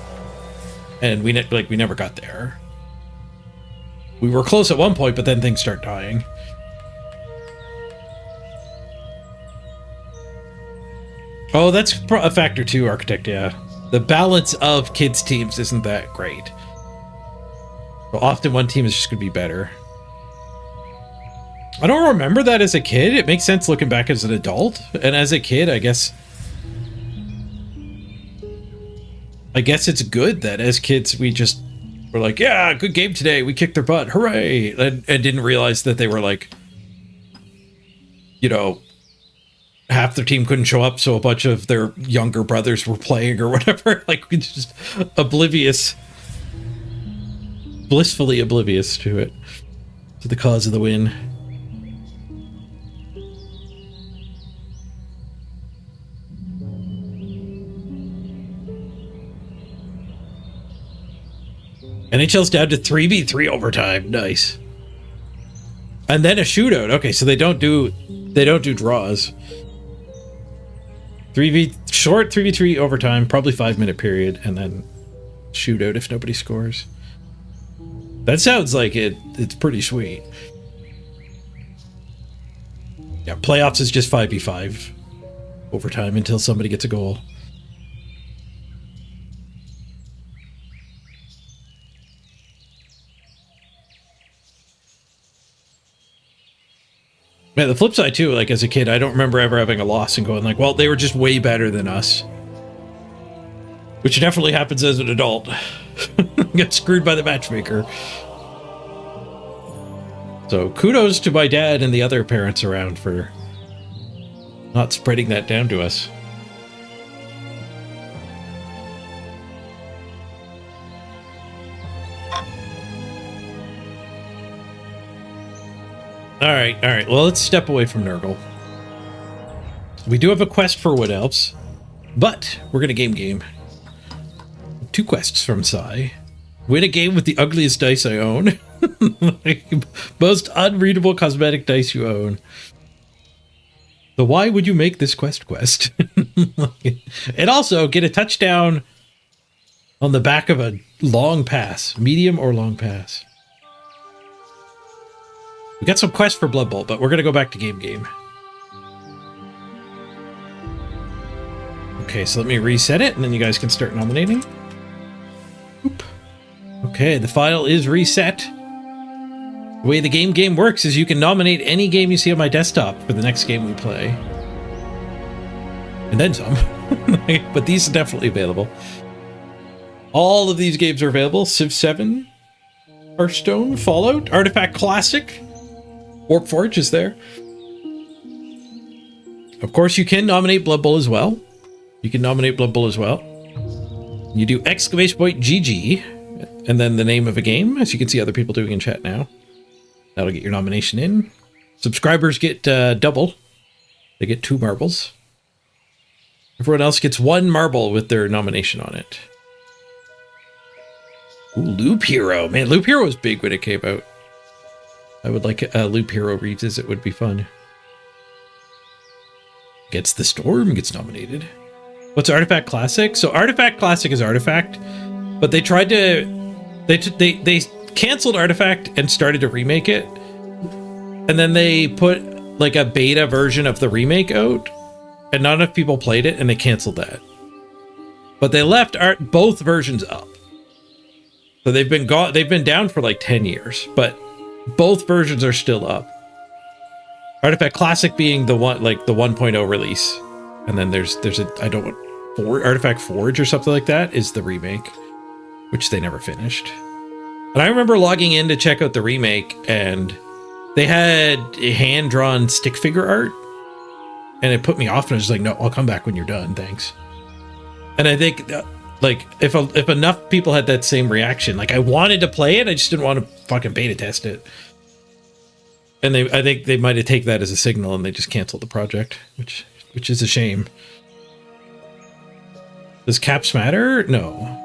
and we never got there. We were close at one point, but then things start dying. Oh, that's a factor too, Architect, yeah. The balance of kids' teams isn't that great. So often one team is just going to be better. I don't remember that as a kid. It makes sense looking back as an adult. And as a kid, I guess it's good that as kids we just were like, yeah, good game today. We kicked their butt. Hooray. And didn't realize that they were like, you know, half their team couldn't show up, so a bunch of their younger brothers were playing or whatever. Like, we just blissfully oblivious to it, to the cause of the win. NHL's down to 3v3 overtime. Nice. And then a shootout. Okay, so they don't do draws. 3v3 overtime, probably 5-minute period, and then shootout if nobody scores. That sounds like it's pretty sweet. Yeah, playoffs is just 5v5 overtime until somebody gets a goal. Man, the flip side too, like as a kid, I don't remember ever having a loss and going like, well, they were just way better than us. Which definitely happens as an adult. Get screwed by the matchmaker. So kudos to my dad and the other parents around for not spreading that down to us. All right. Well, let's step away from Nurgle. We do have a quest for Wood Elves, but we're going to game. 2 quests from Sai. Win a game with the ugliest dice I own. Most unreadable cosmetic dice you own. So why would you make this quest? And also get a touchdown on the back of a long pass. Medium or long pass. We got some quests for Blood Bowl, but we're going to go back to game. Okay, so let me reset it, and then you guys can start nominating. Oop. Okay, the file is reset. The way the game works is you can nominate any game you see on my desktop for the next game we play. And then some. But these are definitely available. All of these games are available. Civ 7, Hearthstone, Fallout, Artifact Classic, Warp Forge is there. Of course, you can nominate Blood Bowl as well. You do !GG, and then the name of a game, as you can see other people doing in chat now. That'll get your nomination in. Subscribers get double. They get 2 marbles. Everyone else gets 1 marble with their nomination on it. Ooh, Loop Hero. Man, Loop Hero was big when it came out. I would like a Loop Hero revisit. Would be fun. Gets the Storm gets nominated. What's Artifact Classic? So Artifact Classic is Artifact, but they tried to they canceled Artifact and started to remake it, and then they put like a beta version of the remake out, and not enough people played it, and they canceled that. But they left both versions up, so they've been down for like 10 years, but both versions are still up. Artifact Classic being the one, like the 1.0 release. And then there's Artifact Forge or something like that is the remake, which they never finished. And I remember logging in to check out the remake, and they had a hand-drawn stick figure art, and it put me off, and I was like, no, I'll come back when you're done, thanks. And I think, like, if enough people had that same reaction, like, I wanted to play it, I just didn't want to fucking beta test it. And I think they might have taken that as a signal, and they just canceled the project, which is a shame. Does caps matter? No.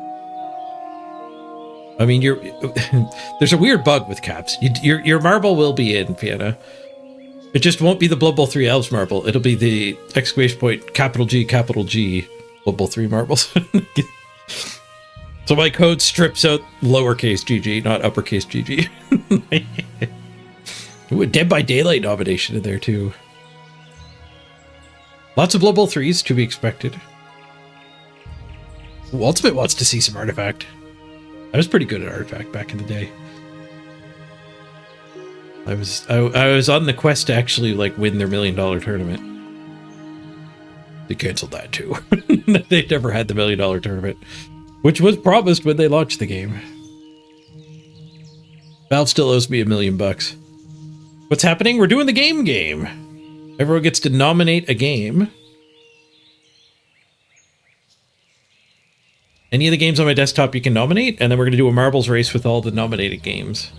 I mean, there's a weird bug with caps. Your marble will be in, Vienna. It just won't be the Blood Bowl 3 Elves marble. It'll be the ! G, Blood Bowl 3 marbles. So my code strips out lowercase GG, not uppercase GG. Ooh, a Dead by Daylight nomination in there too. Lots of Blood Bowl 3s to be expected. Ooh, Ultimate wants to see some Artifact. I was pretty good at Artifact back in the day. I was on the quest to actually like win their $1 million tournament. They canceled that too. They never had the $1 million tournament, which was promised when they launched the game. Valve still owes me $1 million. What's happening? We're doing the game. Everyone gets to nominate a game. Any of the games on my desktop you can nominate, and then we're going to do a marbles race with all the nominated games.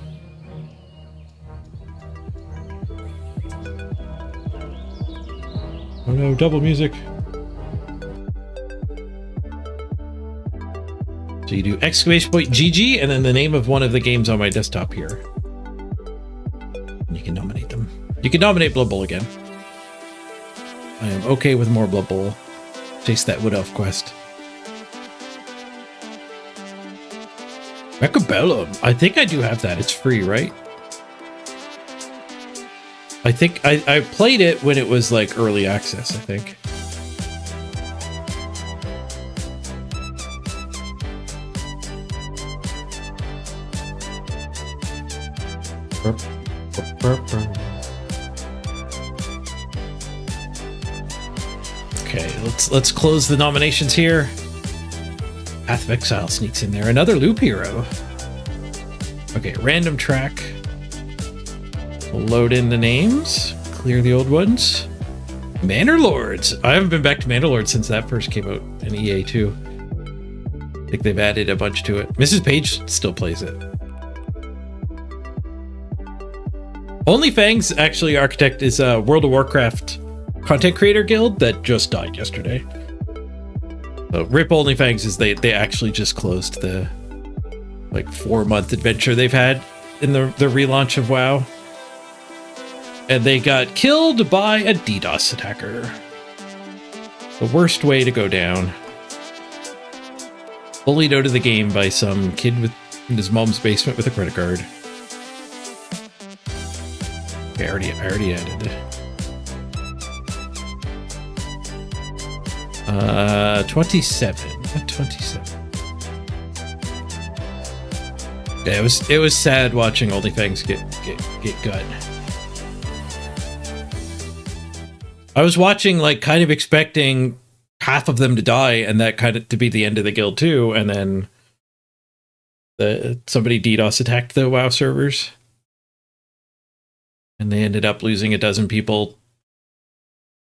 Oh no, double music. So you do ! GG, and then the name of one of the games on my desktop here. And you can nominate them. You can nominate Blood Bowl again. I am okay with more Blood Bowl. Chase that Wood Elf quest. Mechabellum. I think I do have that. It's free, right? I think I played it when it was like early access, I think. Okay, let's close the nominations here. Path of Exile sneaks in there. Another Loop Hero. Okay, random track. We'll load in the names. Clear the old ones. Manor Lords. I haven't been back to Manor Lords since that first came out in EA too. I think they've added a bunch to it. Mrs. Page still plays it. Only Fangs actually Architect is World of Warcraft content creator guild that just died yesterday. So RIP OnlyFans is they actually just closed the like 4-month adventure they've had in the relaunch of WoW. And they got killed by a DDoS attacker. The worst way to go down. Bullied out of the game by some kid in his mom's basement with a credit card. Okay, I already added. 27. 27. Yeah, it was sad watching OnlyFans get gut. I was watching, like, kind of expecting half of them to die and that kind of to be the end of the guild too, and then somebody DDoS attacked the WoW servers. And they ended up losing a dozen people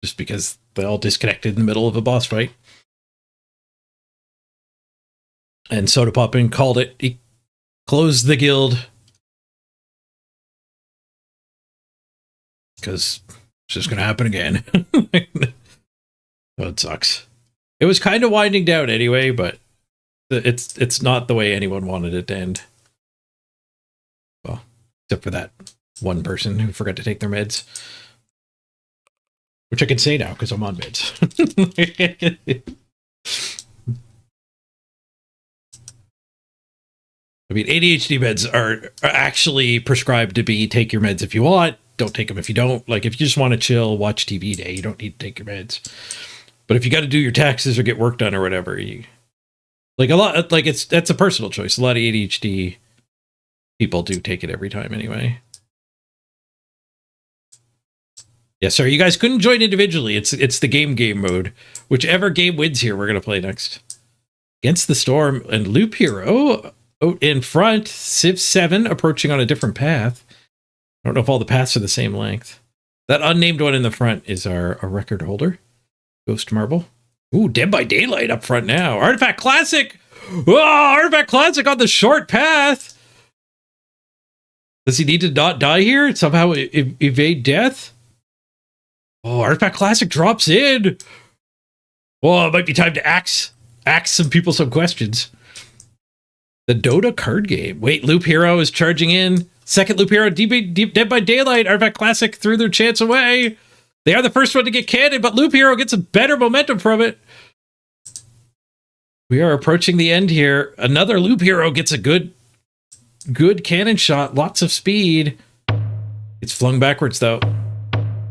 just because they all disconnected in the middle of a boss fight. And Soda Poppin called it. He closed the guild. Because it's just going to happen again. Oh, it sucks. It was kind of winding down anyway, but it's not the way anyone wanted it to end. Well, except for that one person who forgot to take their meds. Which I can say now because I'm on meds. I mean, ADHD meds are actually prescribed to be take your meds if you want, don't take them if you don't. Like, if you just want to chill, watch TV day, you don't need to take your meds. But if you got to do your taxes or get work done or whatever, that's a personal choice. A lot of ADHD people do take it every time anyway. Yeah, sorry, you guys couldn't join individually. It's the game mode. Whichever game wins here, we're going to play next. Against the Storm and Loop Hero out in front. Civ 7 approaching on a different path. I don't know if all the paths are the same length. That unnamed one in the front is our record holder. Ghost Marble. Ooh, Dead by Daylight up front now. Artifact Classic! Oh, Artifact Classic on the short path! Does he need to not die here? Somehow evade death? Oh, Artifact Classic drops in! Oh, it might be time to ask some people some questions. The Dota card game. Wait, Loop Hero is charging in. Second Loop Hero, Dead by Daylight. Artifact Classic threw their chance away. They are the first one to get canned, but Loop Hero gets a better momentum from it. We are approaching the end here. Another Loop Hero gets a good cannon shot. Lots of speed. It's flung backwards, though.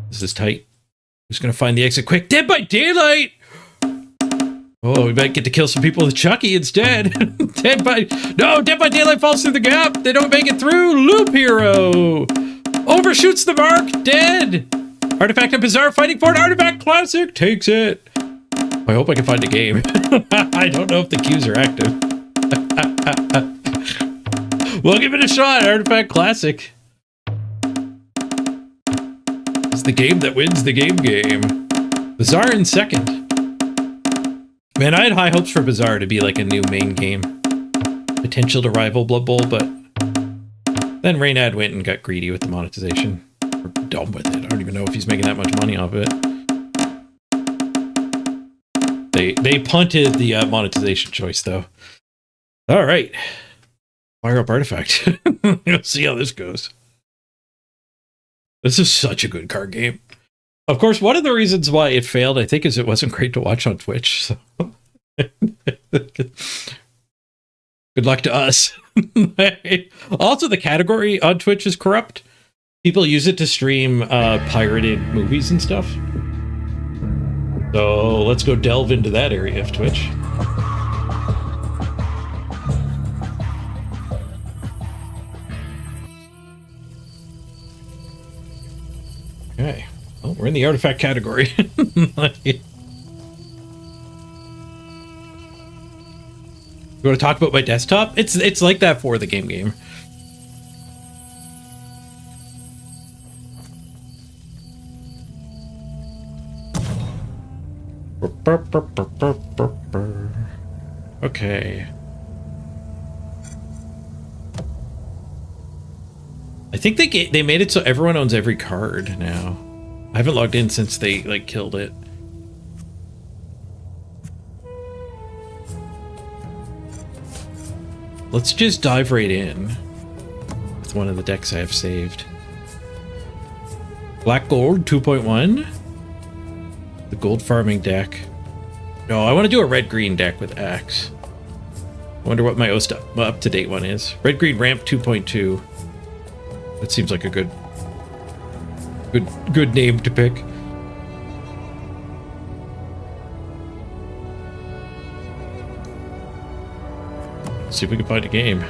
This is tight. Who's going to find the exit quick? Dead by Daylight! Oh, we might get to kill some people with Chucky instead. Dead by Daylight falls through the gap. They don't make it through. Loop Hero overshoots the mark. Dead. Artifact and Bizarre fighting for it. Artifact Classic takes it. I hope I can find a game. I don't know if the queues are active. We'll give it a shot. Artifact Classic. It's the game that wins the game. Bizarre in second. Man, I had high hopes for Bizarre to be like a new main game. Potential to rival Blood Bowl, but then Reynad went and got greedy with the monetization. Or dumb with it. I don't even know if he's making that much money off of it. They punted the monetization choice, though. All right. Fire up Artifact. We'll see how this goes. This is such a good card game. Of course, one of the reasons why it failed, I think, is it wasn't great to watch on Twitch. So. Good luck to us. Also, the category on Twitch is corrupt. People use it to stream pirated movies and stuff. So let's go delve into that area of Twitch. Okay. Well, we're in the artifact category. You want to talk about my desktop? It's like that for the game. Okay. I think they made it so everyone owns every card now. I haven't logged in since they like killed it. Let's just dive right in with one of the decks I have saved. Black Gold 2.1. The gold farming deck. No, I want to do a red-green deck with Axe. I wonder what my up-to-date one is. Red-green ramp 2.2. That seems like a good name to pick. Let's see if we can find a game.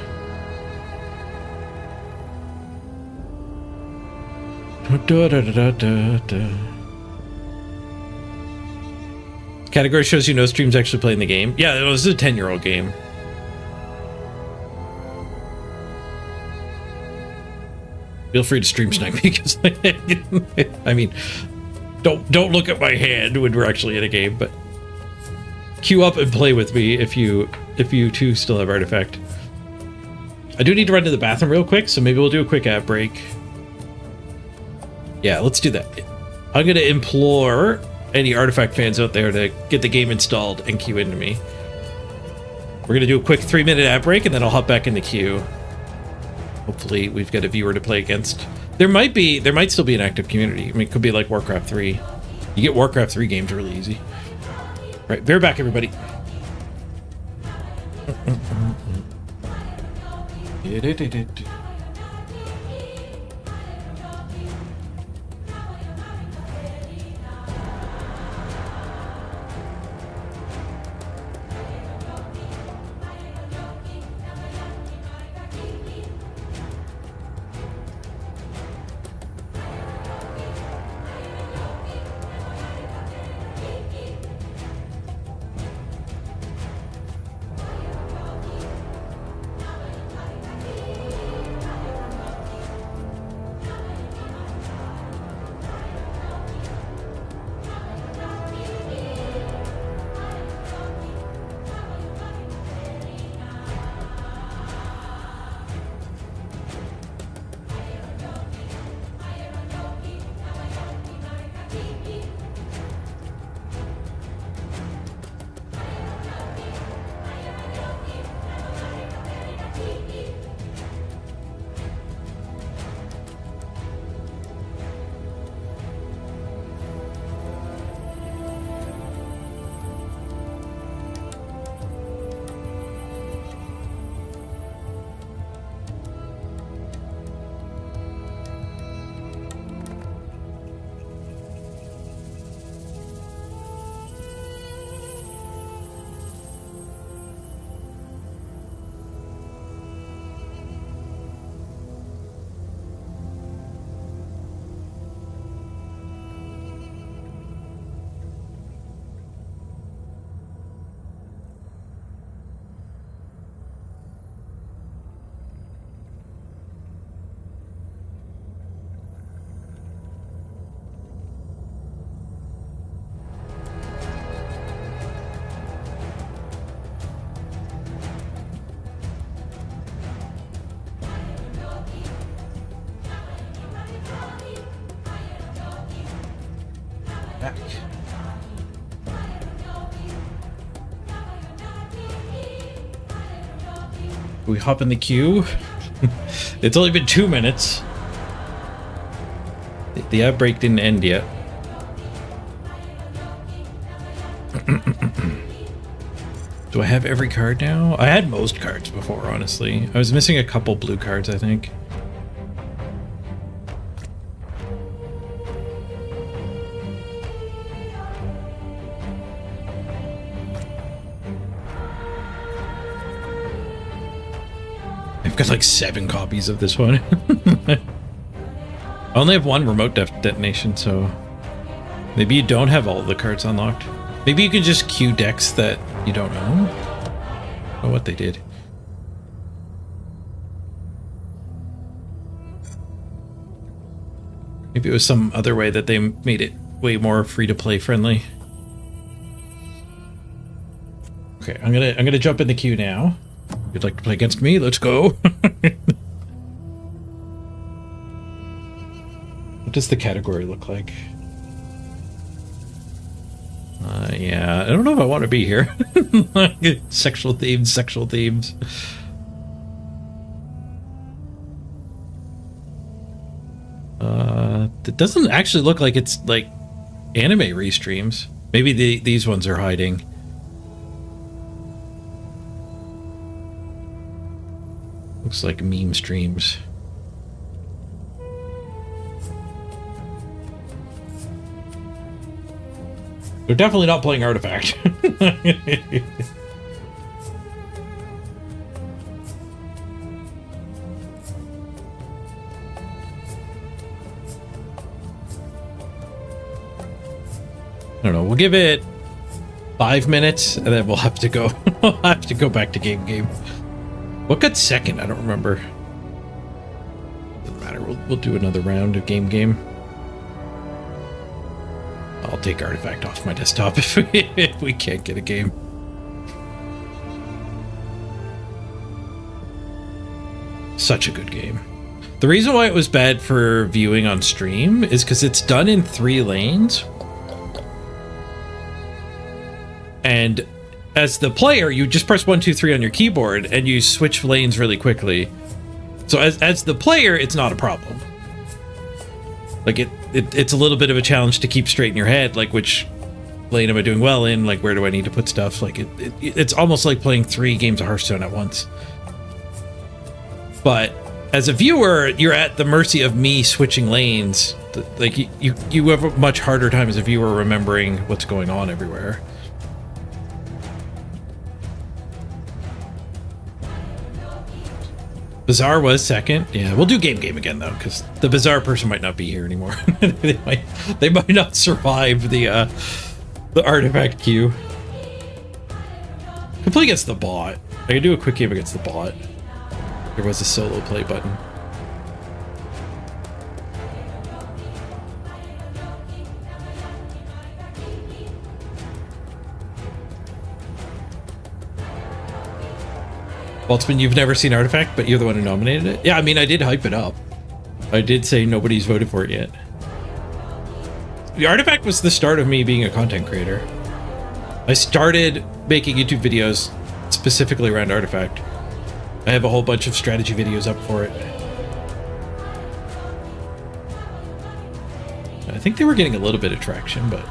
Category shows you no streams actually playing the game. Yeah, this is a 10-year-old game. Feel free to stream snipe me because I mean, don't look at my hand when we're actually in a game, but queue up and play with me if you too still have Artifact. I do need to run to the bathroom real quick, so maybe we'll do a quick ad break. Yeah, let's do that. I'm gonna implore any Artifact fans out there to get the game installed and queue into me. We're gonna do a quick 3-minute ad break and then I'll hop back in the queue. Hopefully we've got a viewer to play against. There might still be an active community. I mean, it could be like Warcraft 3. You get Warcraft 3 games really easy. All right, bear back, everybody. Back. We hop in the queue. It's only been 2 minutes. The ad break didn't end yet. Do I have every card now? I had most cards before, honestly. I was missing a couple blue cards, I think. I've got like 7 copies of this one. I only have 1 remote detonation, so maybe you don't have all the cards unlocked. Maybe you can just queue decks that you don't know. Oh, what they did. Maybe it was some other way that they made it way more free-to-play friendly. Okay, I'm gonna jump in the queue now. You'd like to play against me? Let's go. What does the category look like? Yeah, I don't know if I want to be here. Sexual themes, sexual themes. It doesn't actually look like it's like anime restreams. Maybe these ones are hiding. Looks like meme streams. They're definitely not playing Artifact. I don't know. We'll give it 5 minutes, and then we'll have to go. We'll have to go back to game. What got second? I don't remember. Doesn't matter. We'll do another round of game. I'll take Artifact off my desktop if we can't get a game. Such a good game. The reason why it was bad for viewing on stream is because it's done in 3 lanes. And as the player, you just press 1, 2, 3 on your keyboard and you switch lanes really quickly. So as the player, it's not a problem. Like it's a little bit of a challenge to keep straight in your head, like which lane am I doing well in, like where do I need to put stuff. Like it's almost like playing 3 games of Hearthstone at once. But as a viewer, you're at the mercy of me switching lanes. Like you have a much harder time as a viewer remembering what's going on everywhere. Bazaar was second. Yeah, we'll do game again though, because the Bazaar person might not be here anymore. they might not survive the Artifact queue. Can play against the bot. I can do a quick game against the bot. There was a solo play button. Waltzman, you've never seen Artifact, but you're the one who nominated it? Yeah, I mean, I did hype it up. I did say nobody's voted for it yet. The Artifact was the start of me being a content creator. I started making YouTube videos specifically around Artifact. I have a whole bunch of strategy videos up for it. I think they were getting a little bit of traction, but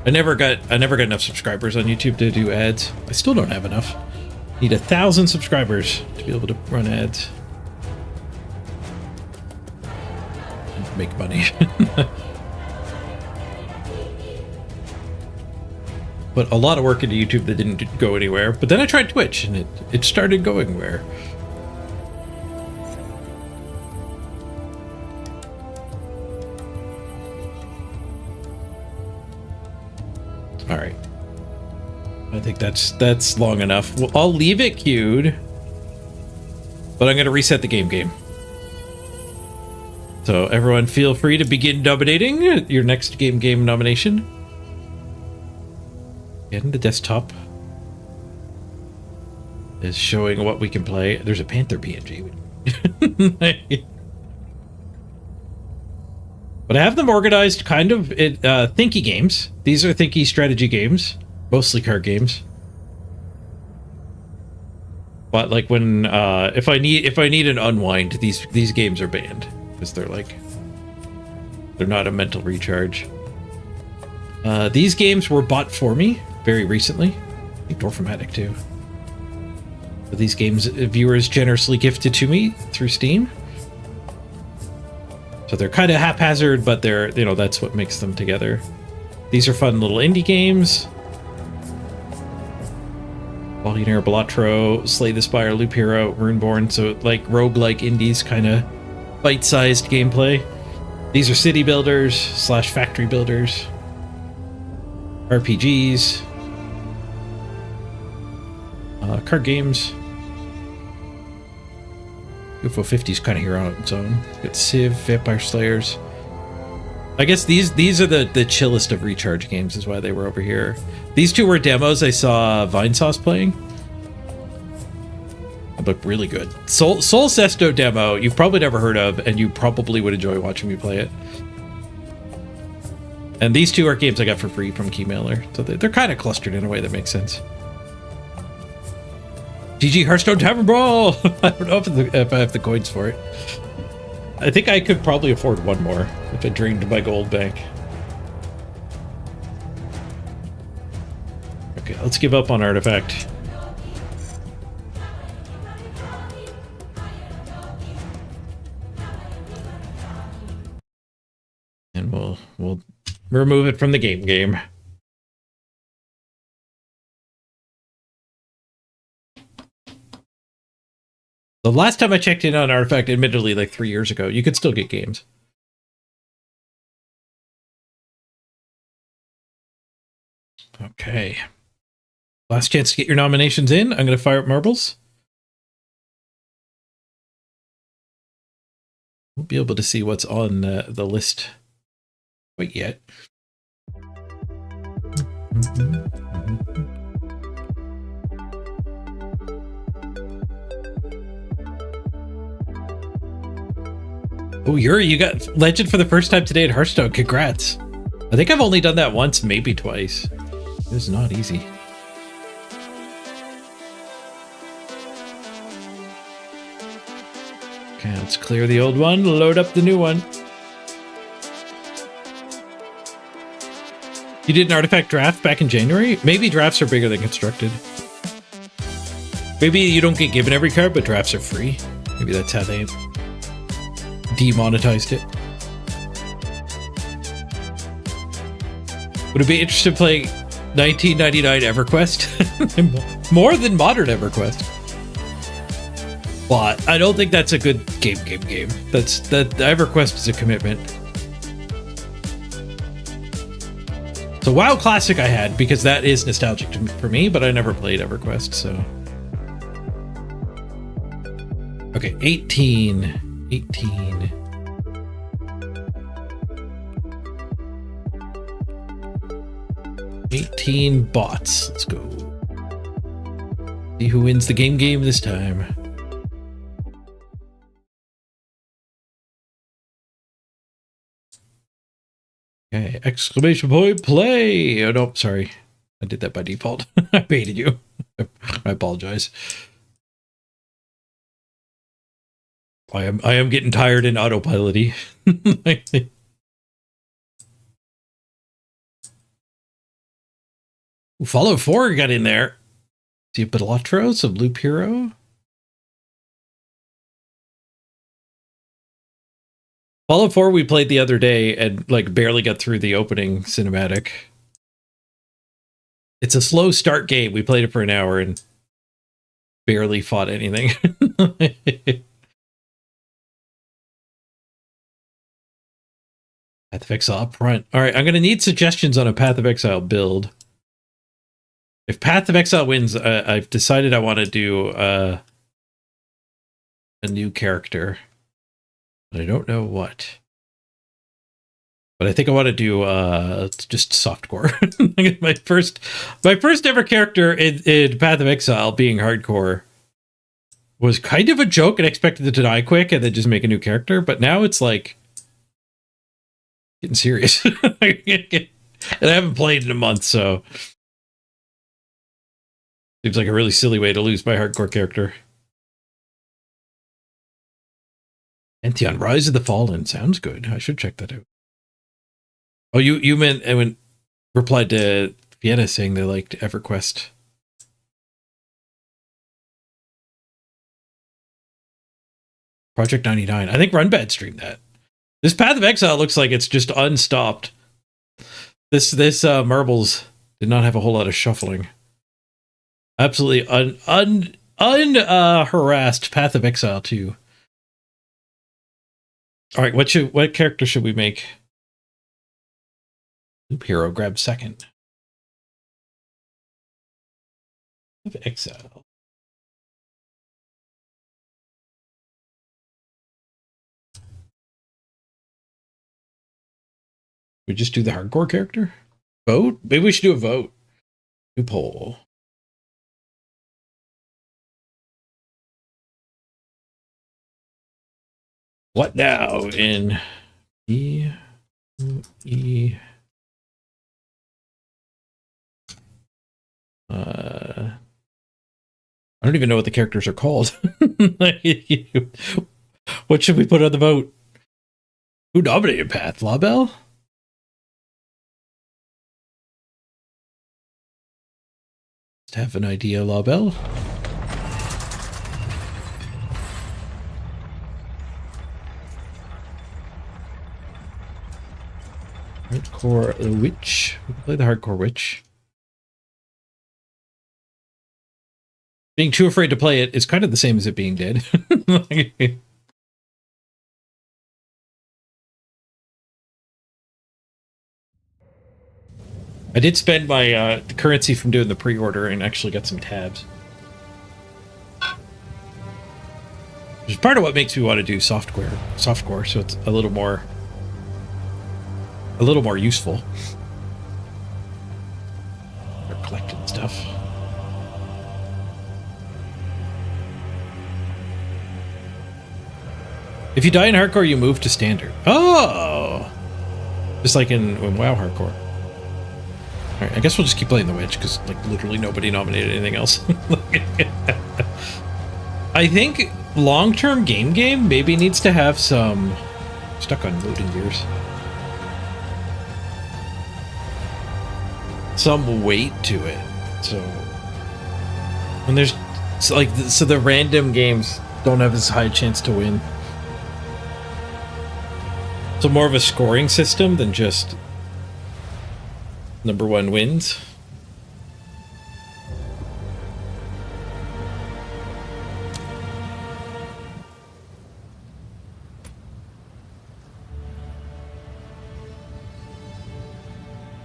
I never got enough subscribers on YouTube to do ads. I still don't have enough. Need 1,000 subscribers to be able to run ads and make money. But a lot of work into YouTube that didn't go anywhere. But then I tried Twitch and it started going where. All right. I think that's long enough. Well, I'll leave it queued, but I'm going to reset the game. So everyone feel free to begin nominating your next game nomination. Again, the desktop is showing what we can play. There's a Panther PNG. But I have them organized kind of in thinky games. These are thinky strategy games. Mostly card games, but like when if I need an unwind, these games are banned because they're not a mental recharge. These games were bought for me very recently. I think Dorfmatic too. But these games viewers generously gifted to me through Steam, so they're kind of haphazard, but they're that's what makes them together. These are fun little indie games. Volunteer, Balatro, Slay the Spire, Loop Hero, Runeborn, so like roguelike indies kind of bite-sized gameplay. These are city builders / factory builders, RPGs, card games. UFO 50 is kind of here on its own. Got Civ, Vampire Slayers. I guess these are the chillest of recharge games is why they were over here. These two were demos I saw Vinesauce playing. It looked really good. Sol Sesto demo, you've probably never heard of, and you probably would enjoy watching me play it. And these two are games I got for free from Keymailer, so they're kind of clustered in a way that makes sense. GG Hearthstone Tavern Brawl! I don't know if I have the coins for it. I think I could probably afford one more if I drained my gold bank. Okay, let's give up on Artifact. And we'll remove it from the game. The last time I checked in on Artifact, admittedly like 3 years ago, you could still get games. Okay. Last chance to get your nominations in. I'm going to fire up marbles. Won't be able to see what's on the list quite yet. Oh, Yuri, you got Legend for the first time today at Hearthstone. Congrats. I think I've only done that once, maybe twice. It is not easy. Okay, let's clear the old one, load up the new one. You did an Artifact draft back in January? Maybe drafts are bigger than constructed. Maybe you don't get given every card, but drafts are free. Maybe that's how they demonetized it. Would it be interesting to play 1999 EverQuest? More than modern EverQuest. But I don't think that's a good game. That EverQuest is a commitment. So WoW Classic I had because that is nostalgic for me, but I never played EverQuest, so. Okay, 18. 18 bots. Let's go. See who wins the game this time. Okay, exclamation point, play! Oh, no, sorry. I did that by default. I baited you. I apologize. I am getting tired in autopilot-y. Follow 4 got in there. See a Balatro, some Loop Hero. Follow 4 we played the other day and like barely got through the opening cinematic. It's a slow start game. We played it for an hour and barely fought anything. Path of Exile up front. All right, I'm going to need suggestions on a Path of Exile build. If Path of Exile wins, I've decided I want to do a new character. But I don't know what. But I think I want to do just softcore. my first ever character in Path of Exile being hardcore was kind of a joke and expected to die quick and then just make a new character. But now it's like getting serious. And I haven't played in a month, so seems like a really silly way to lose my hardcore character. Pantheon, Rise of the Fallen. Sounds good. I should check that out. Oh, you meant, I mean, replied to Vienna saying they liked EverQuest. Project 99. I think Runbad streamed that. This Path of Exile looks like it's just unstopped. This Marbles did not have a whole lot of shuffling. Absolutely harassed Path of Exile too. All right, what character should we make? Loop Hero grab second. Of Exile. We just do the hardcore character? Vote? Maybe we should do a vote. New poll. What now in E I don't even know what the characters are called. What should we put on the vote? Who nominated Path? LaBelle? Just have an idea, LaBelle. Hardcore witch. We can play the hardcore witch. Being too afraid to play it is kind of the same as it being dead. I did spend my currency from doing the pre-order and actually got some tabs. Which is part of what makes me want to do softcore, so it's a little more useful. They're collecting stuff. If you die in hardcore, you move to standard. Oh! Just like in WoW hardcore. Alright, I guess we'll just keep playing the witch, because like literally nobody nominated anything else. I think long-term game maybe needs to have some... Stuck on loading gears. Some weight to it. So when there's so the random games don't have as high a chance to win. So more of a scoring system than just number one wins.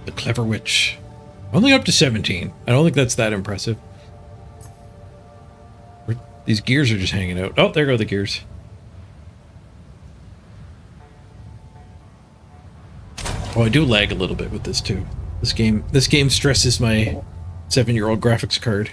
The Clever Witch. Only up to 17. I don't think that's that impressive. These gears are just hanging out. Oh, there go the gears. Oh, I do lag a little bit with this too. This game stresses my 7-year-old graphics card.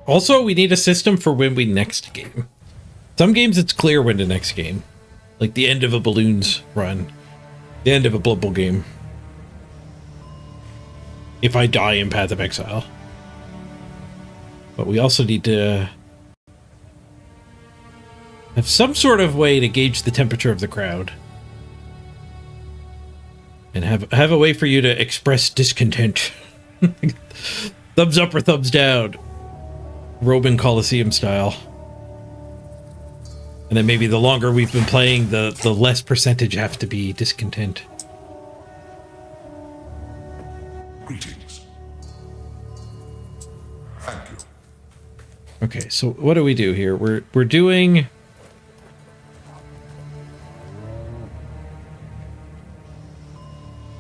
Also, we need a system for when we next game. Some games it's clear when to next game. Like the end of a Balloons run. The end of a Blood Bowl game. If I die in Path of Exile. But we also need to have some sort of way to gauge the temperature of the crowd. And have a way for you to express discontent. Thumbs up or thumbs down. Roman Coliseum style. And then maybe the longer we've been playing, the less percentage have to be discontent. Greetings. Thank you. Okay, so what do we do here? We're doing...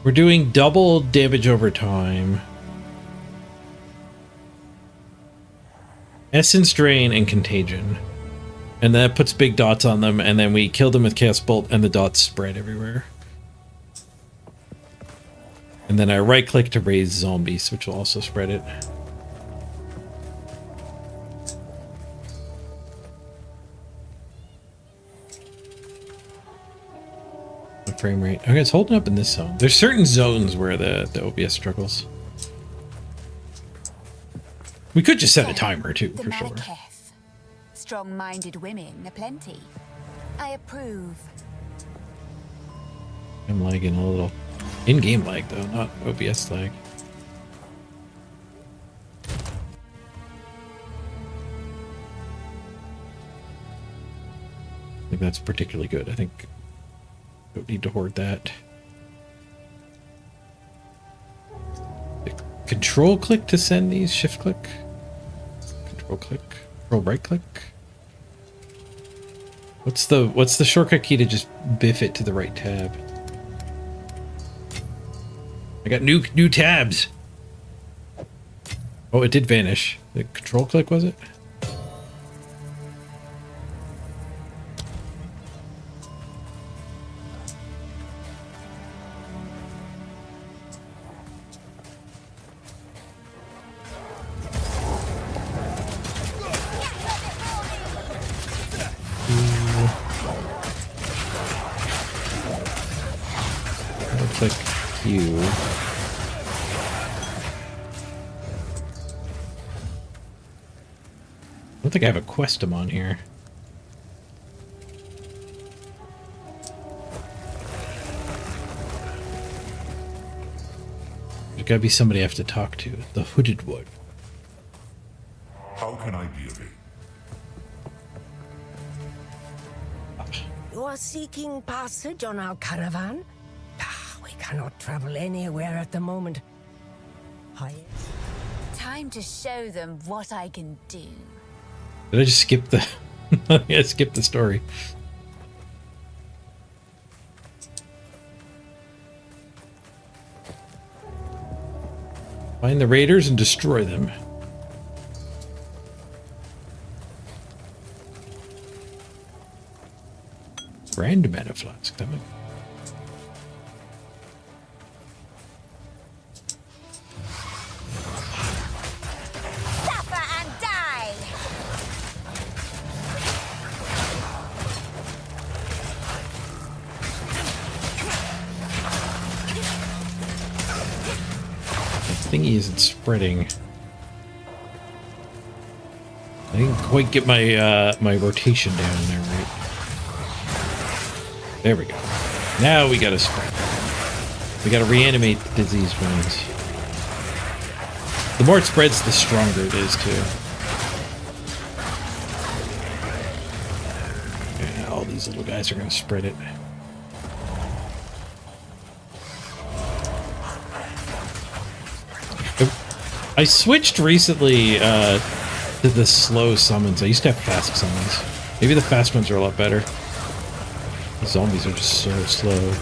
We're doing double damage over time. Essence Drain and Contagion. And that puts big dots on them, and then we kill them with Chaos Bolt, and the dots spread everywhere. And then I right-click to raise zombies, which will also spread it. Frame rate. Okay, it's holding up in this zone. There's certain zones where the OBS struggles. We could just set a timer too, for sure. Strong-minded women aplenty. I approve. I'm lagging a little. In-game lag though, not OBS lag. I think that's particularly good. I think don't need to hoard that. Control click to send these. Shift click. Control click. Control right click. What's the shortcut key to just biff it to the right tab? I got new tabs. Oh, it did vanish. The control click, was it? Click Q. I don't think I have a quest on here. There's gotta be somebody I have to talk to. The Hooded One. How can I be of aid? You are seeking passage on our caravan? We cannot travel anywhere at the moment. Time to show them what I can do. Did I just skip the... I skipped the story. Find the raiders and destroy them. Brand mana flask. That might... thingy isn't spreading. I didn't quite get my my rotation down there right. There we go. Now we gotta spread. We gotta reanimate the diseased ones. The more it spreads, the stronger it is too. Yeah, all these little guys are gonna spread it. I switched recently to the slow summons. I used to have fast summons. Maybe the fast ones are a lot better. The zombies are just so slow.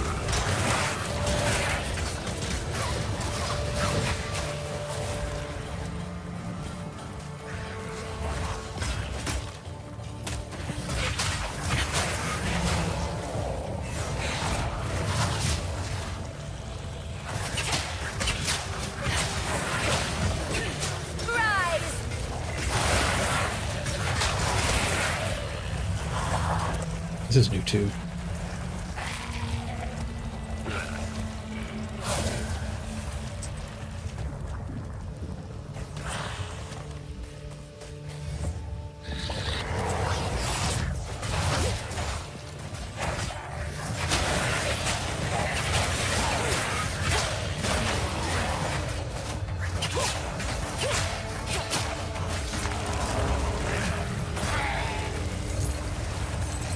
This is new too.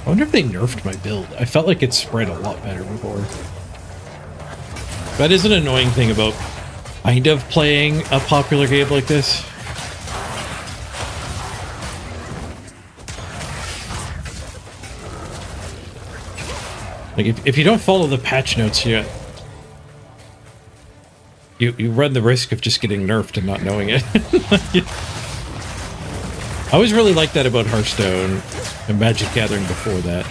I wonder if they nerfed my build. I felt like it spread a lot better before. That is an annoying thing about kind of playing a popular game like this. Like, if you don't follow the patch notes yet, you run the risk of just getting nerfed and not knowing it. I always really liked that about Hearthstone and Magic Gathering before that.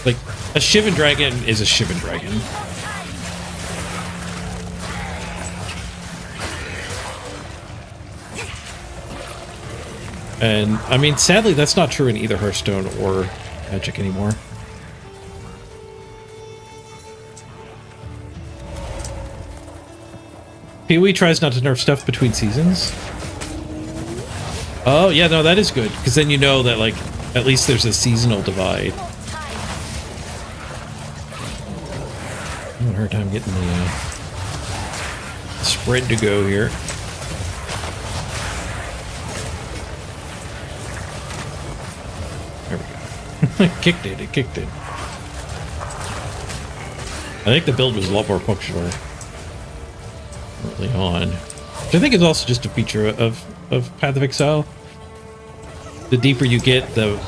Like, a Shivan Dragon is a Shivan Dragon. And, I mean, sadly, that's not true in either Hearthstone or Magic anymore. PoE tries not to nerf stuff between seasons. Oh, yeah, no, that is good, because then you know that, like, at least there's a seasonal divide. I'm having a hard time getting the spread to go here. There we go. It kicked it. I think the build was a lot more functional early on. Which I think is also just a feature of Path of Exile. The deeper you get, the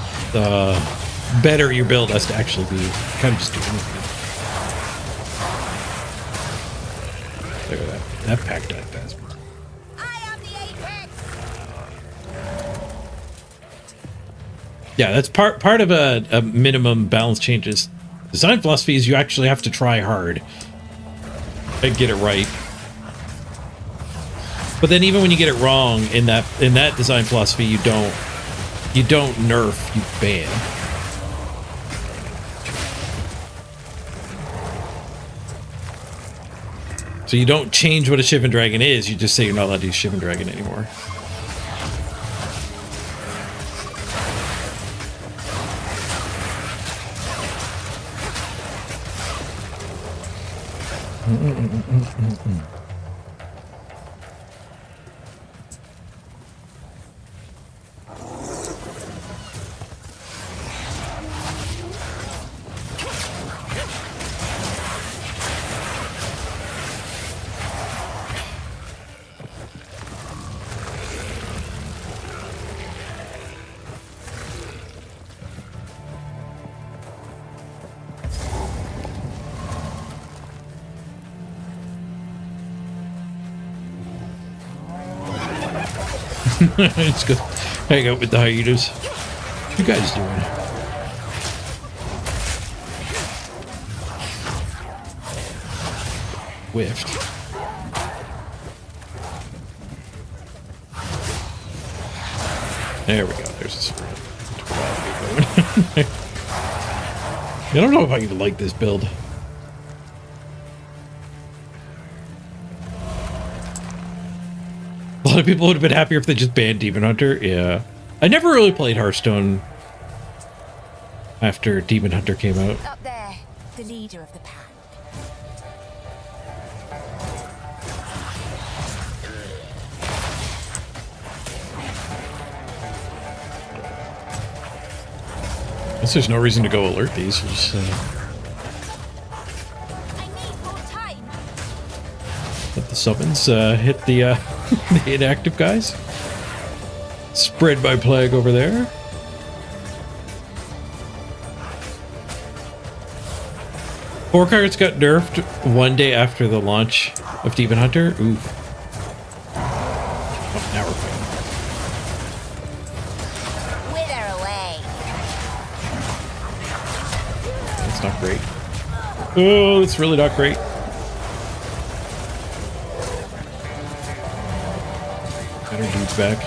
better your build has to actually be. Kind of just do anything. that pack died fast. I am the apex. Yeah, that's part of a minimum balance changes. Design philosophy is you actually have to try hard and get it right. But then even when you get it wrong in that design philosophy, you don't nerf, you ban. So you don't change what a Shivan Dragon is, you just say you're not allowed to use Shivan Dragon anymore. Let's go hang out with the hyenas. What you guys doing? Whiffed. There we go. There's a spread. I don't know if I even like this build. A lot of people would have been happier if they just banned Demon Hunter. Yeah. I never really played Hearthstone after Demon Hunter came out. Up there, the leader of the pack. I guess there's no reason to go alert these. We'll just, I need more time. let the summons hit the the inactive guys. Spread by plague over there. Four cards got nerfed one day after the launch of Demon Hunter. Oof. Oh, now we're playing. Wither away. That's not great. Oh, it's really not great. Better dude's back.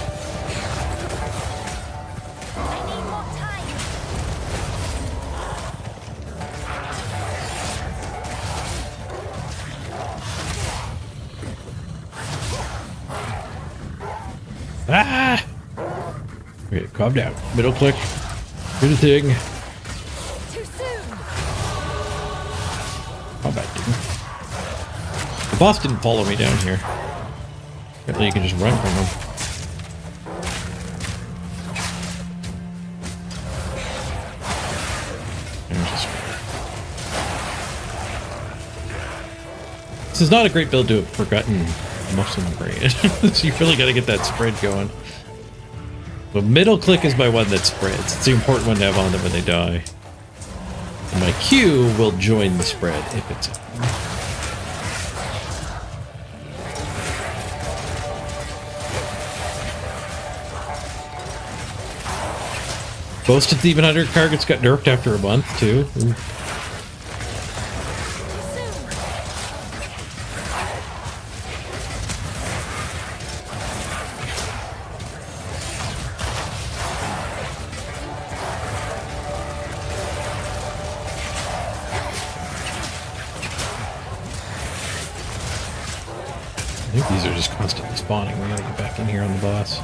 I need more time. Ah! Okay, calm down. Middle click. Do the thing. Too soon. Combat dude. The boss didn't follow me down here. Apparently you can just run from him. There's a spread. This is not a great build to have forgotten most of them great. So you really got to get that spread going. The middle click is my one that spreads. It's the important one to have on them when they die. And my Q will join the spread if it's on. Most of the Demon Hunter targets got nerfed after a month, too. Ooh. I think these are just constantly spawning. We gotta get back in here on the boss.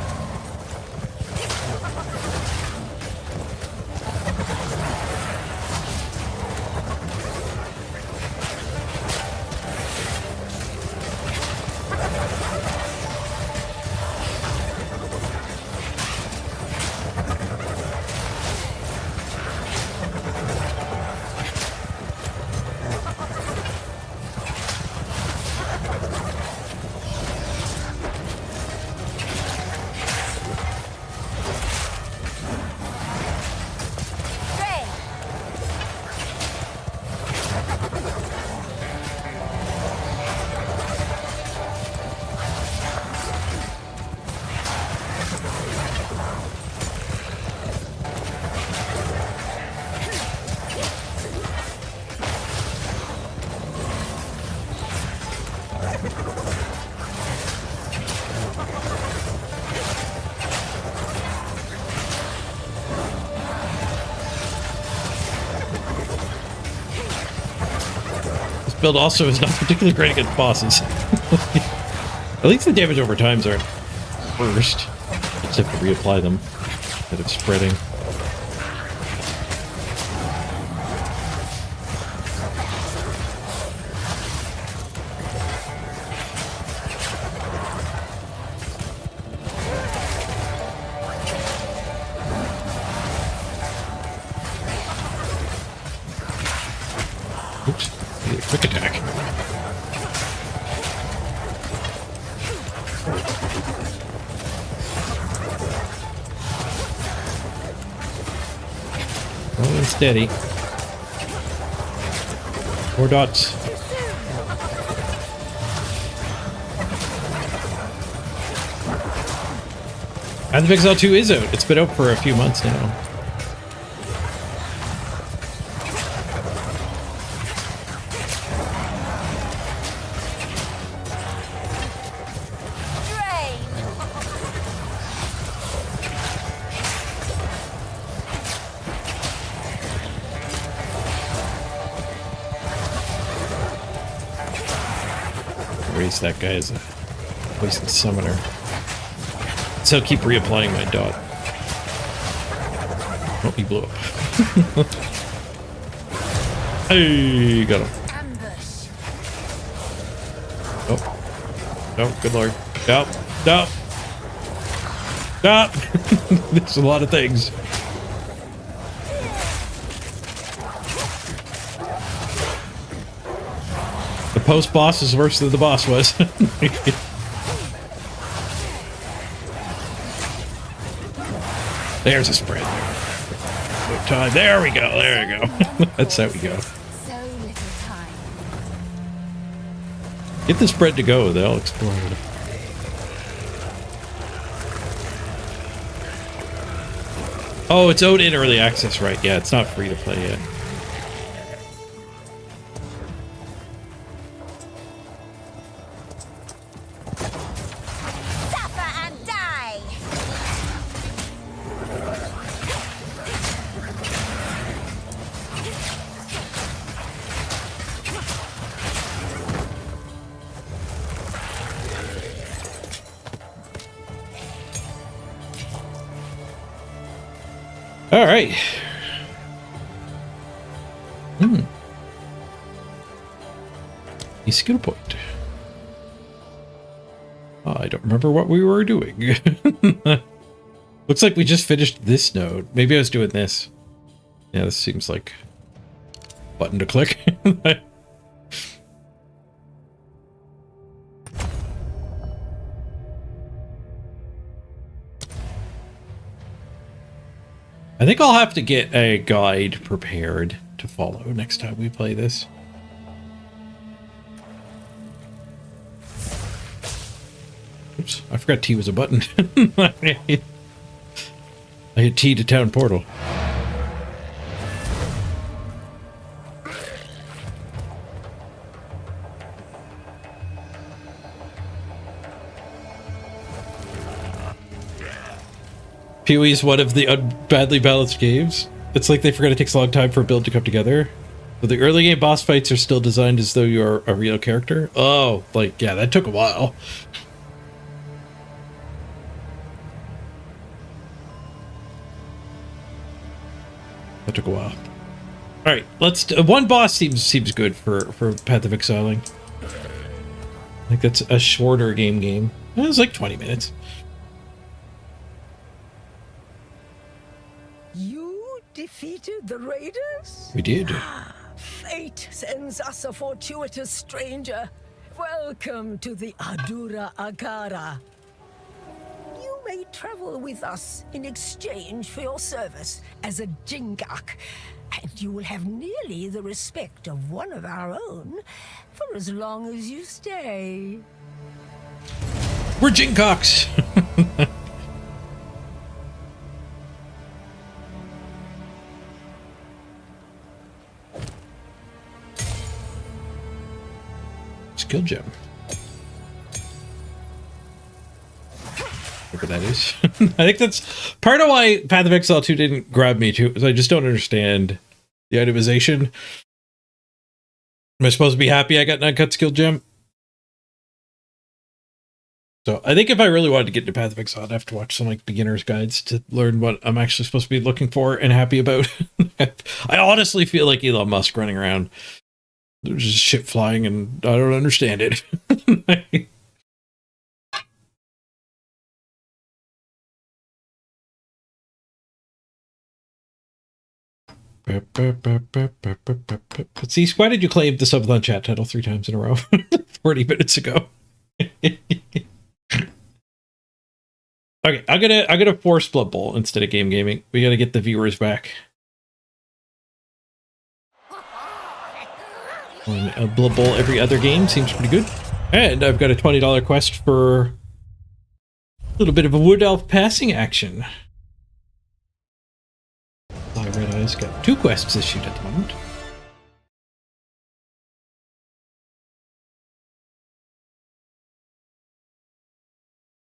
build also is not particularly great against bosses. At least the damage over times aren't burst. You just have to reapply them instead of spreading. Oops, need a quick attack. Slow and steady. 4 dots. And the Pixel 2 is out. It's been out for a few months now. Drain. Raise that guy as a poison summoner. So keep reapplying my dot. Oh, he blew up. Hey, got him. Ambush. Oh. Oh, good lord. Stop. Stop. Stop. There's a lot of things. The post-boss is worse than the boss was. There's a spread. No time. There we go. There we go. That's how we go. So little time. Get the spread to go. They'll explode. Oh, it's out in early access, right? Yeah, it's not free to play yet. Suffer and die. All right. A skill point. Oh, I don't remember what we were doing. Looks like we just finished this node. Maybe I was doing this. Yeah, this seems like a button to click. I think I'll have to get a guide prepared to follow next time we play this. Oops, I forgot T was a button. I hit T to town portal. PoE is one of the badly balanced games. It's like they forgot it takes a long time for a build to come together. But the early game boss fights are still designed as though you're a real character. Oh, like, yeah, that took a while. That took a while. All right, let's. One boss seems good for Path of Exiling. I think that's a shorter game. It was like 20 minutes. You defeated the raiders? We did. Fate sends us a fortuitous stranger. Welcome to the Adura Agara. You may travel with us in exchange for your service as a Jingak, and you will have nearly the respect of one of our own for as long as you stay. We're Jincocks. Skill gem. Whatever that is. I think that's part of why Path of Exile 2 didn't grab me too, is I just don't understand the itemization. Am I supposed to be happy I got an uncut skill gem? So I think if I really wanted to get into Path of Exile, I'd have to watch some like beginner's guides to learn what I'm actually supposed to be looking for and happy about. I honestly feel like Elon Musk running around. There's just shit flying and I don't understand it. See, why did you claim the subathon chat title 3 times in a row? 40 minutes ago. Okay, I'm gonna force Blood Bowl instead of game gaming. We gotta get the viewers back. And a Blood Bowl every other game seems pretty good. And I've got a $20 quest for a little bit of a Wood Elf passing action. Red Eye's got 2 quests issued at the moment.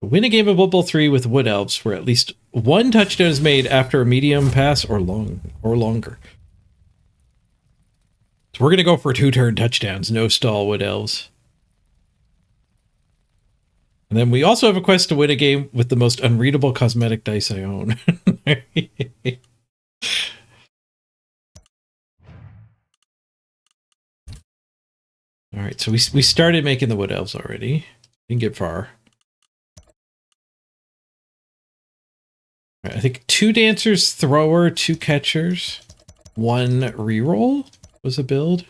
Win a game of Blood Bowl 3 with Wood Elves where at least 1 touchdown is made after a medium pass or longer. So we're going to go for 2-turn touchdowns, no stall Wood Elves. And then we also have a quest to win a game with the most unreadable cosmetic dice I own. All right, so we started making the Wood Elves already. Didn't get far. All right, I think 2 dancers, thrower, 2 catchers, 1 reroll was a build.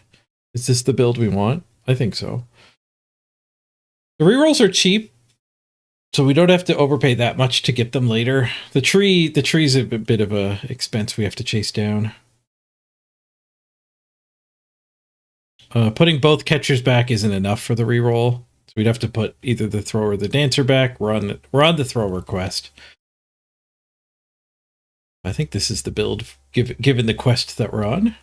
Is this the build we want? I think so. The rerolls are cheap, so we don't have to overpay that much to get them later. The tree's a bit of a expense we have to chase down. Putting both catchers back isn't enough for the reroll, so we'd have to put either the thrower or the dancer back. We're on the thrower quest. I think this is the build given the quest that we're on.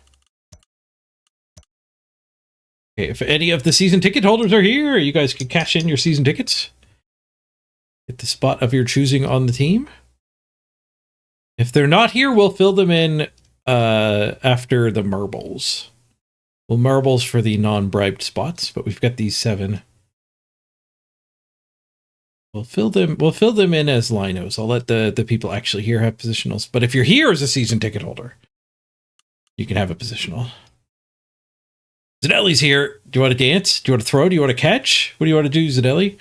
Okay, if any of the season ticket holders are here, you guys can cash in your season tickets. Get the spot of your choosing on the team. If they're not here, we'll fill them in after the marbles. Well, marbles for the non-bribed spots, but we've got these 7. We'll fill them in as linos. I'll let the people actually here have positionals. But if you're here as a season ticket holder, you can have a positional. Zanelli's here. Do you want to dance? Do you want to throw? Do you want to catch? What do you want to do, Zanelli?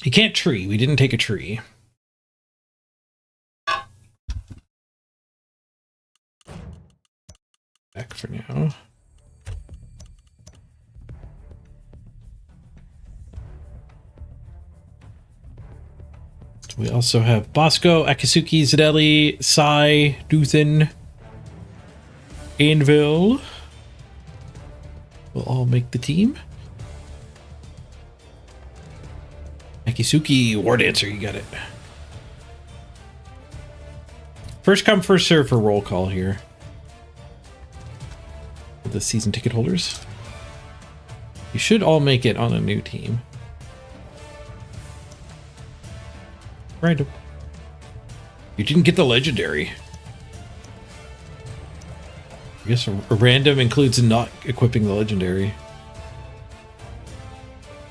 You can't tree. We didn't take a tree. Back for now. We also have Bosco, Akisuki, Zanelli, Sai, Duthin, Anvil. Will all make the team. Akisuki, War Dancer, you got it. First come, first serve for roll call here. For the season ticket holders. You should all make it on a new team. Random. You didn't get the legendary. I guess a random includes not equipping the legendary.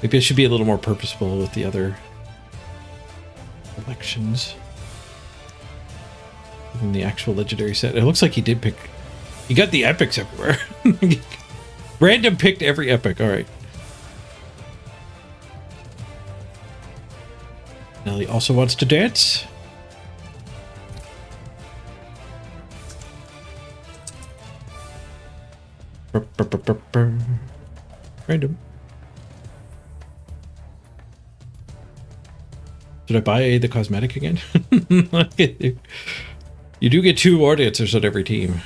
Maybe I should be a little more purposeful with the other elections than the actual legendary set. It looks like he did pick. He got the epics everywhere. Random picked every epic. All right. Nelly also wants to dance. Random. Did I buy the cosmetic again? You do get 2 war dancers on every team.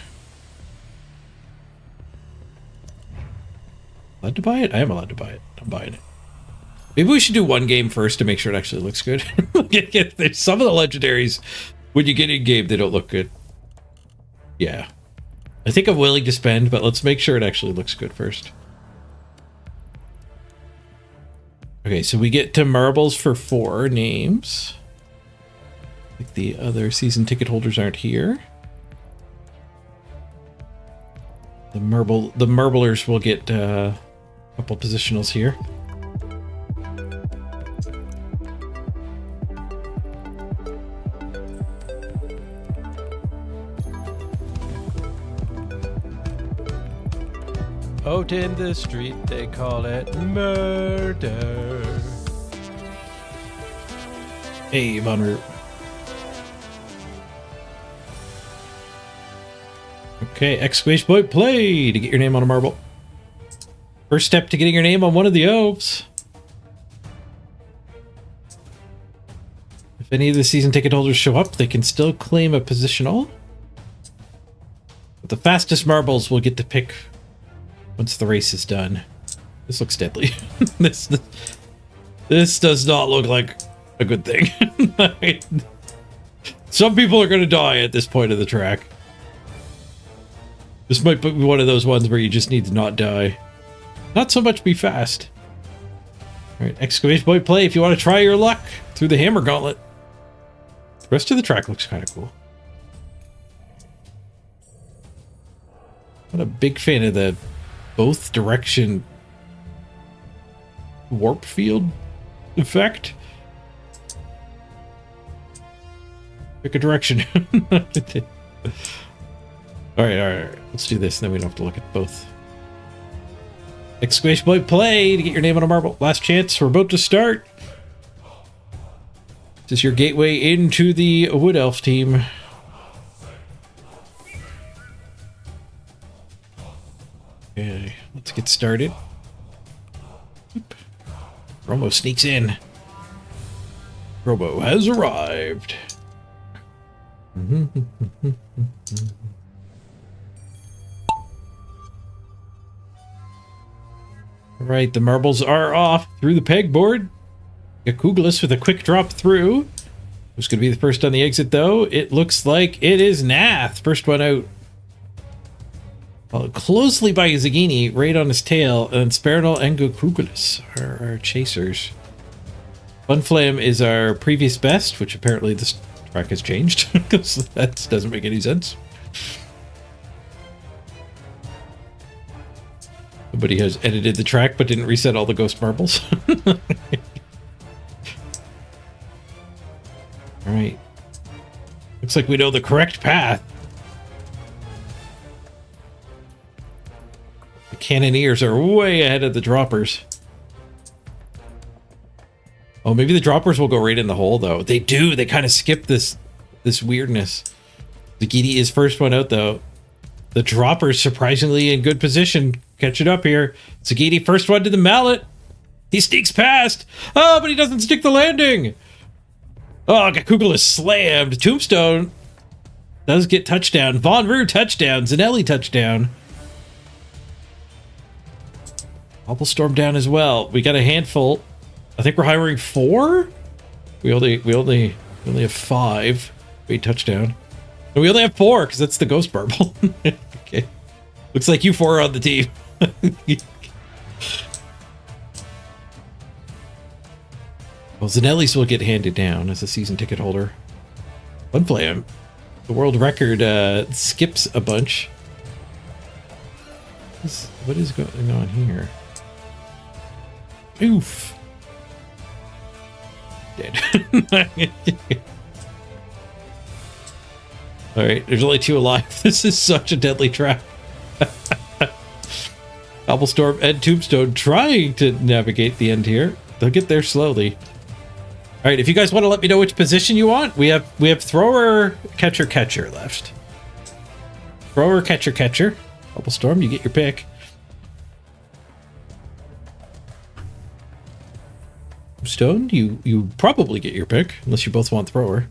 Allowed to buy it? I am allowed to buy it. I'm buying it. Maybe we should do 1 game first to make sure it actually looks good. There's some of the legendaries, when you get in game, they don't look good. Yeah. I think I'm willing to spend, but let's make sure it actually looks good first. Okay, so we get to marbles for 4 names. I think the other season ticket holders aren't here. The Marblers will get a couple positionals here. Out in the street, they call it murder. Hey, Von Root. Okay, exclamation point play to get your name on a marble. First step to getting your name on one of the elves. If any of the season ticket holders show up, they can still claim a positional. But the fastest marbles will get to pick once the race is done. This looks deadly. This does not look like a good thing. Some people are going to die at this point of the track. This might be one of those ones where you just need to not die. Not so much be fast. Alright, exclamation point play if you want to try your luck through the hammer gauntlet. The rest of the track looks kind of cool. I'm not a big fan of the both direction warp field effect. Pick a direction. Alright. Let's do this, and then we don't have to look at both. Exclamation point play to get your name on a marble. Last chance. We're about to start. This is your gateway into the Wood Elf team. Okay, let's get started. Oop. Robo sneaks in. Robo has arrived. Alright, the marbles are off through the pegboard. Yakuglis with a quick drop through. Who's going to be the first on the exit, though? It looks like it is Nath. First one out. Followed closely by Zagini, right on his tail, and Sparinal and Yakuglis are our chasers. Funflame is our previous best, which apparently this track has changed, because that doesn't make any sense. Somebody has edited the track but didn't reset all the ghost marbles. Alright. Looks like we know the correct path. The cannoneers are way ahead of the droppers. Oh, maybe the droppers will go right in the hole, though. They do. They kind of skip this weirdness. Zagini is first one out, though. The droppers surprisingly in good position. Catch it up here. Zagini first one to the mallet. He sneaks past. Oh, but he doesn't stick the landing. Oh, Yakuglis is slammed. Tombstone does get touchdown. Von Rue touchdown. Zanelli touchdown. Storm down as well. We got a handful. I think we're hiring 4. We only have 5. Wait, touchdown. No, we only have 4 because that's the ghost marble. Okay. Looks like you 4 are on the team. Well, Zanelli's will get handed down as a season ticket holder. Funflame, the world record, skips a bunch. What is going on here? Oof. Dead. Alright, there's only 2 alive. This is such a deadly trap. Cobblestorm and Tombstone trying to navigate the end here. They'll get there slowly. Alright, if you guys want to let me know which position you want, we have thrower, catcher left. Thrower, catcher. Cobblestorm, you get your pick. Tombstone, you probably get your pick, unless you both want thrower.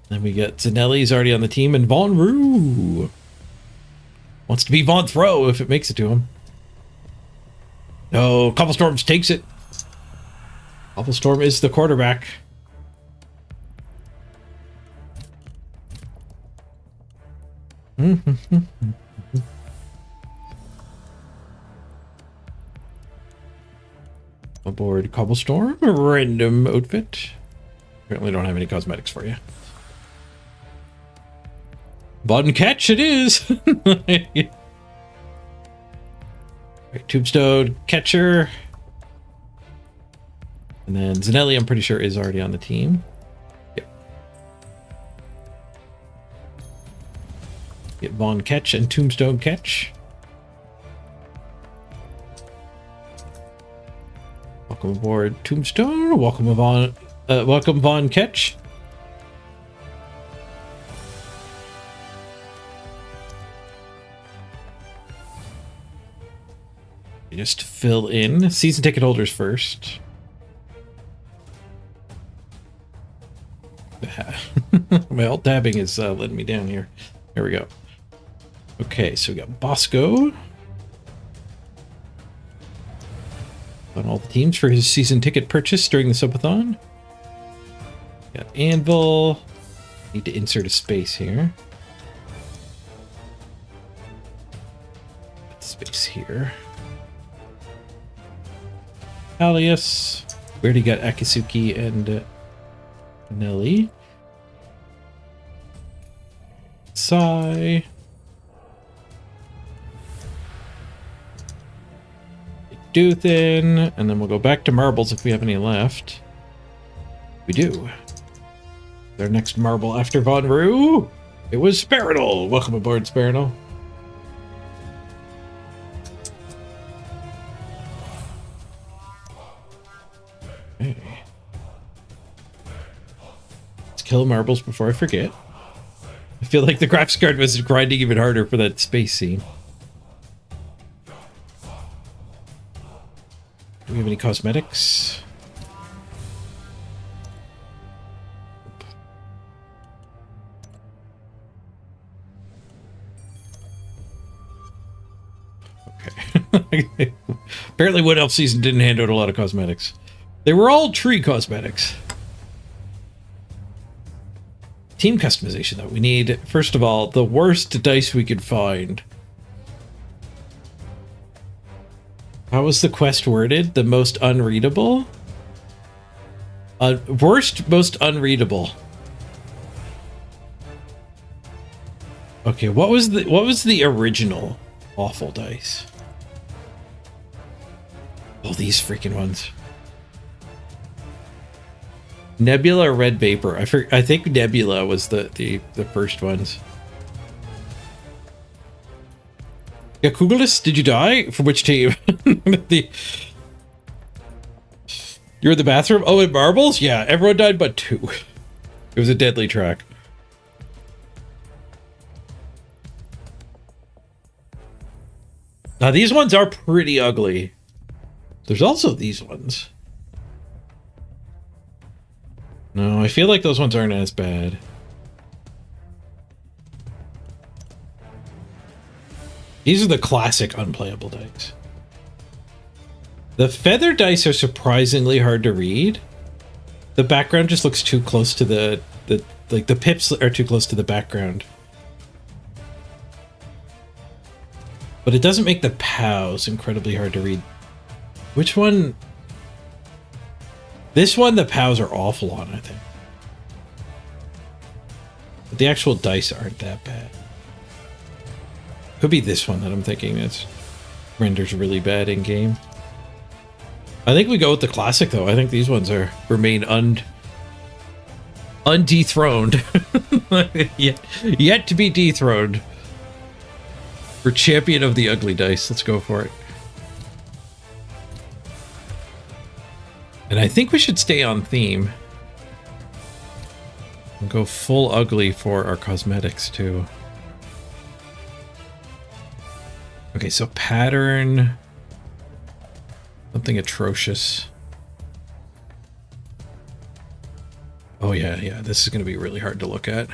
Then we got Zanelli's already on the team, and Von Rue wants to be Von Throw if it makes it to him. No, Cobblestorm takes it. Cobblestorm is the quarterback. Aboard Cobblestorm, random outfit. Apparently don't have any cosmetics for you. Von Catch it is. Right, Tombstone, Catcher. And then Zanelli, I'm pretty sure, is already on the team. Yep. Get Von Catch and Tombstone Catch. Welcome aboard, Tombstone. Welcome Von Catch. Just fill in season ticket holders first. My alt tabbing is letting me down here. There we go. Okay, so we got Bosco on all the teams for his season ticket purchase during the subathon. Got Anvil. Need to insert a space here. Space here. Alias. We already got Akisuki and Nelly. Sai. Duthin. And then we'll go back to marbles if we have any left. We do. Our next marble after Von Roo. It was Sparinal. Welcome aboard, Sparinal. Okay. Let's kill marbles before I forget. I feel like the graphics card was grinding even harder for that space scene. Do we have any cosmetics? Okay. Apparently Wood Elf season didn't hand out a lot of cosmetics. They were all tree cosmetics. Team customization, though. We need, first of all, the worst dice we could find. How was the quest worded? The most unreadable? Worst, most unreadable. Okay, what was the original awful dice? Oh, these freaking ones. Nebula or Red Vapor? I think Nebula was the first ones. Yeah, Kugelis, did you die? From which team? You're in the bathroom? Oh, in marbles? Yeah, everyone died but 2. It was a deadly track. Now, these ones are pretty ugly. There's also these ones. No, I feel like those ones aren't as bad. These are the classic unplayable dice. The feather dice are surprisingly hard to read. The background just looks too close to the pips are too close to the background. But it doesn't make the POWs incredibly hard to read. Which one? This one, the POWs are awful on, I think. But the actual dice aren't that bad. Could be this one that I'm thinking that renders really bad in game. I think we go with the classic though. I think these ones remain undethroned. yet to be dethroned. For champion of the ugly dice. Let's go for it. And I think we should stay on theme. And go full ugly for our cosmetics too. Okay, so pattern. Something atrocious. Oh yeah, this is going to be really hard to look at.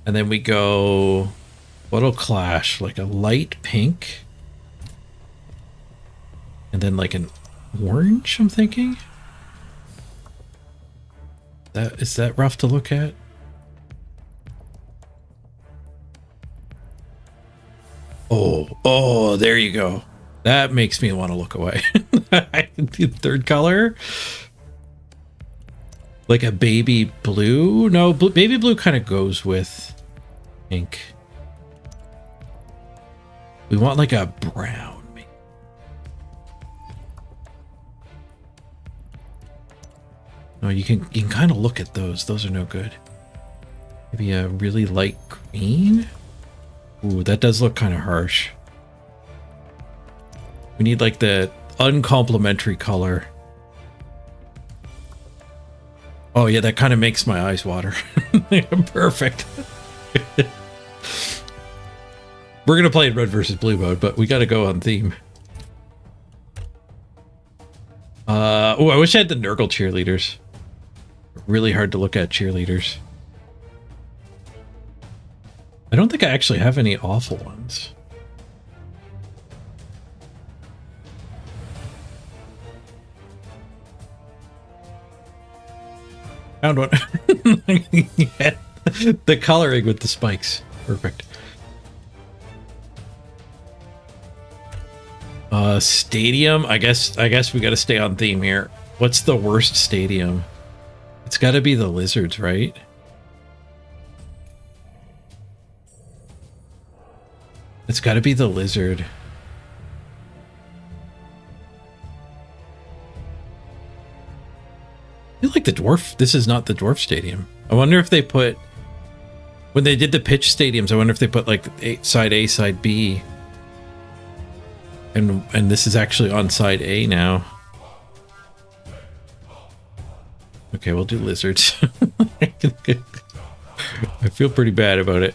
And then we go... What'll clash? Like a light pink? And then like an orange, I'm thinking? Is that rough to look at? Oh, there you go. That makes me want to look away. The third color? Like a baby blue? No, baby blue kind of goes with Pink. We want like a brown. Maybe. No, you can kind of look at those. Those are no good. Maybe a really light green. Ooh, that does look kind of harsh. We need like the uncomplimentary color. Oh yeah, that kind of makes my eyes water. Perfect. We're gonna play in red versus blue mode, but we gotta go on theme. Oh, I wish I had the Nurgle cheerleaders. Really hard to look at cheerleaders. I don't think I actually have any awful ones. Found one. Yeah. The coloring with the spikes. Perfect. Stadium. I guess we got to stay on theme here. What's the worst stadium? It's got to be the lizards, right? It's got to be the lizard. I feel like the dwarf. This is not the dwarf stadium. I wonder if they put, when they did the pitch stadiums, I wonder if they put like side A, side B. And this is actually on side A now. Okay, we'll do lizards. I feel pretty bad about it.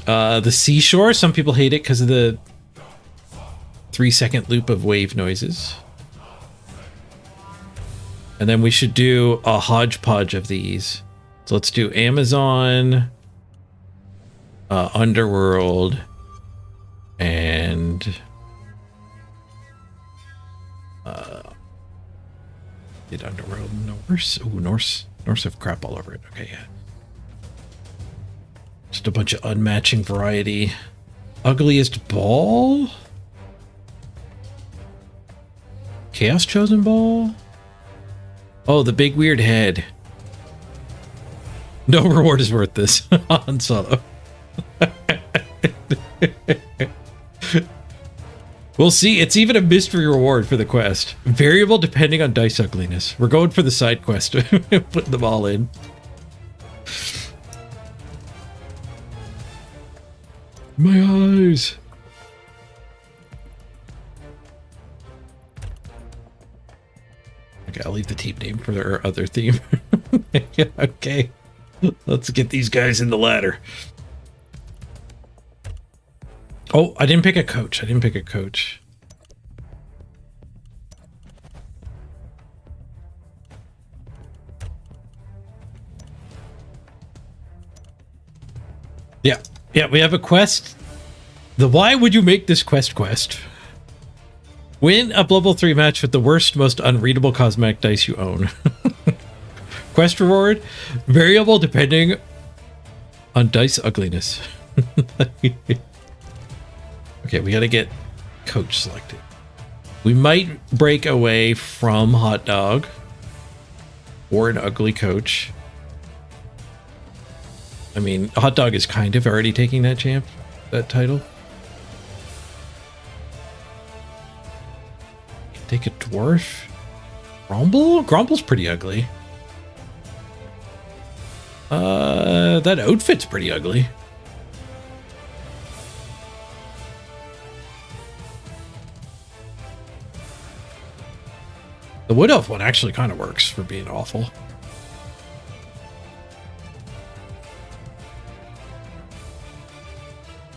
The seashore, some people hate it because of the 3-second loop of wave noises. And then we should do a hodgepodge of these. So let's do Amazon, Underworld, and did Underworld Norse? Ooh, Norse have crap all over it. Okay, yeah. Just a bunch of unmatching variety. Ugliest ball? Chaos Chosen Ball? Oh, the big weird head. No reward is worth this. Han Solo. We'll see. It's even a mystery reward for the quest. Variable depending on dice ugliness. We're going for the side quest. Putting them all in. My eyes. Okay, I'll leave the team name for their other theme. Okay. Let's get these guys in the ladder. Oh, I didn't pick a coach. Yeah, we have a quest. Why would you make this quest? Win a level 3 match with the worst, most unreadable cosmetic dice you own. Quest reward, variable depending on dice ugliness. Okay, we gotta get coach selected. We might break away from hot dog or an ugly coach. I mean, hot dog is kind of already taking that title. Take a dwarf. Grumble? Grumble's pretty ugly. That outfit's pretty ugly. The Wood Elf one actually kind of works for being awful.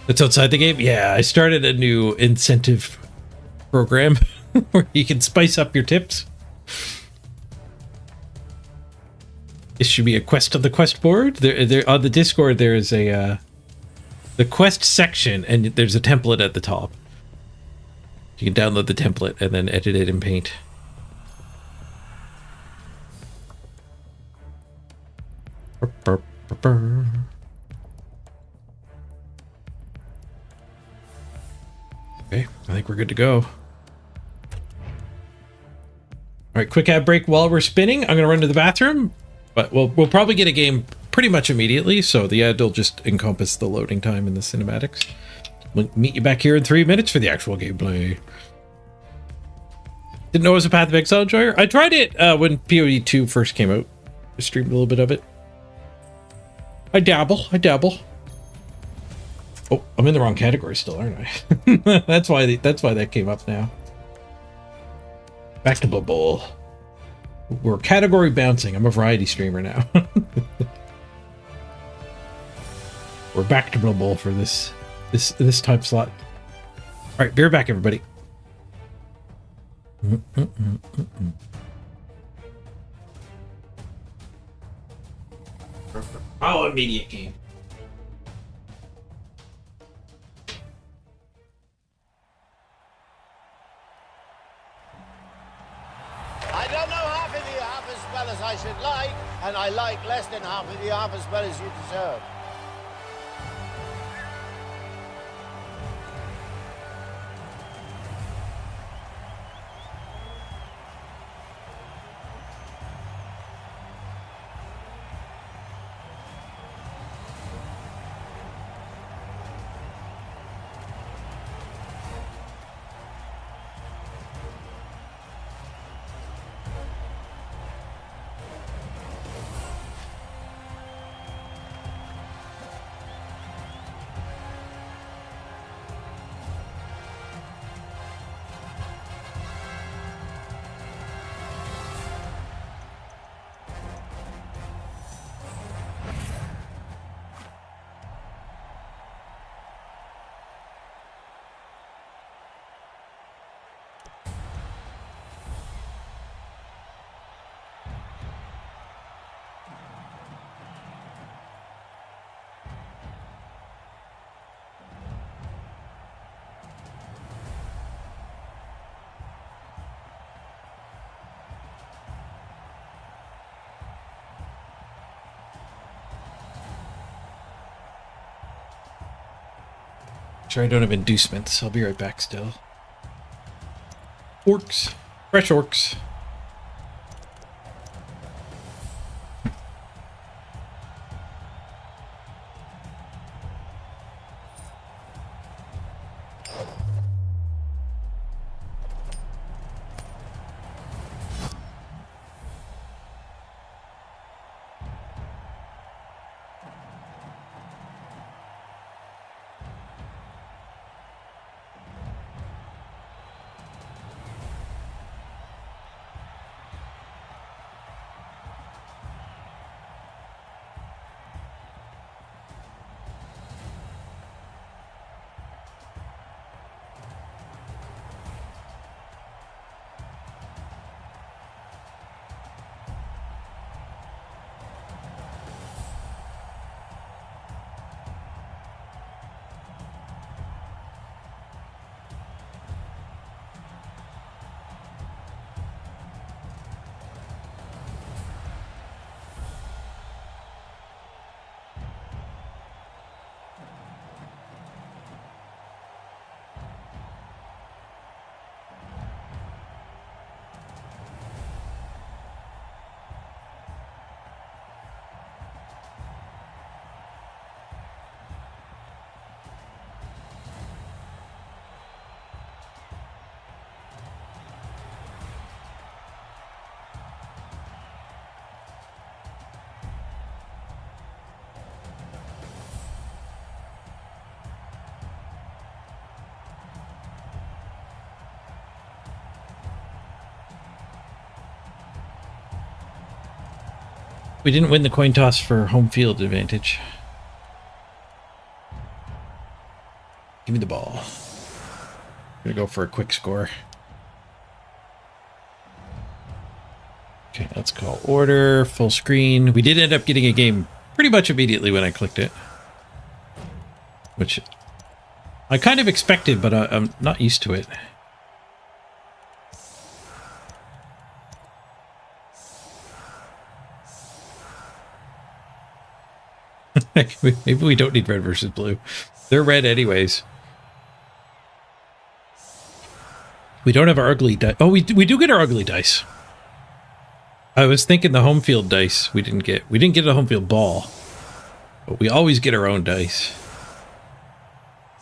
It's outside the game? Yeah, I started a new incentive program where you can spice up your tips. This should be a quest on the quest board. There on the Discord, there is a the quest section, and there's a template at the top. You can download the template and then edit it in Paint. Okay, I think we're good to go. All right, quick ad break while we're spinning. I'm gonna run to the bathroom, but we'll probably get a game pretty much immediately, so the ad will just encompass the loading time in the cinematics. We'll meet you back here in 3 minutes for the actual gameplay. Didn't know it was a Path of Exile enjoyer. I tried it when PoE 2 first came out. I streamed a little bit of it. I dabble. Oh, I'm in the wrong category still, aren't I? that's why that came up now. Back to Blood Bowl. We're category bouncing. I'm a variety streamer now. We're back to Blood Bowl for this time slot. All right, be right back, everybody. Oh, immediate game. I don't know half of you half as well as I should like, and I like less than half of you half as well as you deserve. Sure, I don't have inducements. I'll be right back still. Orcs. Fresh orcs. We didn't win the coin toss for home field advantage. Give me the ball. I'm gonna go for a quick score. Okay, let's call order, full screen. We did end up getting a game pretty much immediately when I clicked it, which I kind of expected, but I'm not used to it. Maybe we don't need red versus blue. They're red anyways. We don't have our ugly dice. Oh, we do get our ugly dice. I was thinking the home field dice we didn't get. We didn't get a home field ball. But we always get our own dice.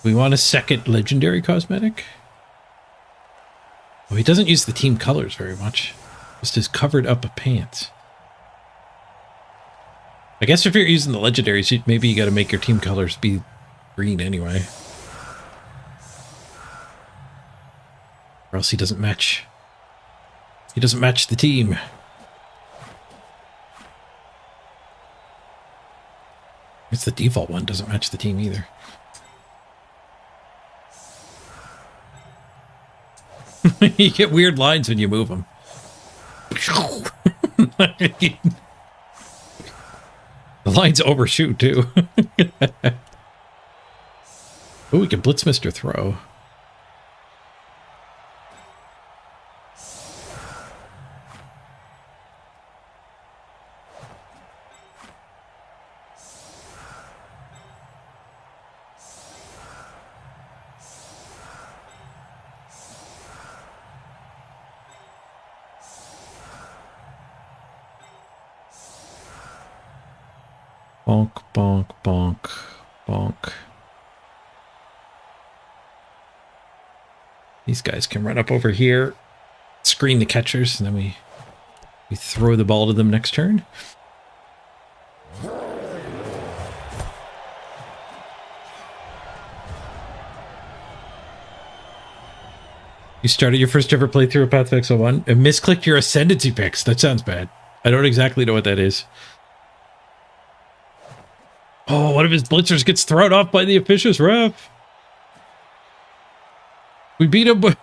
We want a second legendary cosmetic. Well, he doesn't use the team colors very much. Just his covered up of pants. I guess if you're using the legendaries, maybe you got to make your team colors be green anyway. Or else he doesn't match. He doesn't match the team. It's the default one, doesn't match the team either. You get weird lines when you move them. The lines overshoot too. Oh, we can Blitz Mr. Throw. Bonk, bonk, bonk, bonk. These guys can run up over here, screen the catchers, and then we throw the ball to them next turn. You started your first ever playthrough of Path of Exile 1 and misclicked your Ascendancy picks. That sounds bad. I don't exactly know what that is. Oh, one of his blitzers gets thrown off by the officious ref. We beat him with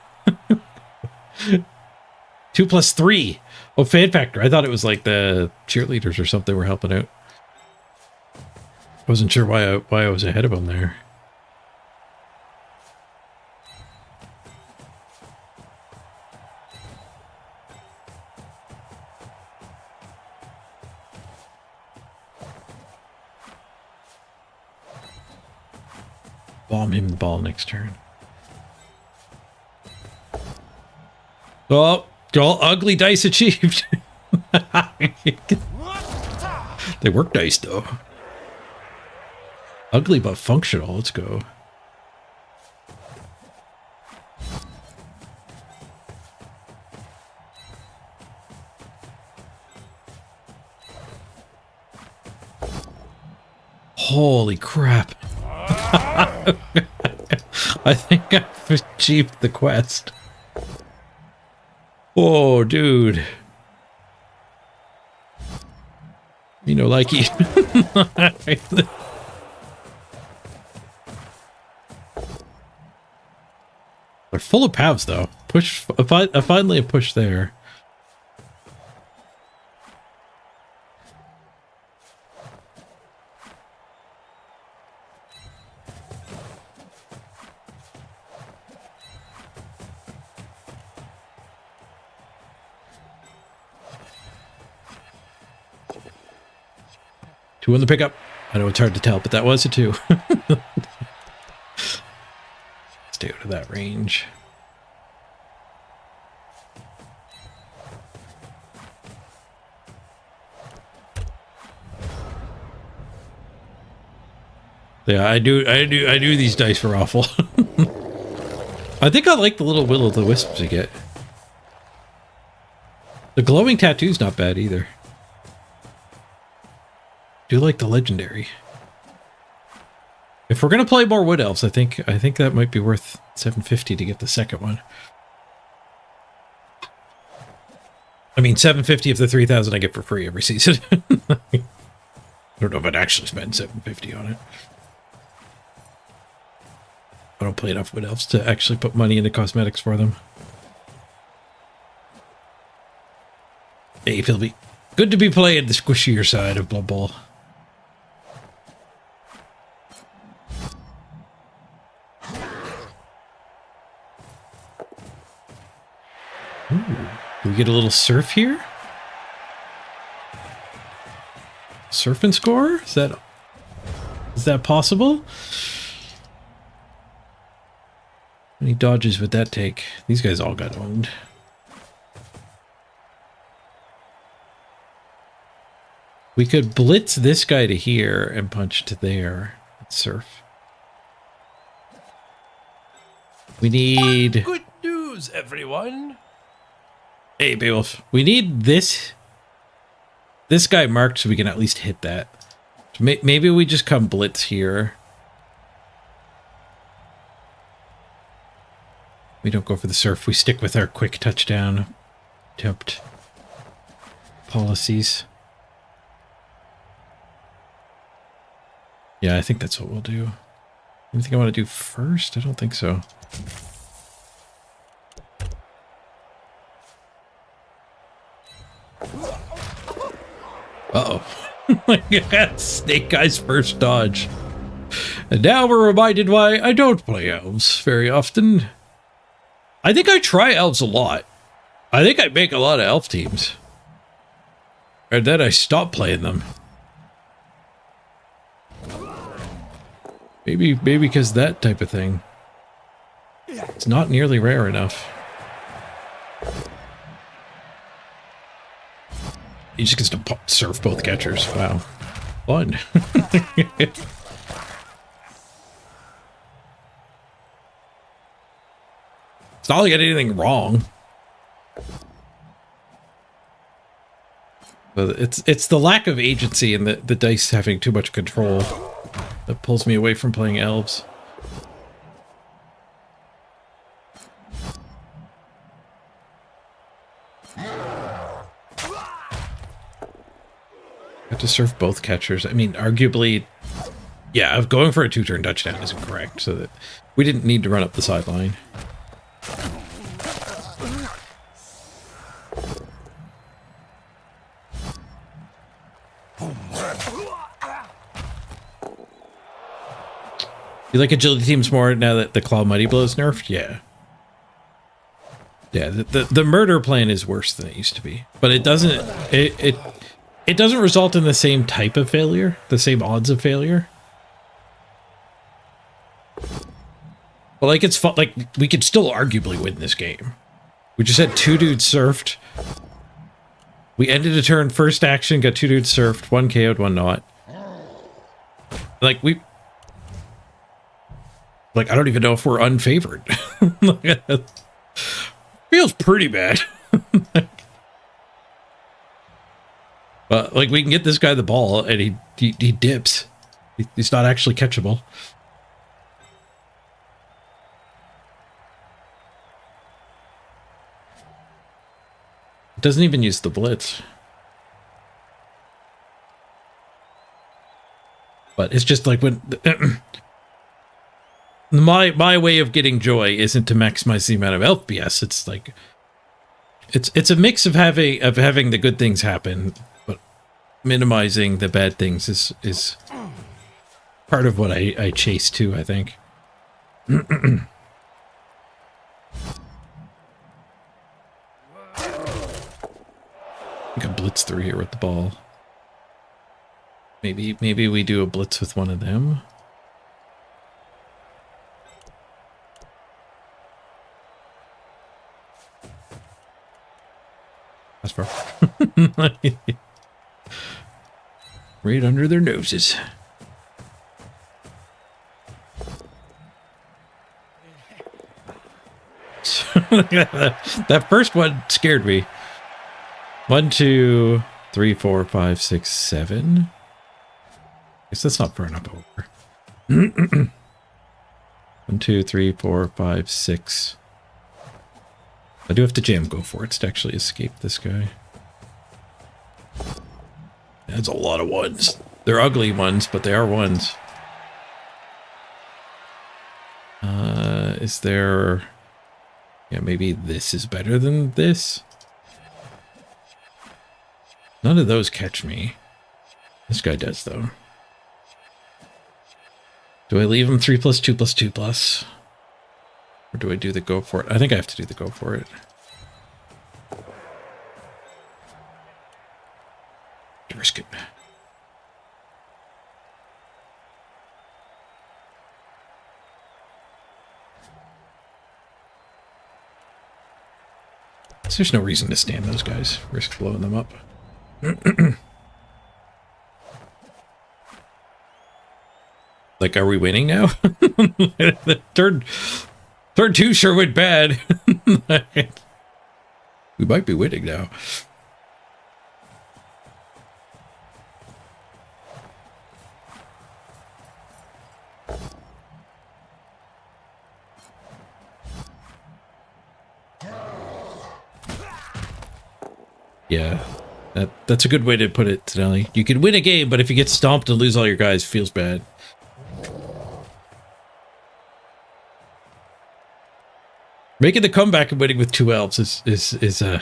2+3. Oh, fan factor. I thought it was like the cheerleaders or something were helping out. Wasn't sure why I was ahead of him there. Bomb him the ball next turn. Oh, all ugly dice achieved. They work dice though. Ugly but functional. Let's go. Holy crap. I think I've achieved the quest. Oh, dude. You know, like you. They're full of pavs, though. Push. Finally a push there. Two on the pickup. I know it's hard to tell, but that was a 2. Stay out of that range. Yeah, I do these dice for awful. I think I like the little will-o'-the-wisps you get. The glowing tattoo's not bad either. Do like the legendary. If we're gonna play more Wood Elves, I think that might be worth $750 to get the second one. I mean, $750 of the 3,000 I get for free every season. I don't know if I'd actually spend $750 on it. I don't play enough Wood Elves to actually put money into cosmetics for them. Hey, Philby. Good to be playing the squishier side of Blood Bowl. Ooh, do we get a little surf here? Surf and score? Is that possible? How many dodges would that take? These guys all got owned. We could blitz this guy to here and punch to there. Surf. We need... Good news, everyone. Hey, Beowulf. We need this guy marked so we can at least hit that. Maybe we just come blitz here. We don't go for the surf. We stick with our quick touchdown attempt policies. Yeah, I think that's what we'll do. Anything I want to do first? I don't think so. Uh-oh. Snake Guy's first dodge. And now we're reminded why I don't play elves very often. I think I try elves a lot. I think I make a lot of elf teams. And then I stop playing them. Maybe because that type of thing. It's not nearly rare enough. He just gets to surf both catchers. Wow. Fun. It's not like I did anything wrong. But it's the lack of agency and the dice having too much control that pulls me away from playing elves. Have to surf both catchers. I mean, arguably, yeah, going for a 2-turn touchdown isn't correct, so that we didn't need to run up the sideline. You like agility teams more now that the Claw Mighty Blow is nerfed? Yeah. Yeah, the murder plan is worse than it used to be. But it doesn't it doesn't result in the same type of failure, the same odds of failure. But like it's fun, like we could still arguably win this game. We just had 2 dudes surfed. We ended a turn, first action, got 2 dudes surfed, 1 KO'd, 1 not. Like I don't even know if we're unfavored. Feels pretty bad. But like we can get this guy the ball and he dips. He's not actually catchable. It doesn't even use the blitz. But it's just like when my way of getting joy isn't to maximize the amount of LPS. It's like it's a mix of having the good things happen, but minimizing the bad things is part of what I chase too, I think. I can blitz through here with the ball. Maybe we do a blitz with one of them. That's far. Right under their noses. That first one scared me. 1, 2, 3, 4, 5, 6, 7. Guess that's not far enough over. 1, 2, 3, 4, 5, 6. I do have to jam go for it to actually escape this guy. That's a lot of ones. They're ugly ones, but they are ones. Is there... Yeah, maybe this is better than this. None of those catch me. This guy does, though. Do I leave him 3+2+2+? Or do I do the go for it? I think I have to do the go for it. Risk it. There's no reason to stand those guys. Risk blowing them up. Like, are we winning now? turn 2 sure went bad. We might be winning now. Yeah, that's a good way to put it, Tonelli. You can win a game, but if you get stomped and lose all your guys, it feels bad. Making the comeback and winning with 2 elves is a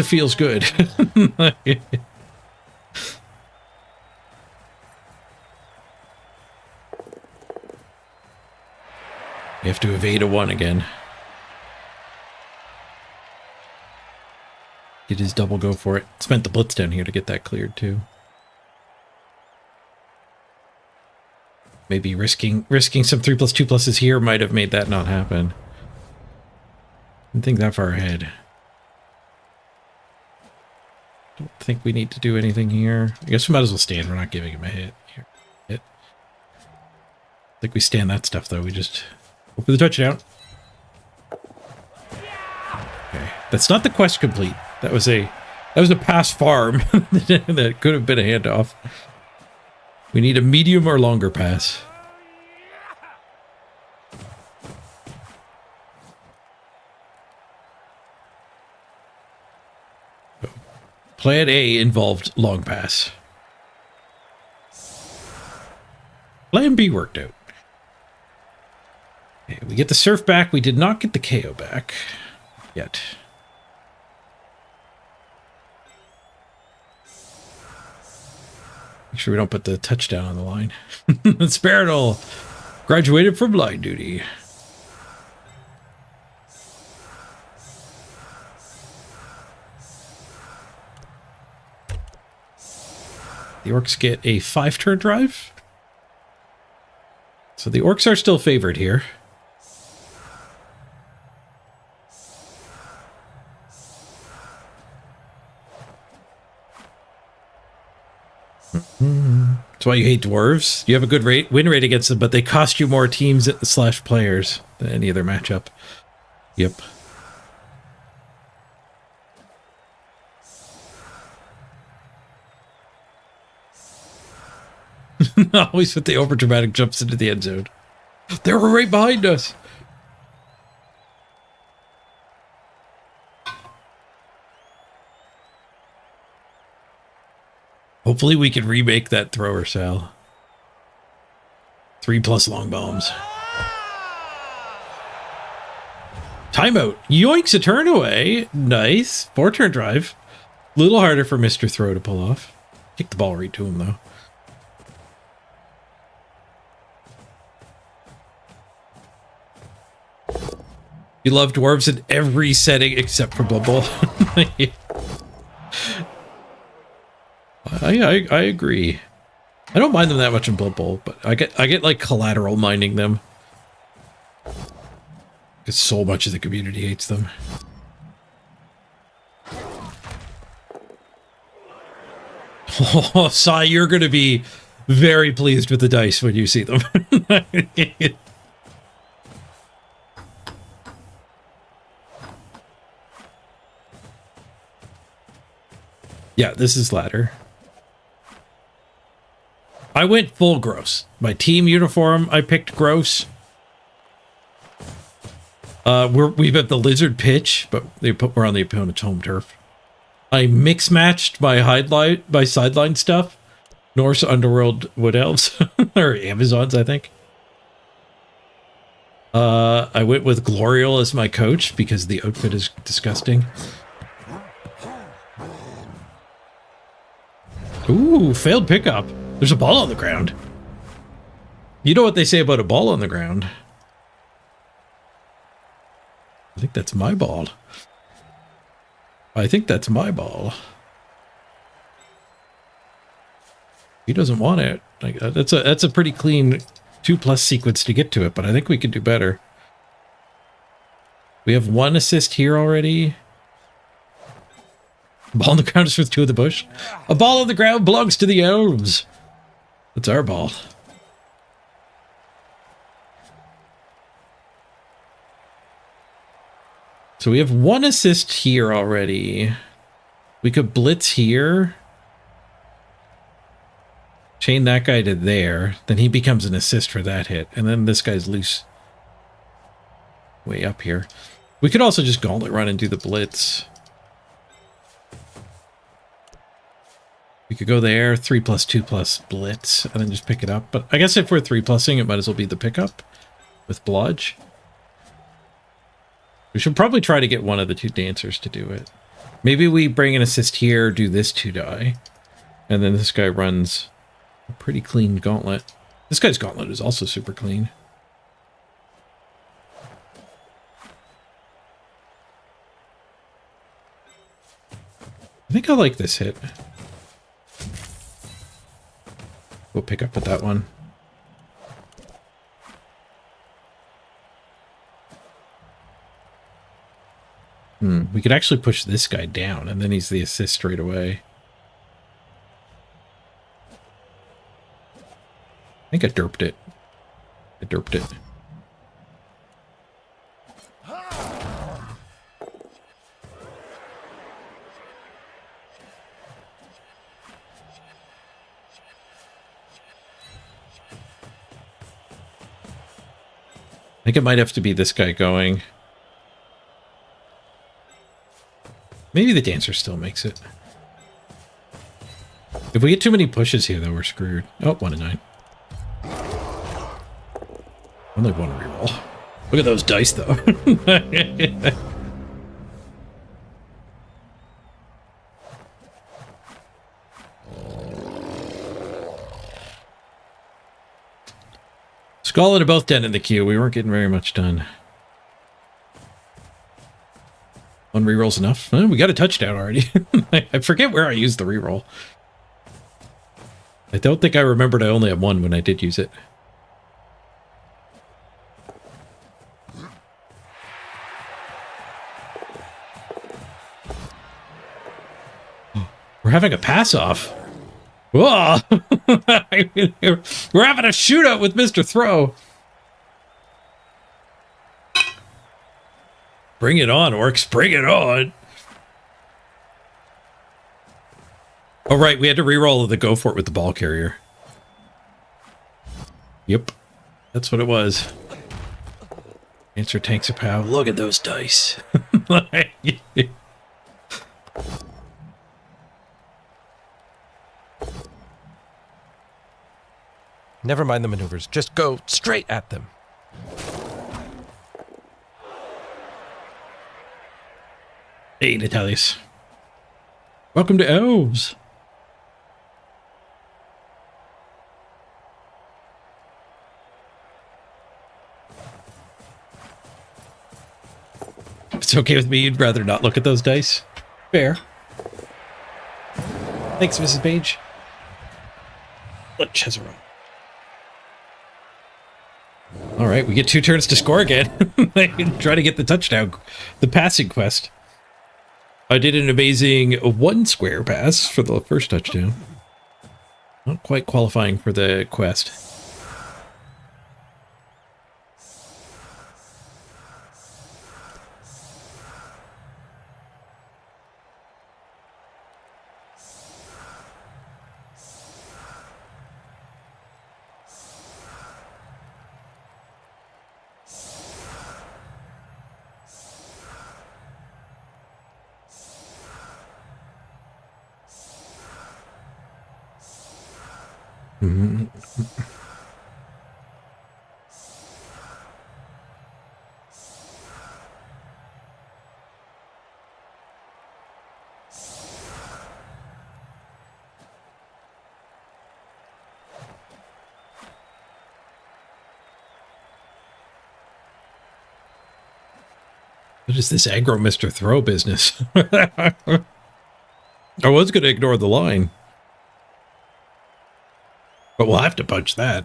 feels good. You have to evade a 1 again. Get his double go for it. Spent the blitz down here to get that cleared too. Maybe risking some 3+2+s here might have made that not happen. Didn't think that far ahead. Don't think we need to do anything here. I guess we might as well stand. We're not giving him a hit. Here. Hit. I think we stand that stuff though. We just hope for the touchdown. Okay. That's not the quest complete. That was a pass farm that could have been a handoff. We need a medium or longer pass. Plan A involved long pass. Plan B worked out. Okay, we get the surf back. We did not get the KO back yet. Make sure we don't put the touchdown on the line. Sparinal graduated from line duty. The orcs get a 5-turn drive. So the orcs are still favored here. That's why you hate dwarves. You have a good win rate against them, but they cost you more teams / players than any other matchup. Yep. Always with the overdramatic jumps into the end zone. They were right behind us. Hopefully we can remake that thrower, Sal. 3+ long bombs. Timeout. Yoinks, a turn away. Nice. 4-turn drive. A little harder for Mr. Throw to pull off. Kick the ball right to him, though. You love dwarves in every setting except for Blood Bowl. I agree. I don't mind them that much in Blood Bowl, but I get like collateral minding them. Because so much of the community hates them. Oh, Sai, you're going to be very pleased with the dice when you see them. Yeah, this is ladder. I went full gross. My team uniform, I picked gross. We've got the lizard pitch, but we're on the opponent's home turf. I mix matched my sideline stuff. Norse Underworld Wood Elves or Amazons, I think. I went with Glorial as my coach because the outfit is disgusting. Ooh, failed pickup. There's a ball on the ground. You know what they say about a ball on the ground? I think that's my ball. I think that's my ball. He doesn't want it. Like that's a pretty clean 2+ sequence to get to it, but I think we can do better. We have 1 assist here already. Ball on the ground is with 2 of the bush. A ball on the ground belongs to the elves. It's our ball. So we have 1 assist here already. We could blitz here. Chain that guy to there. Then he becomes an assist for that hit. And then this guy's loose. Way up here. We could also just gauntlet run and do the blitz. We could go there, 3+2+ blitz, and then just pick it up. But I guess if we're 3+ing, it might as well be the pickup with blodge. We should probably try to get one of the 2 dancers to do it. Maybe we bring an assist here, do this 2 die, and then this guy runs a pretty clean gauntlet. This guy's gauntlet is also super clean. I think I like this hit. We'll pick up with that one. We could actually push this guy down, and then he's the assist straight away. I think I derped it. I derped it. I think it might have to be this guy going. Maybe the dancer still makes it. If we get too many pushes here, though, we're screwed. Oh, 1 and 9. Only 1 reroll. Look at those dice, though. Skull are both dead in the queue. We weren't getting very much done. 1 reroll's enough. We got a touchdown already. I forget where I used the reroll. I don't think I remembered I only had 1 when I did use it. We're having a pass-off. Whoa! We're having a shootout with Mr. Throw. Bring it on, Orcs. Bring it on. Oh, right. We had to reroll the go for it with the ball carrier. Yep. That's what it was. Answer tanks a pow. Look at those dice. Never mind the maneuvers. Just go straight at them. Hey, Natalius. Welcome to Elves. If it's okay with me, you'd rather not look at those dice. Fair. Thanks, Mrs. Page. Let Cesaro. All right, we get 2 turns to score again. Try to get the touchdown, the passing quest. I did an amazing 1 square pass for the first touchdown. Not quite qualifying for the quest. What is this aggro Mr. Throw business? I was going to ignore the line. But we'll have to punch that.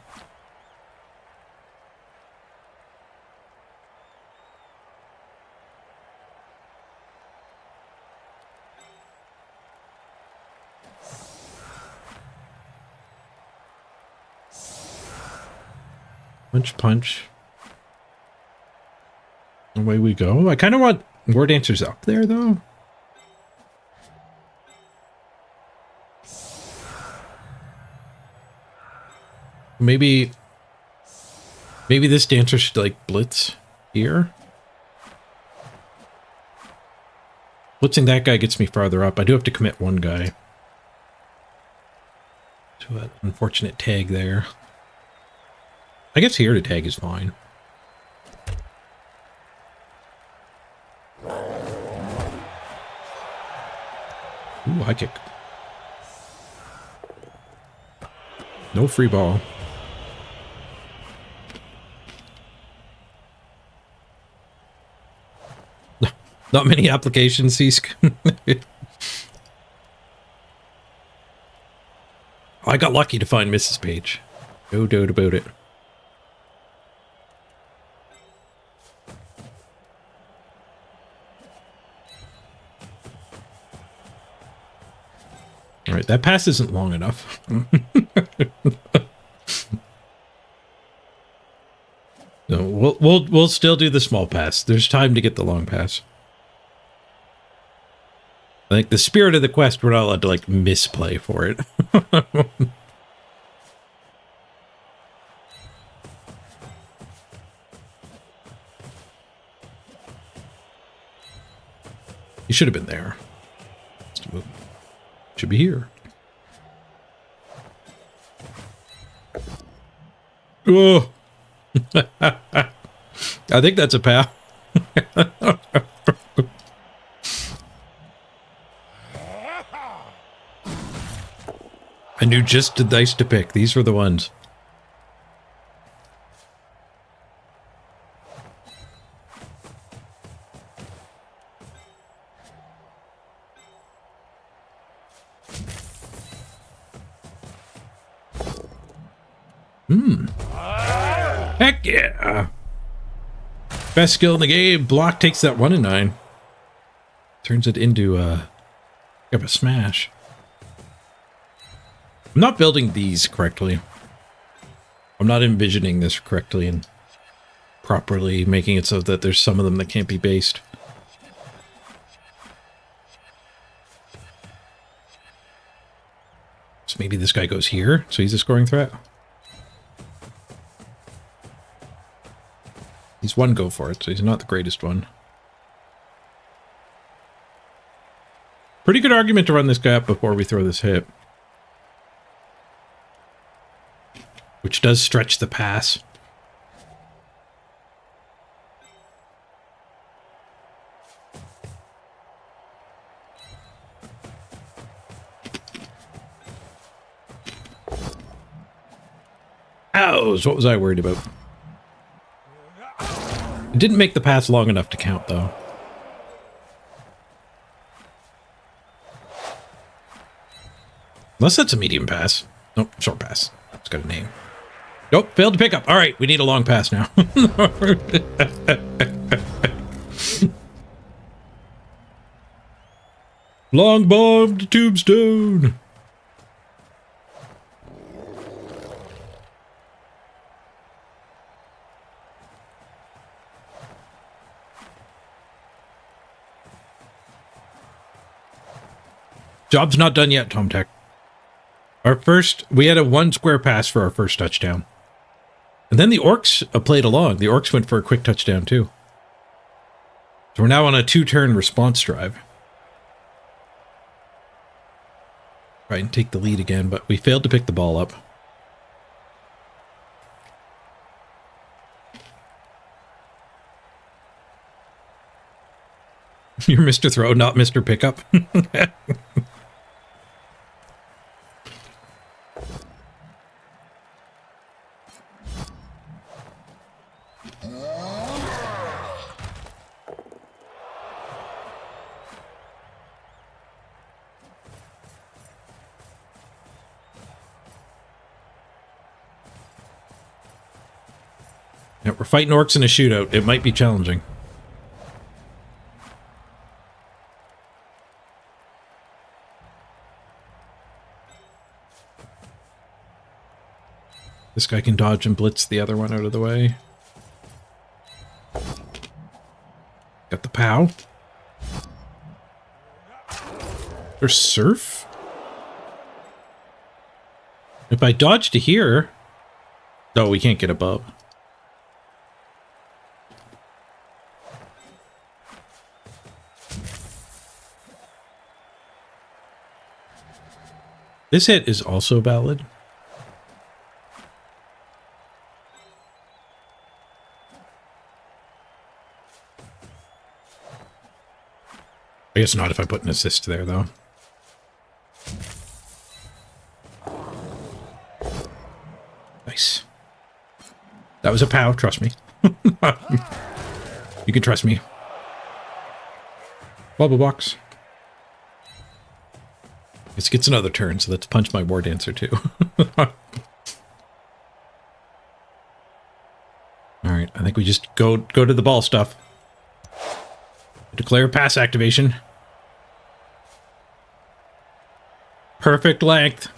Punch, punch. Away we go. I kind of want War Dancers up there, though. Maybe this dancer should, like, blitz here. Blitzing that guy gets me farther up. I do have to commit one guy to an unfortunate tag there. I guess here to tag is fine. Ooh, high kick. No free ball. Not many applications, Seask. I got lucky to find Mrs. Page. No doubt about it. All right, that pass isn't long enough. No, we'll still do the small pass. There's time to get the long pass. I think the spirit of the quest, we're not allowed to, like, misplay for it. He should have been there. Should be here. Oh! I think that's a POW. I knew just the dice to pick. These were the ones. Heck yeah. Best skill in the game. Block takes that 1 in 9. Turns it into a smash. I'm not building these correctly. I'm not envisioning this correctly and properly making it so that there's some of them that can't be based. So maybe this guy goes here, so he's a scoring threat. He's one go for it, so he's not the greatest one. Pretty good argument to run this guy up before we throw this hit. Which does stretch the pass. Ows! What was I worried about? It didn't make the pass long enough to count, though. Unless that's a medium pass. Nope, short pass. It's got a name. Nope, failed to pick up. All right, we need a long pass now. Long bomb to Tombstone. Job's not done yet, Tom Tech. We had a 1 square pass for our first touchdown. And then the Orcs played along. The Orcs went for a quick touchdown too. So we're now on a 2-turn response drive. Try and take the lead again, but we failed to pick the ball up. You're Mr. Throw, not Mr. Pickup. Yeah, we're fighting orcs in a shootout. It might be challenging. This guy can dodge and blitz the other one out of the way. Got the POW. There's surf? If I dodge to here... Oh, we can't get above. This hit is also valid. I guess not if I put an assist there, though. Nice. That was a POW, trust me. You can trust me. Bubble box. This gets another turn, so let's punch my War Dancer too. Alright, I think we just go to the ball stuff. Declare pass activation. Perfect length.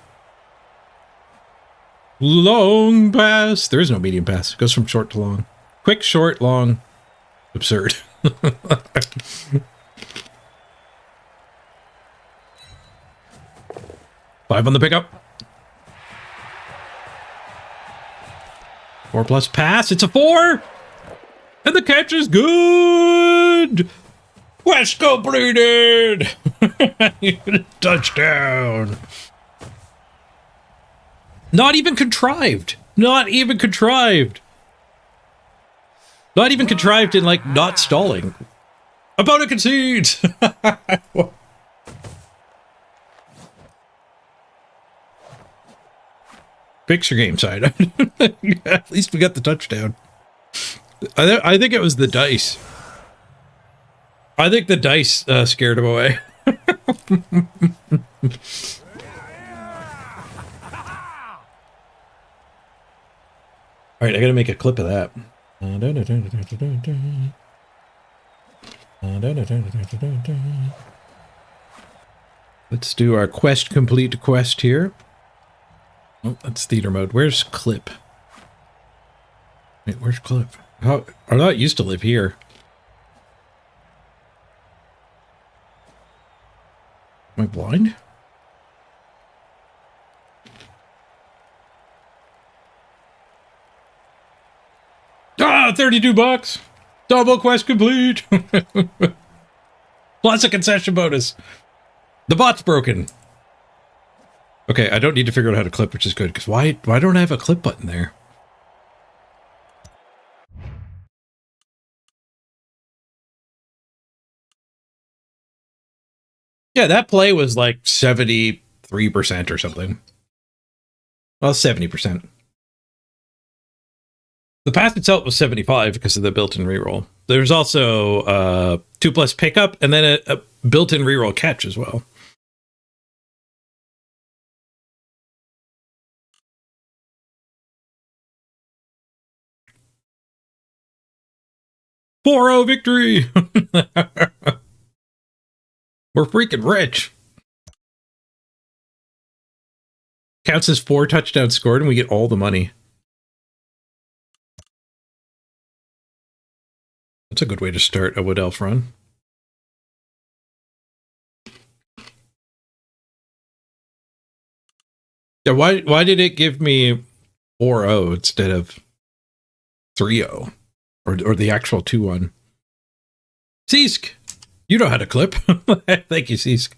Long pass. There is no medium pass. It goes from short to long. Quick, short, long. Absurd. 5 on the pickup. 4+ pass. It's a 4. And the catch is good. West completed. Touchdown. Not even contrived. Not even contrived. Not even contrived in, like, not stalling. Opponent concedes. Fix your game side. At least we got the touchdown. I think it was the dice. I think the dice scared him away. All right, I gotta make a clip of that. Let's do our quest complete quest here. Oh, that's theater mode. Where's Clip? Wait, where's Clip? How, I thought it used to live here. Am I blind? Ah, $32. Double quest complete. Plus a concession bonus. The bot's broken. Okay, I don't need to figure out how to clip, which is good, because why don't I have a clip button there? Yeah, that play was like 73% or something. Well, 70%. The pass itself was 75 because of the built-in reroll. There's also 2+ pickup and then a built-in reroll catch as well. "4-0 victory!" We're freaking rich. Counts as 4 touchdowns scored and we get all the money. That's a good way to start a Wood Elf run. Yeah, why did it give me 4-0 instead of 3-0? Or the actual 2-1. Seesk! You know how to clip. Thank you, Seesk.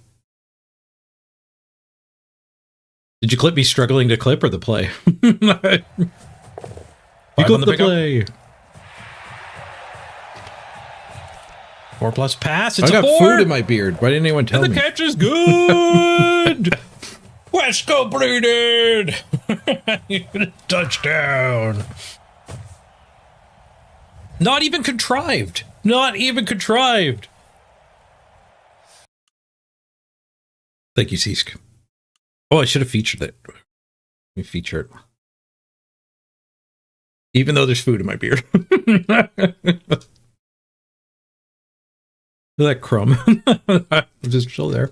Did you clip me struggling to clip or the play? You clip the play. 4+ pass. It's a 4. I got food in my beard. Why didn't anyone tell me? And the catch is good. West completed. Touchdown. Not even contrived. Not even contrived. Thank you, Seesk. Oh, I should have featured it. Let me feature it. Even though there's food in my beard. Look at that crumb. Just still there.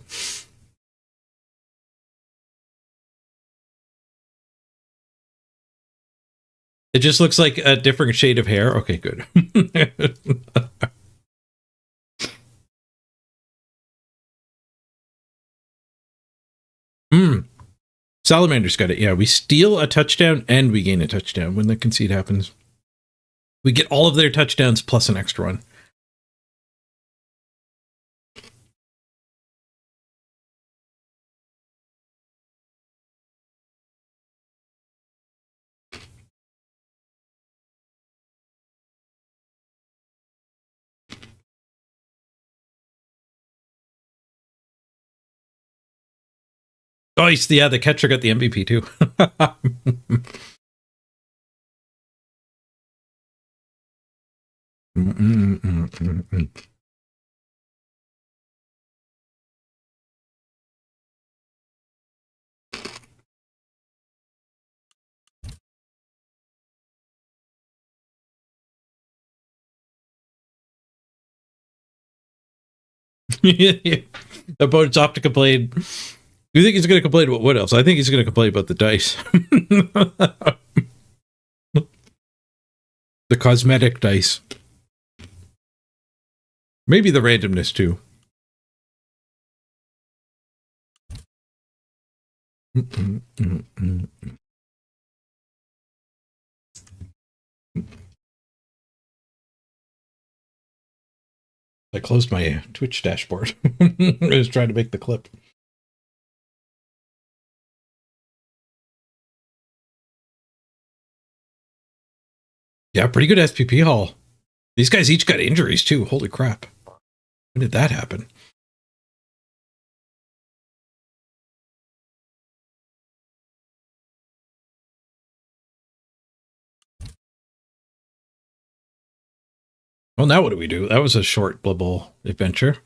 It just looks like a different shade of hair. Okay, good. Salamander's got it. Yeah, we steal a touchdown and we gain a touchdown when the concede happens. We get all of their touchdowns plus an extra one. Oh, yeah, the catcher got the MVP too. The opponent's off to complain. You think he's going to complain about what else? I think he's going to complain about the dice. The cosmetic dice. Maybe the randomness too. I closed my Twitch dashboard. I was trying to make the clip. Yeah, pretty good SPP haul. These guys each got injuries too. Holy crap. When did that happen? Well, now what do we do? That was a short Blood Bowl adventure.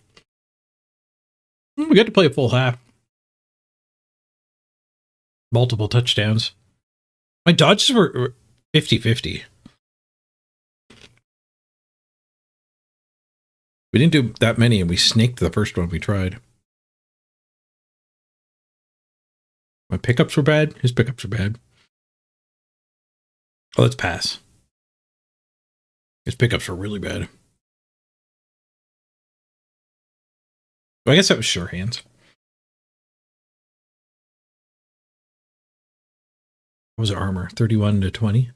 We got to play a full half. Multiple touchdowns. My dodges were 50-50. We didn't do that many, and we snaked the first one we tried. My pickups were bad. His pickups were bad. Oh, let's pass. His pickups were really bad. Well, I guess that was sure hands. What was our armor? 31-20?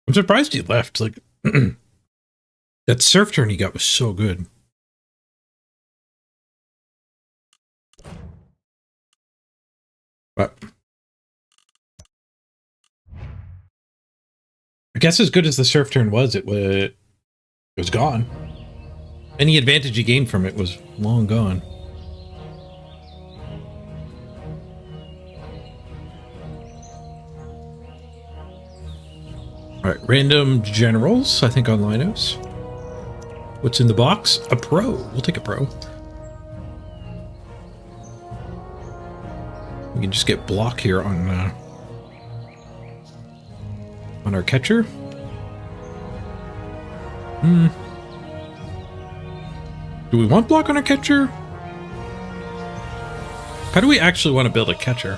I'm surprised he left. Like, that surf turn he got was so good. But I guess as good as the surf turn was, it was gone. Any advantage he gained from it was long gone. All right, random generals, I think, on Linos. What's in the box? A pro. We'll take a pro. We can just get block here on our catcher. Do we want block on our catcher? How do we actually want to build a catcher?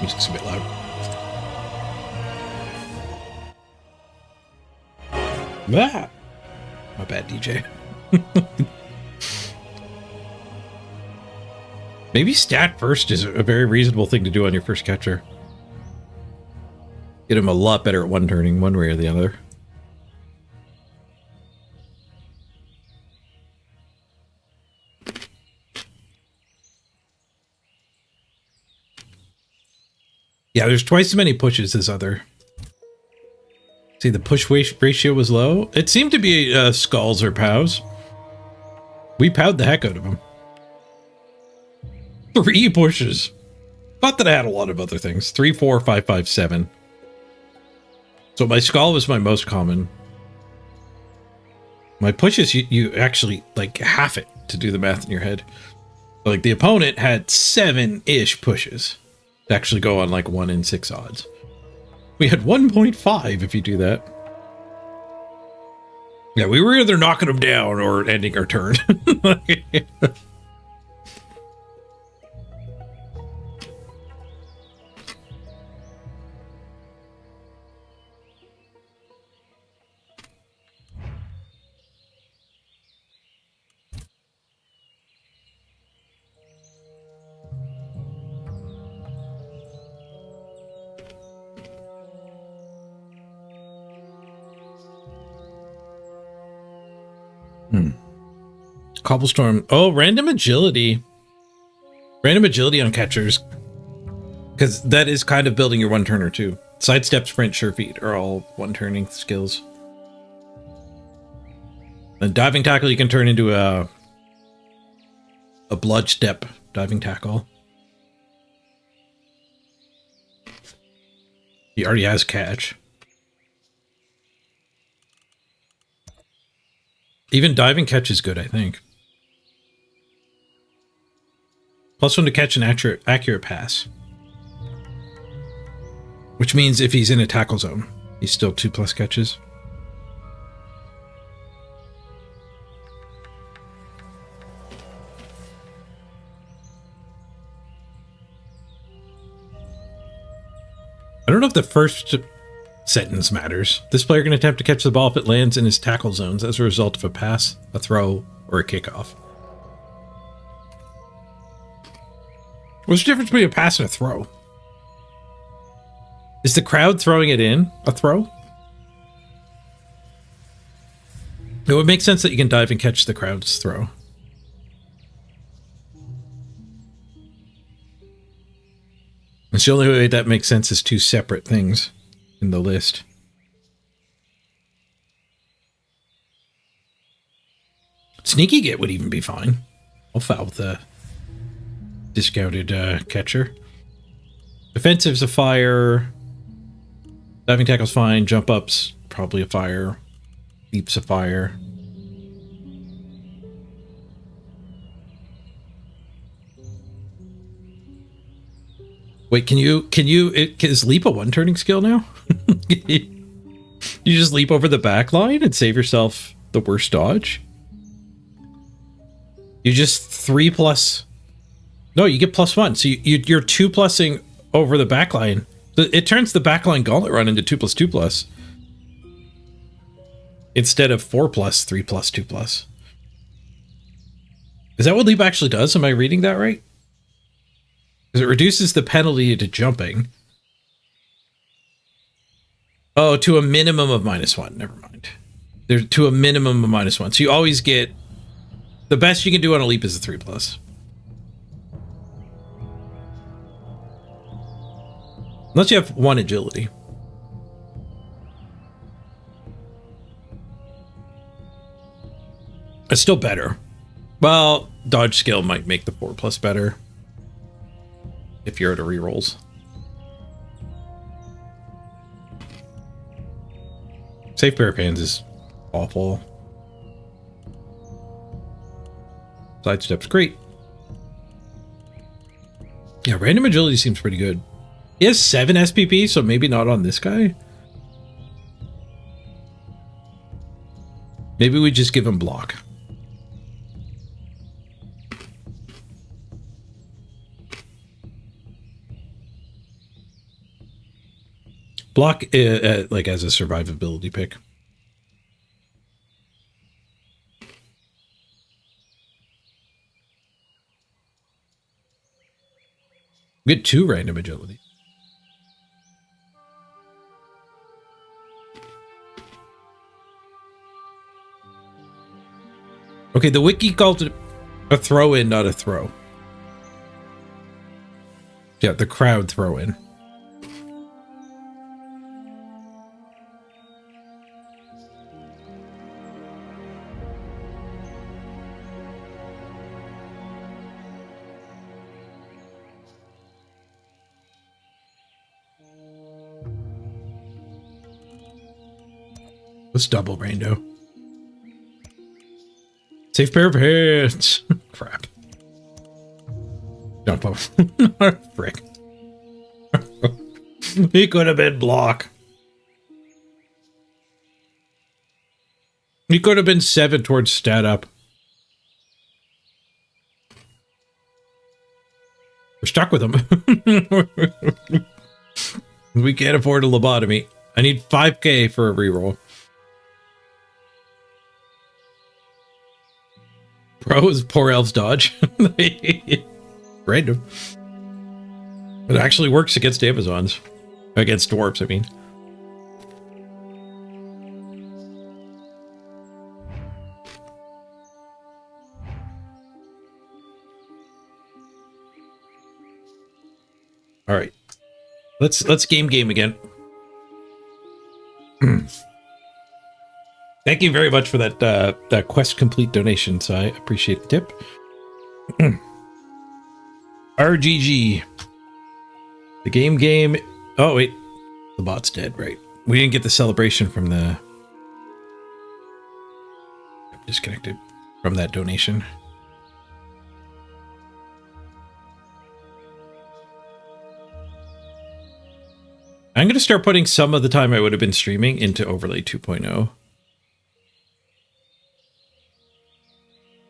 Music's a bit loud. Ah! My bad, DJ. Maybe stat first is a very reasonable thing to do on your first catcher. Get him a lot better at one turning, one way or the other. Yeah, there's twice as many pushes as other. See, the push ratio was low. It seemed to be skulls or pows. We powed the heck out of him. 3 pushes. Thought that I had a lot of other things. 3, 4, 5, 5, 7. So my skull was my most common. My pushes, you actually like half it to do the math in your head. Like the opponent had 7-ish pushes to actually go on like 1 in 6 odds. We had 1.5 if you do that. Yeah, we were either knocking them down or ending our turn. Cobblestorm. Oh, random agility. Random agility on catchers. Because that is kind of building your one-turner too. Sidestep, sprint, sure feet are all one-turning skills. And diving tackle you can turn into a blood step diving tackle. He already has catch. Even diving catch is good, I think. +1 to catch an accurate pass. Which means if he's in a tackle zone, he's still 2+ catches. I don't know if the first sentence matters. This player can attempt to catch the ball if it lands in his tackle zones as a result of a pass, a throw, or a kickoff. What's the difference between a pass and a throw? Is the crowd throwing it in a throw? It would make sense that you can dive and catch the crowd's throw. It's the only way that makes sense is two separate things in the list. Sneaky get would even be fine. I'll foul with the discounted catcher. Defensive's a fire. Diving tackle's fine. Jump up's probably a fire. Leap's a fire. Wait, is leap a one-turning skill now? You just leap over the back line and save yourself the worst dodge? You just 3+. No, you get +1. So you're 2+ing over the back line. It turns the backline gauntlet run into 2+2+. Instead of 4+, 3+, 2+. Is that what leap actually does? Am I reading that right? Because it reduces the penalty to jumping. Oh, to a minimum of -1. Never mind. There's to a minimum of -1. So you always get... The best you can do on a leap is a 3+. Unless you have 1 agility. It's still better. Well, dodge skill might make the 4+ better. If you're at a rerolls. Safe pair of hands is awful. Sidestep's great. Yeah, random agility seems pretty good. He has 7 SPP, so maybe not on this guy. Maybe we just give him block. Block, like, as a survivability pick. We get 2 random agility. Okay, the wiki called it a throw-in, not a throw. Yeah, the crowd throw-in. Let's double Rando. Safe pair of hands. Crap. Jump up. Frick. He could have been block. He could have been 7 towards stat up. We're stuck with him. We can't afford a lobotomy. I need 5k for a reroll. Bro, is poor elves dodge. Random. It actually works against Amazons. Against dwarves, I mean. All right. Let's game again. Thank you very much for that quest complete donation. So I appreciate the tip. RGG. The game. Oh wait, the bot's dead. Right. We didn't get the celebration from the disconnected from that donation. I'm going to start putting some of the time I would have been streaming into Overlay 2.0.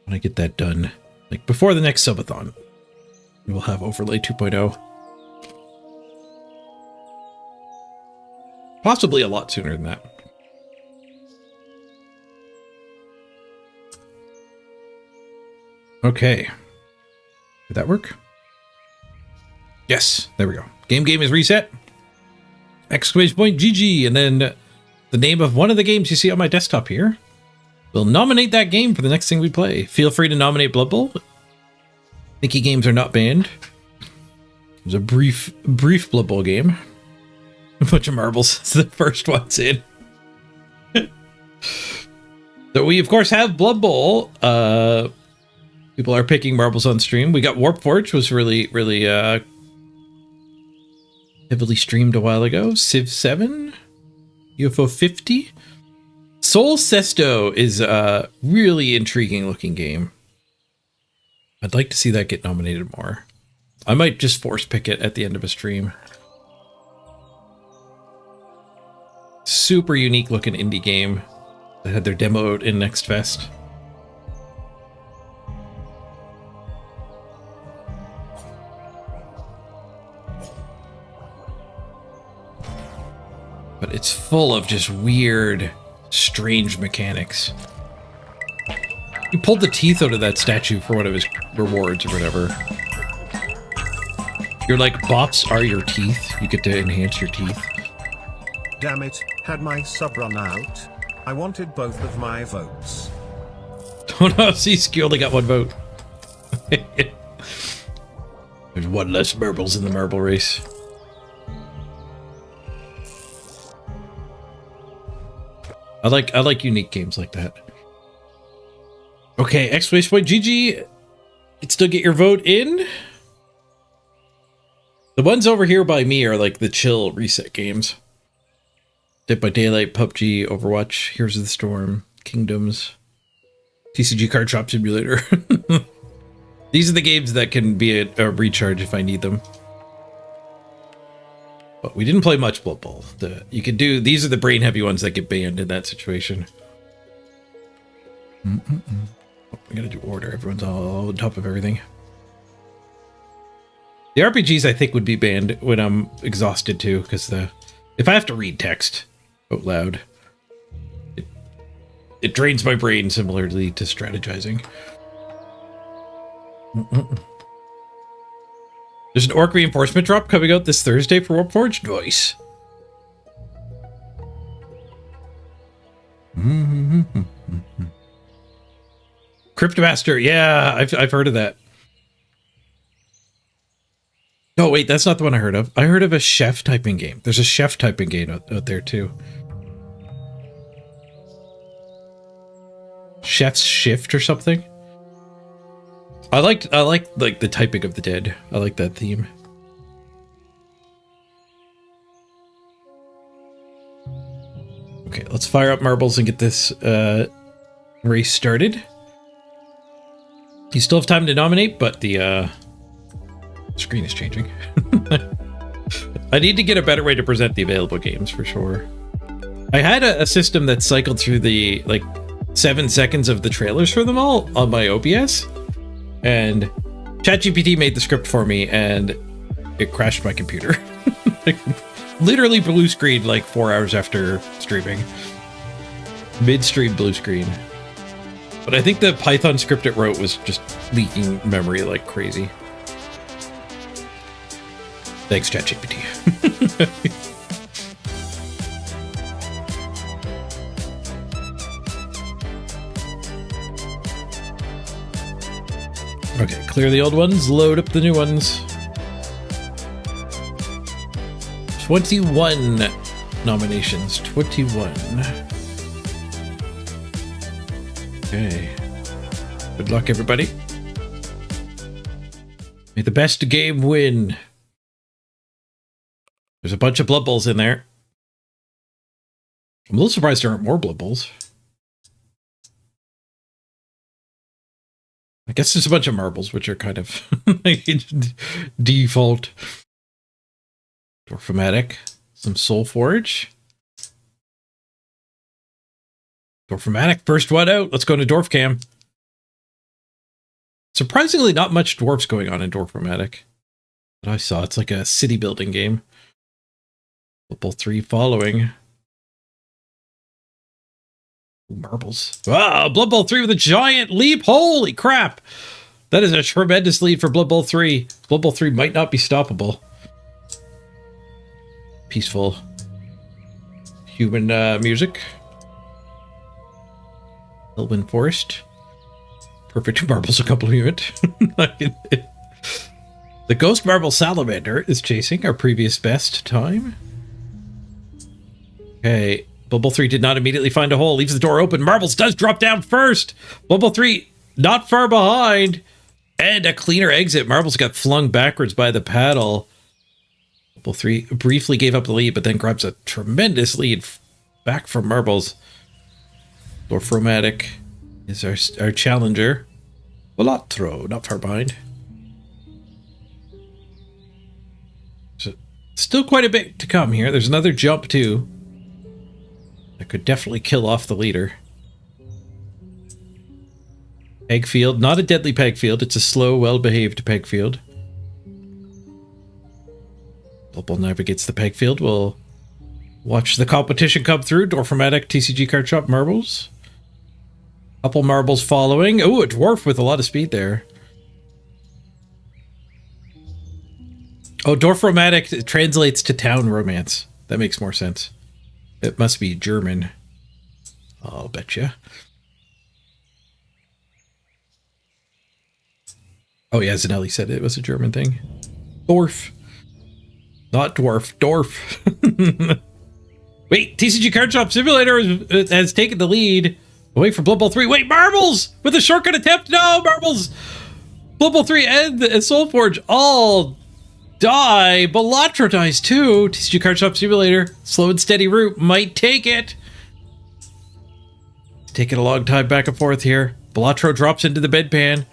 When I get that done, like before the next subathon, we will have Overlay 2.0. Possibly a lot sooner than that. Okay. Did that work? Yes, there we go. Game is reset. Exclamation point GG, and then the name of one of the games you see on my desktop here. We'll nominate that game for the next thing we play. Feel free to nominate Blood Bowl. Nicky games are not banned. It was a brief Blood Bowl game. A bunch of marbles. It's the first one's in. So we of course have Blood Bowl. People are picking marbles on stream. We got Warp Forge, was really heavily streamed a while ago. Civ 7, UFO 50. Soul Sesto is a really intriguing looking game. I'd like to see that get nominated more. I might just force pick it at the end of a stream. Super unique looking indie game that had their demo out in Next Fest. But it's full of just weird, strange mechanics. You pulled the teeth out of that statue for one of his rewards or whatever. You're like, bots are your teeth. You get to enhance your teeth. Damn it, had my sub run out? I wanted both of my votes. Oh no, see, Ski only got 1 vote. There's 1 less marbles in the marble race. I like unique games like that. Okay, exclamation point GG. You can still get your vote in. The ones over here by me are like the chill reset games. Dead by Daylight, PUBG, Overwatch, Heroes of the Storm, Kingdoms, TCG Card Shop Simulator. These are the games that can be a recharge if I need them. But we didn't play much Blood Bowl. You could do, these are the brain heavy ones that get banned in that situation. Oh, we gotta do order. Everyone's all on top of everything. The RPGs I think would be banned when I'm exhausted too, because if I have to read text out loud, it drains my brain similarly to strategizing. There's an orc reinforcement drop coming out this Thursday for Warp Forge. Nice. Cryptomaster, yeah, I've heard of that. No, wait, that's not the one I heard of. I heard of a chef typing game. There's a chef typing game out there too. Chef's Shift or something. I like the typing of the dead. I like that theme. Okay, let's fire up marbles and get this race started. You still have time to nominate, but the screen is changing. I need to get a better way to present the available games for sure. I had a system that cycled through the 7 seconds of the trailers for them all on my OBS, and ChatGPT made the script for me, and it crashed my computer. Like, literally blue screen like 4 hours after streaming. Mid-stream blue screen. But I think the Python script it wrote was just leaking memory like crazy. Thanks, ChatGPT. Okay, clear the old ones, load up the new ones. 21 nominations. 21. Okay. Good luck, everybody. May the best game win. There's a bunch of Blood Bowls in there. I'm a little surprised there aren't more Blood Bowls. I guess there's a bunch of marbles, which are kind of default. Dwarfomatic. Some Soul Forge. Dwarfomatic, first one out. Let's go to Dwarf Cam. Surprisingly, not much dwarfs going on in Dwarfomatic. But I saw it's like a city building game. Blood Bowl 3 following. Ooh, marbles. Wow, Blood Bowl 3 with a giant leap. Holy crap. That is a tremendous lead for Blood Bowl 3. Blood Bowl 3 might not be stoppable. Peaceful human music. Elwyn Forest. Perfect marbles accompaniment. The Ghost Marble Salamander is chasing our previous best time. Okay. Bubble 3 did not immediately find a hole. Leaves the door open. Marbles does drop down first. Bubble 3 not far behind. And a cleaner exit. Marbles got flung backwards by the paddle. Bubble 3 briefly gave up the lead, but then grabs a tremendous lead back from Marbles. Dwarfomatic is our challenger. Balatro, not far behind. So, still quite a bit to come here. There's another jump too. That could definitely kill off the leader. Peg field, not a deadly peg field. It's a slow, well-behaved peg field. Blood Bowl navigates the peg field. We'll watch the competition come through. Dwarfomatic, TCG Card Shop, marbles. Couple marbles following. Ooh, a dwarf with a lot of speed there. Oh, Dwarfomatic translates to town romance. That makes more sense. It must be German. I'll betcha. Oh yeah, Zanelli said it was a German thing. Dwarf. Not dwarf. Dwarf. Wait, TCG Card Shop Simulator has taken the lead. Away from Blood Bowl 3. Wait, marbles! With a shortcut attempt. No, marbles! Blood Bowl 3 and Soul Forge all die. Balatro dies too. TCG Card Shop Simulator. Slow and steady route. Might take it. It's taking a long time back and forth here. Balatro drops into the bedpan.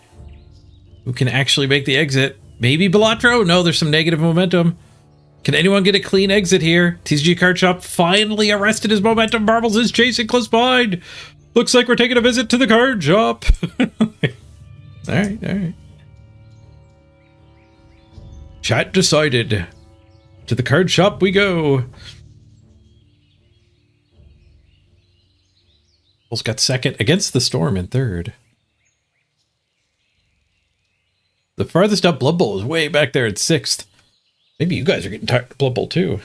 Who can actually make the exit? Maybe Balatro? No, there's some negative momentum. Can anyone get a clean exit here? TCG Card Shop finally arrested his momentum. Marbles is chasing close behind. Looks like we're taking a visit to the card shop. Alright. Chat decided. To the card shop we go. Bulls got second against the Storm in third. The farthest up Blood Bowl is way back there at sixth. Maybe you guys are getting tired of Blood Bowl too.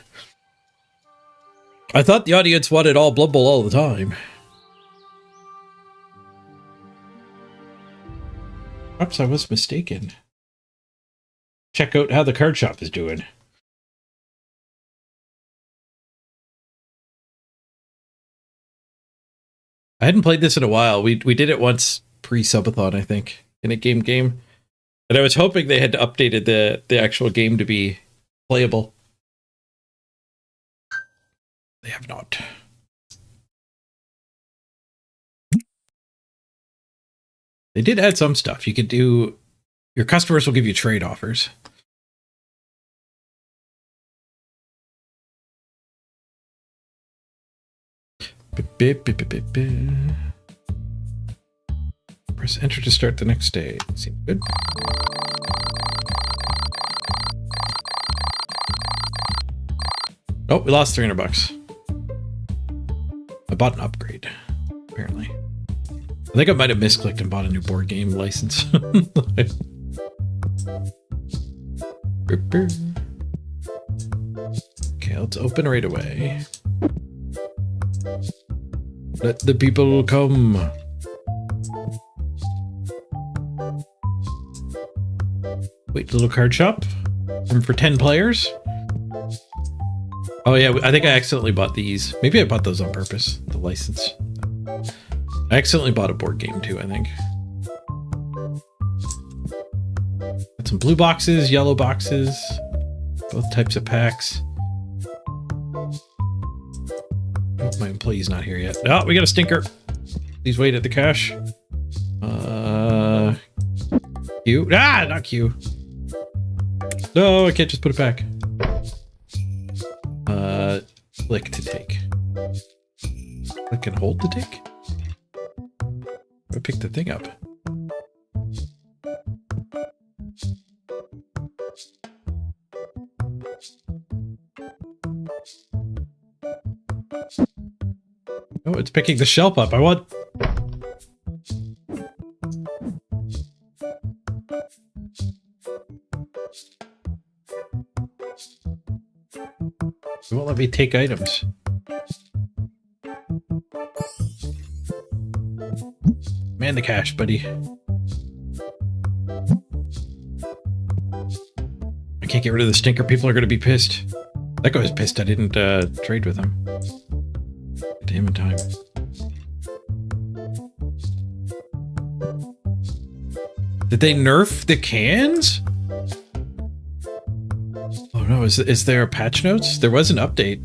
I thought the audience wanted all Blood Bowl all the time. Perhaps I was mistaken. Check out how the card shop is doing. I hadn't played this in a while. We did it once pre-subathon, I think, in a game. And I was hoping they had updated the actual game to be playable. They have not. They did add some stuff. You could do... Your customers will give you trade offers. Press enter to start the next day. Seems good. Oh, we lost $300. I bought an upgrade, apparently. I think I might have misclicked and bought a new board game license. Okay, let's open right away. Let the people come. Wait, little card shop? Room for 10 players? Oh yeah, I think I accidentally bought these. Maybe I bought those on purpose, the license. I accidentally bought a board game too, I think. Got some blue boxes, yellow boxes, both types of packs. Oh, my employee's not here yet. Oh, we got a stinker. Please wait at the cash. Q. Ah, not Q. No, I can't just put it back. Click to take. Click and hold to take? I picked the thing up. Oh, it's picking the shelf up. I want... It won't let me take items. Man the cash, buddy. I can't get rid of the stinker. People are going to be pissed. That guy was pissed I didn't trade with him. Get to him in time. Did they nerf the cans? Oh no, is there a patch notes? There was an update.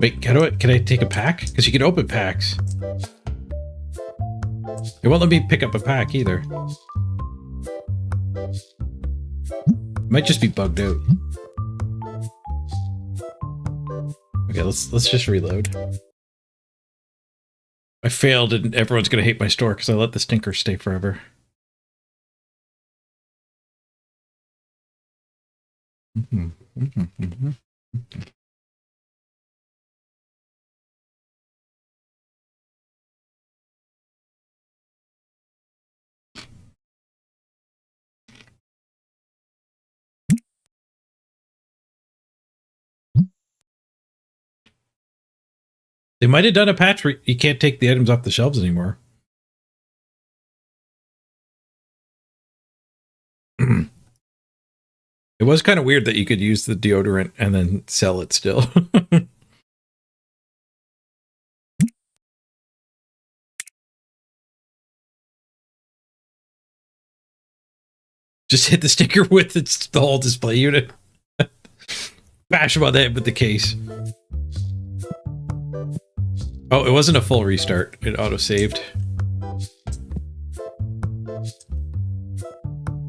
Wait, how do can I take a pack? Because you can open packs. It won't let me pick up a pack either. Might just be bugged out. Okay, let's just reload. I failed and everyone's gonna hate my store because I let the stinker stay forever. They might have done a patch where you can't take the items off the shelves anymore. It was kind of weird that you could use the deodorant and then sell it still. Just hit the sticker with the whole display unit. Bash him on the head with the case. Oh, it wasn't a full restart. It auto-saved.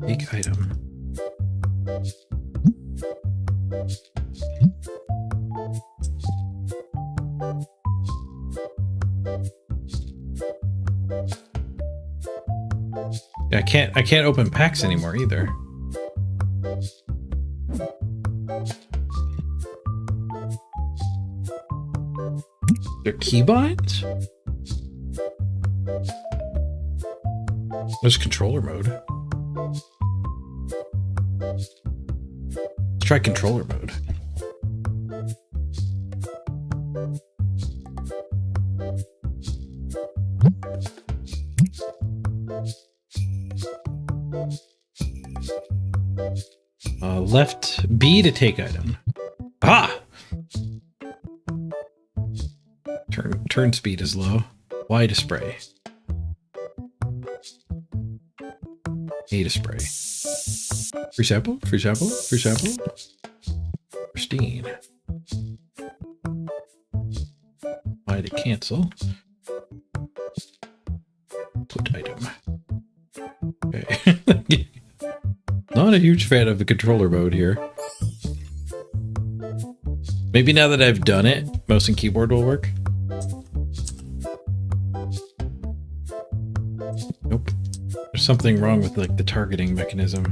Take item. Yeah, I can't open packs anymore either. They're keybinds? There's controller mode. Let's try controller mode. Left B to take item. Ah! Turn speed is low. Y to spray. A to spray. Free sample? Free sample? Free sample? Pristine. I to cancel. Put item. Okay. Not a huge fan of the controller mode here. Maybe now that I've done it, mouse and keyboard will work. Nope. There's something wrong with like the targeting mechanism.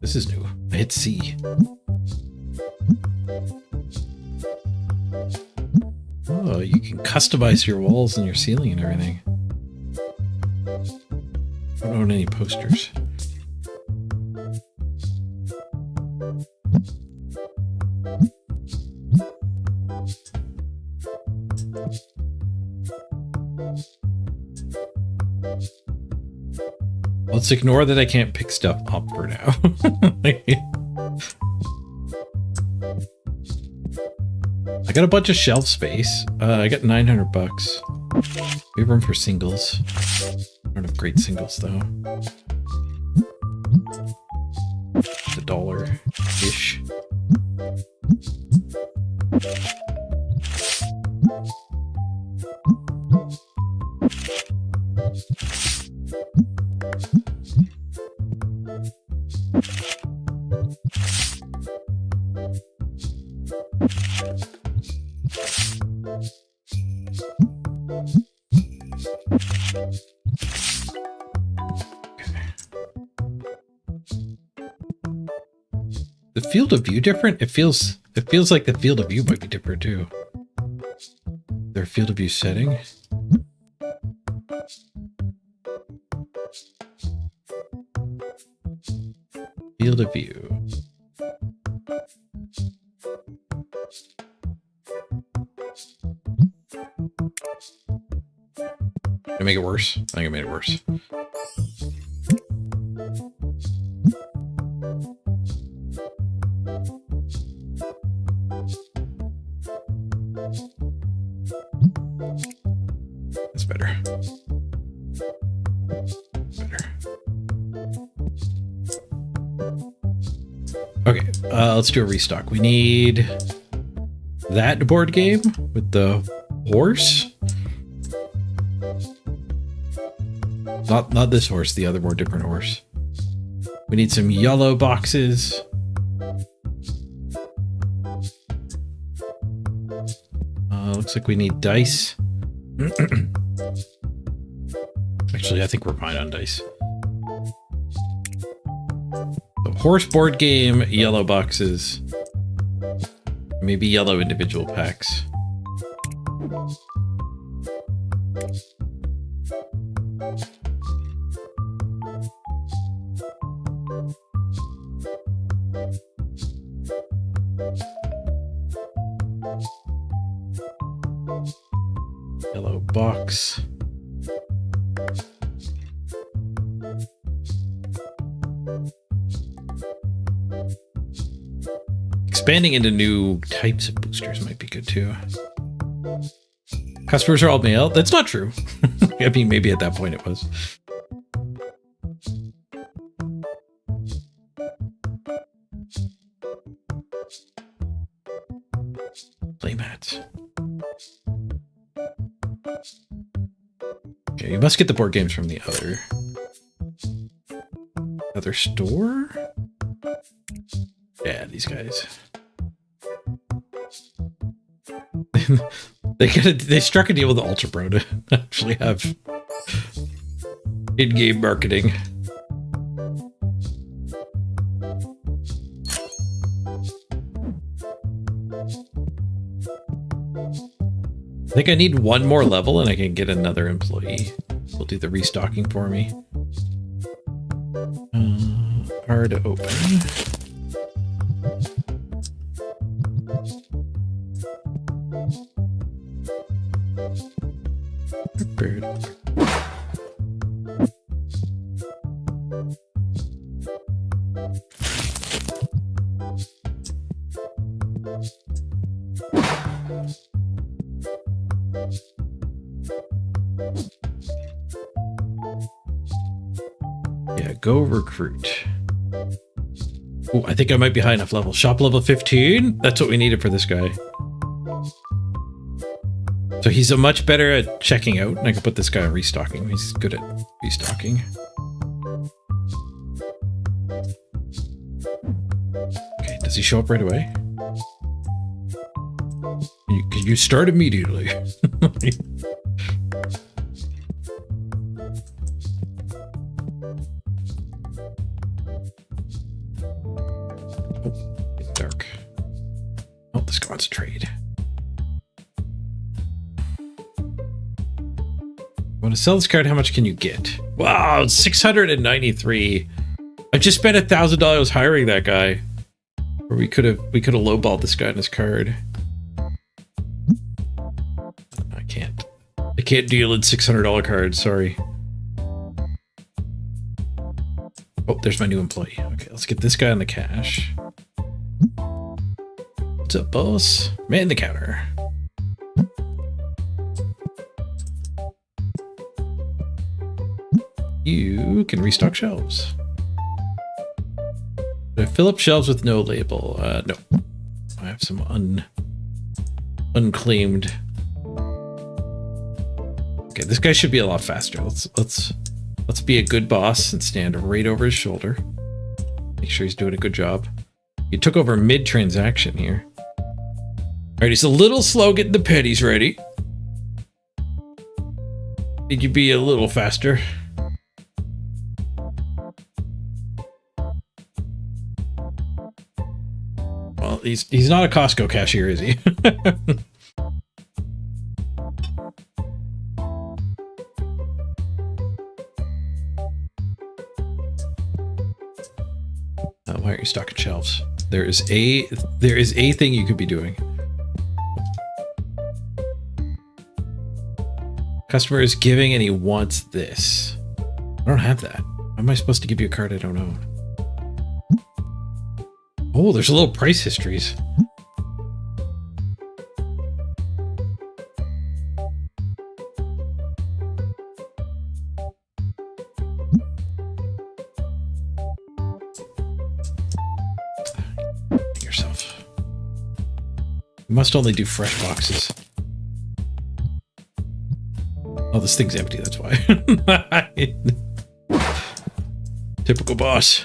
This is new. I hit C. Oh, you can customize your walls and your ceiling and everything. I don't own any posters. Let's ignore that I can't pick stuff up for now. I got a bunch of shelf space. I got 900 bucks. We have room for singles. I don't have great singles though. It's $1-ish. The field of view different? It feels like the field of view might be different too. Their field of view setting. Field of view. Did I make it worse? I think I made it worse. That's better. Better. Okay, let's do a restock. We need that board game with the horse. Not this horse, the other more different horse. We need some yellow boxes. Looks like we need dice. Actually, I think we're fine on dice. The horse board game, yellow boxes. Maybe yellow individual packs. Yellow box. Expanding into new types of boosters might be good too. Customers are all male. That's not true. I mean, maybe at that point it was. Playmats. Okay, you must get the board games from the other store? Yeah, these guys. They struck a deal with Ultra Pro to actually have in-game marketing. I think I need one more level and I can get another employee. Will do the restocking for me. Hard to open. Prepared. Yeah, go recruit. Oh, I think I might be high enough level. Shop level 15? That's what we needed for this guy. So he's a much better at checking out, and I can put this guy on restocking. He's good at restocking. Okay, does he show up right away? You start immediately. It's dark. Oh, let's go on to trade. Want to sell this card? How much can you get? Wow, 693. I just spent $1,000 hiring that guy. Or we could have lowballed this guy on his card. I can't deal in $600 cards, sorry. Oh, there's my new employee. Okay, let's get this guy on the cash. What's up, boss? Man the counter. You can restock shelves. Did I fill up shelves with no label? No. I have some unclaimed. Okay, this guy should be a lot faster. Let's be a good boss and stand right over his shoulder. Make sure he's doing a good job. He took over mid-transaction here. Alright, he's a little slow getting the pennies ready. Think you'd be a little faster. Well, he's not a Costco cashier, is he? Why aren't you stocking shelves? There is a thing you could be doing. Customer is giving and he wants this. I don't have that. How am I supposed to give you a card I don't own? Oh, there's a little price histories. Yourself. You must only do fresh boxes. Oh, this thing's empty, that's why. Typical boss.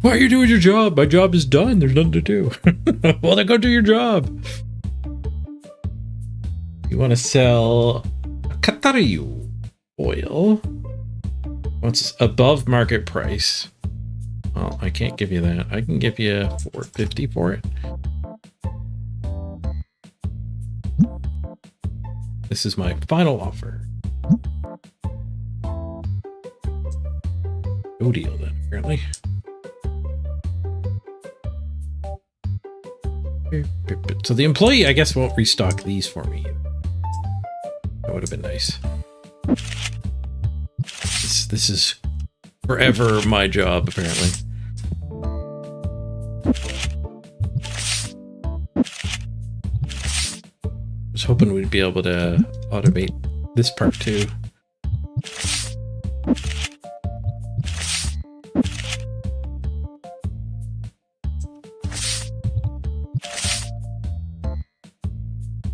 Why are you doing your job? My job is done. There's nothing to do. Well, then go do your job. You want to sell Katariyu oil. What's above market price? Well, I can't give you that. I can give you $4.50 for it. This is my final offer. No deal then, apparently. So the employee, I guess, won't restock these for me. That would have been nice. This is forever my job, apparently. I was hoping we'd be able to automate this part too.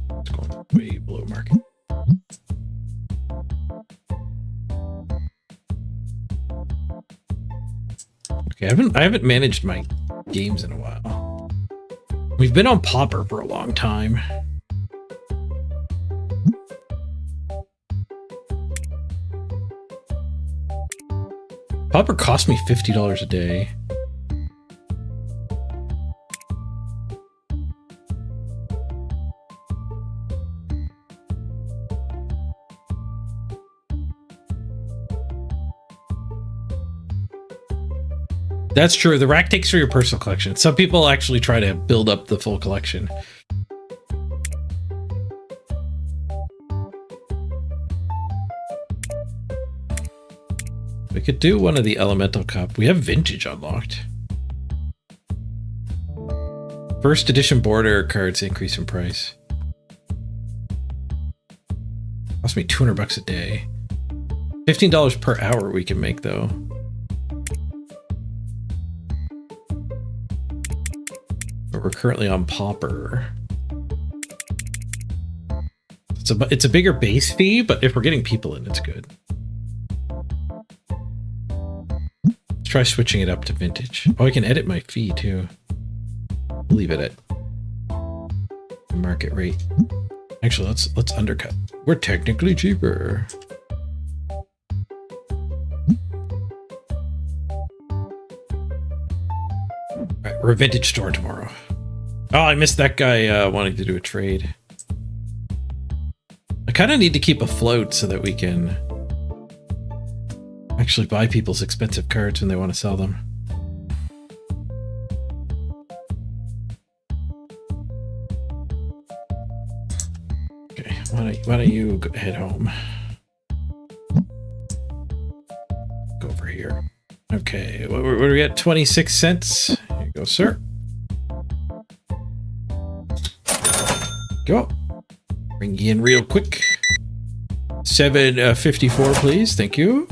It's going way below market. Okay, I haven't managed my games in a while. We've been on Pauper for a long time. Pauper cost me $50 a day. That's true. The rack takes for your personal collection. Some people actually try to build up the full collection. We could do one of the Elemental Cup. We have Vintage unlocked. First edition border cards increase in price. Cost me $200 a day. $15 per hour we can make though. But we're currently on Pauper. It's a bigger base fee, but if we're getting people in, it's good. Let's try switching it up to Vintage. Oh, I can edit my fee too. Leave it at market rate. Actually, let's undercut. We're technically cheaper. Alright, we're a Vintage store tomorrow. Oh, I missed that guy wanting to do a trade. I kind of need to keep afloat so that we can actually buy people's expensive cards when they want to sell them. Okay, why don't you head home? Go over here. Okay, what are we at? 26 cents. Here you go, sir. Go. Bring you in real quick. 754, please. Thank you.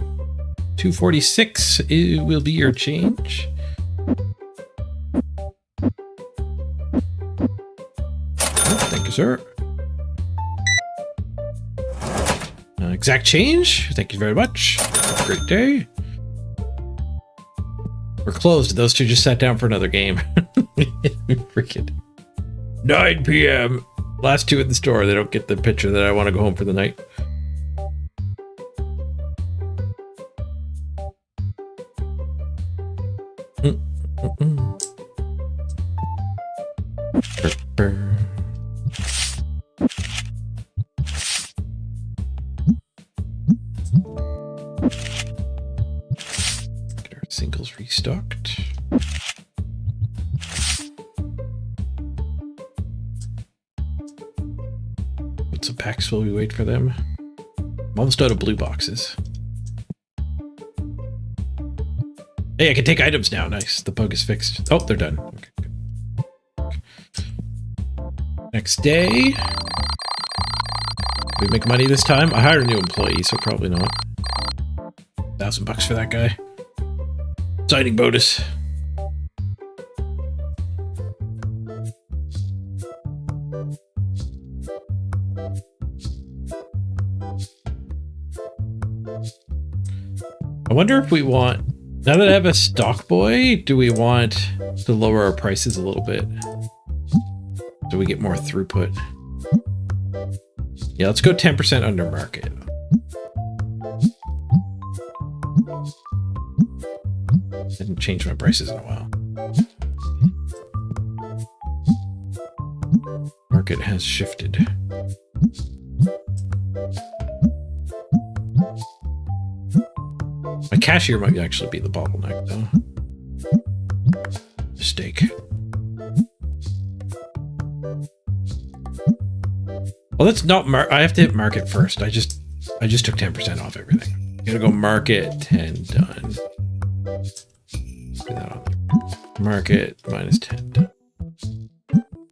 246 will be your change. Oh, thank you, sir. Exact change. Thank you very much. Have a great day. We're closed. Those two just sat down for another game. Freaking 9 p.m. Last two in the store. They don't get the picture that I want to go home for the night. Get our singles restocked. Put some packs while we wait for them. I'm almost out of blue boxes. Hey, I can take items now. Nice. The bug is fixed. Oh, they're done. Okay, good. Next day. We make money this time? I hired a new employee, so probably not. $1,000 for that guy. Signing bonus. I wonder if we want... Now that I have a stock boy, do we want to lower our prices a little bit so we get more throughput? Yeah, let's go 10% under market. Didn't change my prices in a while. Market has shifted. My cashier might actually be the bottleneck, though. Mistake. Well, that's not I have to hit market first. I just took 10% off everything. Gotta go market 10 done. Put that on there. Market minus 10 done.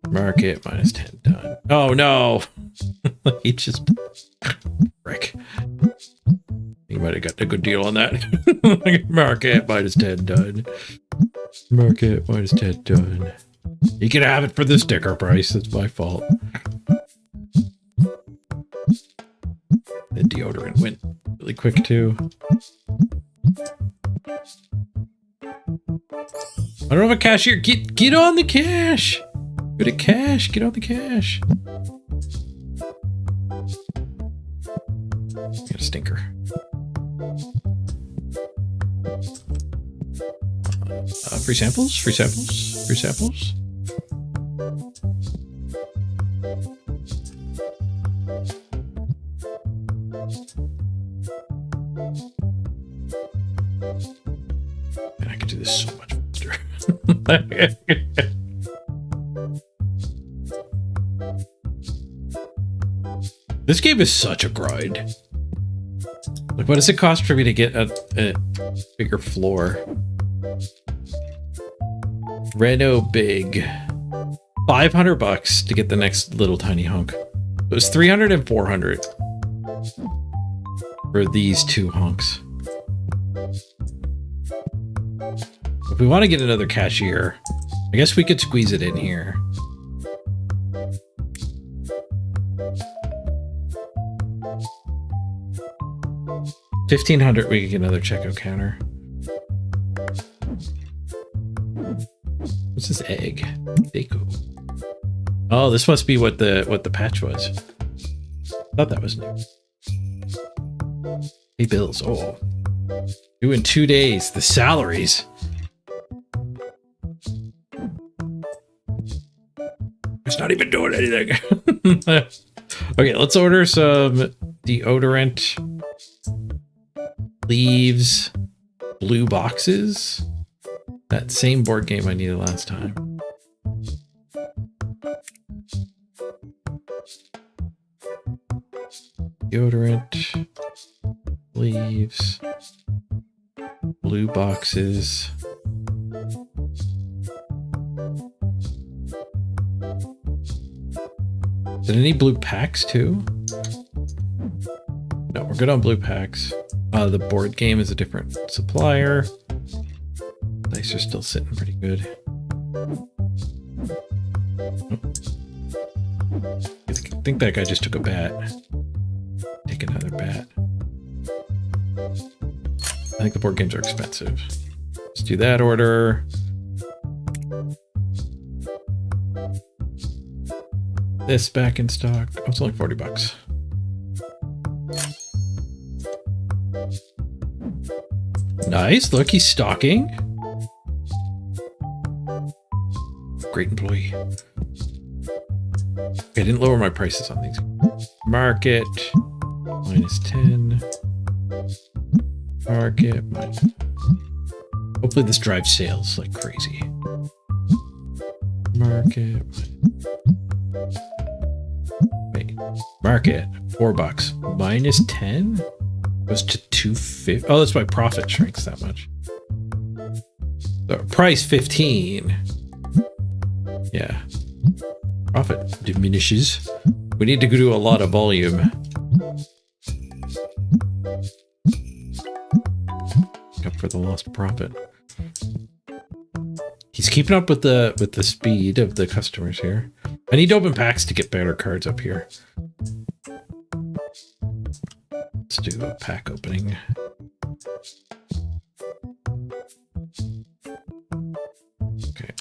Market minus 10 done. Oh no! He just frick. You might have got a good deal on that. Market minus 10 done. Market minus 10 done. You can have it for the sticker price. That's my fault. The deodorant went really quick too. I don't have a cashier. Get on the cash. Go to cash. Get on the cash. Got a stinker. Free samples. Free samples. Free samples. Man, I could do this so much faster. This game is such a grind. Like, what does it cost for me to get a bigger floor? Reno big. $500 to get the next little tiny hunk. It was 300 and 400 for these two hunks. If we want to get another cashier, I guess we could squeeze it in here. $1,500, we could get another checkout counter. What's this egg? Deco. Oh, this must be what the patch was. Thought that was new. Hey, bills. Oh, due in 2 days. The salaries. It's not even doing anything. Okay, let's order some deodorant, leaves, blue boxes. That same board game I needed last time. Deodorant, leaves, blue boxes. Did I need blue packs too? No, we're good on blue packs. The board game is a different supplier. Dice are still sitting pretty good. I think that guy just took a bat. Take another bat. I think the board games are expensive. Let's do that order. This back in stock. Oh, it's only 40 bucks. Nice. Look, he's stocking. Great employee. Okay, I didn't lower my prices on these. Market. -10. Market. Hopefully this drives sales like crazy. Market. Wait. Market. $4. -10? Goes to 250. Oh, that's why profit shrinks that much. So price 15. Yeah. Profit diminishes. We need to go do a lot of volume. Up for the lost profit. He's keeping up with the speed of the customers here. I need to open packs to get better cards up here. Let's do a pack opening. Okay,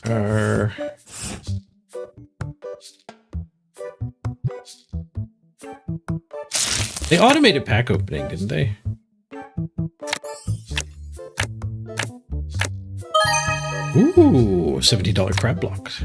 they automated pack opening, didn't they? Ooh, $70 crab blocks.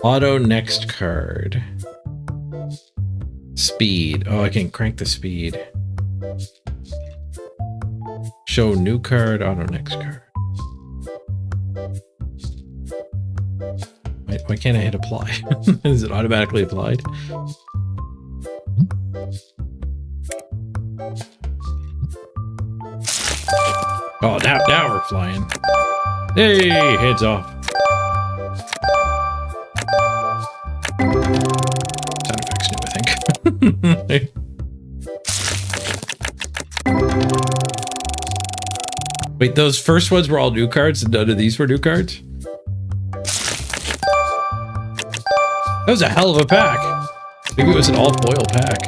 Auto next card. Speed. Oh, I can crank the speed. Show new card, auto next card. Why can't I hit apply? Is it automatically applied? Oh, now we're flying. Hey, heads off. Sound effects new, I think. Wait, those first ones were all new cards and none of these were new cards? That was a hell of a pack. Maybe it was an all foil pack.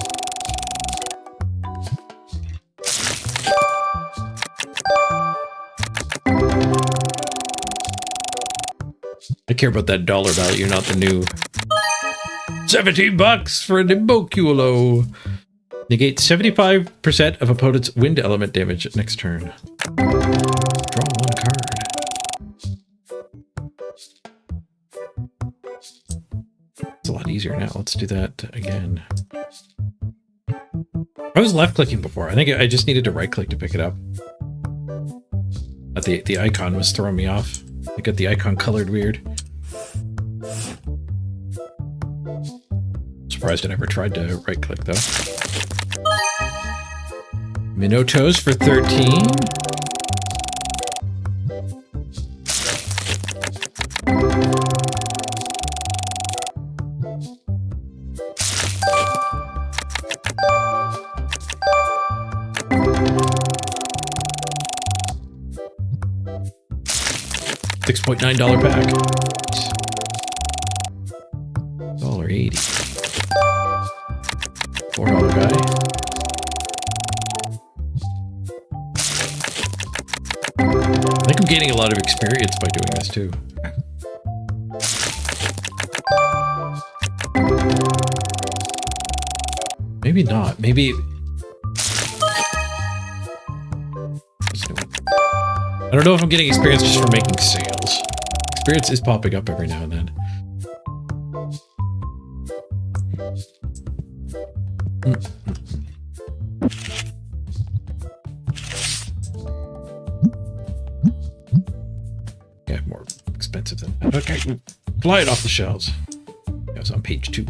I care about that dollar value, not the new. 17 bucks for an Imboculo. Negate 75% of opponent's wind element damage next turn. Draw one card. It's a lot easier now. Let's do that again. I was left clicking before. I think I just needed to right click to pick it up. But the icon was throwing me off. They got the icon colored weird. Surprised I never tried to right click though. Minotos for 13. $6.9 pack. $1.80. $4 guy. I think I'm gaining a lot of experience by doing this too. Maybe not. Maybe. I don't know if I'm getting experience just for making sales. Experience is popping up every now and then. Yeah, more expensive than that. Okay, fly it off the shelves. Yeah, it's on page 2.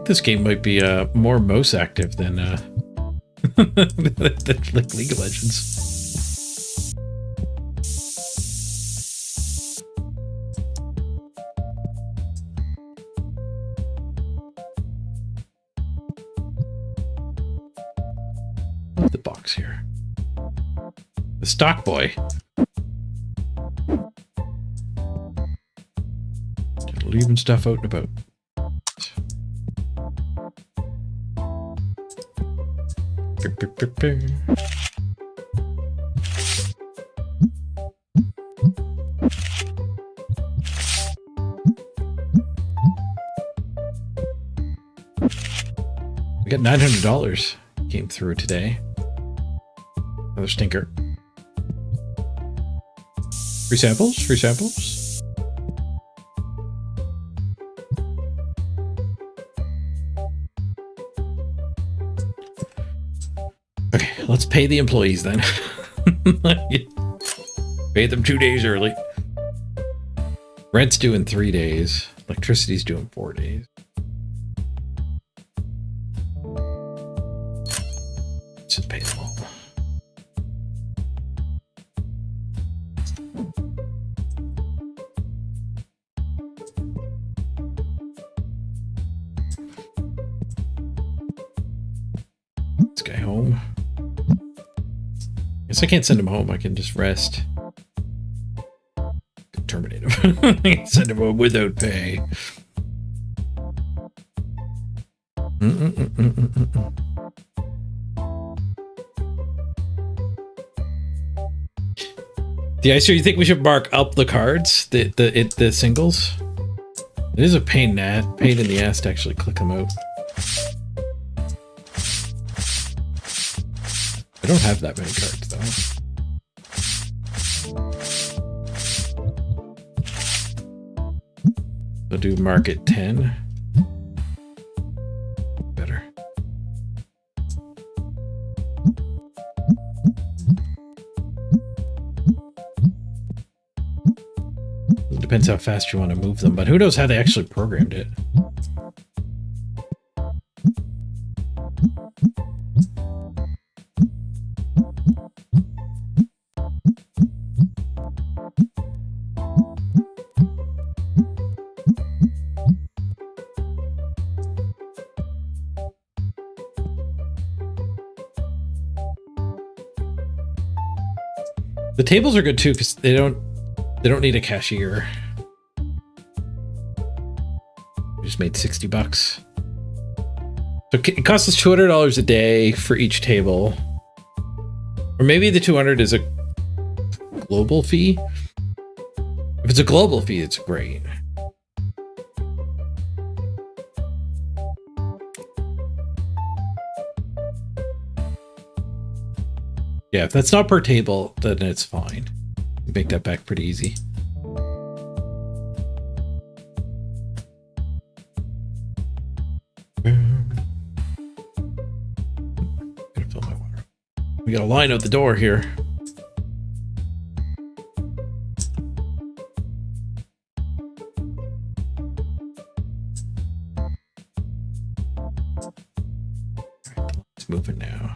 This game might be more mouse active than like League of Legends. What's the box here? The stock boy. Just leaving stuff out and about. We got $900 came through today. Another stinker. Free samples? Free samples? Okay, let's pay the employees then. Pay them 2 days early. Rent's due in 3 days. Electricity's due in 4 days. Let's just pay them all. This guy home. Guess I can't send him home. I can just rest. Terminate him. I can send him home without pay. The ICO, you think we should mark up the cards, the singles? It is a pain in the ass to actually click them out. I don't have that many cards though. I'll do market 10. Better. It depends how fast you want to move them, but who knows how they actually programmed it. The tables are good too because they don't need a cashier. We just made 60 bucks. So it costs us $200 a day for each table. Or maybe the 200 is a global fee. If it's a global fee, it's great. Yeah, if that's not per table, then it's fine. You make that back pretty easy. Gotta fill my water up. We got a line out the door here. Alright, let's move it now.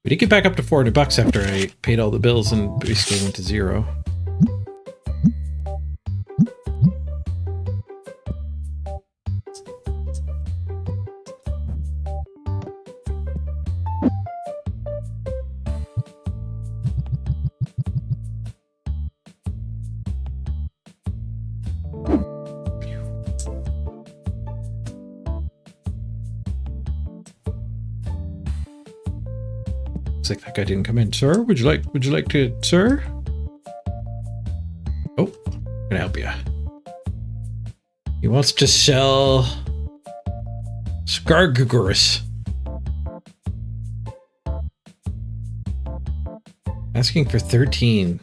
We did get back up to 400 bucks after I paid all the bills and basically went to zero. Looks like that guy didn't come in. Sir, would you like to, sir? Oh, can I help you? He wants to sell Scargurus. Asking for 13.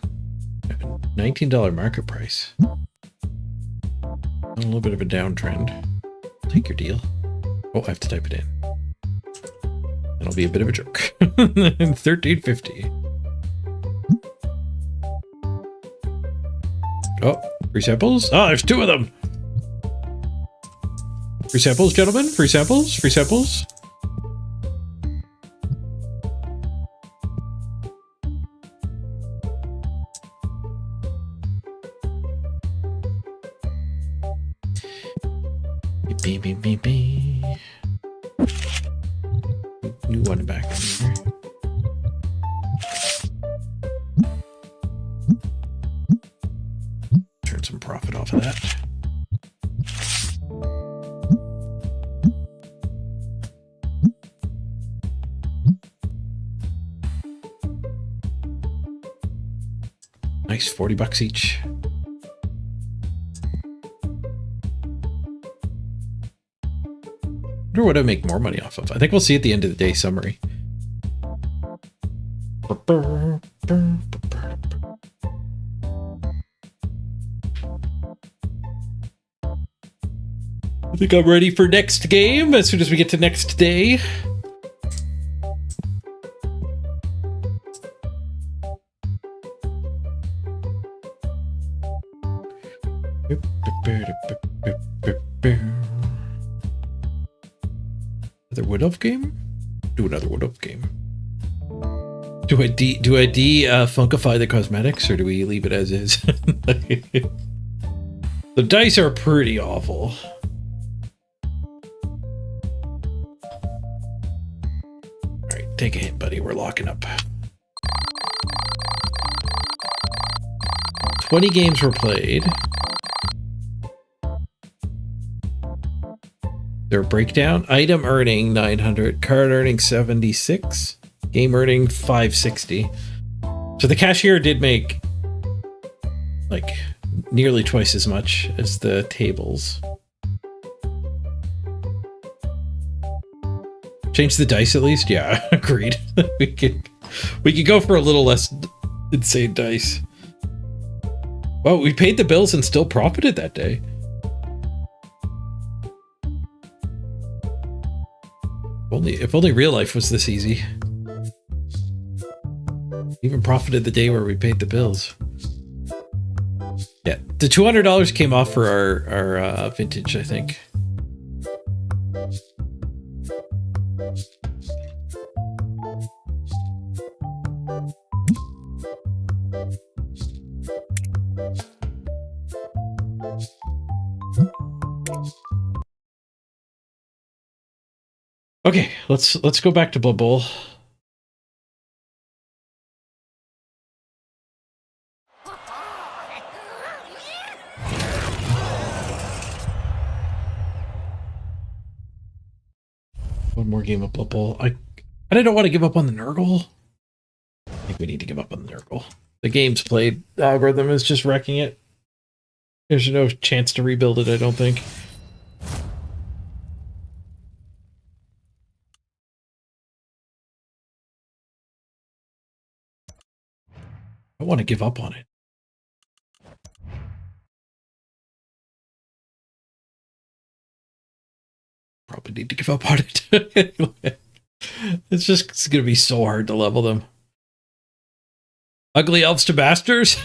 $19 market price. A little bit of a downtrend. Take your deal. Oh, I have to type it in. That'll be a bit of a joke. 1350. Oh, free samples? Oh, there's two of them. Free samples, gentlemen. Free samples. Free samples. Beep, beep, beep, beep. New one back in here. Turn some profit off of that. Nice, 40 bucks each. I wonder what I make more money off of. I think we'll see at the end of the day summary. I think I'm ready for next game as soon as we get to next day. Another Wood Elf game? Do another Wood Elf game. Do I funkify the cosmetics, or do we leave it as is? The dice are pretty awful. Alright, take a hit, buddy. We're locking up. 20 games were played. Their breakdown: item earning 900, card earning 76, game earning 560. So the cashier did make like nearly twice as much as the tables. Change the dice at least? Yeah, agreed. we could go for a little less insane dice. Well, we paid the bills and still profited that day. If only real life was this easy. Even profited the day where we paid the bills. Yeah, the $200 came off for our vintage, I think. Okay, let's go back to Blood Bowl. One more game of Blood Bowl. I don't want to give up on the Nurgle. I think we need to give up on the Nurgle. The game's played. The algorithm is just wrecking it. There's no chance to rebuild it, I don't think. I want to give up on it. Probably need to give up on it. It's going to be so hard to level them. Ugly elves to masters?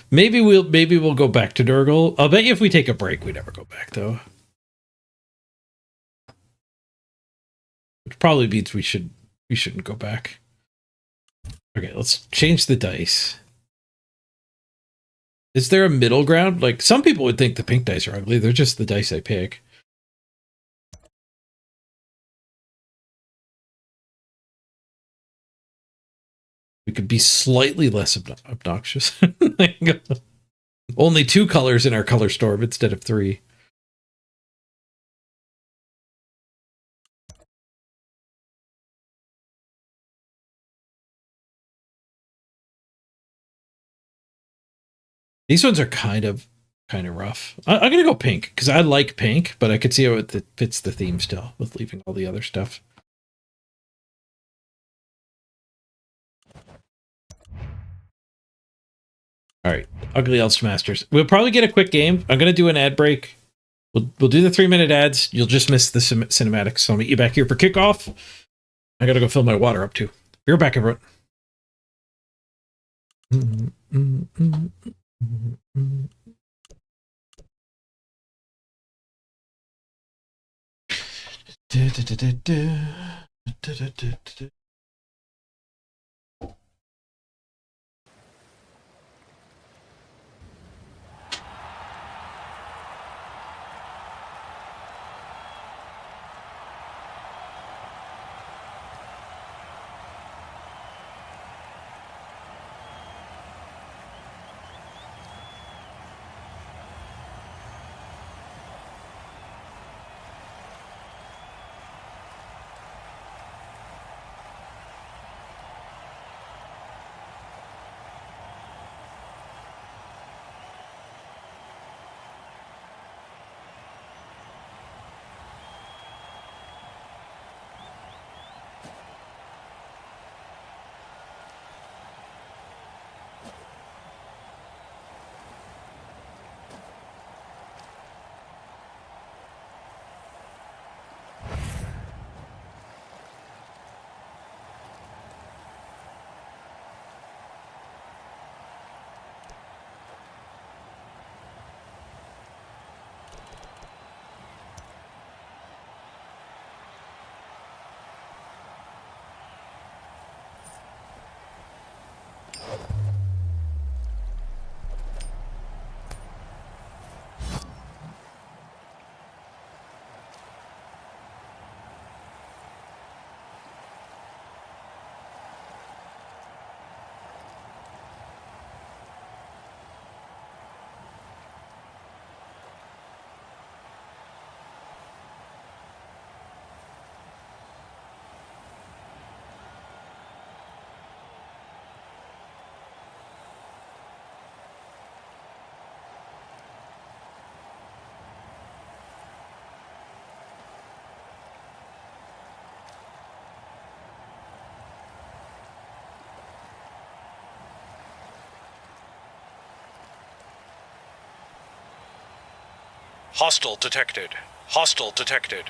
Maybe we'll go back to Nurgle. I'll bet you if we take a break, we never go back though. Which probably means we shouldn't go back. Okay, let's change the dice. Is there a middle ground? Like, some people would think the pink dice are ugly. They're just the dice I pick. We could be slightly less obnoxious. Only 2 colors in our color storm instead of 3. These ones are kind of rough. I'm gonna go pink because I like pink, but I could see how it fits the theme still with leaving all the other stuff. All right, Ugly Elves Masters. We'll probably get a quick game. I'm gonna do an ad break. We'll do the 3-minute ads. You'll just miss the cinematics. So I'll meet you back here for kickoff. I gotta go fill my water up too. Be right back, everyone. Hostile detected. Hostile detected.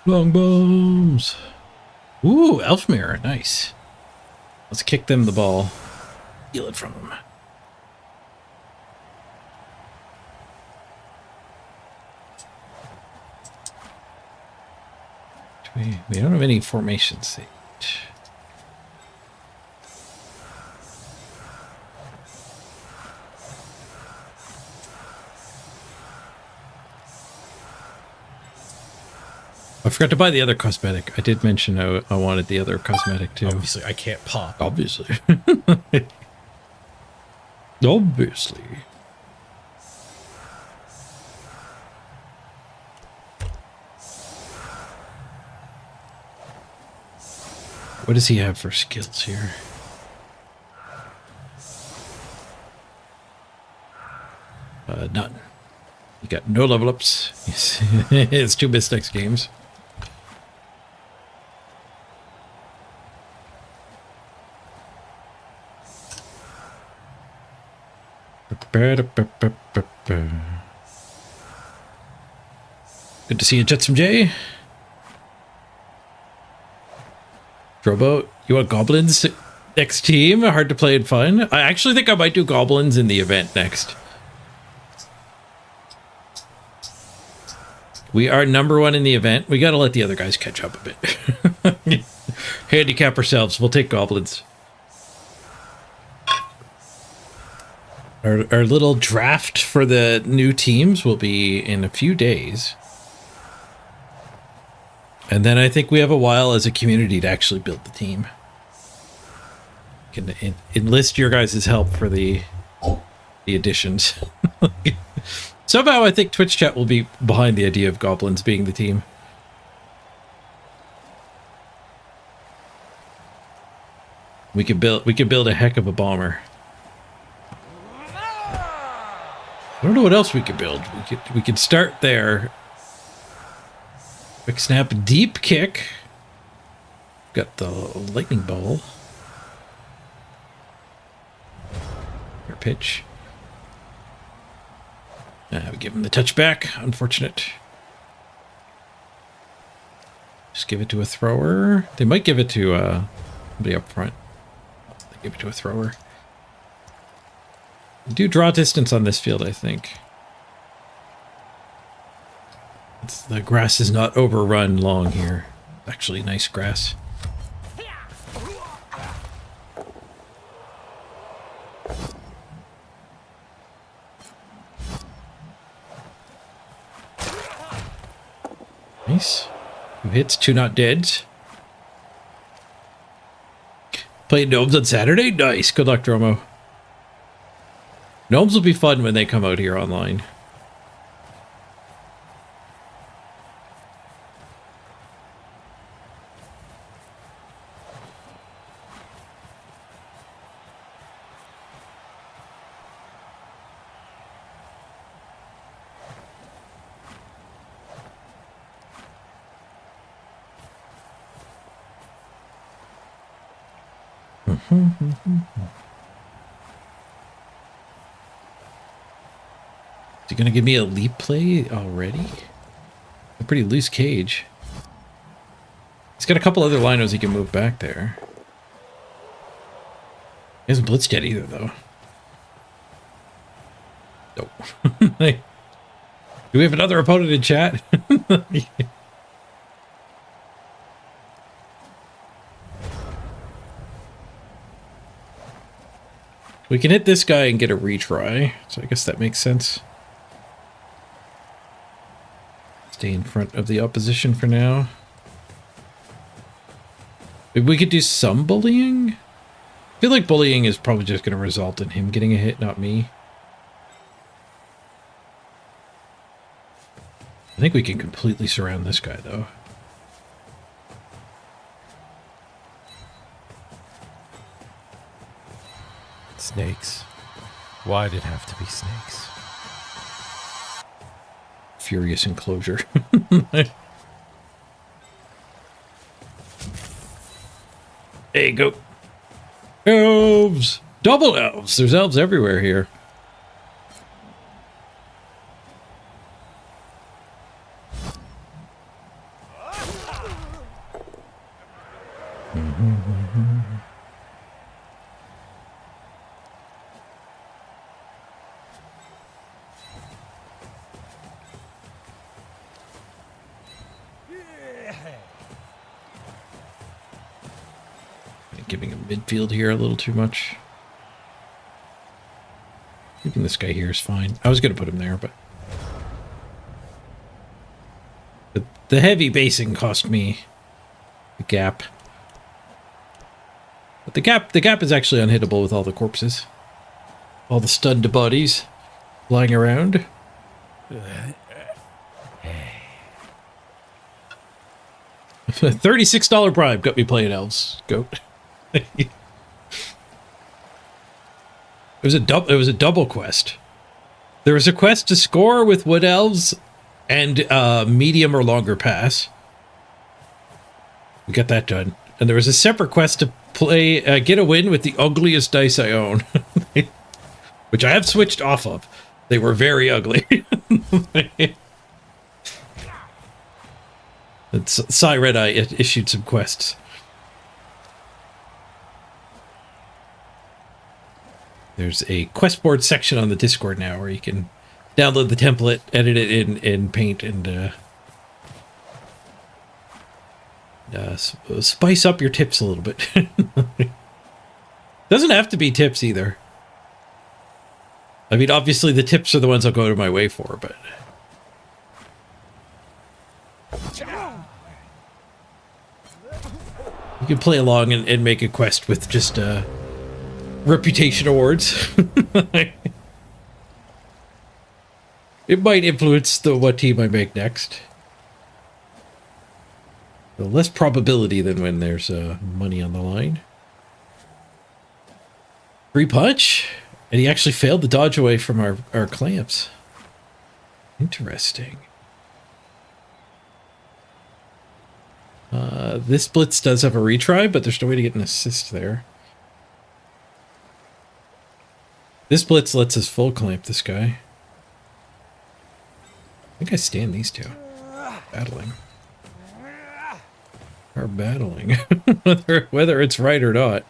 Long bombs. Ooh, elf mirror, nice. Let's kick them the ball. Steal it from them. We don't have any formations. I forgot to buy the other cosmetic. I did mention I wanted the other cosmetic too. Obviously, I can't pop. Obviously. Obviously. What does he have for skills here? None. You got no level ups. It's 2 missed next games. Good to see you, Jetsam J. Drobo, you want goblins next team? Hard to play and fun. I actually think I might do goblins in the event next. We are #1 in the event. We gotta let the other guys catch up a bit. Handicap ourselves. We'll take goblins. Our little draft for the new teams will be in a few days. And then I think we have a while as a community to actually build the team. Can enlist your guys' help for the additions. Somehow I think Twitch chat will be behind the idea of goblins being the team. We could build a heck of a bomber. I don't know what else we could build. We could start there. Quick snap, deep kick. Got the lightning ball. Your pitch. We give him the touchback. Unfortunate. Just give it to a thrower. They might give it to somebody up front. They give it to a thrower. We do draw distance on this field, I think. The grass is not overrun long here. Actually, nice grass. Nice. 2 hits, 2 not deads. Played Gnomes on Saturday? Nice. Good luck, Dromo. Gnomes will be fun when they come out here online. Is he gonna give me a leap play already? A pretty loose cage. He's got a couple other linos he can move back there. He hasn't blitzed yet either, though. Nope. Do we have another opponent in chat? We can hit this guy and get a retry, so I guess that makes sense. Stay in front of the opposition for now. Maybe we could do some bullying? I feel like bullying is probably just going to result in him getting a hit, not me. I think we can completely surround this guy, though. Snakes. Why'd it have to be snakes? Furious enclosure. There you go. Elves! Double elves! There's elves everywhere here. Giving him midfield here a little too much. Keeping this guy here is fine. I was going to put him there, but the heavy basing cost me the gap. But the gap is actually unhittable with all the corpses. All the stunned bodies flying around. $36 bribe got me playing elves. Goat. It was a double quest. There was a quest to score with wood elves and medium or longer pass. We got that done. And there was a separate quest to play get a win with the ugliest dice I own. Which I have switched off of. They were very ugly. Psy Red Eye issued some quests. There's a quest board section on the Discord now where you can download the template, edit it in Paint, and spice up your tips a little bit. Doesn't have to be tips either. I mean, obviously the tips are the ones I'll go to my way for, but you can play along and make a quest with just reputation awards. It might influence what team I make next. So less probability than when there's money on the line. Free punch? And he actually failed to dodge away from our clamps. Interesting. This blitz does have a retry, but there's no way to get an assist there. This blitz lets us full clamp this guy. I think I stand these two. Battling. Are battling. whether it's right or not.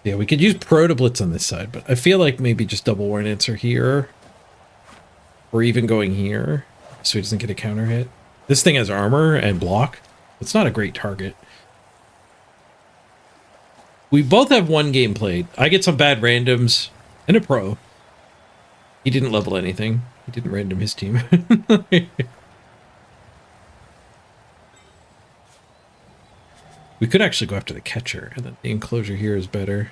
Yeah, we could use Pro to blitz on this side, but I feel like maybe just double warrant answer here. Or even going here, so he doesn't get a counter hit. This thing has armor and block. It's not a great target. We both have one game played. I get some bad randoms and a pro. He didn't level anything. He didn't random his team. We could actually go after the catcher, and then the enclosure here is better.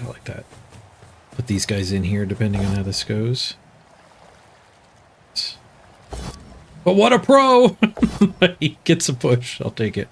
I like that. Put these guys in here depending on how this goes. But what a pro! He gets a push. I'll take it.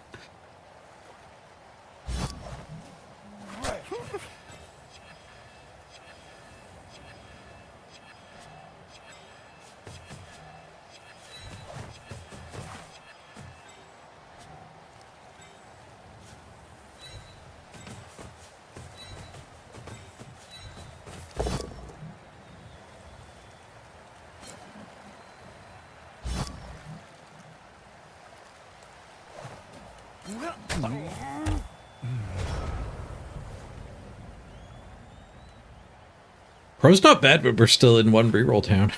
Pro's not bad, but we're still in one reroll town.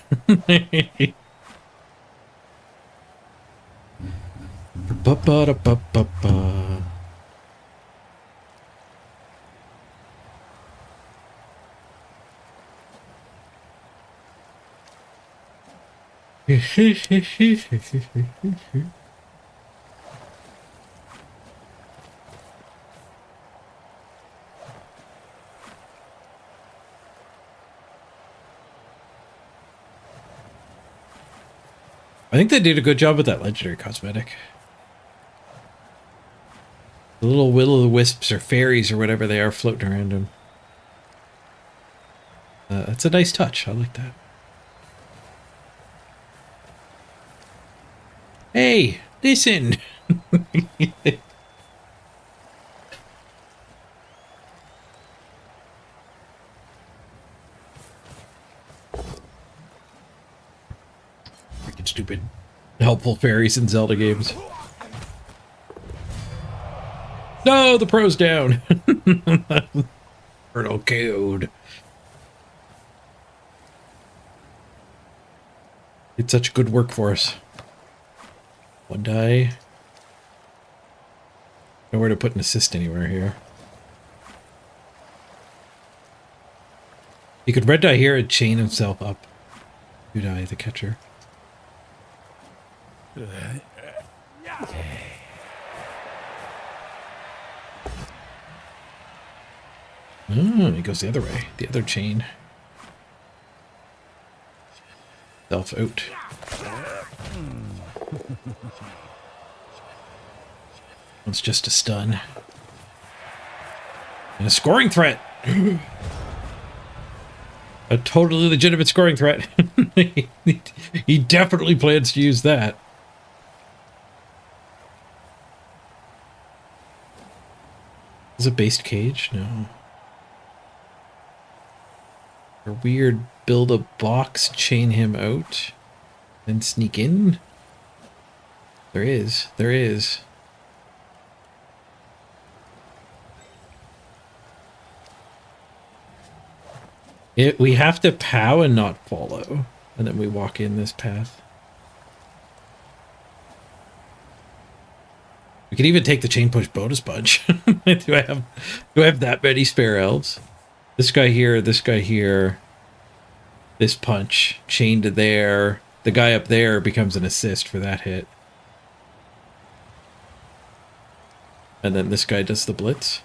I think they did a good job with that legendary cosmetic. The little will-o'-the-wisps or fairies or whatever they are floating around him. That's a nice touch. I like that. Hey, listen! stupid helpful fairies in Zelda games. No, the pro's down. Turtle KO'd. It's such good work for us. One die. Nowhere to put an assist anywhere here. He could red die here and chain himself up. 2 die, the catcher. Oh, he goes the other way. The other chain. Self out. It's just a stun. And a scoring threat. A totally legitimate scoring threat. He definitely plans to use that. Is it based cage? No. A weird build a box, chain him out, then sneak in? There is. There is. We have to pow and not follow, and then we walk in this path. We could even take the chain push bonus punch. do I have that many spare elves? This guy here, this punch, chain to there. The guy up there becomes an assist for that hit. And then this guy does the blitz.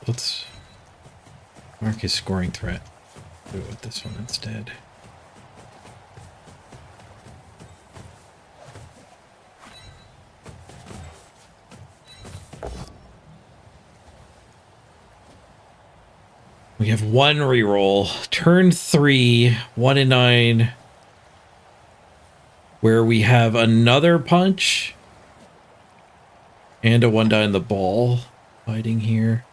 Let's mark his scoring threat. Do it with this one instead. We have 1 reroll. Turn 3, 1 in 9. Where we have another punch. And a 1 die in the ball. Fighting here.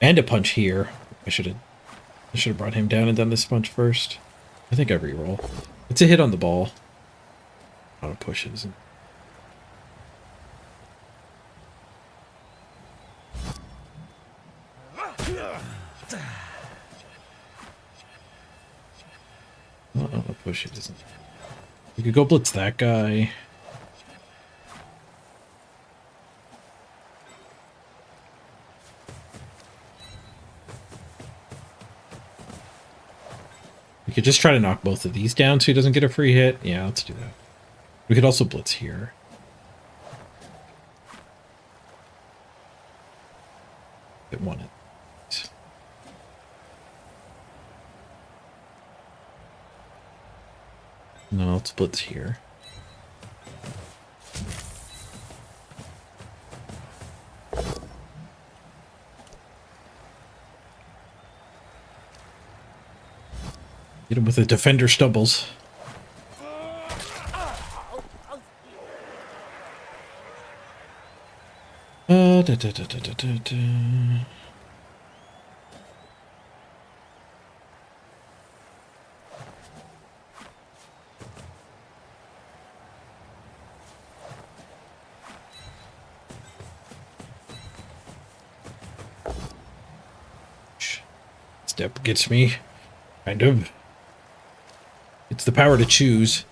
And a punch here. I should have brought him down and done this punch first. I think I reroll. It's a hit on the ball. Not a push, it isn't. Not a push, it isn't. We could go blitz that guy. We could just try to knock both of these down so he doesn't get a free hit. Yeah, let's do that. We could also blitz here. It wanted. No, let's blitz here. Get him with the defender stumbles. Da, da, da, da, da, da. Step gets me, kind of. It's the power to choose.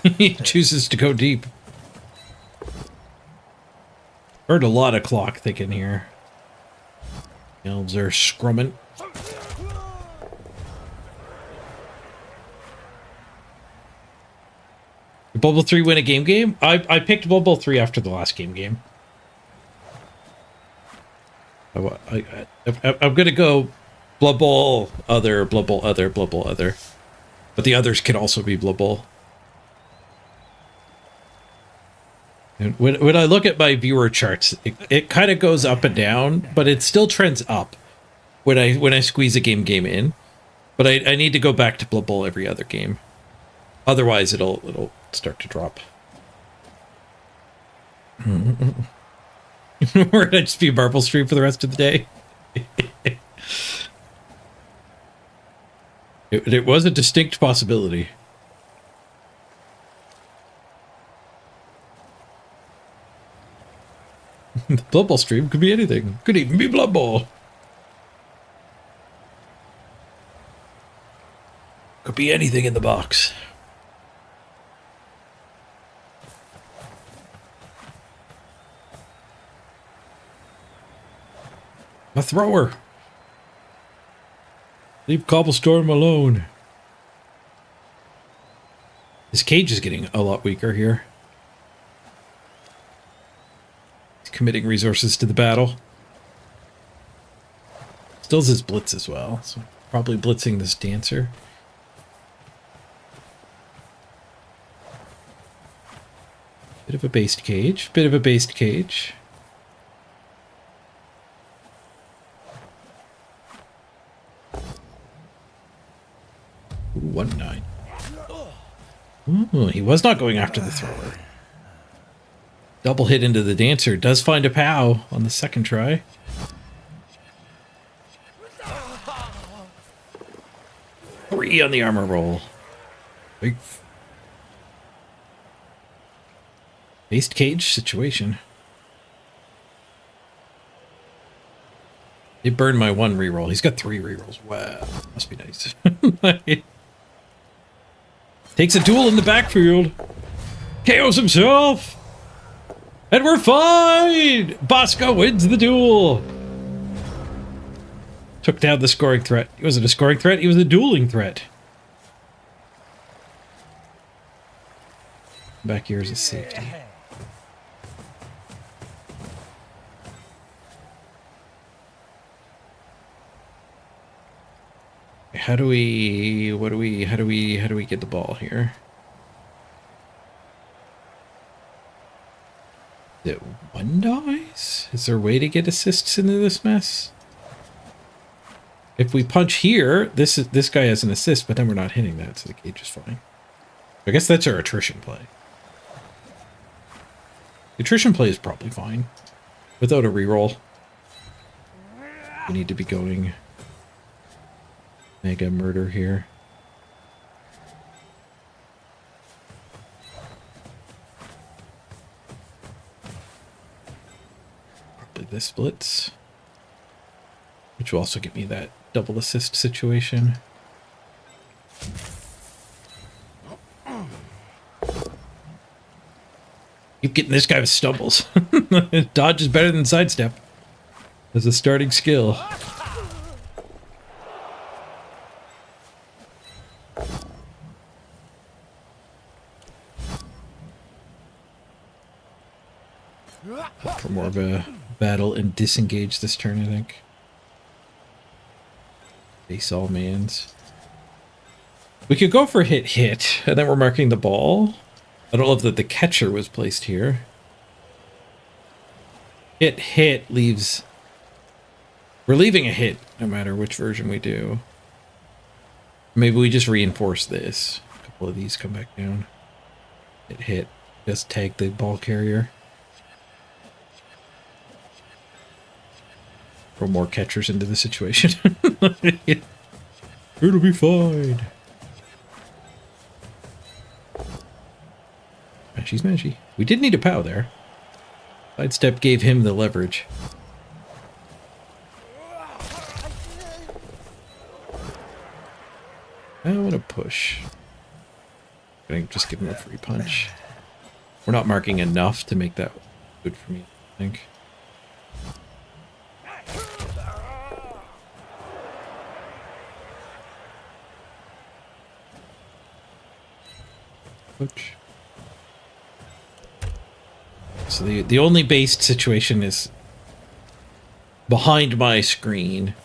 He chooses to go deep. Heard a lot of clock ticking here. Elves are scrumming. Did Bubble 3 win a game? I picked Bubble 3 after the last game. I'm gonna go Blood Bowl, other, Blood Bowl, other, Blood Bowl, other. But the others can also be Blood Bowl. And when I look at my viewer charts, it kind of goes up and down, but it still trends up when I squeeze a game in. But I need to go back to Blood Bowl every other game. Otherwise it'll start to drop. Or would I just be a marble stream for the rest of the day? It was a distinct possibility. The Blood Bowl stream could be anything. Could even be Blood Bowl. Could be anything in the box. A thrower. Leave Cobblestorm alone. His cage is getting a lot weaker here. He's committing resources to the battle. Still has his blitz as well, so probably blitzing this dancer. Bit of a based cage. Bit of a based cage. Ooh, 1-9. Ooh, he was not going after the thrower. Double hit into the dancer. Does find a POW on the second try. Three on the armor roll. Big based cage situation. They burned my one reroll. He's got 3 rerolls. Wow, must be nice. Takes a duel in the backfield. KOs himself. And we're fine. Bosco wins the duel. Took down the scoring threat. He wasn't a scoring threat. He was a dueling threat. Back here is a safety. How do we get the ball here? Is it 1 dice? Is there a way to get assists into this mess? If we punch here, this guy has an assist, but then we're not hitting that, so the cage is fine. I guess that's our attrition play. The attrition play is probably fine. Without a reroll. We need to be going mega murder here. Probably this splits. Which will also give me that double assist situation. Keep getting this guy with stumbles. Dodge is better than sidestep as a starting skill. For more of a battle and disengage this turn, I think. Face all mans. We could go for hit, and then we're marking the ball. I don't love that the catcher was placed here. Hit leaves... We're leaving a hit, no matter which version we do. Maybe we just reinforce this. A couple of these come back down. Hit. Just tag the ball carrier. Throw more catchers into the situation. It'll be fine. Mashy smashy. We did need a POW there. Sidestep gave him the leverage. I want to push. Gonna just give him a free punch. We're not marking enough to make that good for me, I think. Ouch. So the only based situation is behind my screen.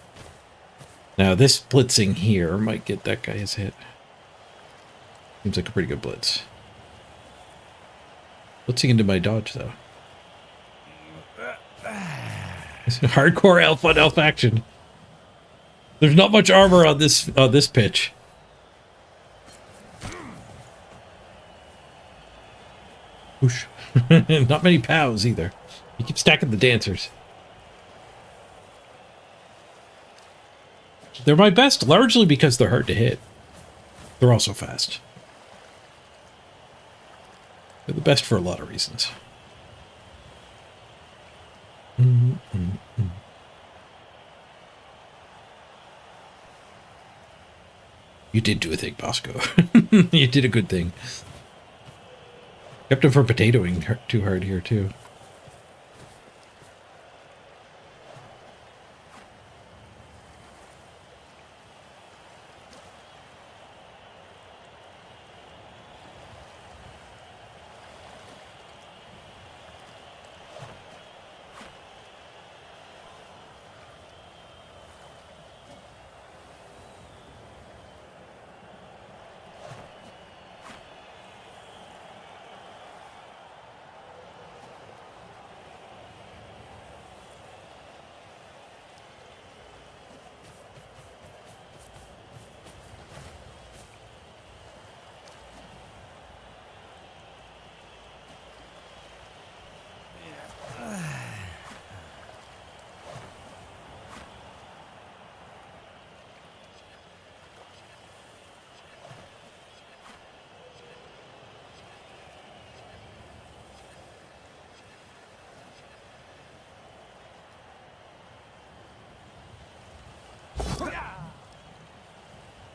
Now this blitzing here might get that guy his hit. Seems like a pretty good blitz. Blitzing into my dodge though. Hardcore elf on elf action. There's not much armor on this pitch. Whoosh. Not many POWs either. You keep stacking the dancers. They're my best, largely because they're hard to hit. They're also fast. They're the best for a lot of reasons. You did do a thing, Bosco. You did a good thing. Kept him from potatoing too hard here, too.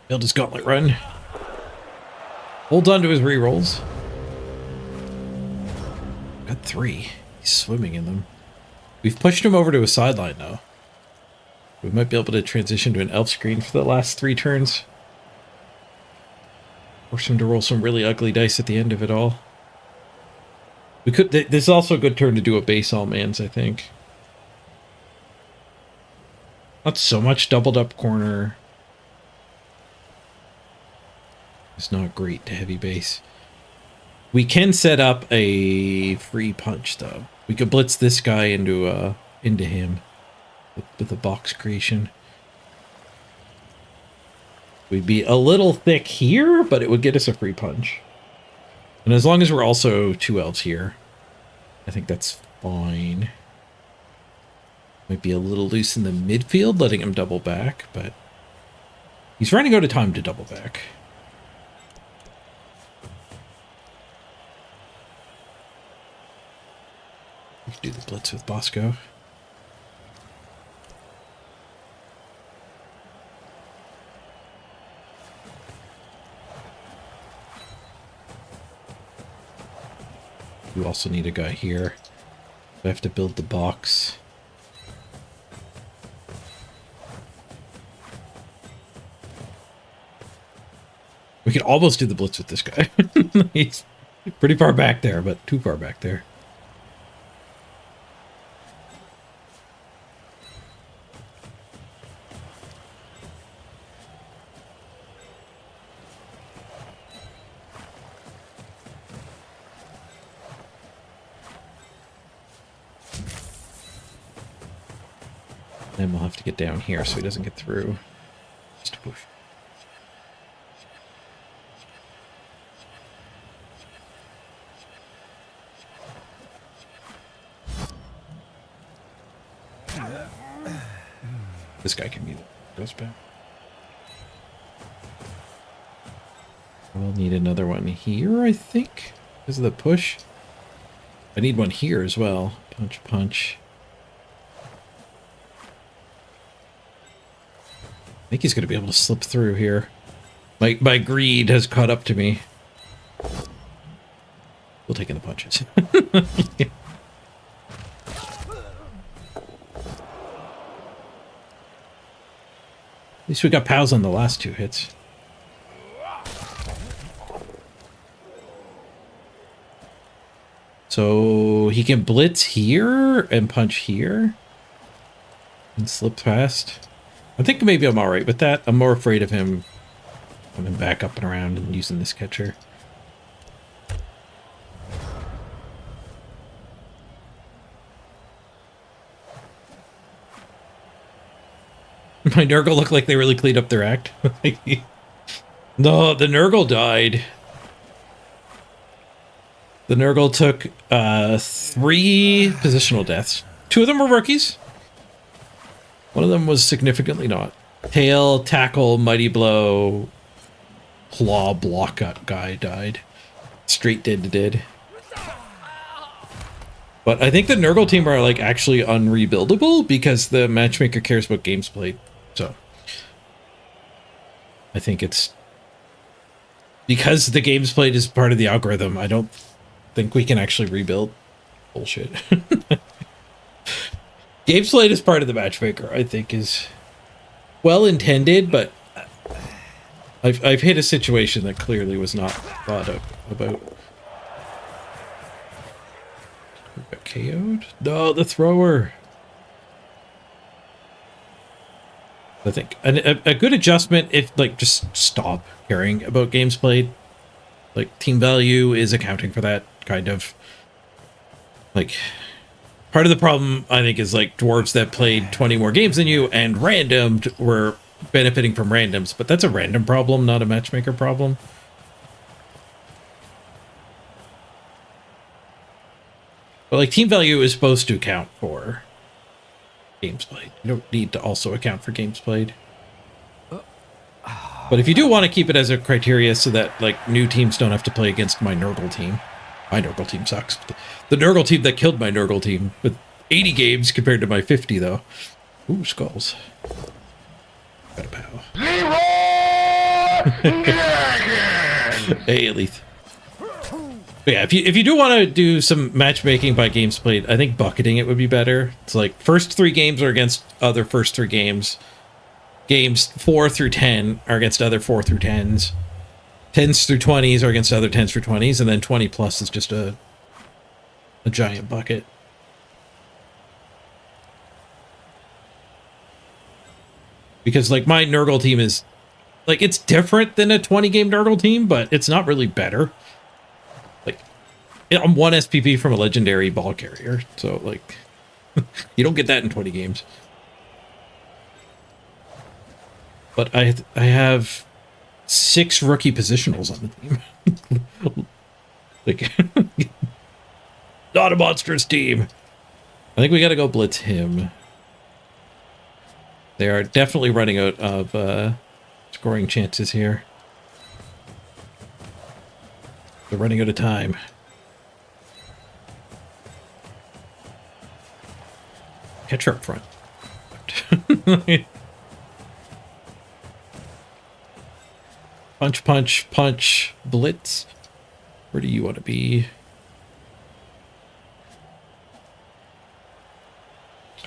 Build his gauntlet run. Holds on to his rerolls. Got 3. He's swimming in them. We've pushed him over to a sideline now. We might be able to transition to an elf screen for the last 3 turns. Force him to roll some really ugly dice at the end of it all. We could. This is also a good turn to do a base all mans, I think. Not so much doubled up corner. It's not great to heavy base. We can set up a free punch though. We could blitz this guy into him with a box creation. We'd be a little thick here, but it would get us a free punch. And as long as we're also 2 elves here, I think that's fine. Might be a little loose in the midfield, letting him double back, but he's running out of time to double back. We could do the blitz with Bosco. You also need a guy here. I have to build the box. We could almost do the blitz with this guy. He's pretty far back there, but too far back there. Then we'll have to get down here so he doesn't get through. Just a push. This guy can be the ghost back. We'll need another one here, I think, because of the push. I need one here as well. Punch, punch. I think he's going to be able to slip through here. My greed has caught up to me. We'll take in the punches. Yeah. At least we got pals on the last 2 hits. So he can blitz here and punch here and slip past. I think maybe I'm alright with that. I'm more afraid of him coming back up and around and using this catcher. My Nurgle looked like they really cleaned up their act. No, the Nurgle died. The Nurgle took 3 positional deaths. 2 of them were rookies. One of them was significantly not. Tail, tackle, mighty blow, claw, block guy died. Straight dead to dead. But I think the Nurgle team are like actually unrebuildable because the matchmaker cares about games played. So I think it's because the games played is part of the algorithm. I don't think we can actually rebuild. Bullshit. Games played is part of the matchmaker, I think, is well intended, but I've hit a situation that clearly was not thought about. We got KO'd? No, the thrower. I think a good adjustment, if like just stop caring about games played. Like team value is accounting for that kind of. Like part of the problem I think is like dwarves that played 20 more games than you and randomed were benefiting from randoms, but that's a random problem, not a matchmaker problem. But like team value is supposed to account for games played. You don't need to also account for games played. But if you do want to keep it as a criteria so that like new teams don't have to play against my Nurgle team. My Nurgle team sucks. The Nurgle team that killed my Nurgle team with 80 games compared to my 50 though. Ooh, skulls. Got a pow. Hey, Leith. But yeah, if you do want to do some matchmaking by games played, I think bucketing it would be better. It's like first 3 games are against other first 3 games. Games 4 through 10 are against other 4 through 10s. 10s through 20s are against other 10s through 20s, and then 20 plus is just a giant bucket. Because like my Nurgle team is like it's different than a 20 game Nurgle team, but it's not really better. Like I'm 1 SPP from a legendary ball carrier, so like you don't get that in 20 games. But I have 6 rookie positionals on the team. Like not a monstrous team. I think we got to go blitz him. They are definitely running out of scoring chances here. They're running out of time. Catch her up front. Punch, punch, punch, blitz. Where do you want to be?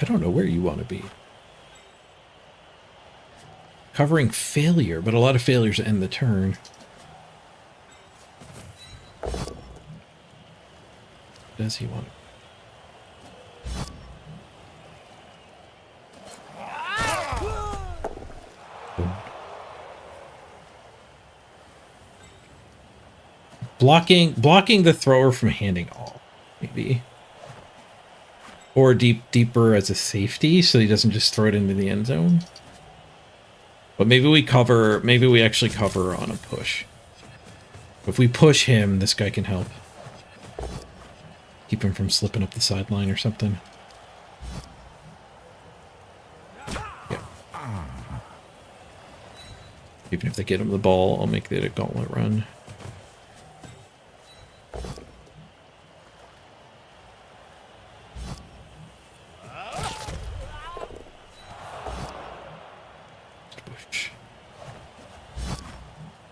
I don't know where you want to be. Covering failure, but a lot of failures end the turn. Does he want to? Blocking the thrower from handing off, maybe. Or deeper as a safety, so he doesn't just throw it into the end zone. But maybe we actually cover on a push. If we push him, this guy can help. Keep him from slipping up the sideline or something. Yeah. Even if they get him the ball, I'll make it a gauntlet run.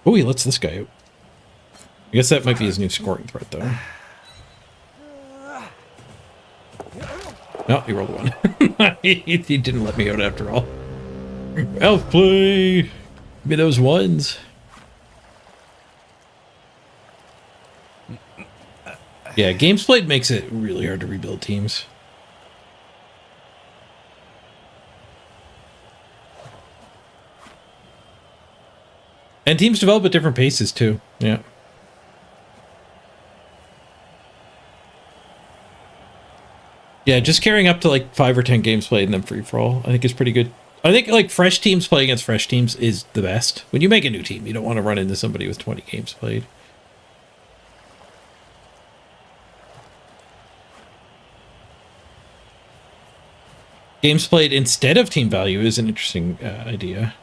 Oh, he lets this guy out. I guess that might be his new scoring threat, though. No, he rolled one. he didn't let me out after all. Elf play! Give me those ones. Yeah, games played makes it really hard to rebuild teams. And teams develop at different paces, too. Yeah. Yeah, just carrying up to like 5 or 10 games played and then free-for-all, I think is pretty good. I think like fresh teams playing against fresh teams is the best. When you make a new team, you don't want to run into somebody with 20 games played. Games played instead of team value is an interesting idea.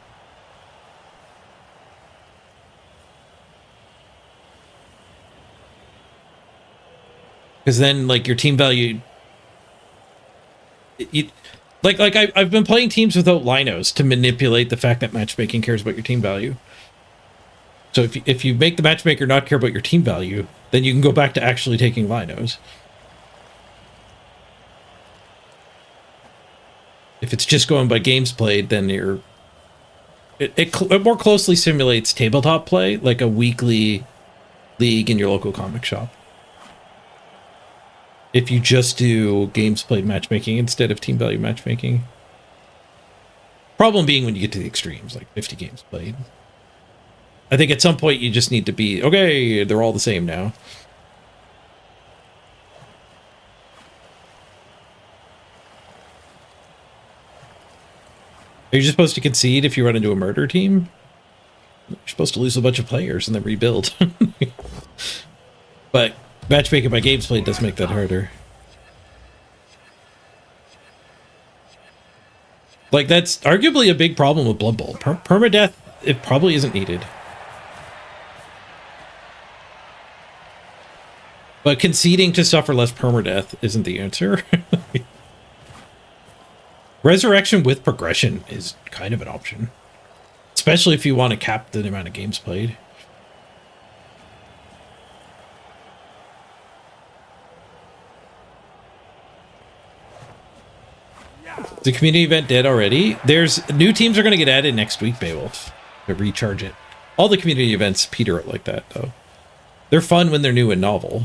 Because then, like, your team value... I've been playing teams without linos to manipulate the fact that matchmaking cares about your team value. So if you make the matchmaker not care about your team value, then you can go back to actually taking linos. If it's just going by games played, then it more closely simulates tabletop play, like a weekly league in your local comic shop. If you just do games played matchmaking instead of team value matchmaking. Problem being when you get to the extremes, like 50 games played. I think at some point you just need to be, okay, they're all the same now. Are you just supposed to concede if you run into a murder team? You're supposed to lose a bunch of players and then rebuild. But matchmaking by games played does make that harder. Like, that's arguably a big problem with Blood Bowl. Permadeath, it probably isn't needed. But conceding to suffer less permadeath isn't the answer. Resurrection with progression is kind of an option. Especially if you want to cap the amount of games played. The community event dead already? There's new teams are going to get added next week, Beowulf, to recharge it. All the community events peter out like that, though. They're fun when they're new and novel.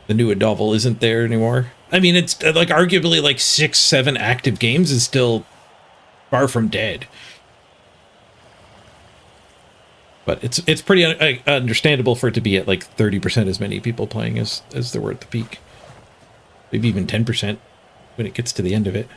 The new and novel isn't there anymore. I mean, it's like arguably like 6-7 active games is still far from dead. But it's pretty understandable for it to be at like 30% as many people playing as there were at the peak. Maybe even 10% when it gets to the end of it.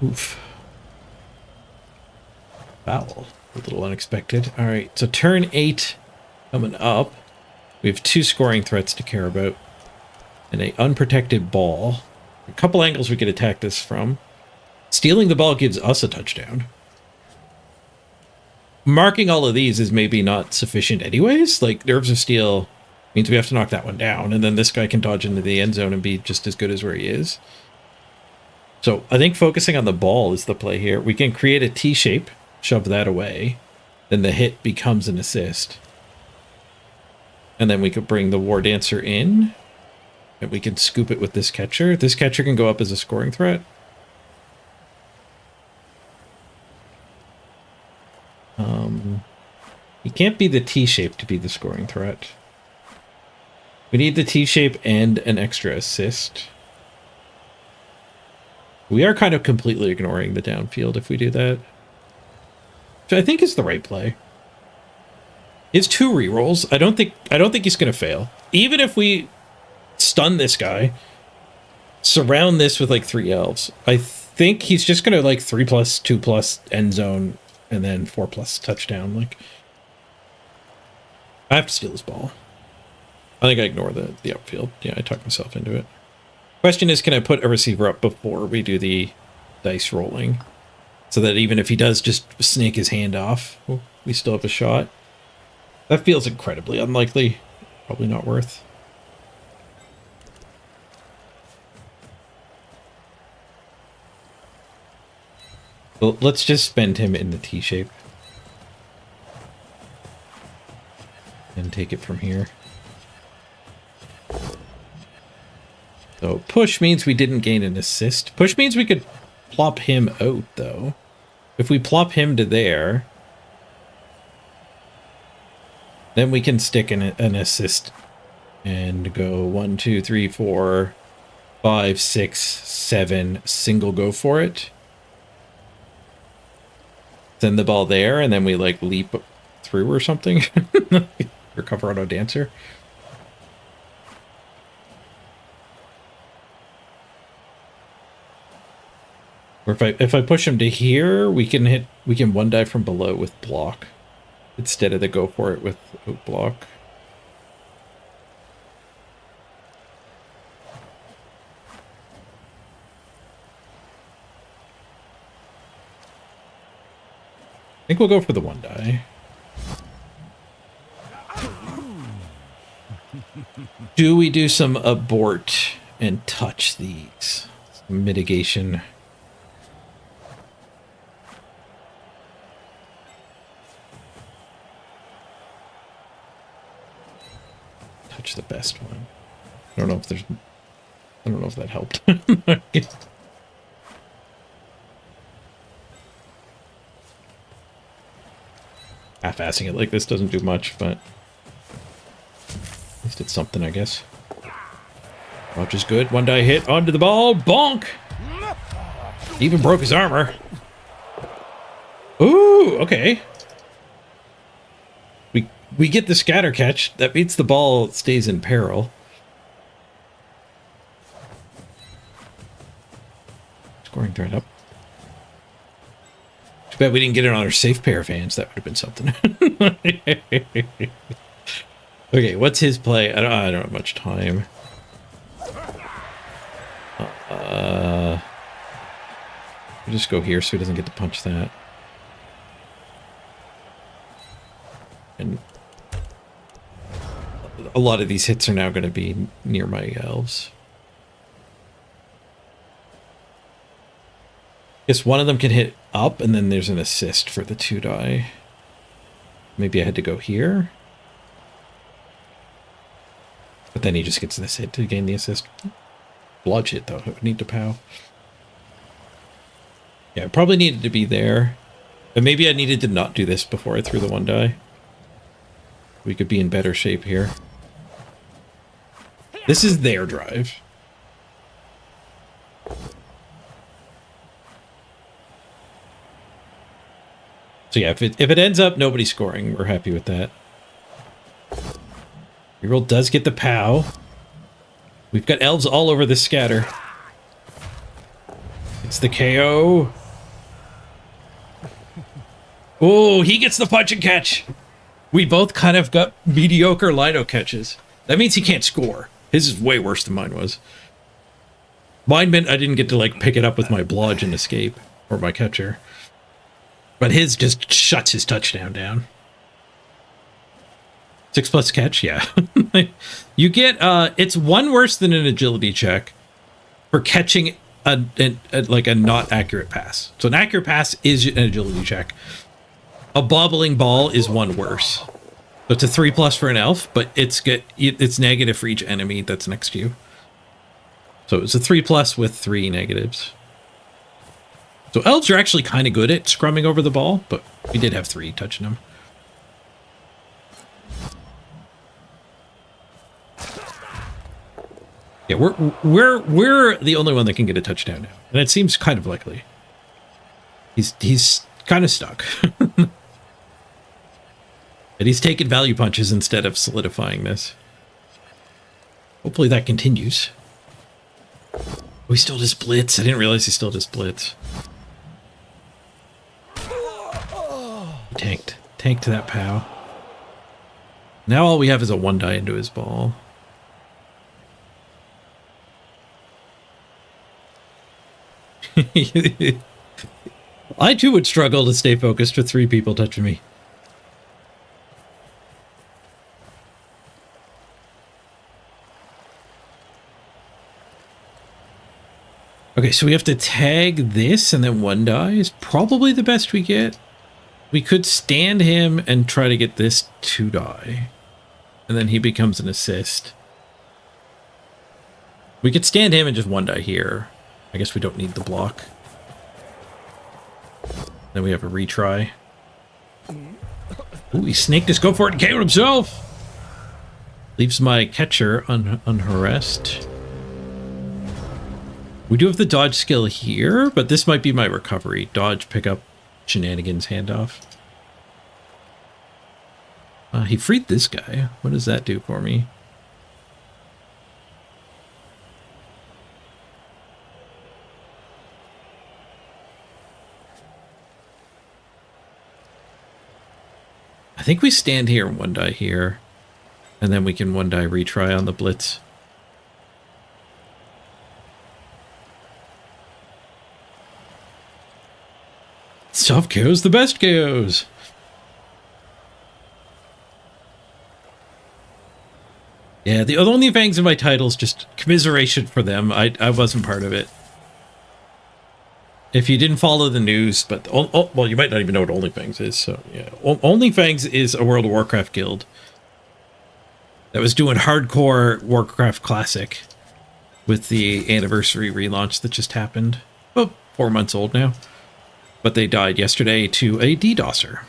Oof. Foul. A little unexpected. All right, so turn 8 coming up. We have 2 scoring threats to care about. And an unprotected ball. A couple angles we could attack this from. Stealing the ball gives us a touchdown. Marking all of these is maybe not sufficient anyways. Like, Nerves of Steel means we have to knock that one down. And then this guy can dodge into the end zone and be just as good as where he is. So I think focusing on the ball is the play here. We can create a T shape, shove that away, then the hit becomes an assist. And then we could bring the War Dancer in, and we can scoop it with this catcher. This catcher can go up as a scoring threat. He can't be the T shape to be the scoring threat. We need the T shape and an extra assist. We are kind of completely ignoring the downfield if we do that. Which I think is the right play. It's 2 rerolls. I don't think he's gonna fail. Even if we stun this guy, surround this with like 3 elves, I think he's just gonna like 3+, 2+ end zone, and then 4+ touchdown. Like, I have to steal this ball. I think I ignore the upfield. Yeah, I talked myself into it. Question is, can I put a receiver up before we do the dice rolling? So that even if he does just snake his hand off, we still have a shot. That feels incredibly unlikely. Probably not worth. Well, let's just spend him in the T shape. And take it from here. So push means we didn't gain an assist. Push means we could plop him out, though. If we plop him to there, then we can stick an assist and go 1, 2, 3, 4, 5, 6, 7, single go for it. Send the ball there, and then we like leap through or something. Recover auto dancer. Or if I push him to here, we can one die from below with block instead of the go for it with block. I think we'll go for the one die. Do we do some abort and touch these? Some mitigation. Touch the best one. I don't know if that helped. Half-assing it like this doesn't do much, but at least it's something, I guess. Watch is good. One die hit onto the ball. Bonk! Even broke his armor. Ooh, okay. We get the scatter catch. That means the ball stays in peril. Scoring threat up. Too bad we didn't get it on our safe pair of hands. That would have been something. Okay, what's his play? I don't have much time. We'll just go here so he doesn't get to punch that. And a lot of these hits are now going to be near my elves. Guess one of them can hit up, and then there's an assist for the 2 die. Maybe I had to go here. But then he just gets this hit to gain the assist. Bludge hit, though. It would need to pow. Yeah, it probably needed to be there. But maybe I needed to not do this before I threw the 1 die. We could be in better shape here. This is their drive. So yeah, if it ends up nobody scoring, we're happy with that. Reroll does get the POW. We've got elves all over this scatter. It's the KO. Oh, he gets the punch and catch. We both kind of got mediocre Lido catches. That means he can't score. His is way worse than mine was. Mine meant I didn't get to like pick it up with my bludge and escape, or my catcher. But his just shuts his touchdown down. 6+ catch, yeah. You get it's 1 worse than an agility check for catching a not accurate pass. So an accurate pass is an agility check. A bobbling ball is 1 worse. So it's a 3+ for an elf, but it's negative for each enemy that's next to you. So it's a 3+ with 3 negatives. So elves are actually kind of good at scrumming over the ball, but we did have 3 touching them. Yeah, we're the only one that can get a touchdown now, and it seems kind of likely. He's kind of stuck. And he's taking value punches instead of solidifying this. Hopefully that continues. Oh, he still does blitz. I didn't realize he still does blitz. He tanked that POW. Now all we have is a 1 die into his ball. I too would struggle to stay focused with 3 people touching me. Okay, so we have to tag this and then 1 die is probably the best we get. We could stand him and try to get this 2 die. And then he becomes an assist. We could stand him and just 1 die here. I guess we don't need the block. Then we have a retry. Ooh, he snaked his go for it and KO'd himself. Leaves my catcher unharassed. We do have the dodge skill here, but this might be my recovery. Dodge, pick up, shenanigans, handoff. He freed this guy. What does that do for me? I think we stand here and one die here. And then we can one die retry on the blitz. Soft KO's the best KOs. Yeah, the only fangs in my titles, just commiseration for them. I wasn't part of it. If you didn't follow the news, but well, you might not even know what OnlyFangs is. So yeah, OnlyFangs is a World of Warcraft guild that was doing hardcore Warcraft Classic with the anniversary relaunch that just happened. Well, 4 months old now, but they died yesterday to a DDoSer.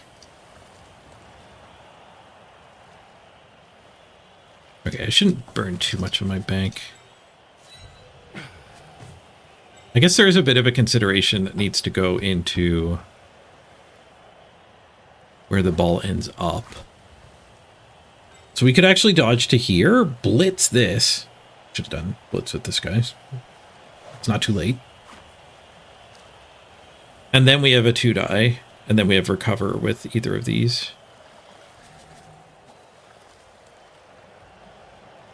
Okay, I shouldn't burn too much of my bank. I guess there is a bit of a consideration that needs to go into where the ball ends up. So we could actually dodge to here, blitz this. Should have done blitz with this, guys. It's not too late. And then we have a 2-die, and then we have recover with either of these.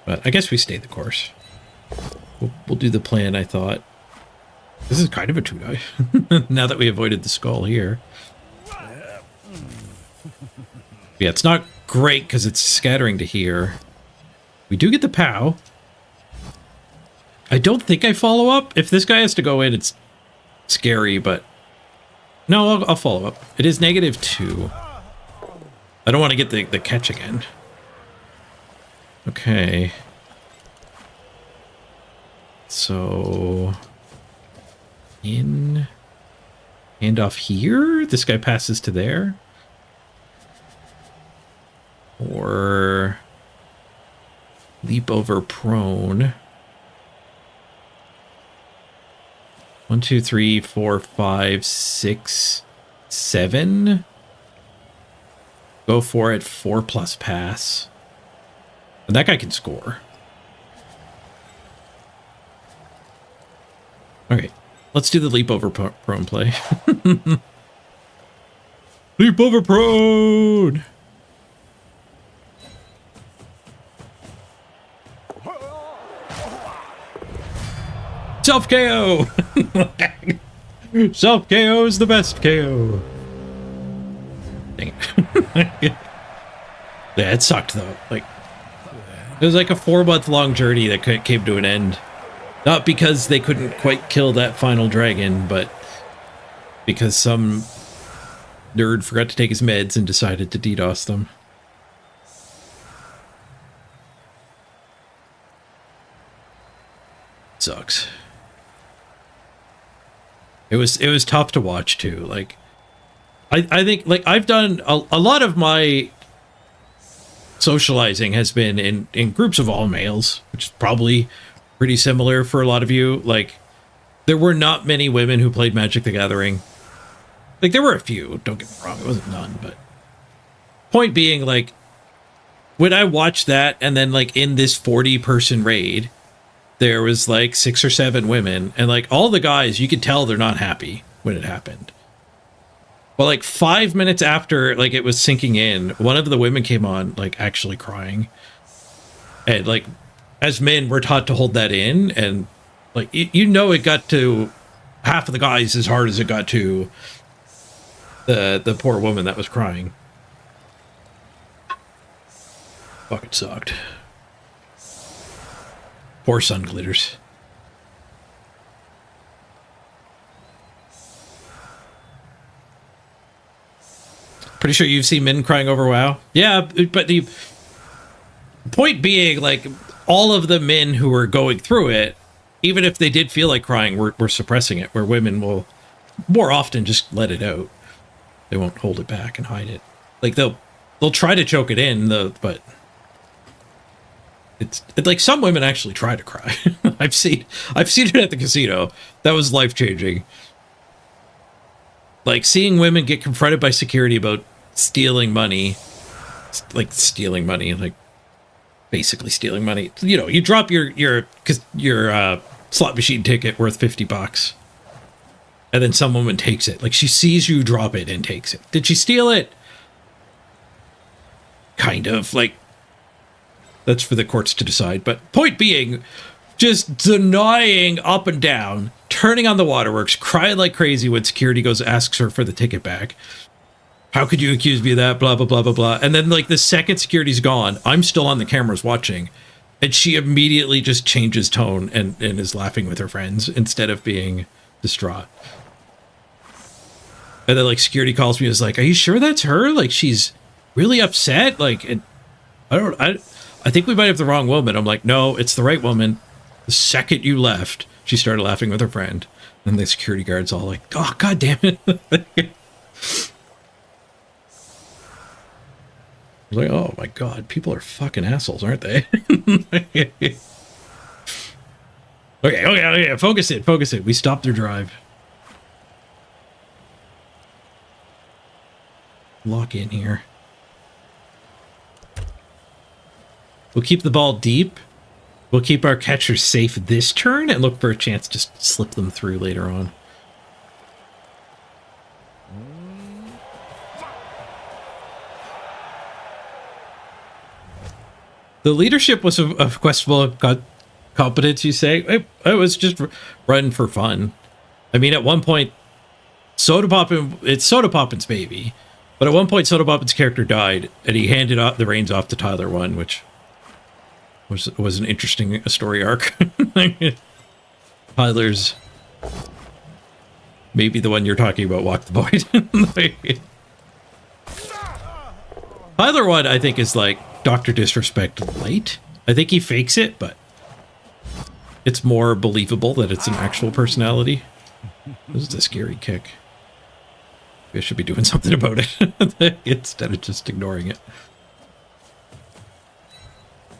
But I guess we stay the course. We'll do the plan, I thought. This is kind of a 2-die, now that we avoided the skull here. Yeah, it's not great because it's scattering to here. We do get the POW. I don't think I follow up. If this guy has to go in, it's scary, but... No, I'll follow up. It is -2. I don't want to get the catch again. Okay. So... in... hand off here? This guy passes to there? Or... leap over prone. 1, 2, 3, 4, 5, 6, 7. Go for it. 4+ pass. And that guy can score. Okay. Let's do the leap over prone play. Leap over prone! Self KO! Self KO is the best KO. Dang it. Yeah, it sucked though. Like, it was like a 4-month-long journey that came to an end. Not because they couldn't quite kill that final dragon, but because some nerd forgot to take his meds and decided to DDoS them. Sucks. It was tough to watch too. Like, I think, like, I've done a lot of my socializing has been in groups of all males, which is probably pretty similar for a lot of you. Like, there were not many women who played Magic the Gathering. Like, there were a few, don't get me wrong, it wasn't none, but point being, like, when I watched that, and then, like, in this 40-person raid, there was, like, 6 or 7 women, and, like, all the guys, you could tell they're not happy when it happened. But, like, 5 minutes after, like, it was sinking in, one of the women came on, like, actually crying. And, like, as men, we're taught to hold that in, and, like, you know it got to half of the guys as hard as it got to the poor woman that was crying. Fucking sucked. Poor sun glitters. Pretty sure you've seen men crying over WoW. Yeah, but the point being, like, all of the men who were going through it, even if they did feel like crying, were suppressing it, where women will more often just let it out. They won't hold it back and hide it. Like, they'll try to choke it in, but it's like some women actually try to cry. I've seen it at the casino. That was life-changing. Like, seeing women get confronted by security about stealing money, like basically stealing money. You know, you drop your slot machine ticket worth $50, and then some woman takes it. Like, she sees you drop it and takes it. Did she steal it? kind of. Like, that's for the courts to decide. But point being, just denying up and down, turning on the waterworks, crying like crazy when security asks her for the ticket back. How could you accuse me of that? Blah, blah, blah, blah, blah. And then, like, the second security's gone, I'm still on the cameras watching. And she immediately just changes tone and is laughing with her friends instead of being distraught. And then, like, security calls me and is like, are you sure that's her? Like, she's really upset? Like, and I think we might have the wrong woman. I'm like, no, it's the right woman. The second you left, she started laughing with her friend. And the security guard's all like, oh, God damn it. I was like, oh my God, people are fucking assholes, aren't they? Okay, focus it. We stopped their drive. Lock in here. We'll keep the ball deep. We'll keep our catchers safe this turn and look for a chance to just slip them through later on. The leadership was of questionable competence, you say? It was just run for fun. I mean, at one point, it's Soda Poppin's baby. But at one point, Soda Poppin's character died, and he handed the reins off to Tyler 1, which was an interesting story arc. Tyler's maybe the one you're talking about, Walk the Void. Tyler 1, I think, is like Dr. Disrespect light. I think he fakes it, but it's more believable that it's an actual personality. This is a scary kick. Maybe I should be doing something about it instead of just ignoring it.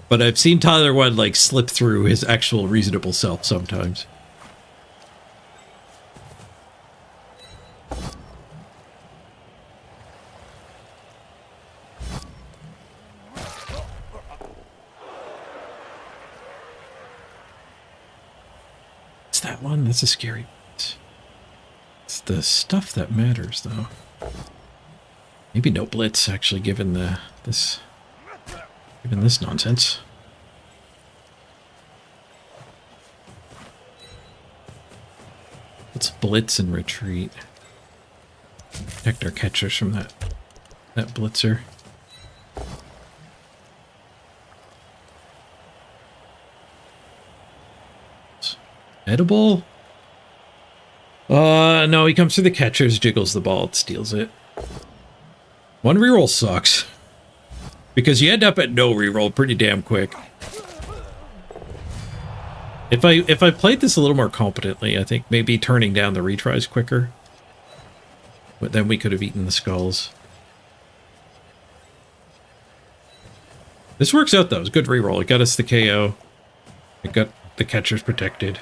But I've seen Tyler 1 like slip through his actual reasonable self sometimes. It's that one. That's a scary one. It's the stuff that matters, though. Maybe no blitz, actually, given this nonsense. Let's blitz and retreat. Protect our catchers from that blitzer. Edible? No, he comes through the catchers, jiggles the ball, steals it. One reroll sucks. Because you end up at no reroll pretty damn quick. If I played this a little more competently, I think maybe turning down the retries quicker. But then we could have eaten the skulls. This works out, though. It's a good reroll. It got us the KO. It got the catchers protected.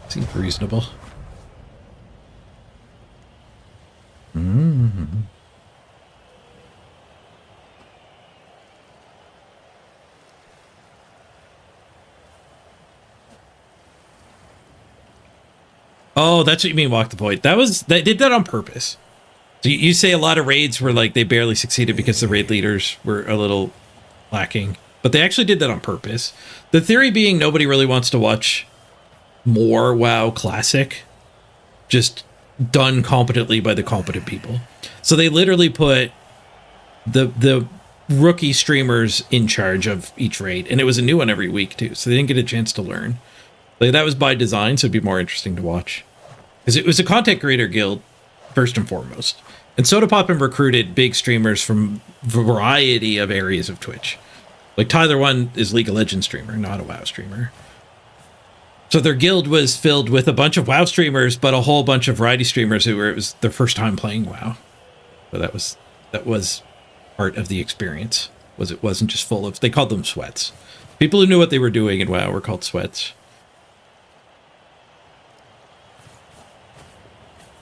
Seems reasonable. Oh, that's what you mean, Walk the Void. They did that on purpose. So you say a lot of raids were like they barely succeeded because the raid leaders were a little lacking. But they actually did that on purpose. The theory being nobody really wants to watch more WoW Classic just done competently by the competent people. So they literally put the rookie streamers in charge of each raid, and it was a new one every week too, so they didn't get a chance to learn. Like, that was by design, so it'd be more interesting to watch. Because it was a content creator guild, first and foremost. And Soda Poppin recruited big streamers from a variety of areas of Twitch. Like, Tyler 1 is League of Legends streamer, not a WoW streamer. So their guild was filled with a bunch of WoW streamers, but a whole bunch of variety streamers it was their first time playing WoW. So that was part of the experience. It wasn't just full of, they called them sweats. People who knew what they were doing in WoW were called sweats.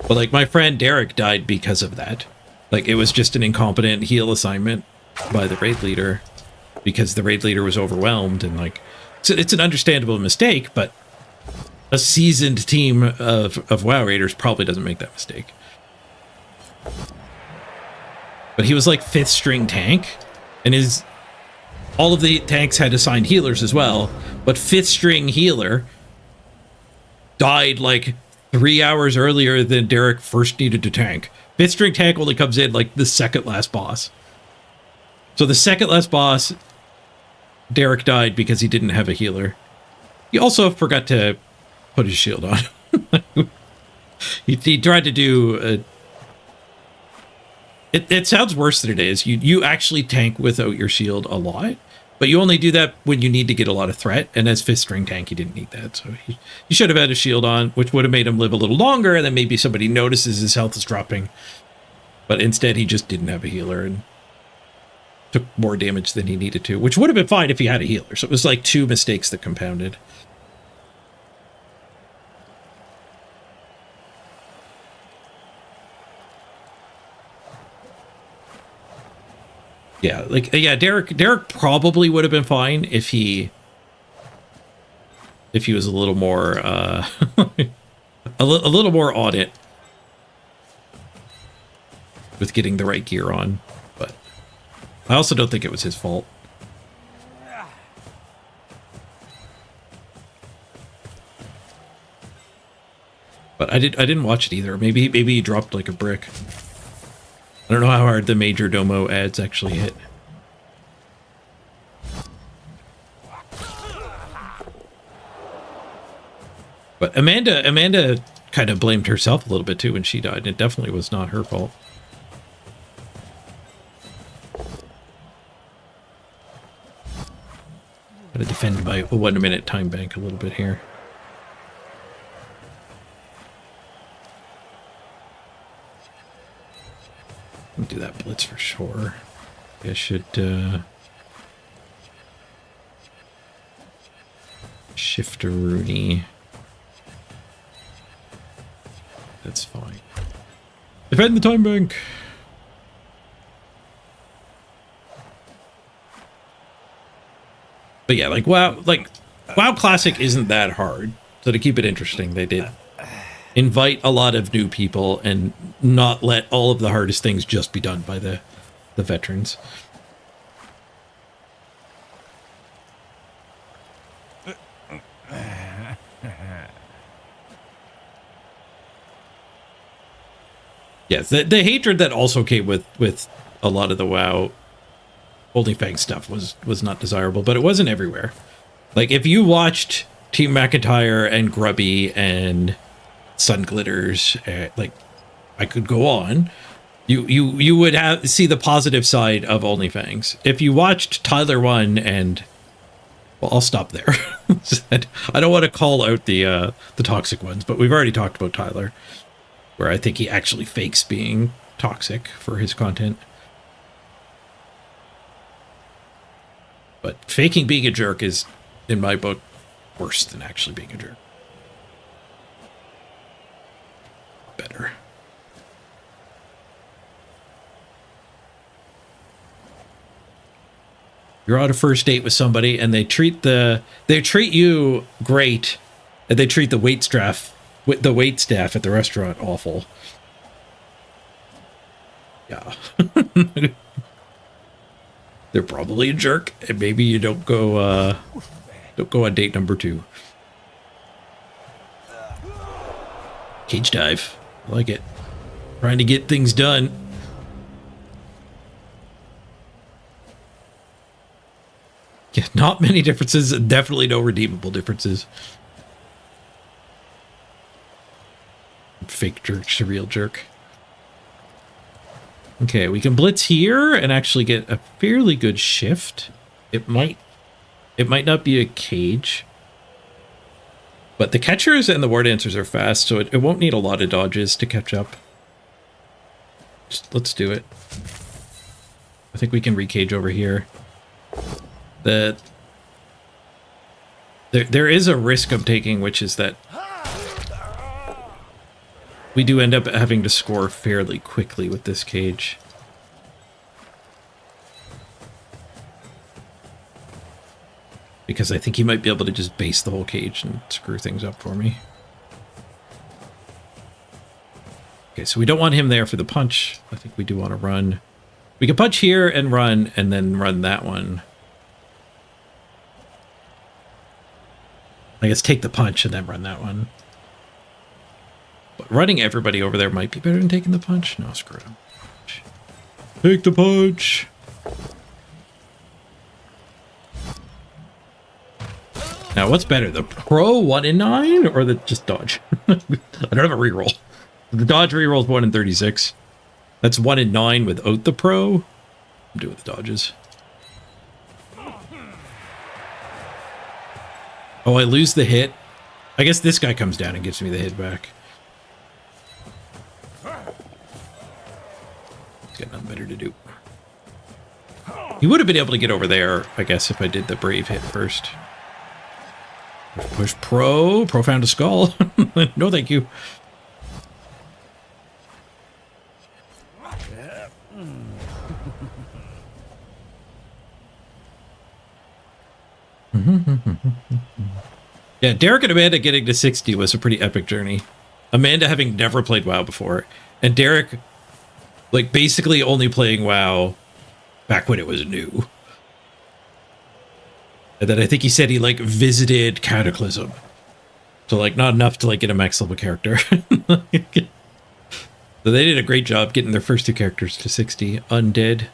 But like my friend Derek died because of that. Like, it was just an incompetent heal assignment by the raid leader because the raid leader was overwhelmed, and like, so it's an understandable mistake, but a seasoned team of WoW Raiders probably doesn't make that mistake. But he was like 5th string tank, and all of the tanks had assigned healers as well, but 5th string healer died like 3 hours earlier than Derek first needed to tank. 5th string tank only comes in like the second last boss. So the second last boss, Derek died because he didn't have a healer. He also forgot to put his shield on. he tried to do it sounds worse than it is. You actually tank without your shield a lot, but you only do that when you need to get a lot of threat, and as 5th string tank, he didn't need that. So he should have had a shield on, which would have made him live a little longer, and then maybe somebody notices his health is dropping. But instead, he just didn't have a healer and took more damage than he needed to, which would have been fine if he had a healer. So it was like 2 mistakes that compounded. Yeah, Derek probably would have been fine if he was a little more a little more on it with getting the right gear on, but I also don't think it was his fault. But I didn't watch it either. Maybe he dropped like a brick. I don't know how hard the Major Domo ads actually hit. But Amanda kind of blamed herself a little bit too when she died. It definitely was not her fault. Gotta defend my 1 minute time bank a little bit here. I'll do that blitz for sure. I should shift a Rooney. That's fine. Defend the time bank. But yeah, WoW Classic isn't that hard. So to keep it interesting, they did invite a lot of new people and not let all of the hardest things just be done by the veterans. Yes, the hatred that also came with a lot of the WoW OnlyFans stuff was not desirable, but it wasn't everywhere. Like if you watched Team McIntyre and Grubby and Sun Glitters, like I could go on, you would see the positive side of OnlyFans. If you watched Tyler 1 and, well, I'll stop there. I don't want to call out the toxic ones, but we've already talked about Tyler, where I think he actually fakes being toxic for his content. But faking being a jerk is, in my book, worse than actually being a jerk. Better. You're on a first date with somebody and they treat you great, and they treat the wait staff at the restaurant awful. Yeah. They're probably a jerk, and maybe you don't go on date number 2. Cage dive. I like it. Trying to get things done. Yeah, not many differences, and definitely no redeemable differences. Fake jerk, surreal jerk. Okay, we can blitz here and actually get a fairly good shift. It might not be a cage, but the catchers and the war dancers are fast, so it won't need a lot of dodges to catch up. Let's do it. I think we can recage over here. There is a risk I'm taking, which is that we do end up having to score fairly quickly with this cage. because I think he might be able to just base the whole cage and screw things up for me. Okay, so we don't want him there for the punch. I think we do want to run. We can punch here and then run that one. I guess take the punch and then run that one. But running everybody over there might be better than taking the punch. No, screw it. Take the punch. Now, what's better, the pro 1 in 9 or the just dodge? I don't have a reroll. The dodge reroll is 1 in 36. That's 1 in 9 without the pro. I'm doing the dodges. Oh, I lose the hit. I guess this guy comes down and gives me the hit back. He's got nothing better to do. He would have been able to get over there, I guess, if I did the brave hit first. Push pro. Pro found a skull. No, thank you. Yeah, Derek and Amanda getting to 60 was a pretty epic journey. Amanda having never played WoW before, and Derek, like, basically only playing WoW back when it was new. And then I think he said he, like, visited Cataclysm. So, like, not enough to, like, get a max level character. So they did a great job getting their first 2 characters to 60. Undead.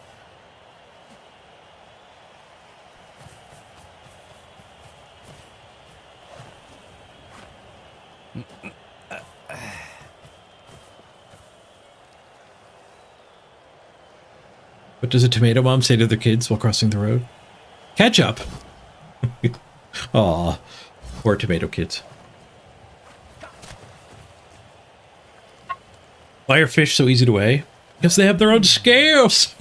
What does a tomato mom say to their kids while crossing the road? Catch up. Aw, poor tomato kids. Why are fish so easy to weigh? Because they have their own scales.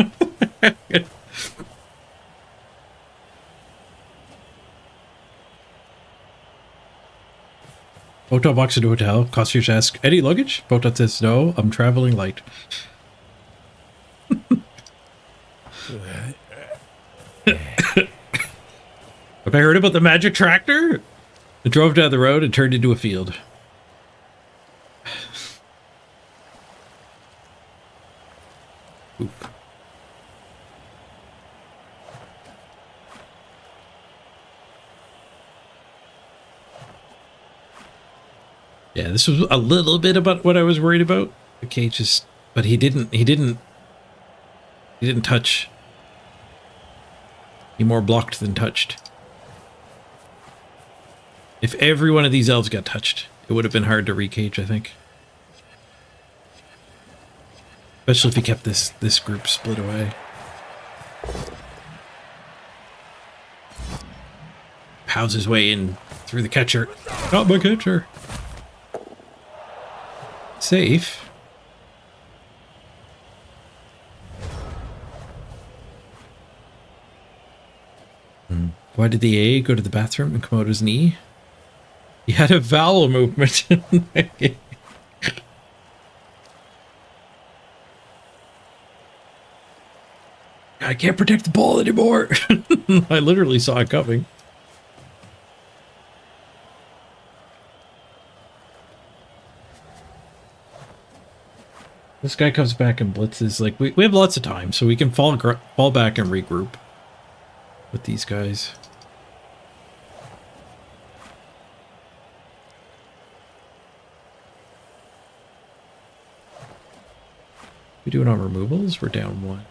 Boat walks into a hotel. Concierge asks, "Any luggage?" Boat says, "No, I'm traveling light." Have I heard about the magic tractor? It drove down the road and turned into a field. Oop. Yeah, this was a little bit about what I was worried about. The cage is, but he didn't touch. He more blocked than touched. If every one of these elves got touched, it would have been hard to recage, I think. Especially if he kept this group split away. Pounds his way in through the catcher. Got my catcher. Safe. Why did the A go to the bathroom and come out his knee? He had a vowel movement. I can't protect the ball anymore. I literally saw it coming. This guy comes back and blitzes. Like, we have lots of time, so we can fall back and regroup with these guys. We doing on removals? We're down 1.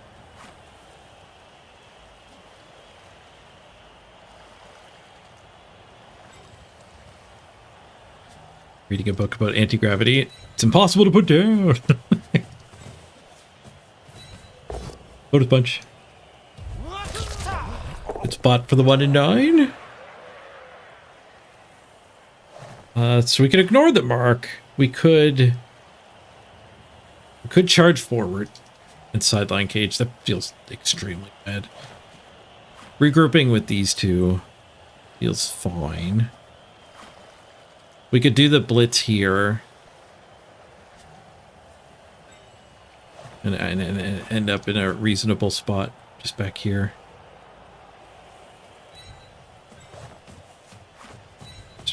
Reading a book about anti-gravity. It's impossible to put down. Lotus punch. It's bought for the 1 in 9. So we can ignore the mark. We could charge forward and sideline cage. That feels extremely bad. Regrouping with these two feels fine. We could do the blitz here. And end up in a reasonable spot just back here.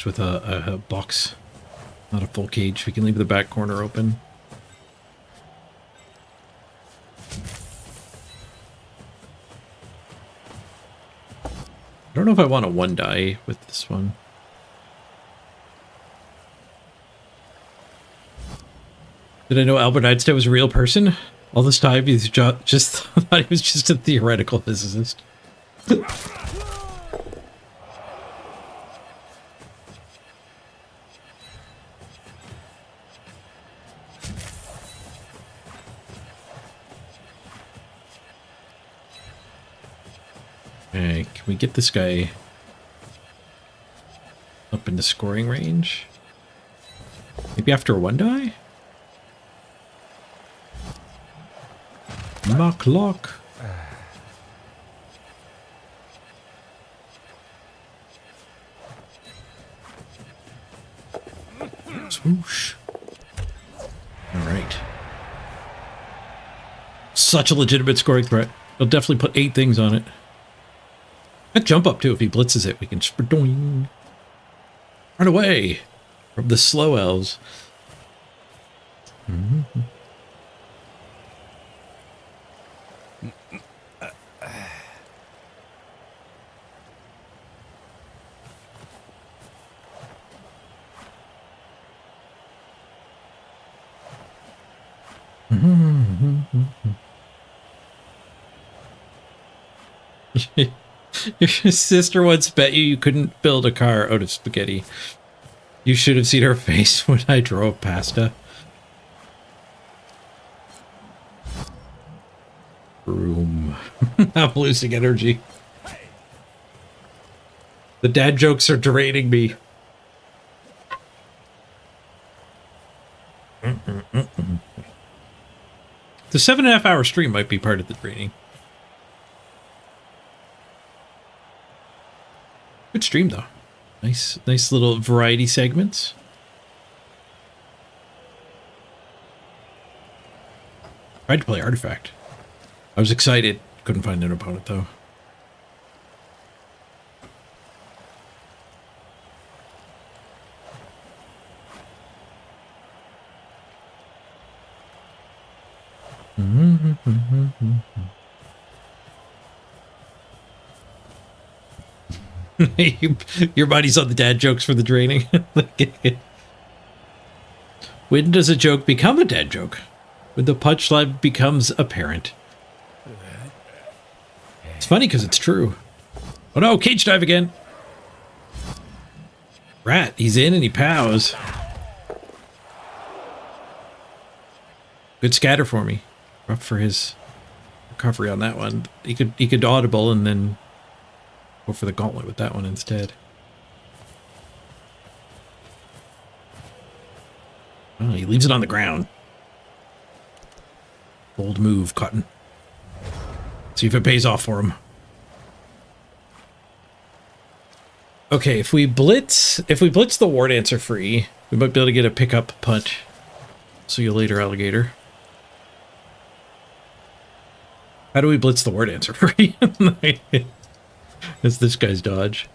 just with a box, not a full cage. We can leave the back corner open. I don't know if I want a 1-die with this one. Did I know Albert Einstein was a real person? All this time, he's just thought he was just a theoretical physicist. Okay, can we get this guy up into scoring range? Maybe after a 1-die? Mock lock. Swoosh. Alright. Such a legitimate scoring threat. I'll definitely put 8 things on it. That jump up too, if he blitzes it, we can just run away from the slow elves. Mm-hmm. Your sister once bet you couldn't build a car out of spaghetti. You should have seen her face when I drove past her. Room. I'm losing energy. The dad jokes are draining me. The 7.5 hour stream might be part of the draining. Good stream though. Nice little variety segments. Tried to play Artifact. I was excited. Couldn't find an opponent though. Your buddy's on the dad jokes for the draining. When does a joke become a dad joke? When the punchline becomes apparent. It's funny because it's true. Oh no, cage dive again. Rat, he's in and he pows. Good scatter for me. Rough for his recovery on that one. He could audible and then go for the gauntlet with that one instead. Oh, he leaves it on the ground. Bold move, Cotton. See if it pays off for him. Okay, if we blitz the War Dancer free, we might be able to get a pickup punt. See you later, alligator. How do we blitz the War Dancer free? It's this guy's dodge.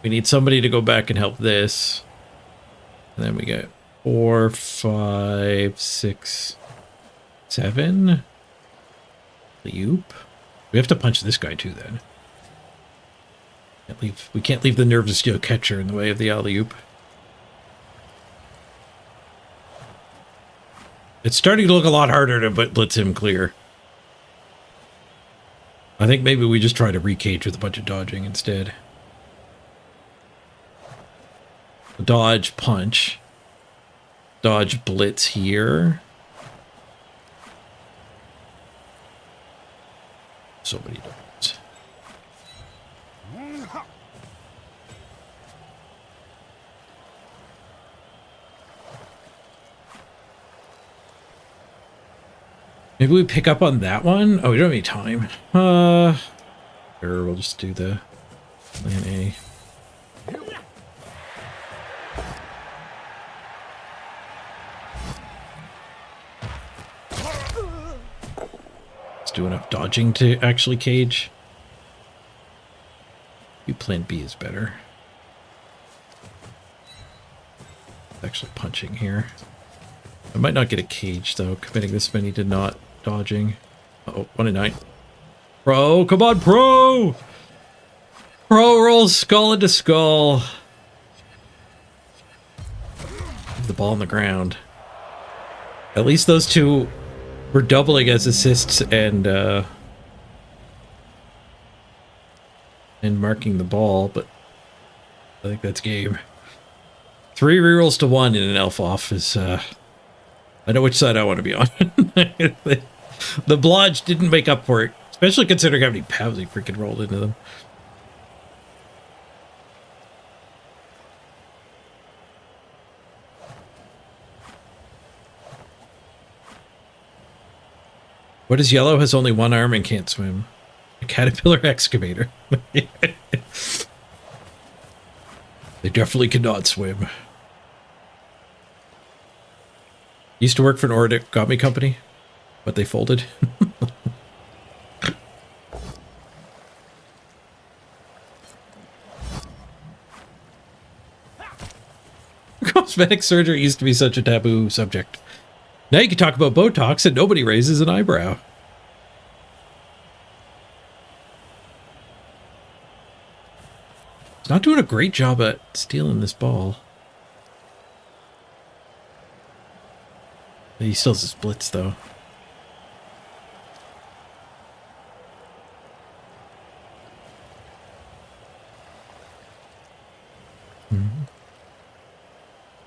We need somebody to go back and help this. And then we get 4, 5, 6, 7. Loop. We have to punch this guy too then. We can't leave the nerve to steel catcher in the way of the alley-oop. It's starting to look a lot harder to blitz him clear. I think maybe we just try to recage with a bunch of dodging instead. Dodge, punch. Dodge, blitz here. So many dodges. Maybe we pick up on that one? Oh, we don't have any time. Sure, we'll just do the plan A. do enough dodging to actually cage. Maybe plan B is better. Actually punching here. I might not get a cage though, committing this many to not dodging. Uh-oh, 1 in 9. Pro, come on, Pro! Pro rolls skull into skull. Leave the ball on the ground. At least those two were doubling as assists and marking the ball, but I think that's game. 3 rerolls to 1 in an elf off is I know which side I want to be on. The blodge didn't make up for it, especially considering how many pounds he freaking rolled into them. What is yellow? Has only 1 arm and can't swim. A caterpillar excavator. They definitely cannot swim. Used to work for an origami company, but they folded. Cosmetic surgery used to be such a taboo subject. Now you can talk about Botox and nobody raises an eyebrow. He's not doing a great job at stealing this ball. He still has his blitz though.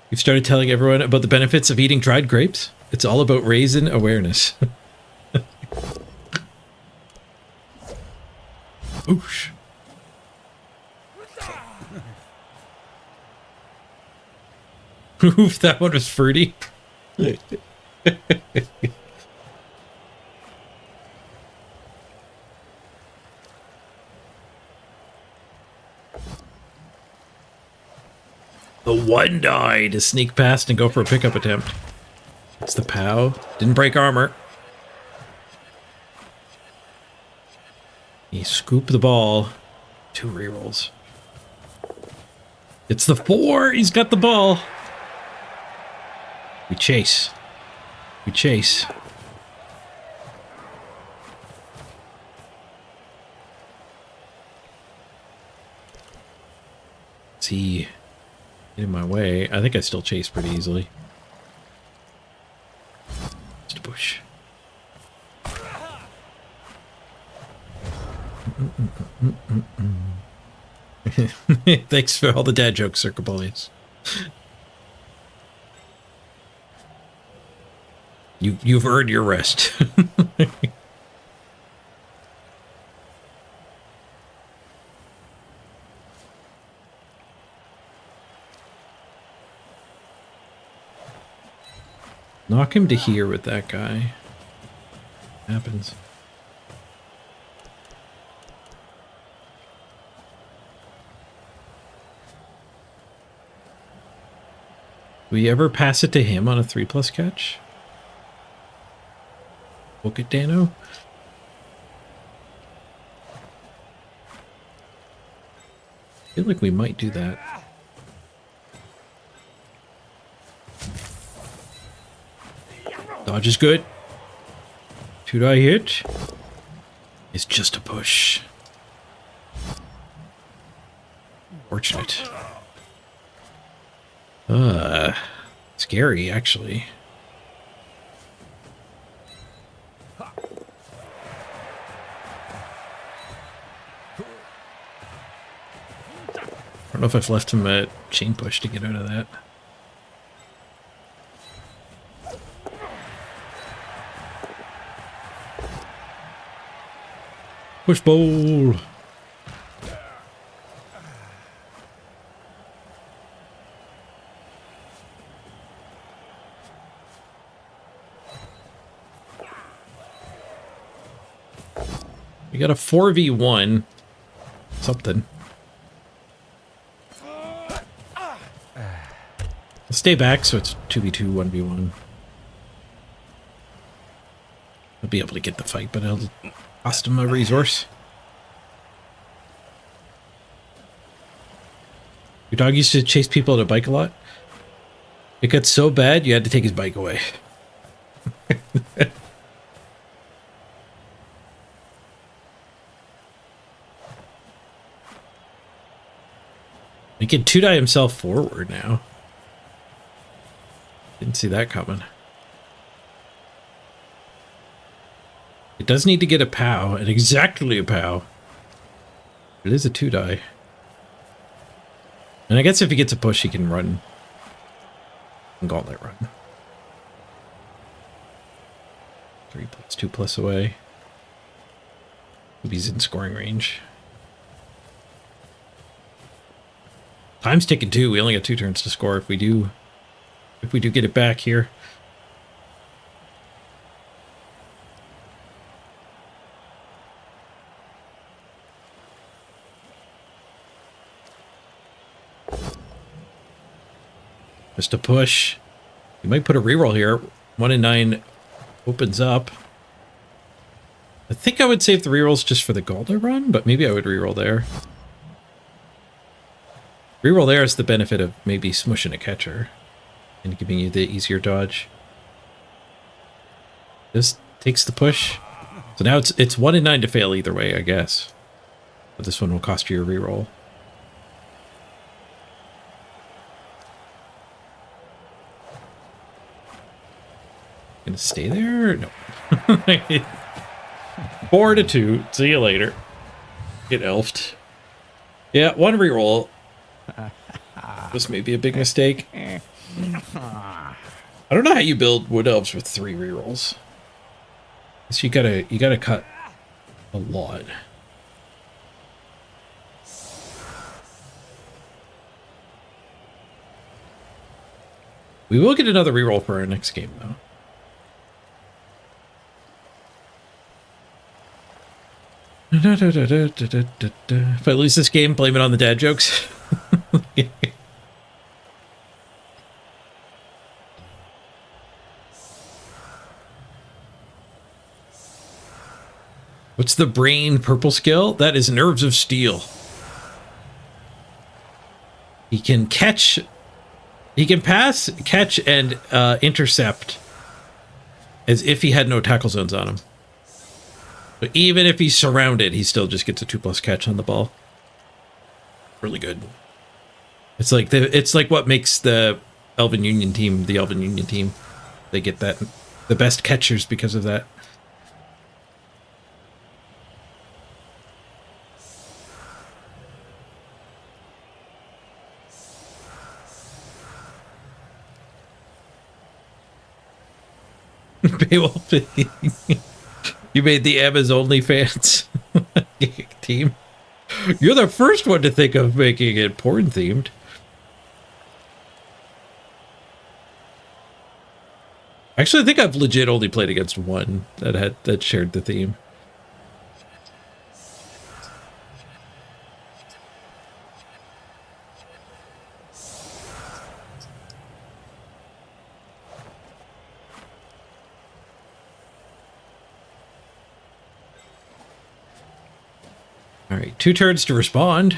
You've started telling everyone about the benefits of eating dried grapes? It's all about raisin awareness. Oosh. Oof, that one was fruity. The one die to sneak past and go for a pickup attempt. It's the POW. Didn't break armor. He scooped the ball. 2 rerolls. It's the 4. He's got the ball. We chase. We chase. Is he in my way? I think I still chase pretty easily. Just a bush. Thanks for all the dad jokes, Circle Bullies. You've earned your rest. Knock him to here with that guy. Happens. Will you ever pass it to him on a 3+ catch? Book it, Dano. I feel like we might do that. Dodge is good. 2 die hit. It's just a push. Fortunate. Scary, actually. I don't know if I've left him a chain push to get out of that. Push bowl. We got a 4v1 something. I'll stay back so it's 2v2, 1v1. be able to get the fight, but it'll cost him a resource. Your dog used to chase people on a bike a lot. It got so bad you had to take his bike away. He can 2-die himself forward now. Didn't see that coming. It does need to get a POW, and exactly a POW. It is a 2-die. And I guess if he gets a push, he can run. And gauntlet run. 3+, 2+ away. He's in scoring range. Time's ticking too. We only got 2 turns to score if we do get it back here. Just a push. You might put a reroll here. 1 in 9 opens up. I think I would save the rerolls just for the gauntlet run, but maybe I would reroll there. Reroll there is the benefit of maybe smushing a catcher and giving you the easier dodge. This takes the push. So now it's 1 in 9 to fail either way, I guess. But this one will cost you a reroll. Gonna stay there? No. 4 to 2. See you later. Get elfed. Yeah, 1 reroll. This may be a big mistake. I don't know how you build wood elves with 3 rerolls. So you gotta cut a lot. We will get another reroll for our next game though. If I lose this game, blame it on the dad jokes. What's the brain purple skill? That is Nerves of Steel. He can catch, he can pass, catch, and intercept as if he had no tackle zones on him. But even if he's surrounded, he still just gets a 2+ catch on the ball. Really good. It's like what makes the Elven Union team the Elven Union team. They get that the best catchers because of that. Beowulf. You made the Emma's OnlyFans team. You're the first one to think of making it porn themed. Actually, I think I've legit only played against one that shared the theme. All right, 2 turns to respond.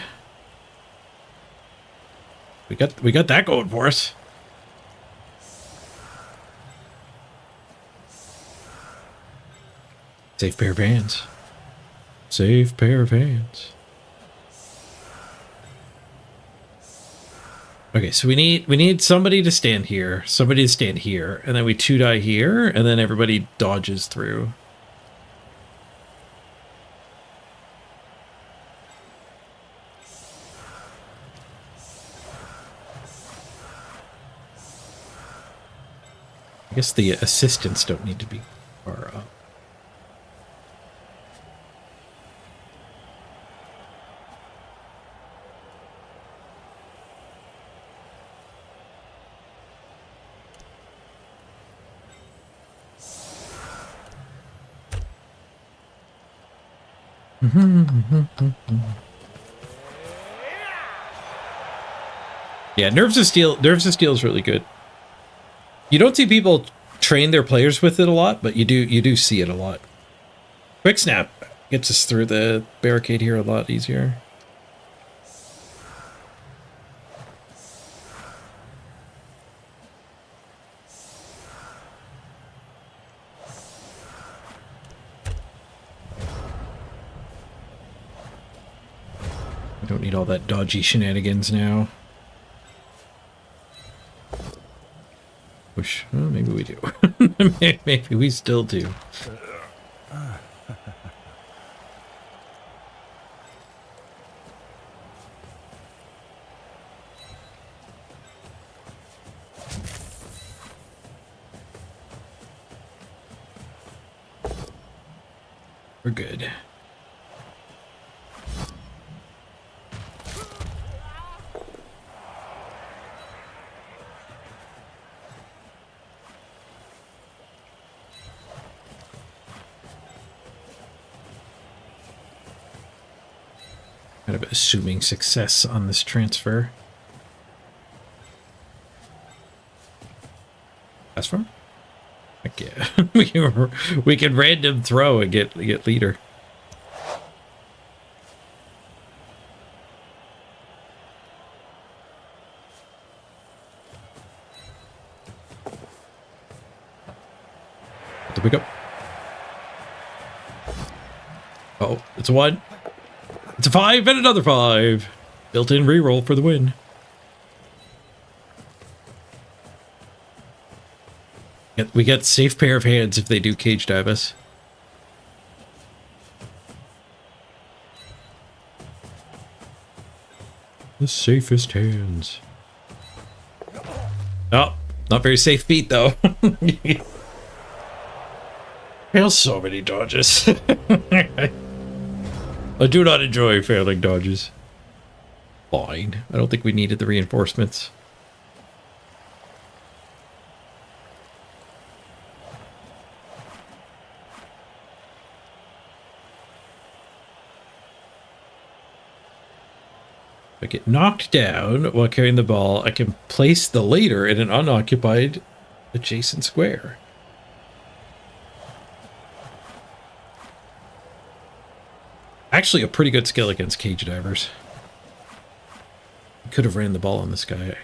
We got that going for us. Safe pair of hands. Safe pair of hands. Okay, so we need somebody to stand here, somebody to stand here, and then we 2-die here, and then everybody dodges through. I guess the assistants don't need to be far up. Yeah, Nerves of Steel is really good. You don't see people train their players with it a lot, but you do see it a lot. Quick snap gets us through the barricade here a lot easier. I don't need all that dodgy shenanigans now. Wish, well, maybe we do. Maybe we still do. We're good. Kind of assuming success on this transfer. That's from? Heck yeah. we can random throw and get leader. There we go. Oh, it's a 1. It's a 5 and another 5. Built-in reroll for the win. We get safe pair of hands if they do cage dive us. The safest hands. Oh, not very safe beat though. Fails so many dodges. I do not enjoy failing dodges. Fine. I don't think we needed the reinforcements. If I get knocked down while carrying the ball, I can place the leader in an unoccupied adjacent square. Actually, a pretty good skill against cage divers. Could have ran the ball on this guy.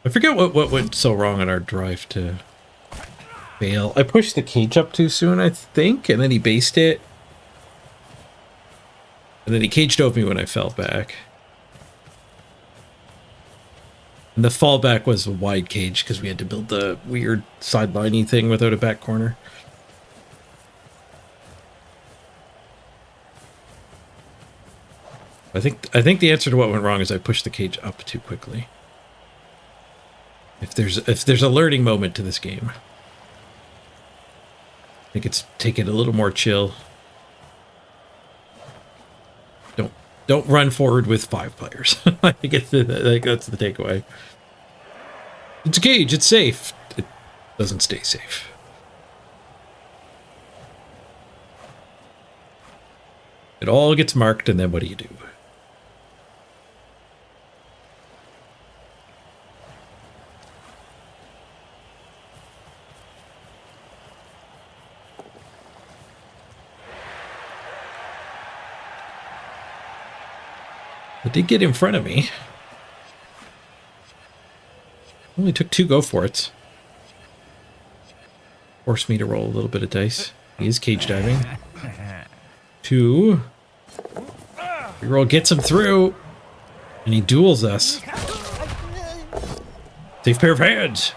I forget what went so wrong on our drive to fail. I pushed the cage up too soon, I think, and then he based it. And then he caged over me when I fell back. And the fallback was a wide cage because we had to build the weird sideliney thing without a back corner. I think the answer to what went wrong is I pushed the cage up too quickly. If there's a learning moment to this game, I think it's take it a little more chill. Don't run forward with 5 players. I think that's the takeaway. It's a cage. It's safe. It doesn't stay safe. It all gets marked, and then what do you do? It did get in front of me. Only took 2 go for it. Forced me to roll a little bit of dice. He is cage diving. 2. Reroll gets him through. And he duels us. Safe pair of hands.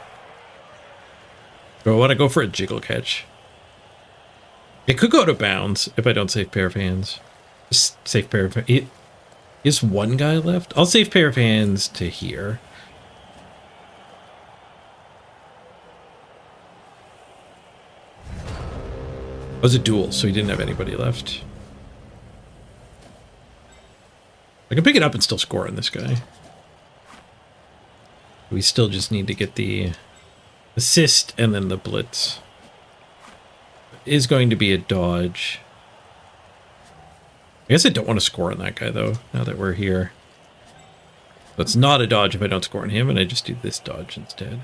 Do I want to go for a jiggle catch? It could go to bounds if I don't safe pair of hands. Just safe pair of hands. Is one guy left? I'll save pair of hands to here. It was a duel, so he didn't have anybody left. I can pick it up and still score on this guy. We still just need to get the assist and then the blitz. It is going to be a dodge. I guess I don't want to score on that guy, though, now that we're here. That's not a dodge if I don't score on him, and I just do this dodge instead.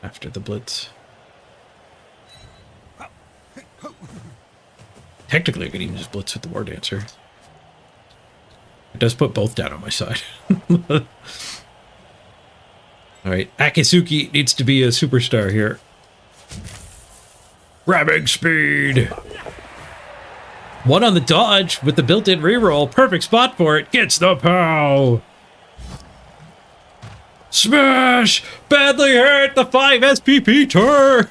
After the blitz. Technically, I could even just blitz with the War Dancer. It does put both down on my side. Alright, Akisuki needs to be a superstar here. Grabbing speed! One on the dodge with the built-in reroll. Perfect spot for it. Gets the POW! Smash! Badly hurt! The 5 SPP turn!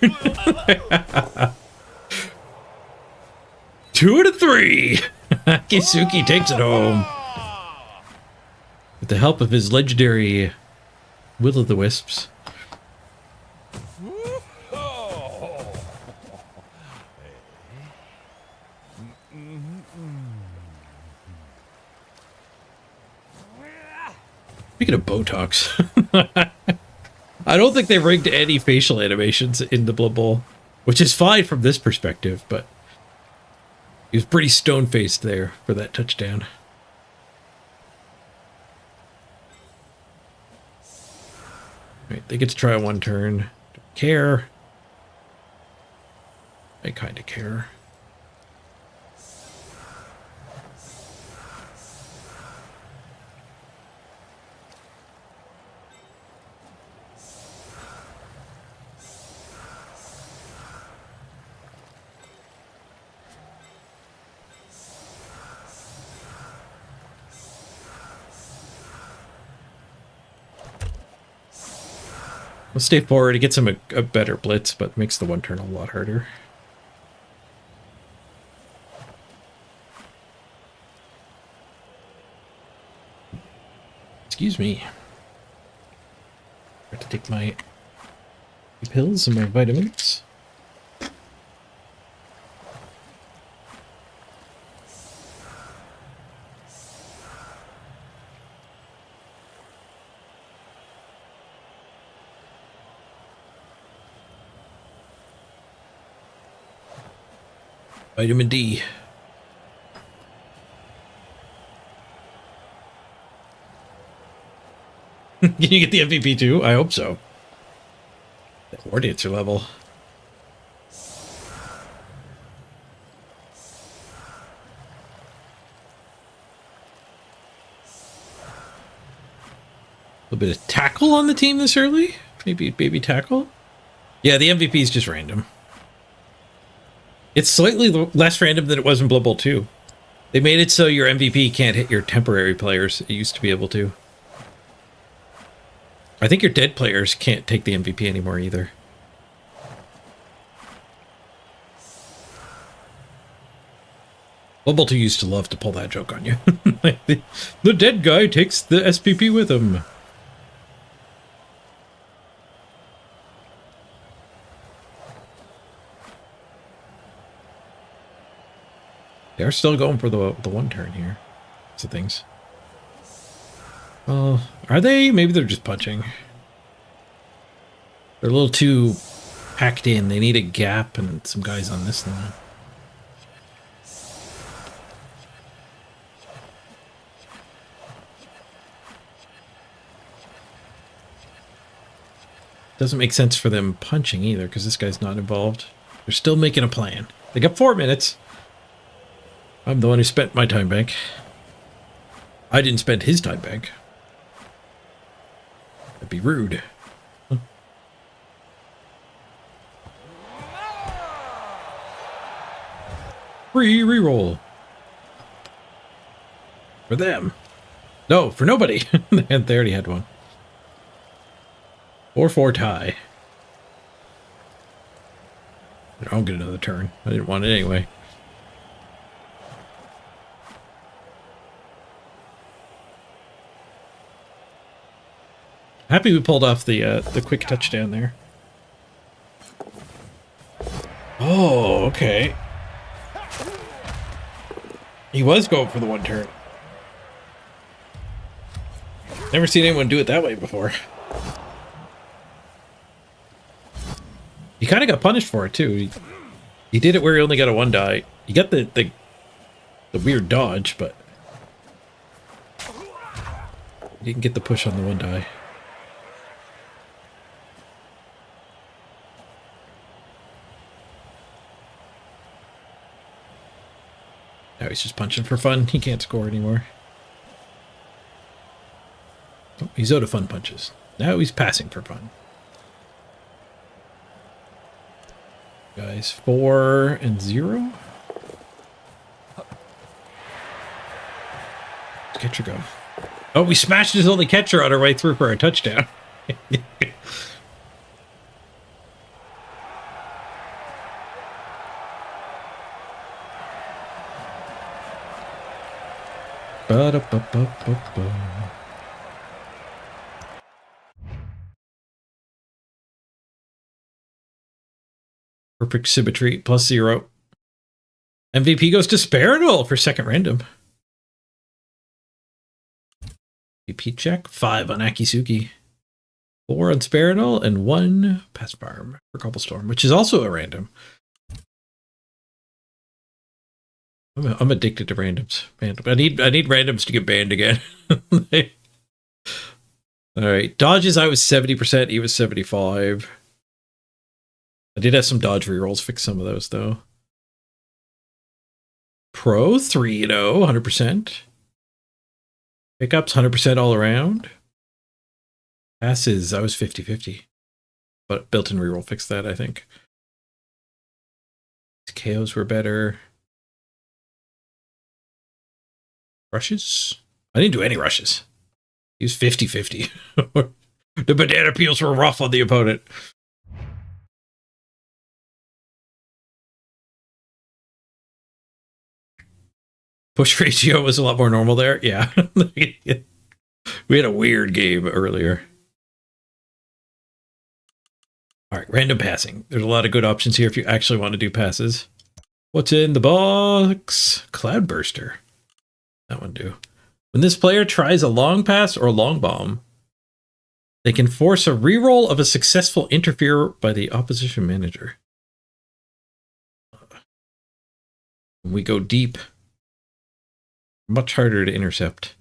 2 out of 3! Akisuki takes it home. With the help of his legendary Will-o'-the-Wisps. Speaking of Botox, I don't think they've rigged any facial animations in the Blood Bowl, which is fine from this perspective, but he was pretty stone-faced there for that touchdown. Right, they get to try one turn. Don't care. I kind of care. Let's stay forward. It gets him a better blitz, but makes the one turn a lot harder. Excuse me. I have to take my pills and my vitamins. Vitamin D. Can you get the MVP too? I hope so. The War Dancer level. A little bit of tackle on the team this early? Maybe baby tackle? Yeah, the MVP is just random. It's slightly less random than it was in Blood Bowl 2. They made it so your MVP can't hit your temporary players. It used to be able to. I think your dead players can't take the MVP anymore either. Blood Bowl 2 used to love to pull that joke on you. The dead guy takes the SPP with him. They're still going for the one turn here. So things. Well, are they? Maybe they're just punching. They're a little too packed in. They need a gap and some guys on this line. Doesn't make sense for them punching either because this guy's not involved. They're still making a plan. They got 4 minutes. I'm the one who spent my time bank. I didn't spend his time bank. That'd be rude. Huh. Free reroll. For them. No, for nobody. They already had one. 4-4 tie. I'll get another turn. I didn't want it anyway. Happy we pulled off the quick touchdown there. Oh, okay. He was going for the one turn. Never seen anyone do it that way before. He kind of got punished for it too. He did it where he only got a 1 die. He got the weird dodge, but he He can get the push on the one die. Now he's just punching for fun. He can't score anymore. Oh, he's out of fun punches. Now he's passing for fun. Guys, 4 and 0. Catcher go. Oh, we smashed his only catcher on our way through for a touchdown. Ba-da-ba-ba-ba-ba. Perfect symmetry, +0. MVP goes to Sparinol for second random. MVP check, 5 on Akisuki, 4 on Sparinol, and 1 Pass Farm for Cobblestorm, which is also a random. I'm addicted to randoms. Man, I need randoms to get banned again. All right, dodges. I was 70%. He was 75. I did have some dodge rerolls. Fix some of those though. Pro 3-0, 100%. Pickups 100% all around. Passes. I was 50-50, but built-in reroll fixed that. I think. KOs were better. Rushes? I didn't do any rushes. He was 50-50. The banana peels were rough on the opponent. Push ratio was a lot more normal there. Yeah. We had a weird game earlier. All right, random passing. There's a lot of good options here if you actually want to do passes. What's in the box? Cloudburster. That one do. When this player tries a long pass or a long bomb, they can force a reroll of a successful interfere by the opposition manager. When we go deep, much harder to intercept.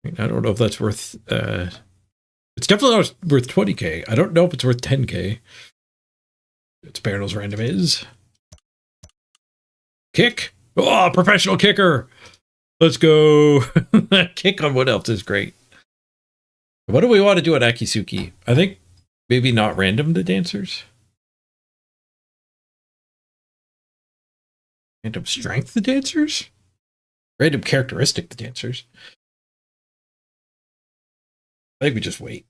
I don't know if that's worth... it's definitely not worth 20k. I don't know if it's worth 10k. It's Baronal's random is. Kick. Oh, professional kicker. Let's go. Kick on what else is great. What do we want to do at Akisuki? I think maybe not random the dancers. Random strength the dancers? Random characteristic the dancers. I think we just wait.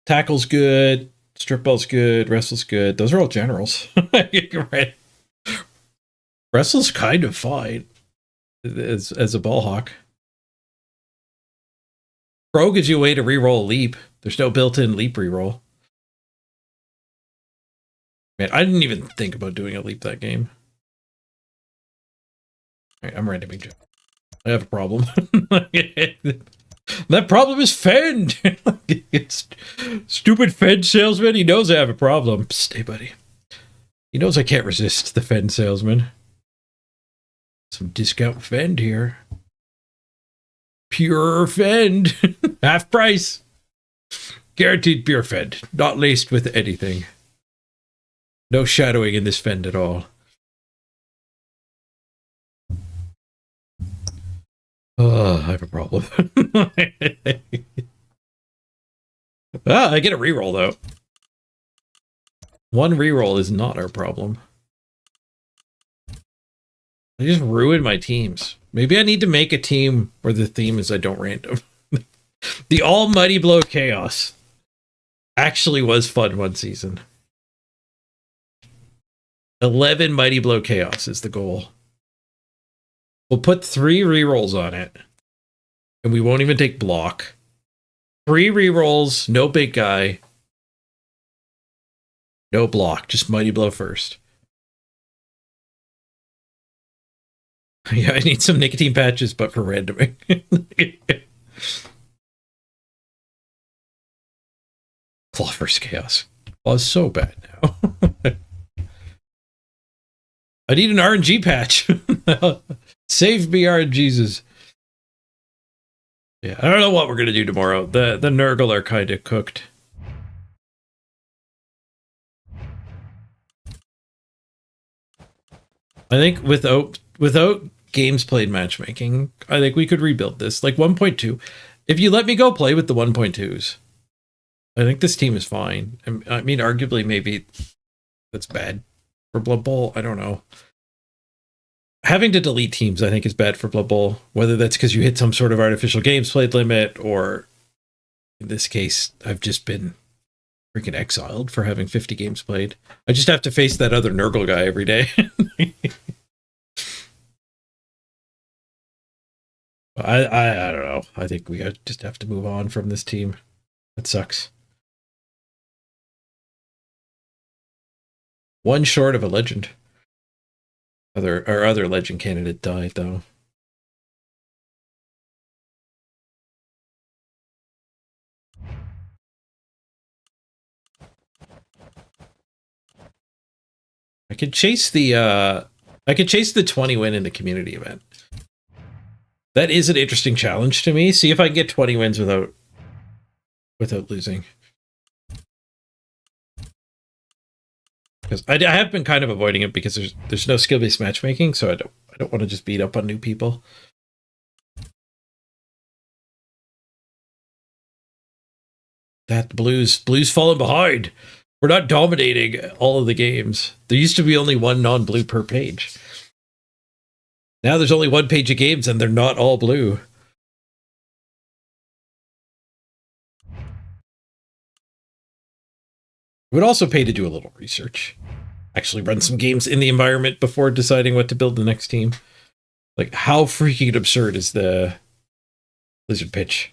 Tackle's good. Strip ball's good. Wrestle's good. Those are all generals. Right. Wrestle's kind of fine as a ball hawk. Pro gives you a way to reroll a leap. There's no built-in leap reroll. Man, I didn't even think about doing a leap that game. All right, I'm randoming Joe. I have a problem. That problem is Fend. It's stupid Fend salesman. He knows I have a problem. Stay, buddy. He knows I can't resist the Fend salesman. Some discount Fend here. Pure Fend. Half price. Guaranteed pure Fend. Not laced with anything. No shadowing in this Fend at all. Oh, I have a problem. I get a reroll though. One reroll is not our problem. I just ruined my teams. Maybe I need to make a team where the theme is I don't random. The Almighty Blow Chaos actually was fun one season. 11 Mighty Blow Chaos is the goal. We'll put 3 rerolls on it. And we won't even take block. 3 rerolls, no big guy. No block, just Mighty Blow first. Yeah, I need some nicotine patches, but for randoming. Claw vs. Chaos. Oh, it's so bad now. I need an RNG patch. Save me, RNGesus. Yeah, I don't know what we're gonna do tomorrow. The Nurgle are kind of cooked. I think without games played matchmaking, I think we could rebuild this. Like 1.2. If you let me go play with the 1.2s, I think this team is fine. I mean, arguably, maybe that's bad for Blood Bowl. I don't know. Having to delete teams, I think, is bad for Blood Bowl. Whether that's because you hit some sort of artificial games played limit, or in this case, I've just been freaking exiled for having 50 games played. I just have to face that other Nurgle guy every day. I don't know. I think we just have to move on from this team. That sucks. One short of a legend. Our other legend candidate died though. I could chase the 20 win in the community event. That is an interesting challenge to me. See if I can get 20 wins without losing. Because I have been kind of avoiding it because there's no skill-based matchmaking, so I don't want to just beat up on new people. That blues falling behind. We're not dominating all of the games. There used to be only one non-blue per page. Now there's only one page of games and they're not all blue. It would also pay to do a little research. Actually run some games in the environment before deciding what to build the next team. Like, how freaking absurd is the Lizard Pitch?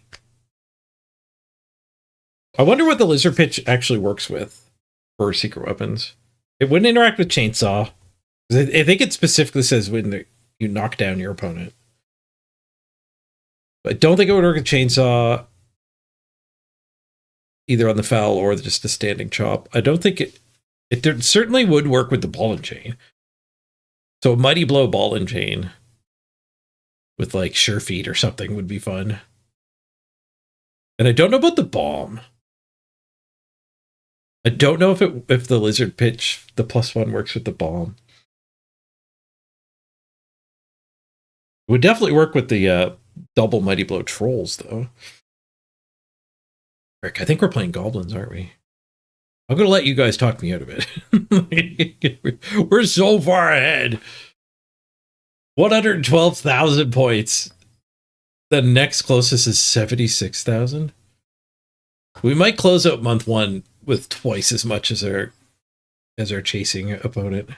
I wonder what the Lizard Pitch actually works with for secret weapons. It wouldn't interact with Chainsaw. I think it specifically says when you knock down your opponent. But I don't think it would work with Chainsaw either on the foul or just the standing chop. I don't think it certainly would work with the ball and chain. So a Mighty Blow ball and chain with like Sure Feet or something would be fun. And I don't know about the bomb. I don't know if the Lizard Pitch, the +1 works with the bomb. It would definitely work with the double Mighty Blow trolls, though. Rick, I think we're playing goblins, aren't we? I'm going to let you guys talk me out of it. We're so far ahead. 112,000 points. The next closest is 76,000. We might close out month 1 with twice as much as our chasing opponent.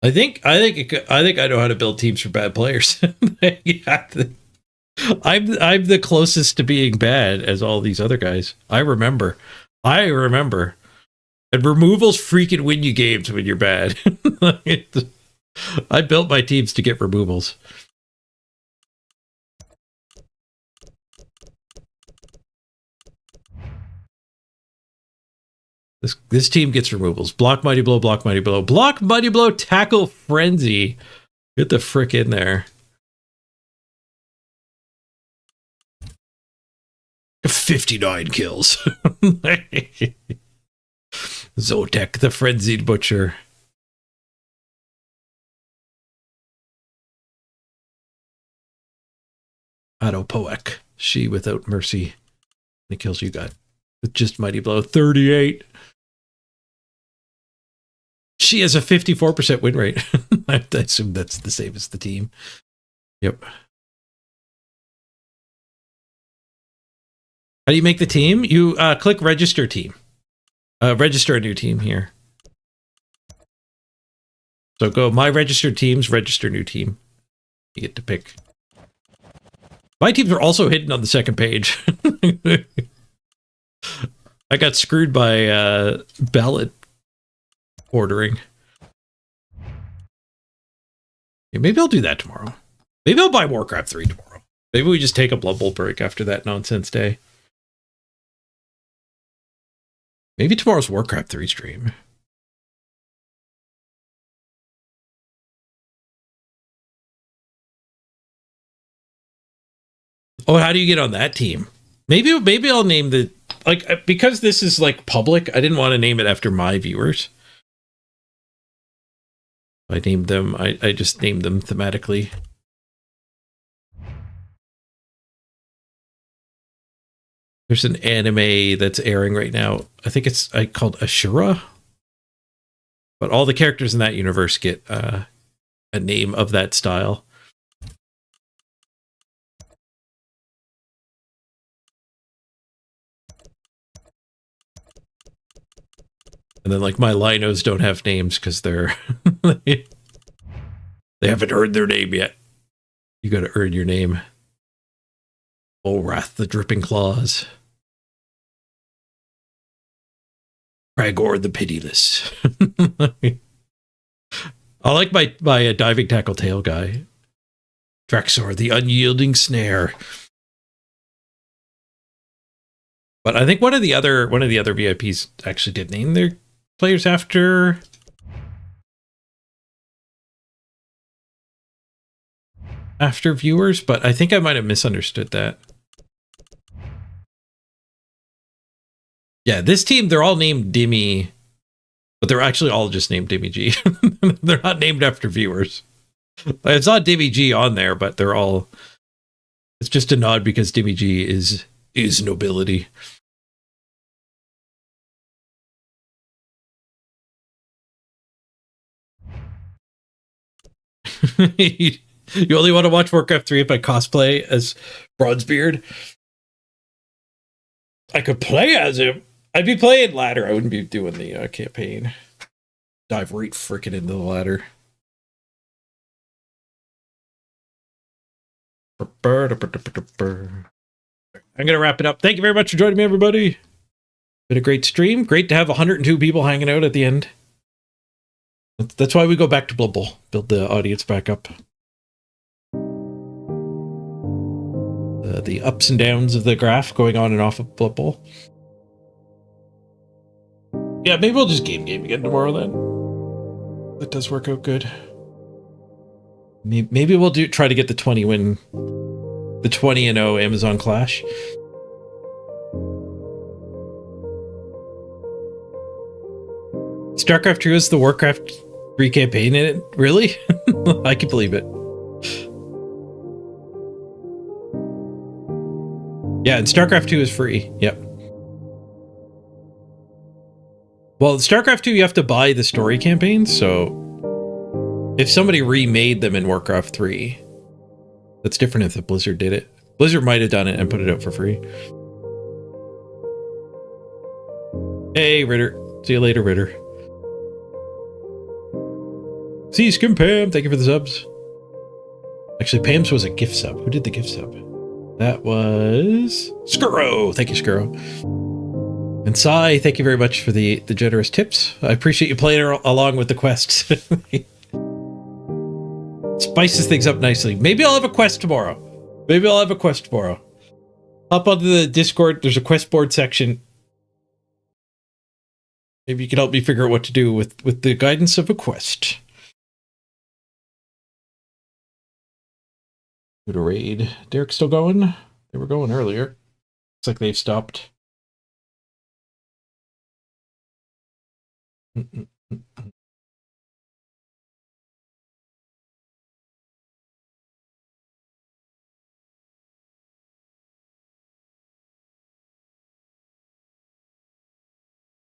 I think I know how to build teams for bad players. I'm the closest to being bad as all these other guys. I remember. And removals freaking win you games when you're bad. I built my teams to get removals. This team gets removals. Block Mighty Blow, block Mighty Blow. Block Mighty Blow, tackle Frenzy. Get the frick in there. 59 kills. Zotek, the Frenzied Butcher. Otto Poek. She without mercy. The kills you got with just Mighty Blow. 38. She has a 54% win rate. I assume that's the same as the team. Yep. How do you make the team? You click register team. Register a new team here. So go my registered teams, register new team. You get to pick. My teams are also hidden on the second page. I got screwed by ballot ordering. Yeah, maybe I'll do that tomorrow. Maybe I'll buy Warcraft 3 tomorrow. Maybe we just take a Blood Bowl break after that nonsense day. Maybe tomorrow's Warcraft 3 stream. Oh, how do you get on that team? Maybe I'll name the, like, because this is like public, I didn't want to name it after my viewers. I named them, I just named them thematically. There's an anime that's airing right now. I think it's called Ashura. But all the characters in that universe get a name of that style. And then, like, my Linos don't have names because they're... they haven't earned their name yet. You gotta earn your name. Oh, Wrath the Dripping Claws. Kragor the Pitiless. I like my diving tackle tail guy. Draxor the Unyielding Snare. But I think one of the other VIPs actually did name their players after viewers, but I think I might have misunderstood that. Yeah, this team, they're all named Dimmy, but they're actually all just named Dimmy G. They're not named after viewers. It's not Dimmy G on there, but they're all... It's just a nod because Dimmy G is nobility. You only want to watch Warcraft 3 if I cosplay as Bronzebeard? I could play as him. I'd be playing ladder. I wouldn't be doing the campaign. Dive right freaking into the ladder. I'm going to wrap it up. Thank you very much for joining me, everybody. Been a great stream. Great to have 102 people hanging out at the end. That's why we go back to Blood Bowl. Build the audience back up. The ups and downs of the graph going on and off of Blood Bowl. Yeah, maybe we'll just game again tomorrow then. That does work out good. Maybe we'll try to get the 20-0 Amazon Clash. StarCraft 2 is the Warcraft 3 campaign in it? Really? I can believe it. Yeah, and StarCraft 2 is free. Yep. Well, StarCraft 2, you have to buy the story campaigns, so if somebody remade them in Warcraft 3, that's different if the Blizzard did it. Blizzard might have done it and put it out for free. Hey, Ritter. See you later, Ritter. See you, Skim Pam. Thank you for the subs. Actually, Pam's was a gift sub. Who did the gift sub? That was Skuro. Thank you, Skuro. And Sai, thank you very much for the generous tips. I appreciate you playing along with the quests. Spices things up nicely. Maybe I'll have a quest tomorrow. Hop onto the Discord. There's a quest board section. Maybe you can help me figure out what to do with the guidance of a quest. Go to raid. Derek's still going? They were going earlier. Looks like they've stopped.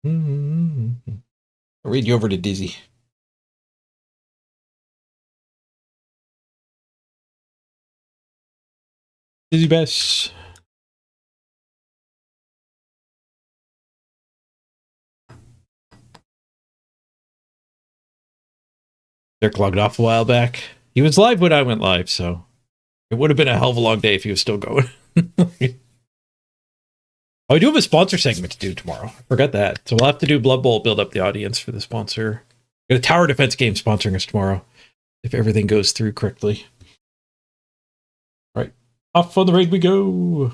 I'll read you over to Dizzy. Dizzy Bess. Derek logged off a while back. He was live when I went live, so it would have been a hell of a long day if he was still going. Oh, I do have a sponsor segment to do tomorrow. I forgot that. So we'll have to do Blood Bowl, build up the audience for the sponsor. Got a tower defense game sponsoring us tomorrow, if everything goes through correctly. All right, off on the raid we go.